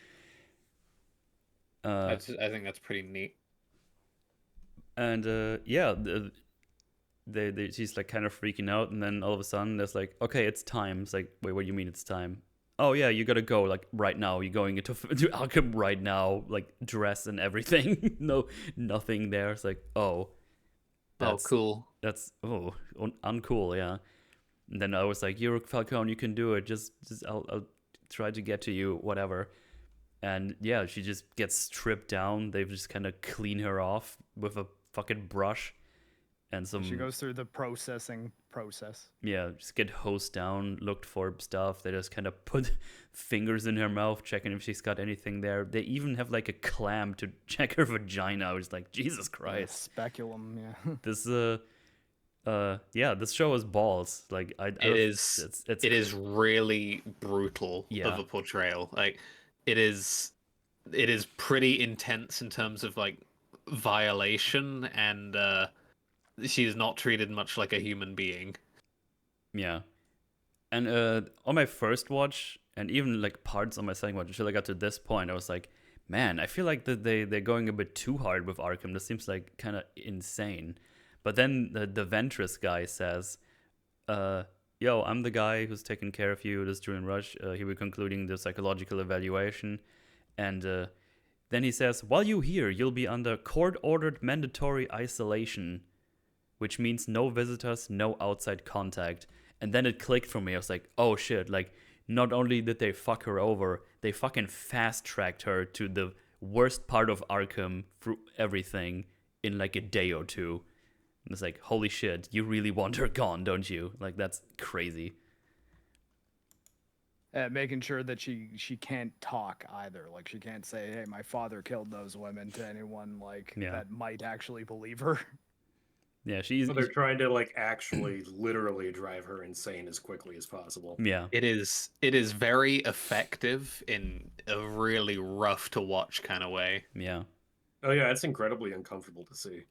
Uh, I think that's pretty neat. and yeah, she's like kind of freaking out, and then all of a sudden there's like, okay, it's time. It's like, wait, what do you mean it's time? Oh yeah, you gotta go like right now. You're going to Arkham right now, like dress and everything. No, nothing there. It's like, oh, Cool. That's uncool, yeah. And then I was like, you're Falcone, you can do it. Just I'll try to get to you, whatever. And yeah, she just gets stripped down. They just kind of clean her off with a fucking brush and some. She goes through the processing process. Yeah, just get hosed down, looked for stuff. They just kind of put fingers in her mouth, checking if she's got anything there. They even have like a clamp to check her vagina. I was like, Jesus Christ. Speculum, yeah. This yeah, this show is balls. Like It is really brutal Yeah. of a portrayal. Like it is pretty intense in terms of like violation, and she is not treated much like a human being. Yeah. And on my first watch, and even like parts on my second watch, until I got to this point, I was like, man, I feel like that they're going a bit too hard with Arkham. This seems like kind of insane. But then the Ventress guy says, yo, I'm the guy who's taking care of you this Julian Rush. He will concluding the psychological evaluation. And then he says, while you're here, you'll be under court-ordered mandatory isolation, which means no visitors, no outside contact. And then it clicked for me. I was like, oh shit, like, not only did they fuck her over, they fucking fast-tracked her to the worst part of Arkham through everything in like a day or two. And it's like, holy shit, you really want her gone, don't you? Like, that's crazy. Making sure that she can't talk either. Like, she can't say, hey, my father killed those women to anyone, like, Yeah. that might actually believe her. Yeah, she's... So they're trying to like actually literally drive her insane as quickly as possible. Yeah. It is very effective in a really rough to watch kind of way. Yeah. Oh yeah, it's incredibly uncomfortable to see,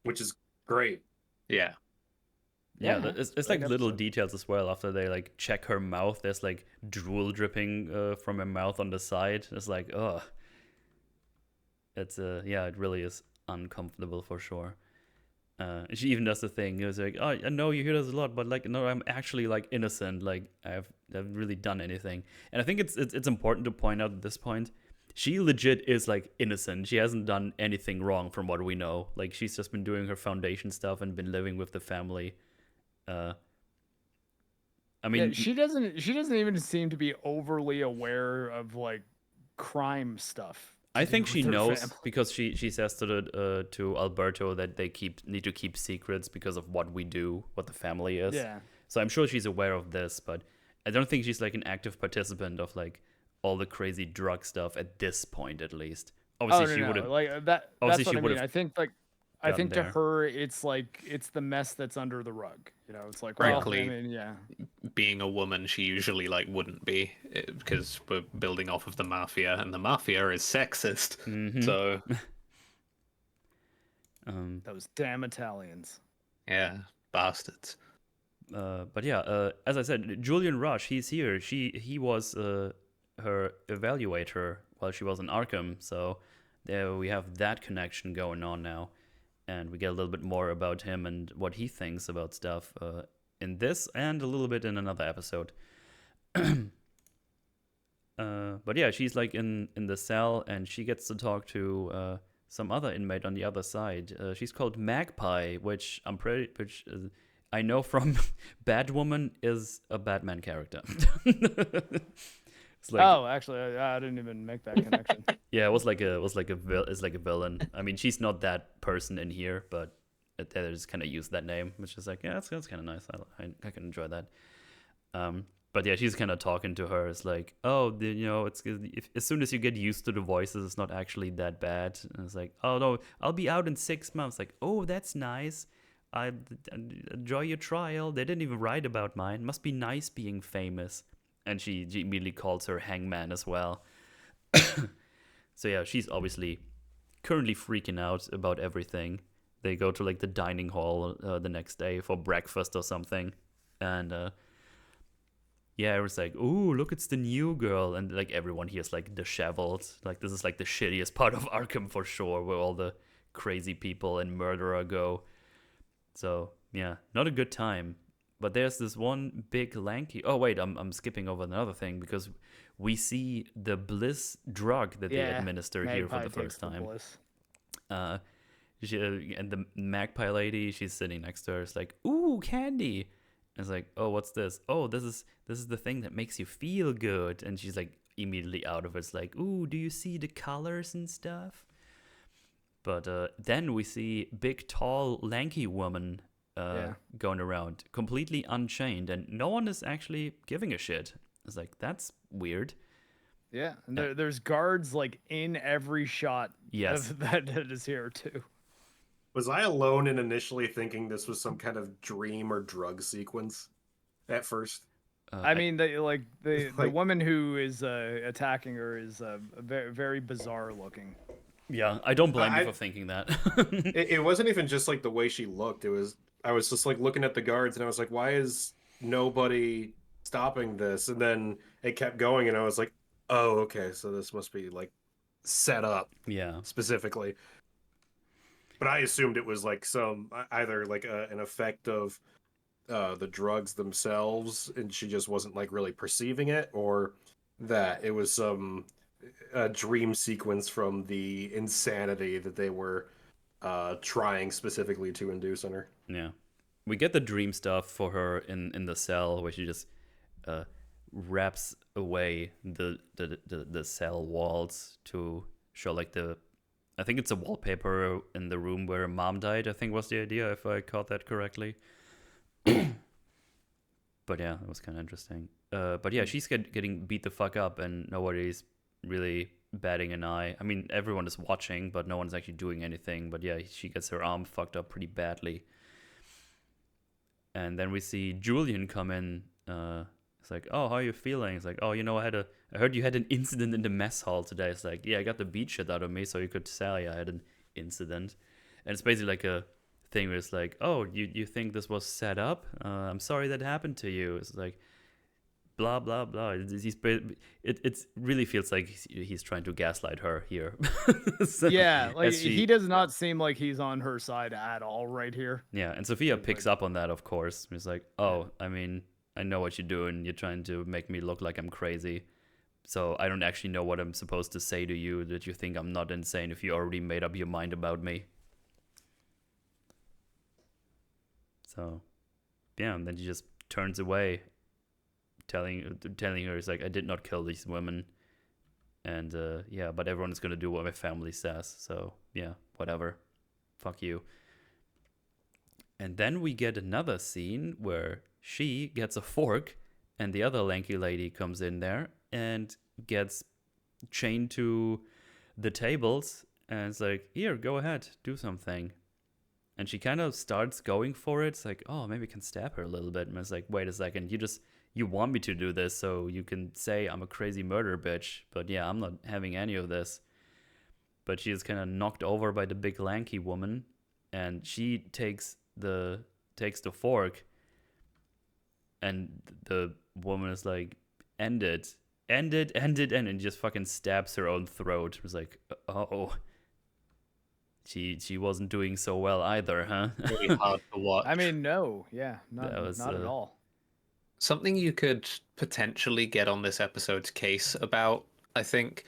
which is great. Yeah. Yeah, Yeah, it's great like little episode. details as well. After they like check her mouth, there's like drool dripping from her mouth on the side. It's like, ugh. It's yeah, it really is uncomfortable for sure. She even does the thing. It was like, oh, I know you hear this a lot, but like, no, I'm actually like innocent. Like I haven't really done anything. And I think it's important to point out at this point, she legit is like innocent. She hasn't done anything wrong from what we know. Like she's just been doing her foundation stuff and been living with the family. I mean, Yeah, she doesn't even seem to be overly aware of like crime stuff. I think she with her knows family. because she says to Alberto that they need to keep secrets because of what we do, what the family is. Yeah. So I'm sure she's aware of this, but I don't think she's like an active participant of like all the crazy drug stuff at this point, at least. Obviously, she would have. like that. obviously That's what she I mean. would've I think like I gotten think to there. her it's like it's the mess that's under the rug. You know, it's like Frankly, well, I mean, yeah. Being a woman, she usually like wouldn't be, because we're building off of the mafia, and the mafia is sexist. Mhm. So Those damn Italians. yeah, bastards. But yeah, as I said, Julian Rush, he's here. He was her evaluator while she was in Arkham, so there we have that connection going on now, and we get a little bit more about him and what he thinks about stuff. in this and a little bit in another episode. But yeah, she's like in the cell, and she gets to talk to some other inmate on the other side. She's called Magpie, which I know from Batwoman is a Batman character. It's like, Oh, actually, I didn't even make that connection. yeah, it's like a villain. I mean, she's not that person in here, but they just kind of use that name, which is like, yeah, that's kind of nice. I can enjoy that. But yeah, she's kind of talking to her. It's like, oh, it's as soon as you get used to the voices, it's not actually that bad. And it's like, oh no, I'll be out in 6 months. Like, oh, that's nice. I enjoy your trial. They didn't even write about mine. Must be nice being famous. And she immediately calls her Hangman as well. So yeah, she's obviously currently freaking out about everything. They go to like the dining hall the next day for breakfast or something, and yeah, it was like, ooh, look, it's the new girl, and like everyone here is like disheveled. Like this is like the shittiest part of Arkham for sure, where all the crazy people and murderer go. So yeah, not a good time. But there's this one big lanky. Oh wait, I'm skipping over another thing because we see the Bliss drug that they administer here for the first time. And the Magpie lady, she's sitting next to her. It's like, ooh, candy. And it's like, oh, what's this? Oh, this is the thing that makes you feel good. And she's like immediately out of it. It's like, ooh, do you see the colors and stuff? But then we see big, tall, lanky woman going around, completely unchained, and no one is actually giving a shit. It's like, that's weird. Yeah, and there's guards like in every shot. Yes, that is here too. Was I alone in initially thinking this was some kind of dream or drug sequence at first? I mean, the woman who is attacking her is very, very bizarre looking. Yeah, I don't blame you for thinking that. It wasn't even just like the way she looked. I was just like looking at the guards, and I was like, why is nobody stopping this? And then it kept going, and I was like, oh, okay, so this must be like set up, specifically. But I assumed it was like some either like an effect of the drugs themselves, and she just wasn't like really perceiving it, or that it was some dream sequence from the insanity that they were trying specifically to induce in her. Yeah, we get the dream stuff for her in the cell where she just wraps away the cell walls to show like I think it's a wallpaper in the room where mom died, I think was the idea, if I caught that correctly. But yeah, it was kind of interesting. But yeah, she's getting beat the fuck up, and nobody's really batting an eye. I mean, everyone is watching, but no one's actually doing anything. But yeah, she gets her arm fucked up pretty badly. And then we see Julian come in. It's like, oh, how are you feeling? It's like, oh, I heard you had an incident in the mess hall today. It's like, yeah, I got the beat shit out of me, so you could say I had an incident. And it's basically like a thing where it's like, oh, you think this was set up? I'm sorry that happened to you. It's like, blah, blah, blah. It really feels like he's trying to gaslight her here. So, yeah, like he does not seem like he's on her side at all right here. Yeah, and Sofia picks up on that, of course. It's like, oh, I mean, I know what you're doing. You're trying to make me look like I'm crazy. So I don't actually know what I'm supposed to say to you that you think I'm not insane if you already made up your mind about me. So, yeah, and then she just turns away, telling her, it's like, I did not kill these women. And, yeah, but everyone is going to do what my family says. So, yeah, whatever. Fuck you. And then we get another scene where she gets a fork and the other lanky lady comes in there and gets chained to the tables. And it's like, here, go ahead, do something. And she kind of starts going for it. It's like, oh, maybe I can stab her a little bit. And it's like, wait a second, you want me to do this so you can say I'm a crazy murder bitch. But yeah, I'm not having any of this. But she is kind of knocked over by the big lanky woman. And she takes the fork. And the woman is like, end it. And just fucking stabs her own throat. It was like, oh. she wasn't doing so well either, huh? Really hard to watch. I mean, no, yeah, That was, not at all. Something you could potentially get on this episode's case about, I think,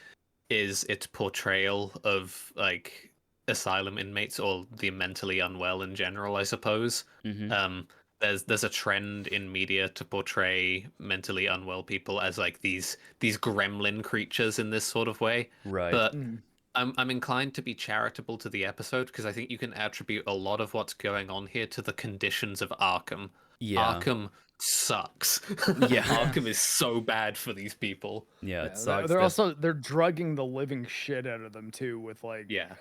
is its portrayal of like asylum inmates or the mentally unwell in general, I suppose. Mm-hmm. There's a trend in media to portray mentally unwell people as like these gremlin creatures in this sort of way. Right. But Mhm. I'm inclined to be charitable to the episode because I think you can attribute a lot of what's going on here to the conditions of Arkham. Yeah. Arkham sucks. Yeah. Arkham is so bad for these people. Yeah, Yeah, it sucks. they're that- also they're drugging the living shit out of them too with like Yeah.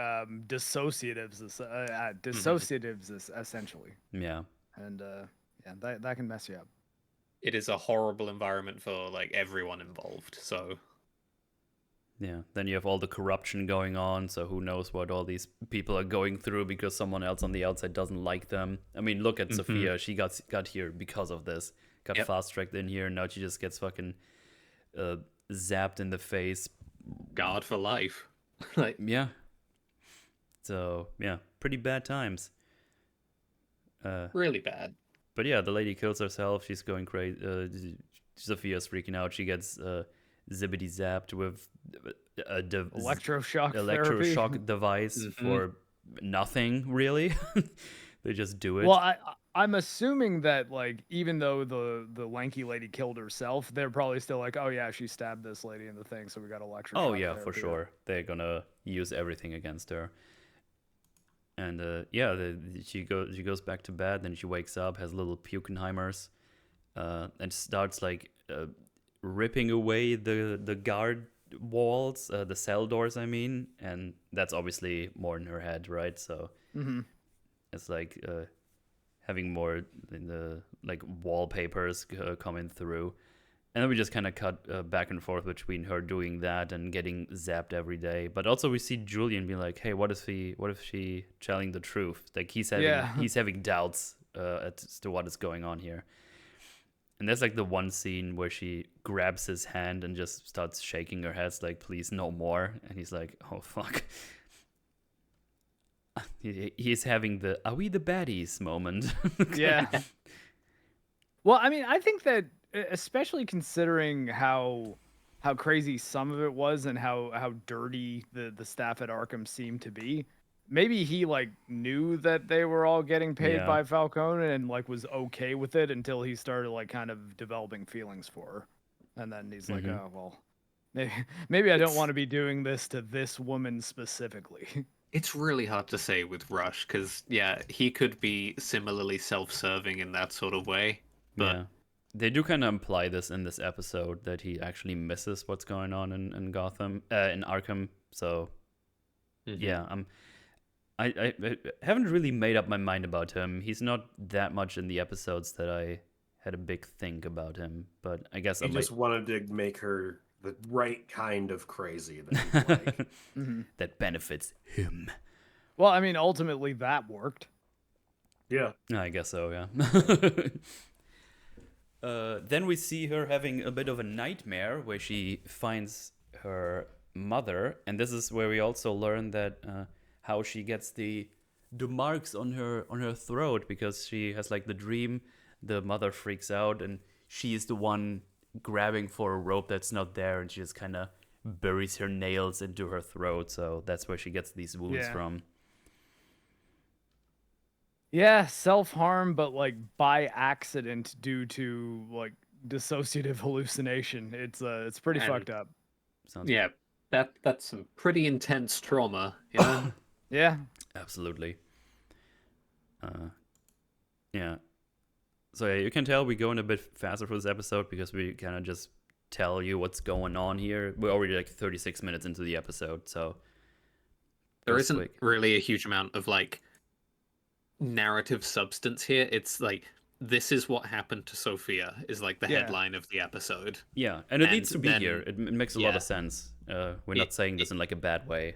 dissociatives essentially, yeah. and yeah, that can mess you up. It is a horrible environment for like everyone involved. So Yeah. Then you have all the corruption going on, so who knows what all these people are going through because someone else on the outside doesn't like them. I mean, look at Sofia. She got here because of this. Got fast-tracked in here, and now she just gets fucking zapped in the face. guard for life. Like Yeah. So, yeah, pretty bad times. really bad. But yeah, the lady kills herself. She's going crazy. Sophia's freaking out. She gets zippity zapped with a Electroshock therapy. electroshock device for nothing, really. They just do it. Well, I'm assuming that like even though the lanky lady killed herself, they're probably still like, oh yeah, she stabbed this lady in the thing, so we got electroshock. Oh yeah, for therapy. sure. They're gonna use everything against her. And yeah, she goes back to bed. Then she wakes up, has little Pukenheimers, and starts like ripping away the guard walls, the cell doors. I mean, and that's obviously more in her head, right? So it's like having more in the like wallpapers coming through. And then we just kind of cut back and forth between her doing that and getting zapped every day. But also we see Julian be like, "Hey, what if she telling the truth?" Like he's having doubts as to what is going on here. And there's like the one scene where she grabs his hand and just starts shaking her head, like, "Please, no more." And he's like, "Oh fuck." He's having the "Are we the baddies?" moment. Yeah. Well, I mean, I think that especially considering how crazy some of it was and how dirty the staff at Arkham seemed to be, maybe he like knew that they were all getting paid by Falcone and like was okay with it until he started like kind of developing feelings for her. And then he's like, oh well, maybe I don't want to be doing this to this woman specifically. It's really hard to say with Rush because yeah, he could be similarly self-serving in that sort of way. But yeah. They do kind of imply this in this episode that he actually misses what's going on in Gotham, in Arkham. So, yeah, I haven't really made up my mind about him. He's not that much in the episodes that I had a big think about him. But I guess He just wanted to make her the right kind of crazy that like. that benefits him. Well, I mean, ultimately that worked. Yeah. I guess so, yeah. Then we see her having a bit of a nightmare where she finds her mother, and this is where we also learn that how she gets the marks on her throat because she has like the dream. The mother freaks out, and she is the one grabbing for a rope that's not there, and she just kind of buries her nails into her throat. So that's where she gets these wounds from. Yeah, self-harm, but like by accident due to like dissociative hallucination. It's pretty fucked up. Yeah, that's some pretty intense trauma. You know? Yeah, absolutely. Yeah. So yeah, you can tell we go in a bit faster for this episode because we kind of just tell you what's going on here. We're already like 36 minutes into the episode, so there isn't really a huge amount of like narrative substance here. It's like this is what happened to Sofia is like the headline of the episode. Yeah, and it needs to be here. It makes a lot of sense. We're not saying this in like a bad way.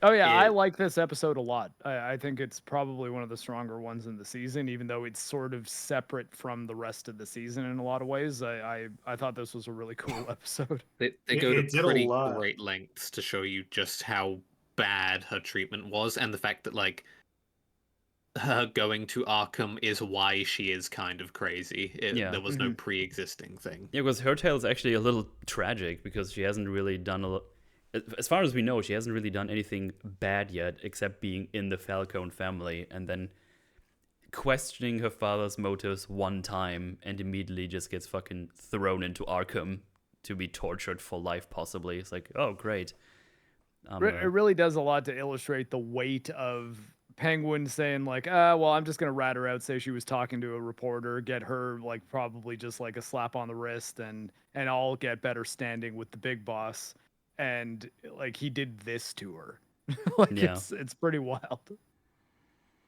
Oh yeah, I like this episode a lot. I think it's probably one of the stronger ones in the season, even though it's sort of separate from the rest of the season in a lot of ways. I thought this was a really cool episode. They go to pretty great lengths to show you just how bad her treatment was, and the fact that like her going to Arkham is why she is kind of crazy. Yeah. There was no pre-existing thing. Yeah, because her tale is actually a little tragic because she hasn't really done a lot. As far as we know, she hasn't really done anything bad yet, except being in the Falcone family and then questioning her father's motives one time and immediately just gets fucking thrown into Arkham to be tortured for life, possibly. It's like, oh, great. It really does a lot to illustrate the weight of Penguin saying like, well, I'm just gonna rat her out, say she was talking to a reporter, get her like probably just like a slap on the wrist, and I'll get better standing with the big boss. And like he did this to her. Like Yeah. it's pretty wild.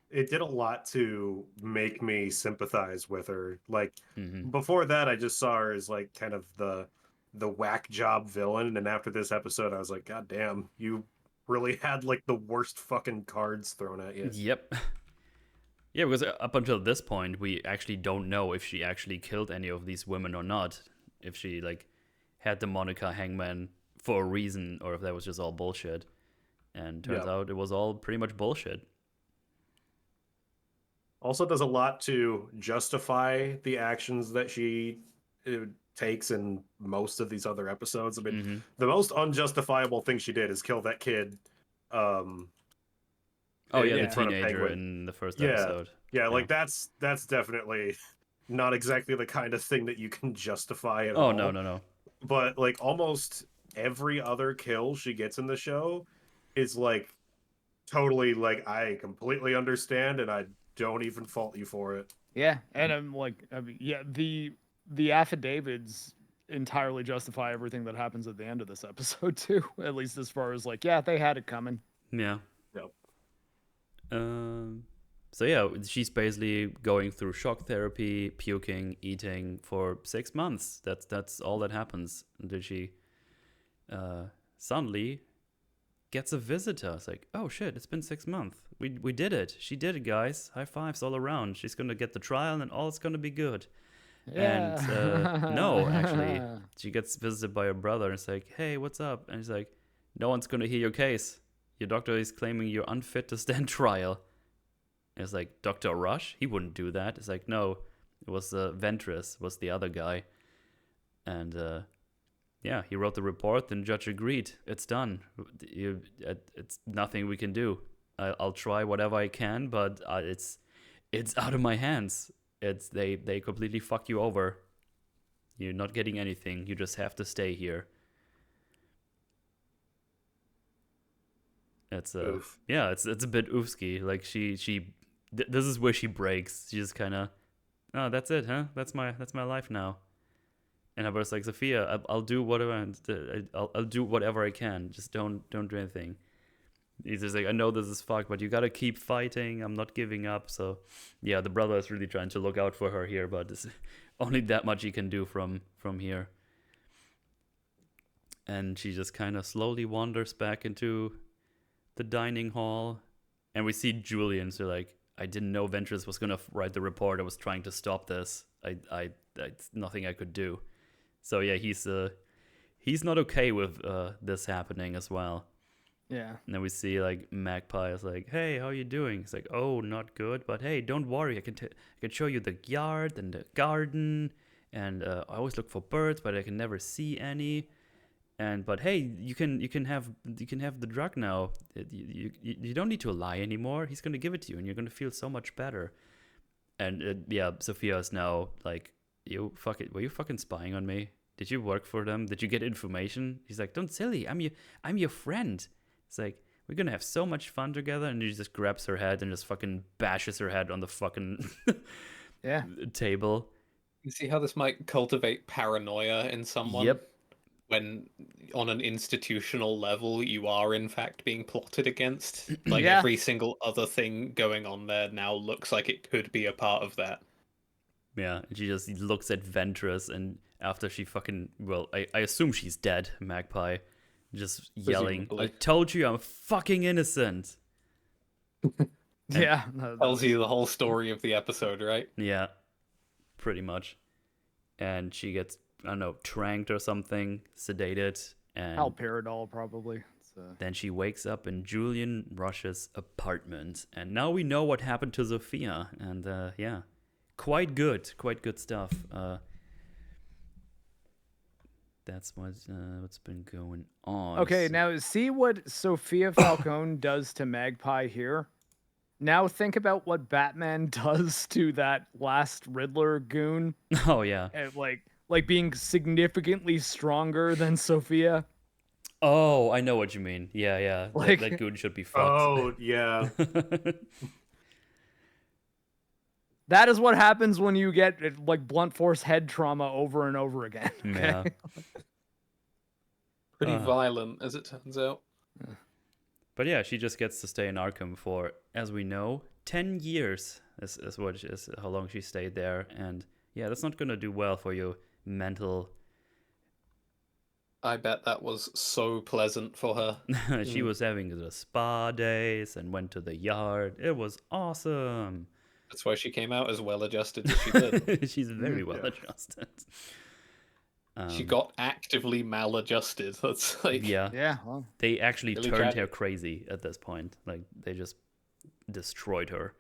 It did a lot to make me sympathize with her. Like Mm-hmm. before that, I just saw her as like kind of the whack job villain, and after this episode, I was like, God damn, you really had like the worst fucking cards thrown at you. Yep. Yeah, because up until this point, we actually don't know if she actually killed any of these women or not. If she like had the Monica Hangman for a reason, or if that was just all bullshit. And turns out it was all pretty much bullshit. Also does a lot to justify the actions that she takes in most of these other episodes. I mean, the most unjustifiable thing she did is kill that kid. The teenager in the first episode. Yeah, like that's definitely not exactly the kind of thing that you can justify at all. Oh, no. But like almost every other kill she gets in the show is like totally like, I completely understand and I don't even fault you for it. Yeah, and I'm like, I mean, yeah, the affidavits entirely justify everything that happens at the end of this episode too. At least as far as like, yeah, they had it coming. Yeah. Yep. So yeah, she's basically going through shock therapy, puking, eating for 6 months. That's all that happens until she suddenly gets a visitor. It's like, oh shit, it's been 6 months. We did it. She did it, guys. High fives all around. She's gonna get the trial and all's gonna be good. Yeah. And no, actually, she gets visited by her brother and it's like, hey, what's up? And he's like, no one's gonna hear your case. Your doctor is claiming you're unfit to stand trial. And it's like, Dr. Rush? He wouldn't do that. It's like, no, it was Ventress, was the other guy. And yeah, he wrote the report and the judge agreed. It's done. It's nothing we can do. I'll try whatever I can, but it's out of my hands. They completely fuck you over. You're not getting anything. You just have to stay here. It's Oof. Yeah, it's a bit oofsky. Like this is where she breaks. She just kind of, oh, that's it, huh? That's my life now. And Alberto's like, Sofia, I'll do whatever. I'll do whatever I can. Just don't do anything. He's just like, I know this is fucked, but you gotta keep fighting. I'm not giving up. So, yeah, the brother is really trying to look out for her here, but it's only that much he can do from here. And she just kind of slowly wanders back into the dining hall, and we see Julian. So like, I didn't know Ventress was gonna write the report. I was trying to stop this. It's nothing I could do. So yeah, he's not okay with this happening as well. Yeah. And then we see like Magpie is like, hey, how you doing? It's like, oh, not good, but hey, don't worry. I can show you the yard and the garden, and I always look for birds, but I can never see any. But hey, you can have the drug now. You don't need to lie anymore. He's gonna give it to you, and you're gonna feel so much better. And yeah, Sofia is now like, were you fucking spying on me? Did you work for them? Did you get information? He's like, don't silly. I'm your friend. It's like, we're gonna have so much fun together. And he just grabs her head and just fucking bashes her head on the fucking table. You see how this might cultivate paranoia in someone? Yep. When on an institutional level you are in fact being plotted against. Like Yeah. every single other thing going on there now looks like it could be a part of that. Yeah, and she just looks at Ventress, and after she fucking, well, I assume she's dead, Magpie, just yelling, Presumably. I told you I'm fucking innocent. Yeah. Tells you the whole story of the episode, right? Yeah, pretty much. And she gets, I don't know, tranked or something, sedated, and Alperidol probably. Then she wakes up in Julian Rush's apartment, and now we know what happened to Sofia. And yeah, quite good stuff. That's what's been going on. Okay, now see what Sofia Falcone does to Magpie here. Now think about what Batman does to that last Riddler goon. Oh yeah. Like being significantly stronger than Sofia. Oh, I know what you mean. Yeah. That goon should be fucked. Oh, yeah. That is what happens when you get like blunt force head trauma over and over again. Okay? Yeah. Pretty violent, as it turns out. But yeah, she just gets to stay in Arkham for, as we know, 10 years is how long she stayed there. And yeah, that's not gonna do well for your mental. I bet that was so pleasant for her. She was having the spa days and went to the yard. It was awesome. That's why she came out as well adjusted as she did. She's very well adjusted. She got actively maladjusted. That's like Yeah. Well, they actually really turned tragic. her crazy at this point. Like they just destroyed her.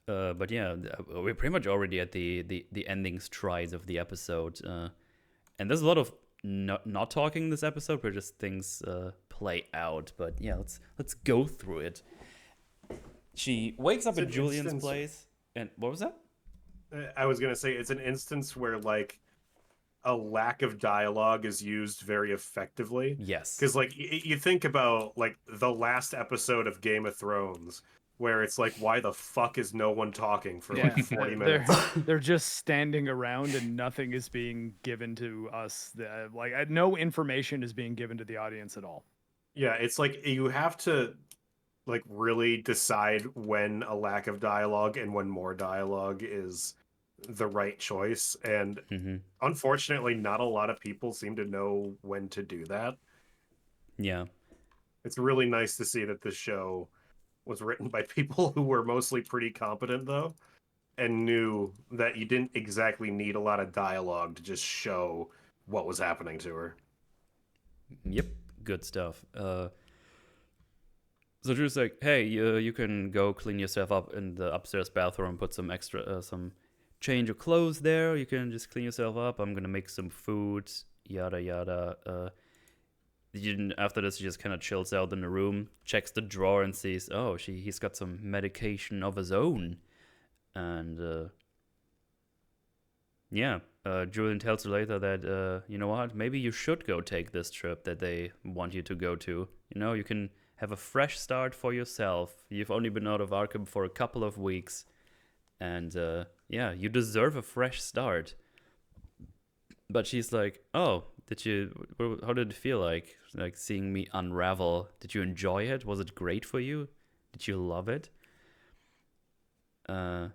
But yeah, we're pretty much already at the ending strides of the episode. And there's a lot of not talking this episode, where just things play out. But yeah, let's go through it. She wakes up at Julian's place, and what was that? I was gonna say it's an instance where like a lack of dialogue is used very effectively. Yes, Because like you think about like the last episode of Game of Thrones, where it's like, why the fuck is no one talking for like 40 minutes? They're just standing around and nothing is being given to us. No information is being given to the audience at all. Yeah, it's like you have to like really decide when a lack of dialogue and when more dialogue is the right choice. And unfortunately, not a lot of people seem to know when to do that. Yeah. It's really nice to see that this show was written by people who were mostly pretty competent, though, and knew that you didn't exactly need a lot of dialogue to just show what was happening to her. Yep, good stuff. So Drew's like, hey, you can go clean yourself up in the upstairs bathroom, put some extra, some change of clothes there. You can just clean yourself up. I'm gonna make some food, yada yada. After this, he just kind of chills out in the room, checks the drawer, and sees, oh, he's got some medication of his own, and yeah. Julian tells her later that you know what, maybe you should go take this trip that they want you to go to. You know, you can have a fresh start for yourself. You've only been out of Arkham for a couple of weeks, and yeah, you deserve a fresh start. But she's like, oh, how did it feel like seeing me unravel? Did you enjoy it? Was it great for you? Did you love it? Yeah,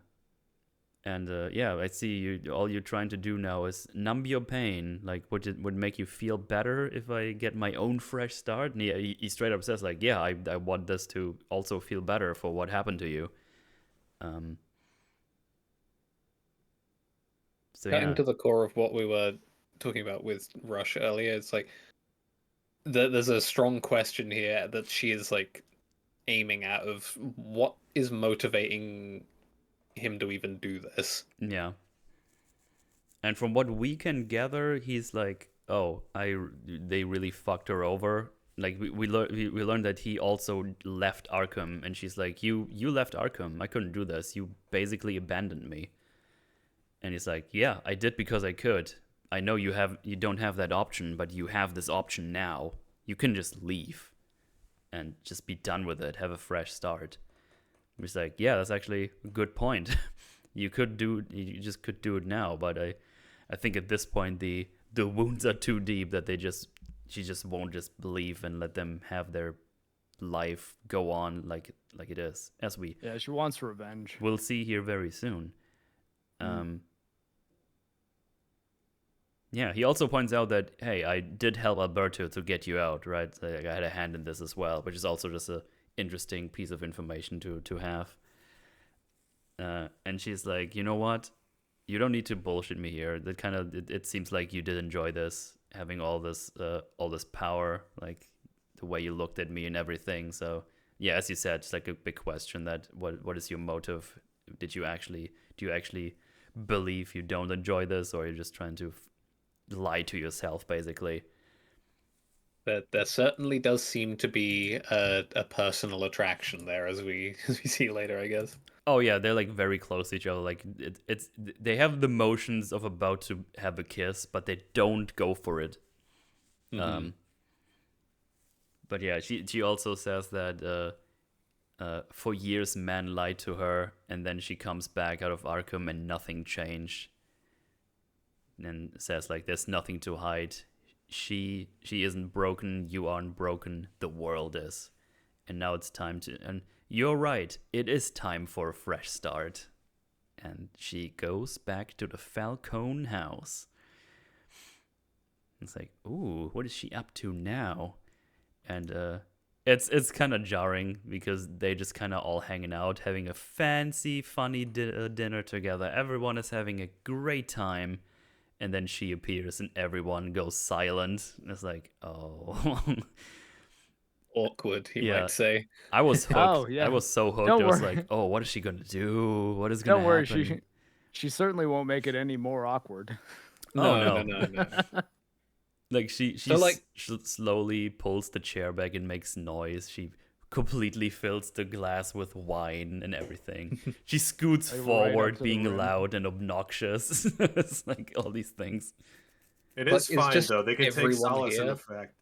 I see you. All you're trying to do now is numb your pain. Like, would make you feel better if I get my own fresh start? And he straight up says, like, yeah, I want this to also feel better for what happened to you. So Getting yeah. to the core of what we were talking about with Rush earlier, it's like there's a strong question here that she is like aiming at of what is motivating him to even do this. Yeah. And from what we can gather, he's like, oh, they really fucked her over. Like we learned that he also left Arkham, and she's like, you left Arkham. I couldn't do this. You basically abandoned me. And he's like, yeah, I did because I could. I know you don't have that option, but you have this option now. You can just leave and just be done with it. Have a fresh start. He's like, yeah, that's actually a good point. You just could do it now, but I think at this point the wounds are too deep that she just won't just believe and let them have their life go on like it is, as she wants revenge. We'll see here very soon. Yeah, he also points out that, hey, I did help Alberto to get you out, right? Like, I had a hand in this as well, which is also just a interesting piece of information to have. And she's like, you know what? You don't need to bullshit me here. That kind of it seems like you did enjoy this, having all this power, like the way you looked at me and everything. So yeah, as you said, it's like a big question that what is your motive? Do you actually believe you don't enjoy this, or you're just trying to lie to yourself, basically? There certainly does seem to be a personal attraction there, as we see later, I guess. Oh yeah, they're like very close to each other. Like it's they have the motions of about to have a kiss, but they don't go for it. But yeah, she also says that for years men lied to her, and then she comes back out of Arkham and nothing changed. And says like, "There's nothing to hide. She isn't broken. You aren't broken. The world is, and now it's time to." And you're right. It is time for a fresh start. And she goes back to the Falcone house. It's like, ooh, what is she up to now? And it's kind of jarring because they just kind of all hanging out, having a fancy, funny dinner together. Everyone is having a great time. And then she appears and everyone goes silent. And it's like, oh. Awkward, you might say. I was hooked. Oh, yeah. I was so hooked. Don't I was worry. like, oh, what is she going to do? What is going Don't to worry, happen? she certainly won't make it any more awkward. No. No. Like she slowly pulls the chair back and makes noise. She completely fills the glass with wine and everything. She scoots Like, right forward, up to the being rim. loud and obnoxious. It's like all these things. It But is it's fine just though. They can take everyone solace in here. the fact.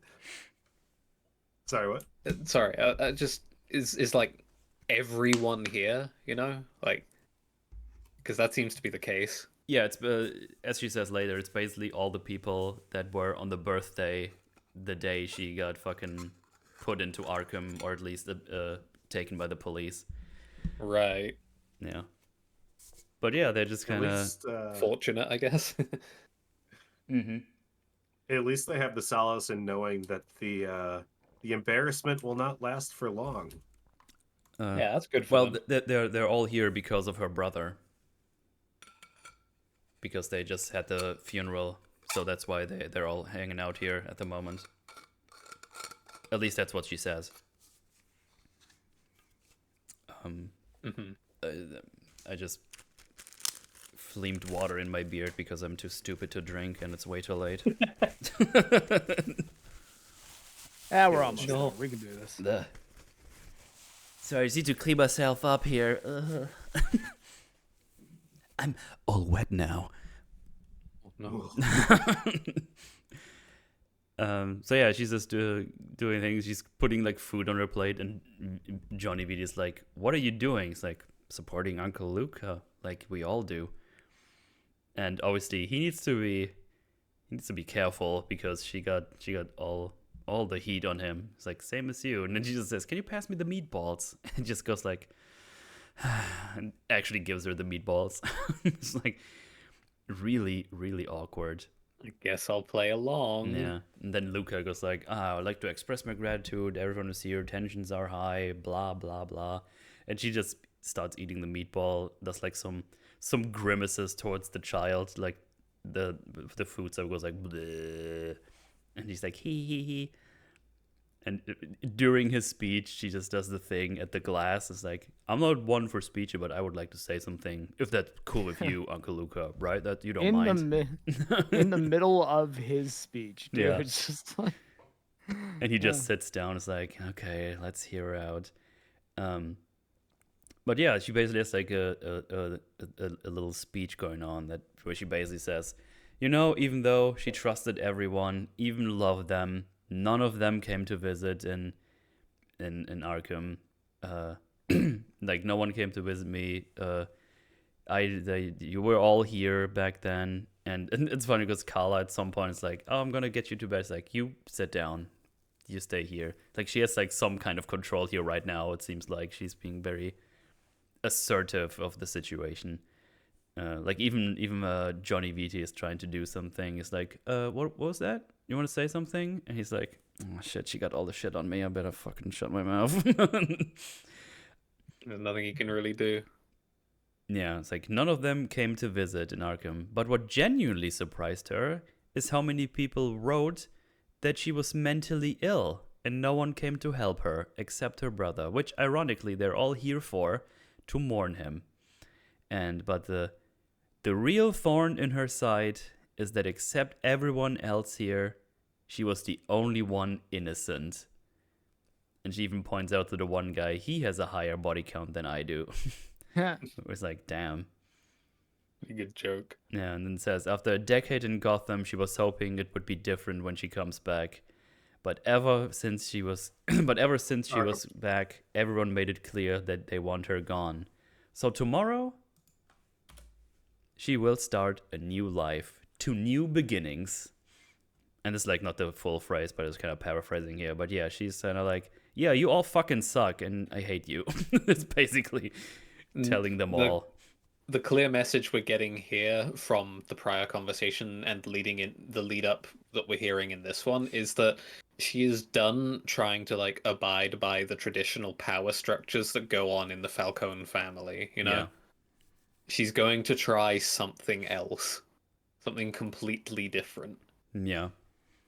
Sorry, what? Sorry, just is like everyone here, you know, like because that seems to be the case. Yeah, it's as she says later, it's basically all the people that were on the birthday, the day she got fucking put into Arkham, or at least taken by the police. Right. Yeah. But yeah, they're just kind At of. least, Fortunate, I guess. at least they have the solace in knowing that the embarrassment will not last for long. Yeah, that's good for Well, them. they're all here because of her brother. Because they just had the funeral, so that's why they're all hanging out here at the moment. At least that's what she says. I just flamed water in my beard because I'm too stupid to drink and it's way too late. Yeah, we're almost Sure. done. We can do this. Sorry, I just need to clean myself up here. I'm all wet now. No. So yeah, she's just doing things. She's putting like food on her plate, and Johnny V is like, "What are you doing?" It's like, supporting Uncle Luca, like we all do. And obviously, he needs to be careful because she got all the heat on him. It's like, same as you. And then she just says, "Can you pass me the meatballs?" And just goes like, and actually gives her the meatballs. It's like really, really awkward. I guess I'll play along. Yeah. And then Luca goes like, I'd like to express my gratitude. Everyone is here. Tensions are high. Blah, blah, blah. And she just starts eating the meatball. Does like some grimaces towards the child. Like the food stuff goes like, bleh. And he's like, hee. And during his speech, she just does the thing at the glass. It's like, I'm not one for speech, but I would like to say something. If that's cool with you, Uncle Luca, right? That you don't mind. In the middle of his speech, dude. Yeah. It's just like, And he just sits down. It's like, okay, let's hear her out. But yeah, she basically has like a little speech going on where she basically says, even though she trusted everyone, even loved them, none of them came to visit in Arkham. Like no one came to visit me. You were all here back then, and it's funny because Carla at some point is like, "Oh, I'm gonna get you to bed." It's like, you sit down, you stay here. Like she has like some kind of control here right now. It seems like she's being very assertive of the situation. Like even Johnny Viti is trying to do something. It's like, what was that? You want to say something? And he's like, oh shit, she got all the shit on me. I better fucking shut my mouth. There's nothing you can really do. Yeah, it's like none of them came to visit in Arkham. But what genuinely surprised her is how many people wrote that she was mentally ill and no one came to help her except her brother, which ironically they're all here for, to mourn him. But the real thorn in her side is that except everyone else here, she was the only one innocent. And she even points out to the one guy, he has a higher body count than I do. It was like, damn. Good joke. Yeah, and then says, after a decade in Gotham, she was hoping it would be different when she comes back. But ever since she was back, everyone made it clear that they want her gone. So tomorrow, she will start a new life, to new beginnings. And it's like not the full phrase, but it's kind of paraphrasing here. But yeah, she's kind of like, yeah, you all fucking suck, and I hate you. It's basically telling them all. The clear message we're getting here from the prior conversation and the lead up that we're hearing in this one is that she is done trying to like abide by the traditional power structures that go on in the Falcone family, you know? Yeah. She's going to try something else. Something completely different. Yeah.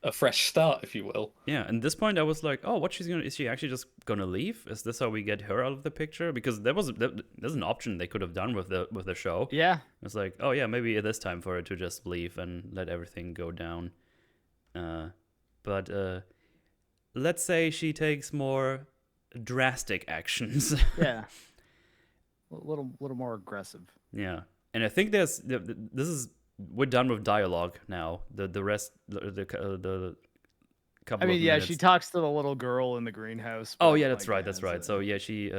A fresh start, if you will. Yeah, and at this point I was like, oh, is she actually just gonna leave? Is this how we get her out of the picture? Because there's an option they could have done with the show. Yeah. It's like, oh yeah, maybe it is time for her to just leave and let everything go down. But let's say she takes more drastic actions. Yeah. A little more aggressive. Yeah, and I think we're done with dialogue now. The rest, the couple. I mean, of yeah, minutes. she talks to the little girl in the greenhouse. Oh but, yeah, that's like, right. So yeah, she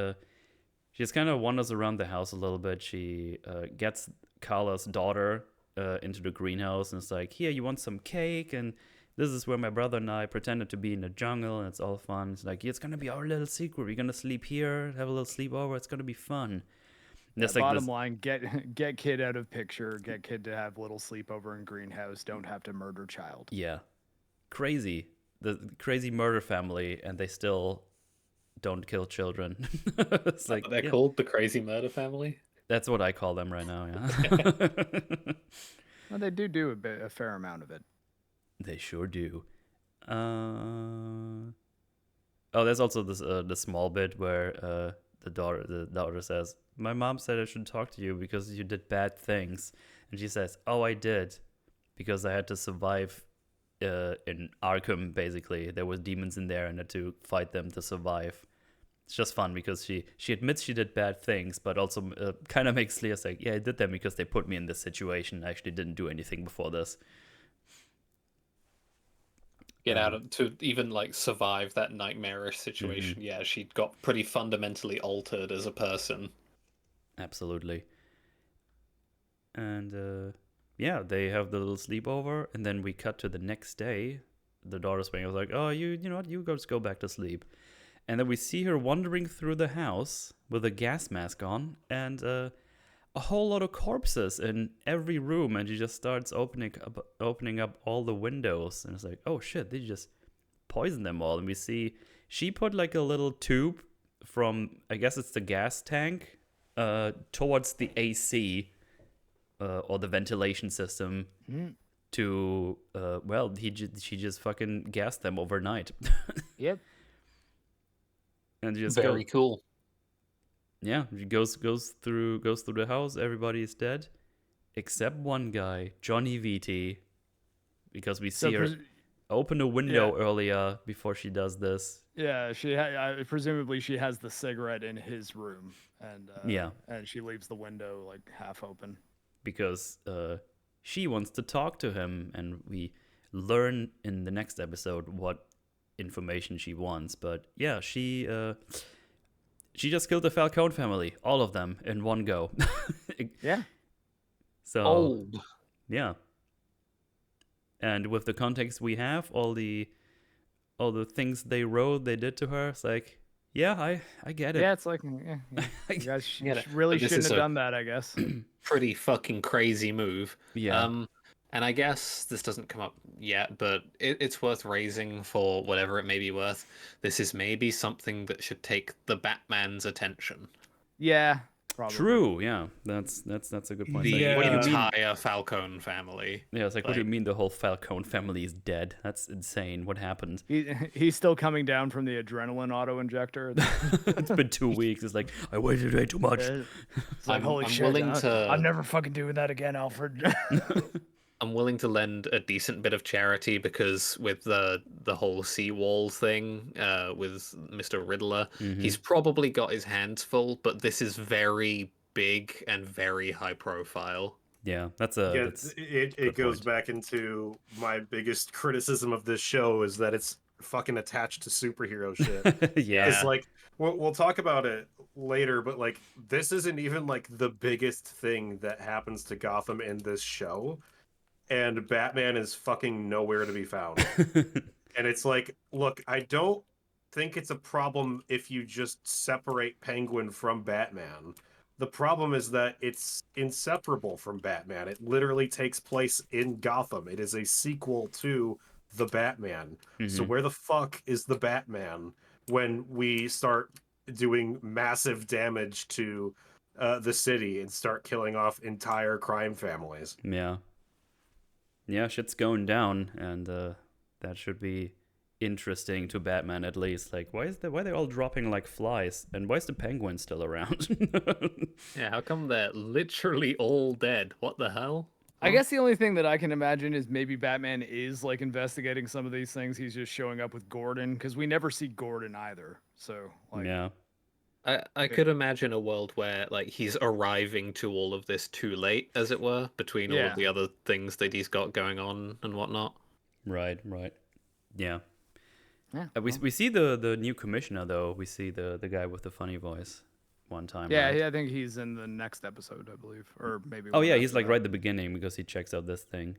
just kind of wanders around the house a little bit. She gets Carla's daughter into the greenhouse and it's like, here, you want some cake? And this is where my brother and I pretended to be in the jungle, and it's all fun. It's like, yeah, it's gonna be our little secret. We're gonna sleep here, have a little sleepover. It's gonna be fun. Yeah, bottom line, get kid out of picture, get kid to have little sleepover in greenhouse, don't have to murder child. Yeah. Crazy. The crazy murder family, and they still don't kill children. It's like, They're called the crazy murder family? That's what I call them right now, yeah. Well, they do a fair amount of it. They sure do. There's also this the small bit where the daughter says, my mom said I should talk to you because you did bad things. And she says, oh, I did. Because I had to survive in Arkham, basically. There was demons in there and I had to fight them to survive. It's just fun because she admits she did bad things, but also kind of makes clear, like, yeah, I did them because they put me in this situation. I actually didn't do anything before this. Get out of to even like survive that nightmarish situation. Mm-hmm. Yeah, she got pretty fundamentally altered as a person. Absolutely. And yeah, they have the little sleepover, and then we cut to the next day. The daughter's saying, I was like, oh, you know what, you just go back to sleep. And then we see her wandering through the house with a gas mask on, and a whole lot of corpses in every room, and she just starts opening up all the windows, and it's like, oh shit, they just poisoned them all. And we see she put like a little tube from, I guess it's the gas tank, towards the AC or the ventilation system to she just fucking gassed them overnight. Yep. And just Very cool. Yeah, he goes through the house. Everybody is dead, except one guy, Johnny VT, because we see her open a window earlier before she does this. Yeah, presumably she has the cigarette in his room, and and she leaves the window like half open because she wants to talk to him, and we learn in the next episode what information she wants. But yeah, she just killed the Falcone family, all of them in one go. Yeah. So old. Yeah. And with the context we have, all the things they wrote, they did to her, it's like, yeah, I get it. Yeah, it's like, you guys really shouldn't have done that, I guess. Pretty fucking crazy move. Yeah. And I guess this doesn't come up yet, but it's worth raising for whatever it may be worth. This is maybe something that should take the Batman's attention. Yeah. Probably. True. Yeah, that's a good point. The Like, what do you mean? entire Falcone family. Yeah, it's like, what do you like- mean the whole Falcone family is dead? That's insane. What happened? He's still coming down from the adrenaline auto injector. It's been 2 weeks. It's like, I waited way too much. It's like, I'm- holy I'm shit! willing to- I'm never fucking doing that again, Alfred. I'm willing to lend a decent bit of charity because with the whole seawall thing with Mr. Riddler, he's probably got his hands full, but this is very big and very high profile. Yeah, that's it good goes point. back into my biggest criticism of this show is that it's fucking attached to superhero shit. yeah. It's like we'll talk about it later, but like this isn't even like the biggest thing that happens to Gotham in this show, and Batman is fucking nowhere to be found. And it's like, look, I don't think it's a problem if you just separate Penguin from Batman. The problem is that it's inseparable from Batman. It literally takes place in Gotham. It is a sequel to the Batman. So where the fuck is the Batman when we start doing massive damage to the city and start killing off entire crime families? Yeah. Yeah, shit's going down, and that should be interesting to Batman at least. Like, why are they all dropping like flies, and why is the Penguin still around? Yeah, how come they're literally all dead? What the hell? I guess the only thing that I can imagine is maybe Batman is like investigating some of these things. He's just showing up with Gordon because we never see Gordon either. So like, Yeah. I could imagine a world where like he's arriving to all of this too late, as it were, between all Yeah. of the other things that he's got going on and whatnot. Right. Yeah. Yeah. We see the new commissioner though. We see the guy with the funny voice one time. right? yeah, I think he's in the next episode, I believe, or maybe. Oh one yeah, after he's like that. right at the beginning because he checks out this thing.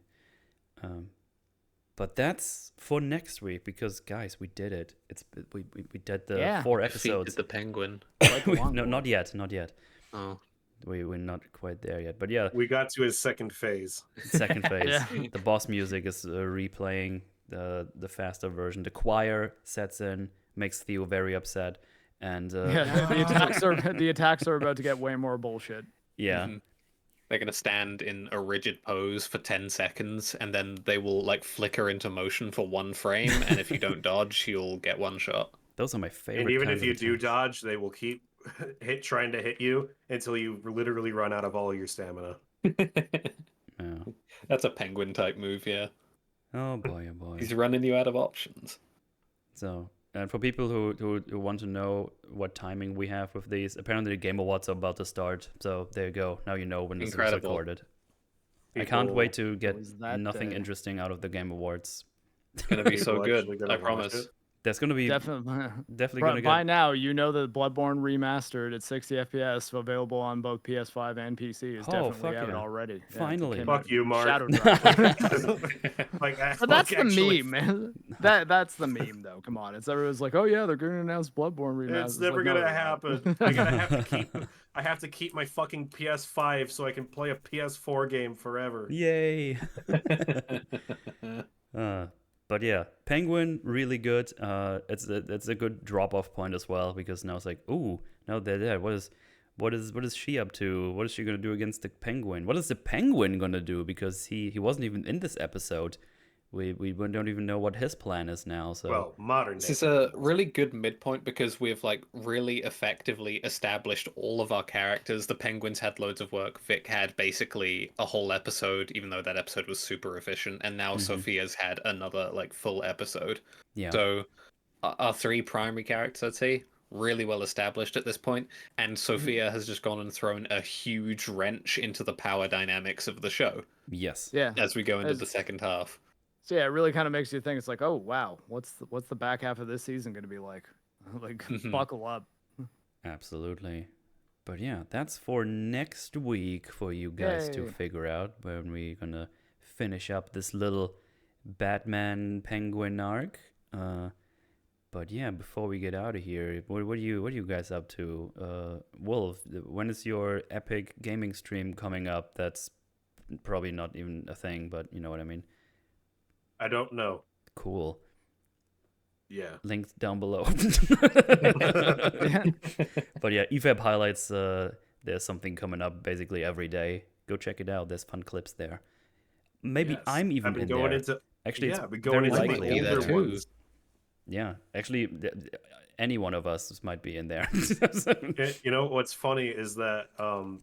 But that's for next week because guys, we did it. We did the Yeah. 4 Defeated episodes. the Penguin. Quite the long No, one. not yet. Oh, We're not quite there yet. But yeah, We got to his second phase. second phase. Yeah. The boss music is replaying the faster version. The choir sets in, makes Theo very upset, and Yeah, the attacks are about to get way more bullshit. yeah. Mhm. They're going to stand in a rigid pose for 10 seconds, and then they will like flicker into motion for 1 frame, and if you don't dodge, you'll get 1 shot. Those are my favorite. And even kinds if you of do attacks. dodge, they will keep trying to hit you until you literally run out of all your stamina. Yeah. That's a Penguin type move, yeah. Oh boy, oh boy. He's running you out of options. So, and for people who want to know what timing we have with these, apparently the Game Awards are about to start. So there you go. Now you know when this is Incredible. recorded. I can't wait to get was that nothing day. interesting out of the Game Awards. It's going to be so People good, actually gonna I watch promise. it? There's gonna be Definitely. definitely By gonna get. now, you know that Bloodborne Remastered at 60 FPS, available on both PS5 and PC, is Oh, definitely fuck out yeah. already. Yeah, Finally. it came Fuck out. you, Mark. Shadow Drop. Like, But that's the actually, meme, man. That's the meme, though. Come on, it's everyone's like, oh yeah, they're going to announce Bloodborne Remastered. It's never like, no, gonna they're not. happen. I have to keep my fucking PS5 so I can play a PS4 game forever. Yay! But yeah, Penguin really good. It's a good drop off point as well because now it's like, ooh, now they're there. What is she up to? What is she gonna do against the Penguin? What is the Penguin gonna do? Because he wasn't even in this episode. We don't even know what his plan is now. So Well, modern This day. is a really good midpoint because we've like really effectively established all of our characters. The Penguins had loads of work. Vic had basically a whole episode, even though that episode was super efficient. And now Sophia's had another like full episode. yeah, So our 3 primary characters, I'd say, really well established at this point. And Sophia has just gone and thrown a huge wrench into the power dynamics of the show yes, Yeah. as we go into As- the second half. So yeah, it really kind of makes you think. It's like, oh wow, what's the back half of this season going to be like? Like, buckle up. absolutely. But yeah, that's for next week for you guys to Yay. figure out when we're gonna finish up this little Batman Penguin arc. But yeah, before we get out of here, what are you guys up to? Wolf, when is your epic gaming stream coming up? That's probably not even a thing, but you know what I mean. I don't know. Cool. Yeah. Linked down below. But yeah, EFAB highlights there's something coming up basically every day. Go check it out. There's fun clips there. Maybe I'm even I've been in going there. into Actually, I've it's been going very into likely. the that older too. ones. Yeah, actually, any one of us might be in there. You know what's funny is that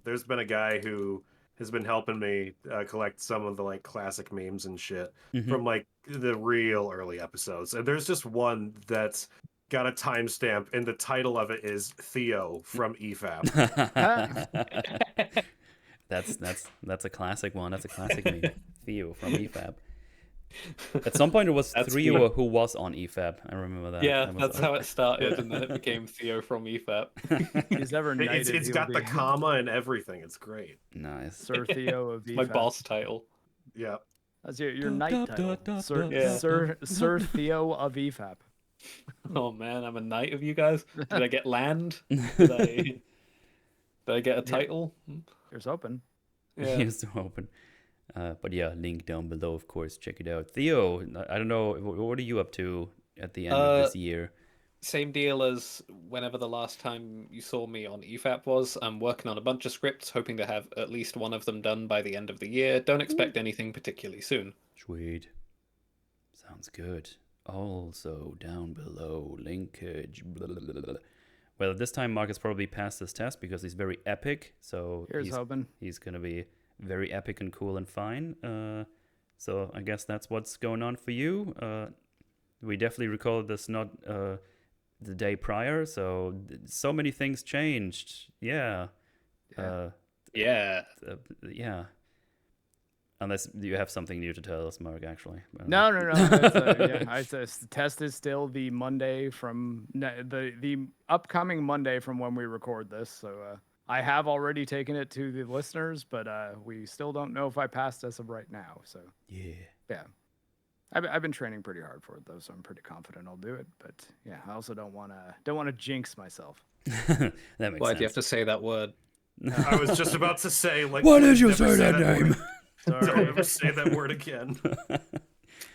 there's been a guy who has been helping me collect some of the like classic memes and shit from like the real early episodes, and there's just one that's got a timestamp, and the title of it is Theo from EFAP. That's a classic one. That's a classic meme. Theo from EFAB. At some point, it was Theo who was on EFAB. I remember that. Yeah, that's how it started, and then it became Theo from EFAP. He's ever knighted. It's got the comma and everything. It's great. Nice. Sir Theo of My EFAP. boss title. Yeah. That's your knight title. Sir, Yeah. Sir Theo of EFAP. Oh man, I'm a knight of you guys. Did I get land? Did I get a title? Here's hoping. Yeah. Here's to open. But yeah, link down below, of course. Check it out. Theo, I don't know, what are you up to at the end of this year? Same deal as whenever the last time you saw me on EFAP was. I'm working on a bunch of scripts, hoping to have at least one of them done by the end of the year. Don't expect anything particularly soon. Sweet. Sounds good. Also, down below, linkage. Blah, blah, blah, blah. Well, this time Marc has probably passed this test because he's very epic. So Here's hoping. he's going to be very epic and cool and fine. So I guess that's what's going on for you. We definitely recorded this not the day prior, so many things changed. Yeah. Yeah. Yeah. Unless you have something new to tell us, Marc, actually. No. The test is still the Monday from the upcoming Monday from when we record this. So I have already taken it to the listeners, but we still don't know if I passed as of right now. So yeah. I've been training pretty hard for it though, so I'm pretty confident I'll do it. But yeah, I also don't want to jinx myself. That makes Why sense. do you have to say that word? I was just about to say, like, Why did you never say that name? Don't ever say that word again.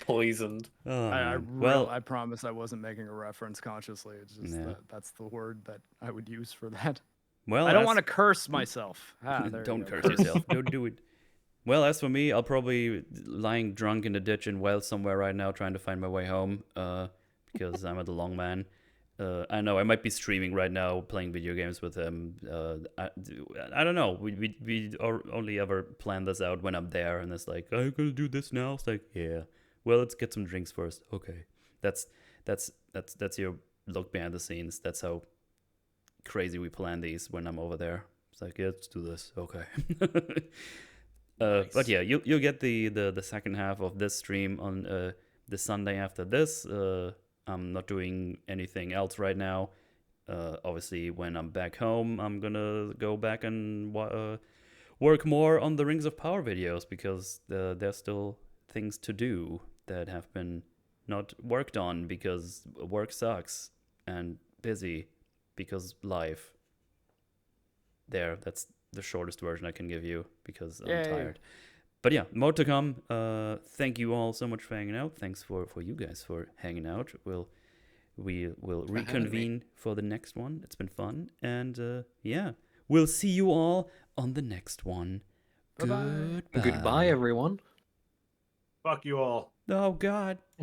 Poisoned. Oh, I man. promise I wasn't making a reference consciously. It's just that's the word that I would use for that. Well, I don't want to curse myself. Don't curse yourself. Don't do it. Well, as for me, I'll probably lying drunk in the ditch in Wales somewhere right now, trying to find my way home. Because I'm at the long man. I know I might be streaming right now, playing video games with him. I don't know. We only ever plan this out when I'm there, and it's like, I'm gonna do this now. It's like, yeah. Well, let's get some drinks first. Okay. That's your look behind the scenes. That's how crazy we plan these when I'm over there. It's like, yeah, let's do this. Okay. Nice. But yeah, you'll get the second half of this stream on the Sunday after this. I'm not doing anything else right now. Obviously, when I'm back home, I'm gonna go back and work more on the Rings of Power videos because there's still things to do that have been not worked on because work sucks and busy because life. That's the shortest version I can give you because I'm tired. But yeah, more to come. Thank you all so much for hanging out. Thanks for you guys for hanging out. We will reconvene for the next one. It's been fun. And yeah, we'll see you all on the next one. Bye-bye. Goodbye. Goodbye, everyone. Fuck you all. Oh, God.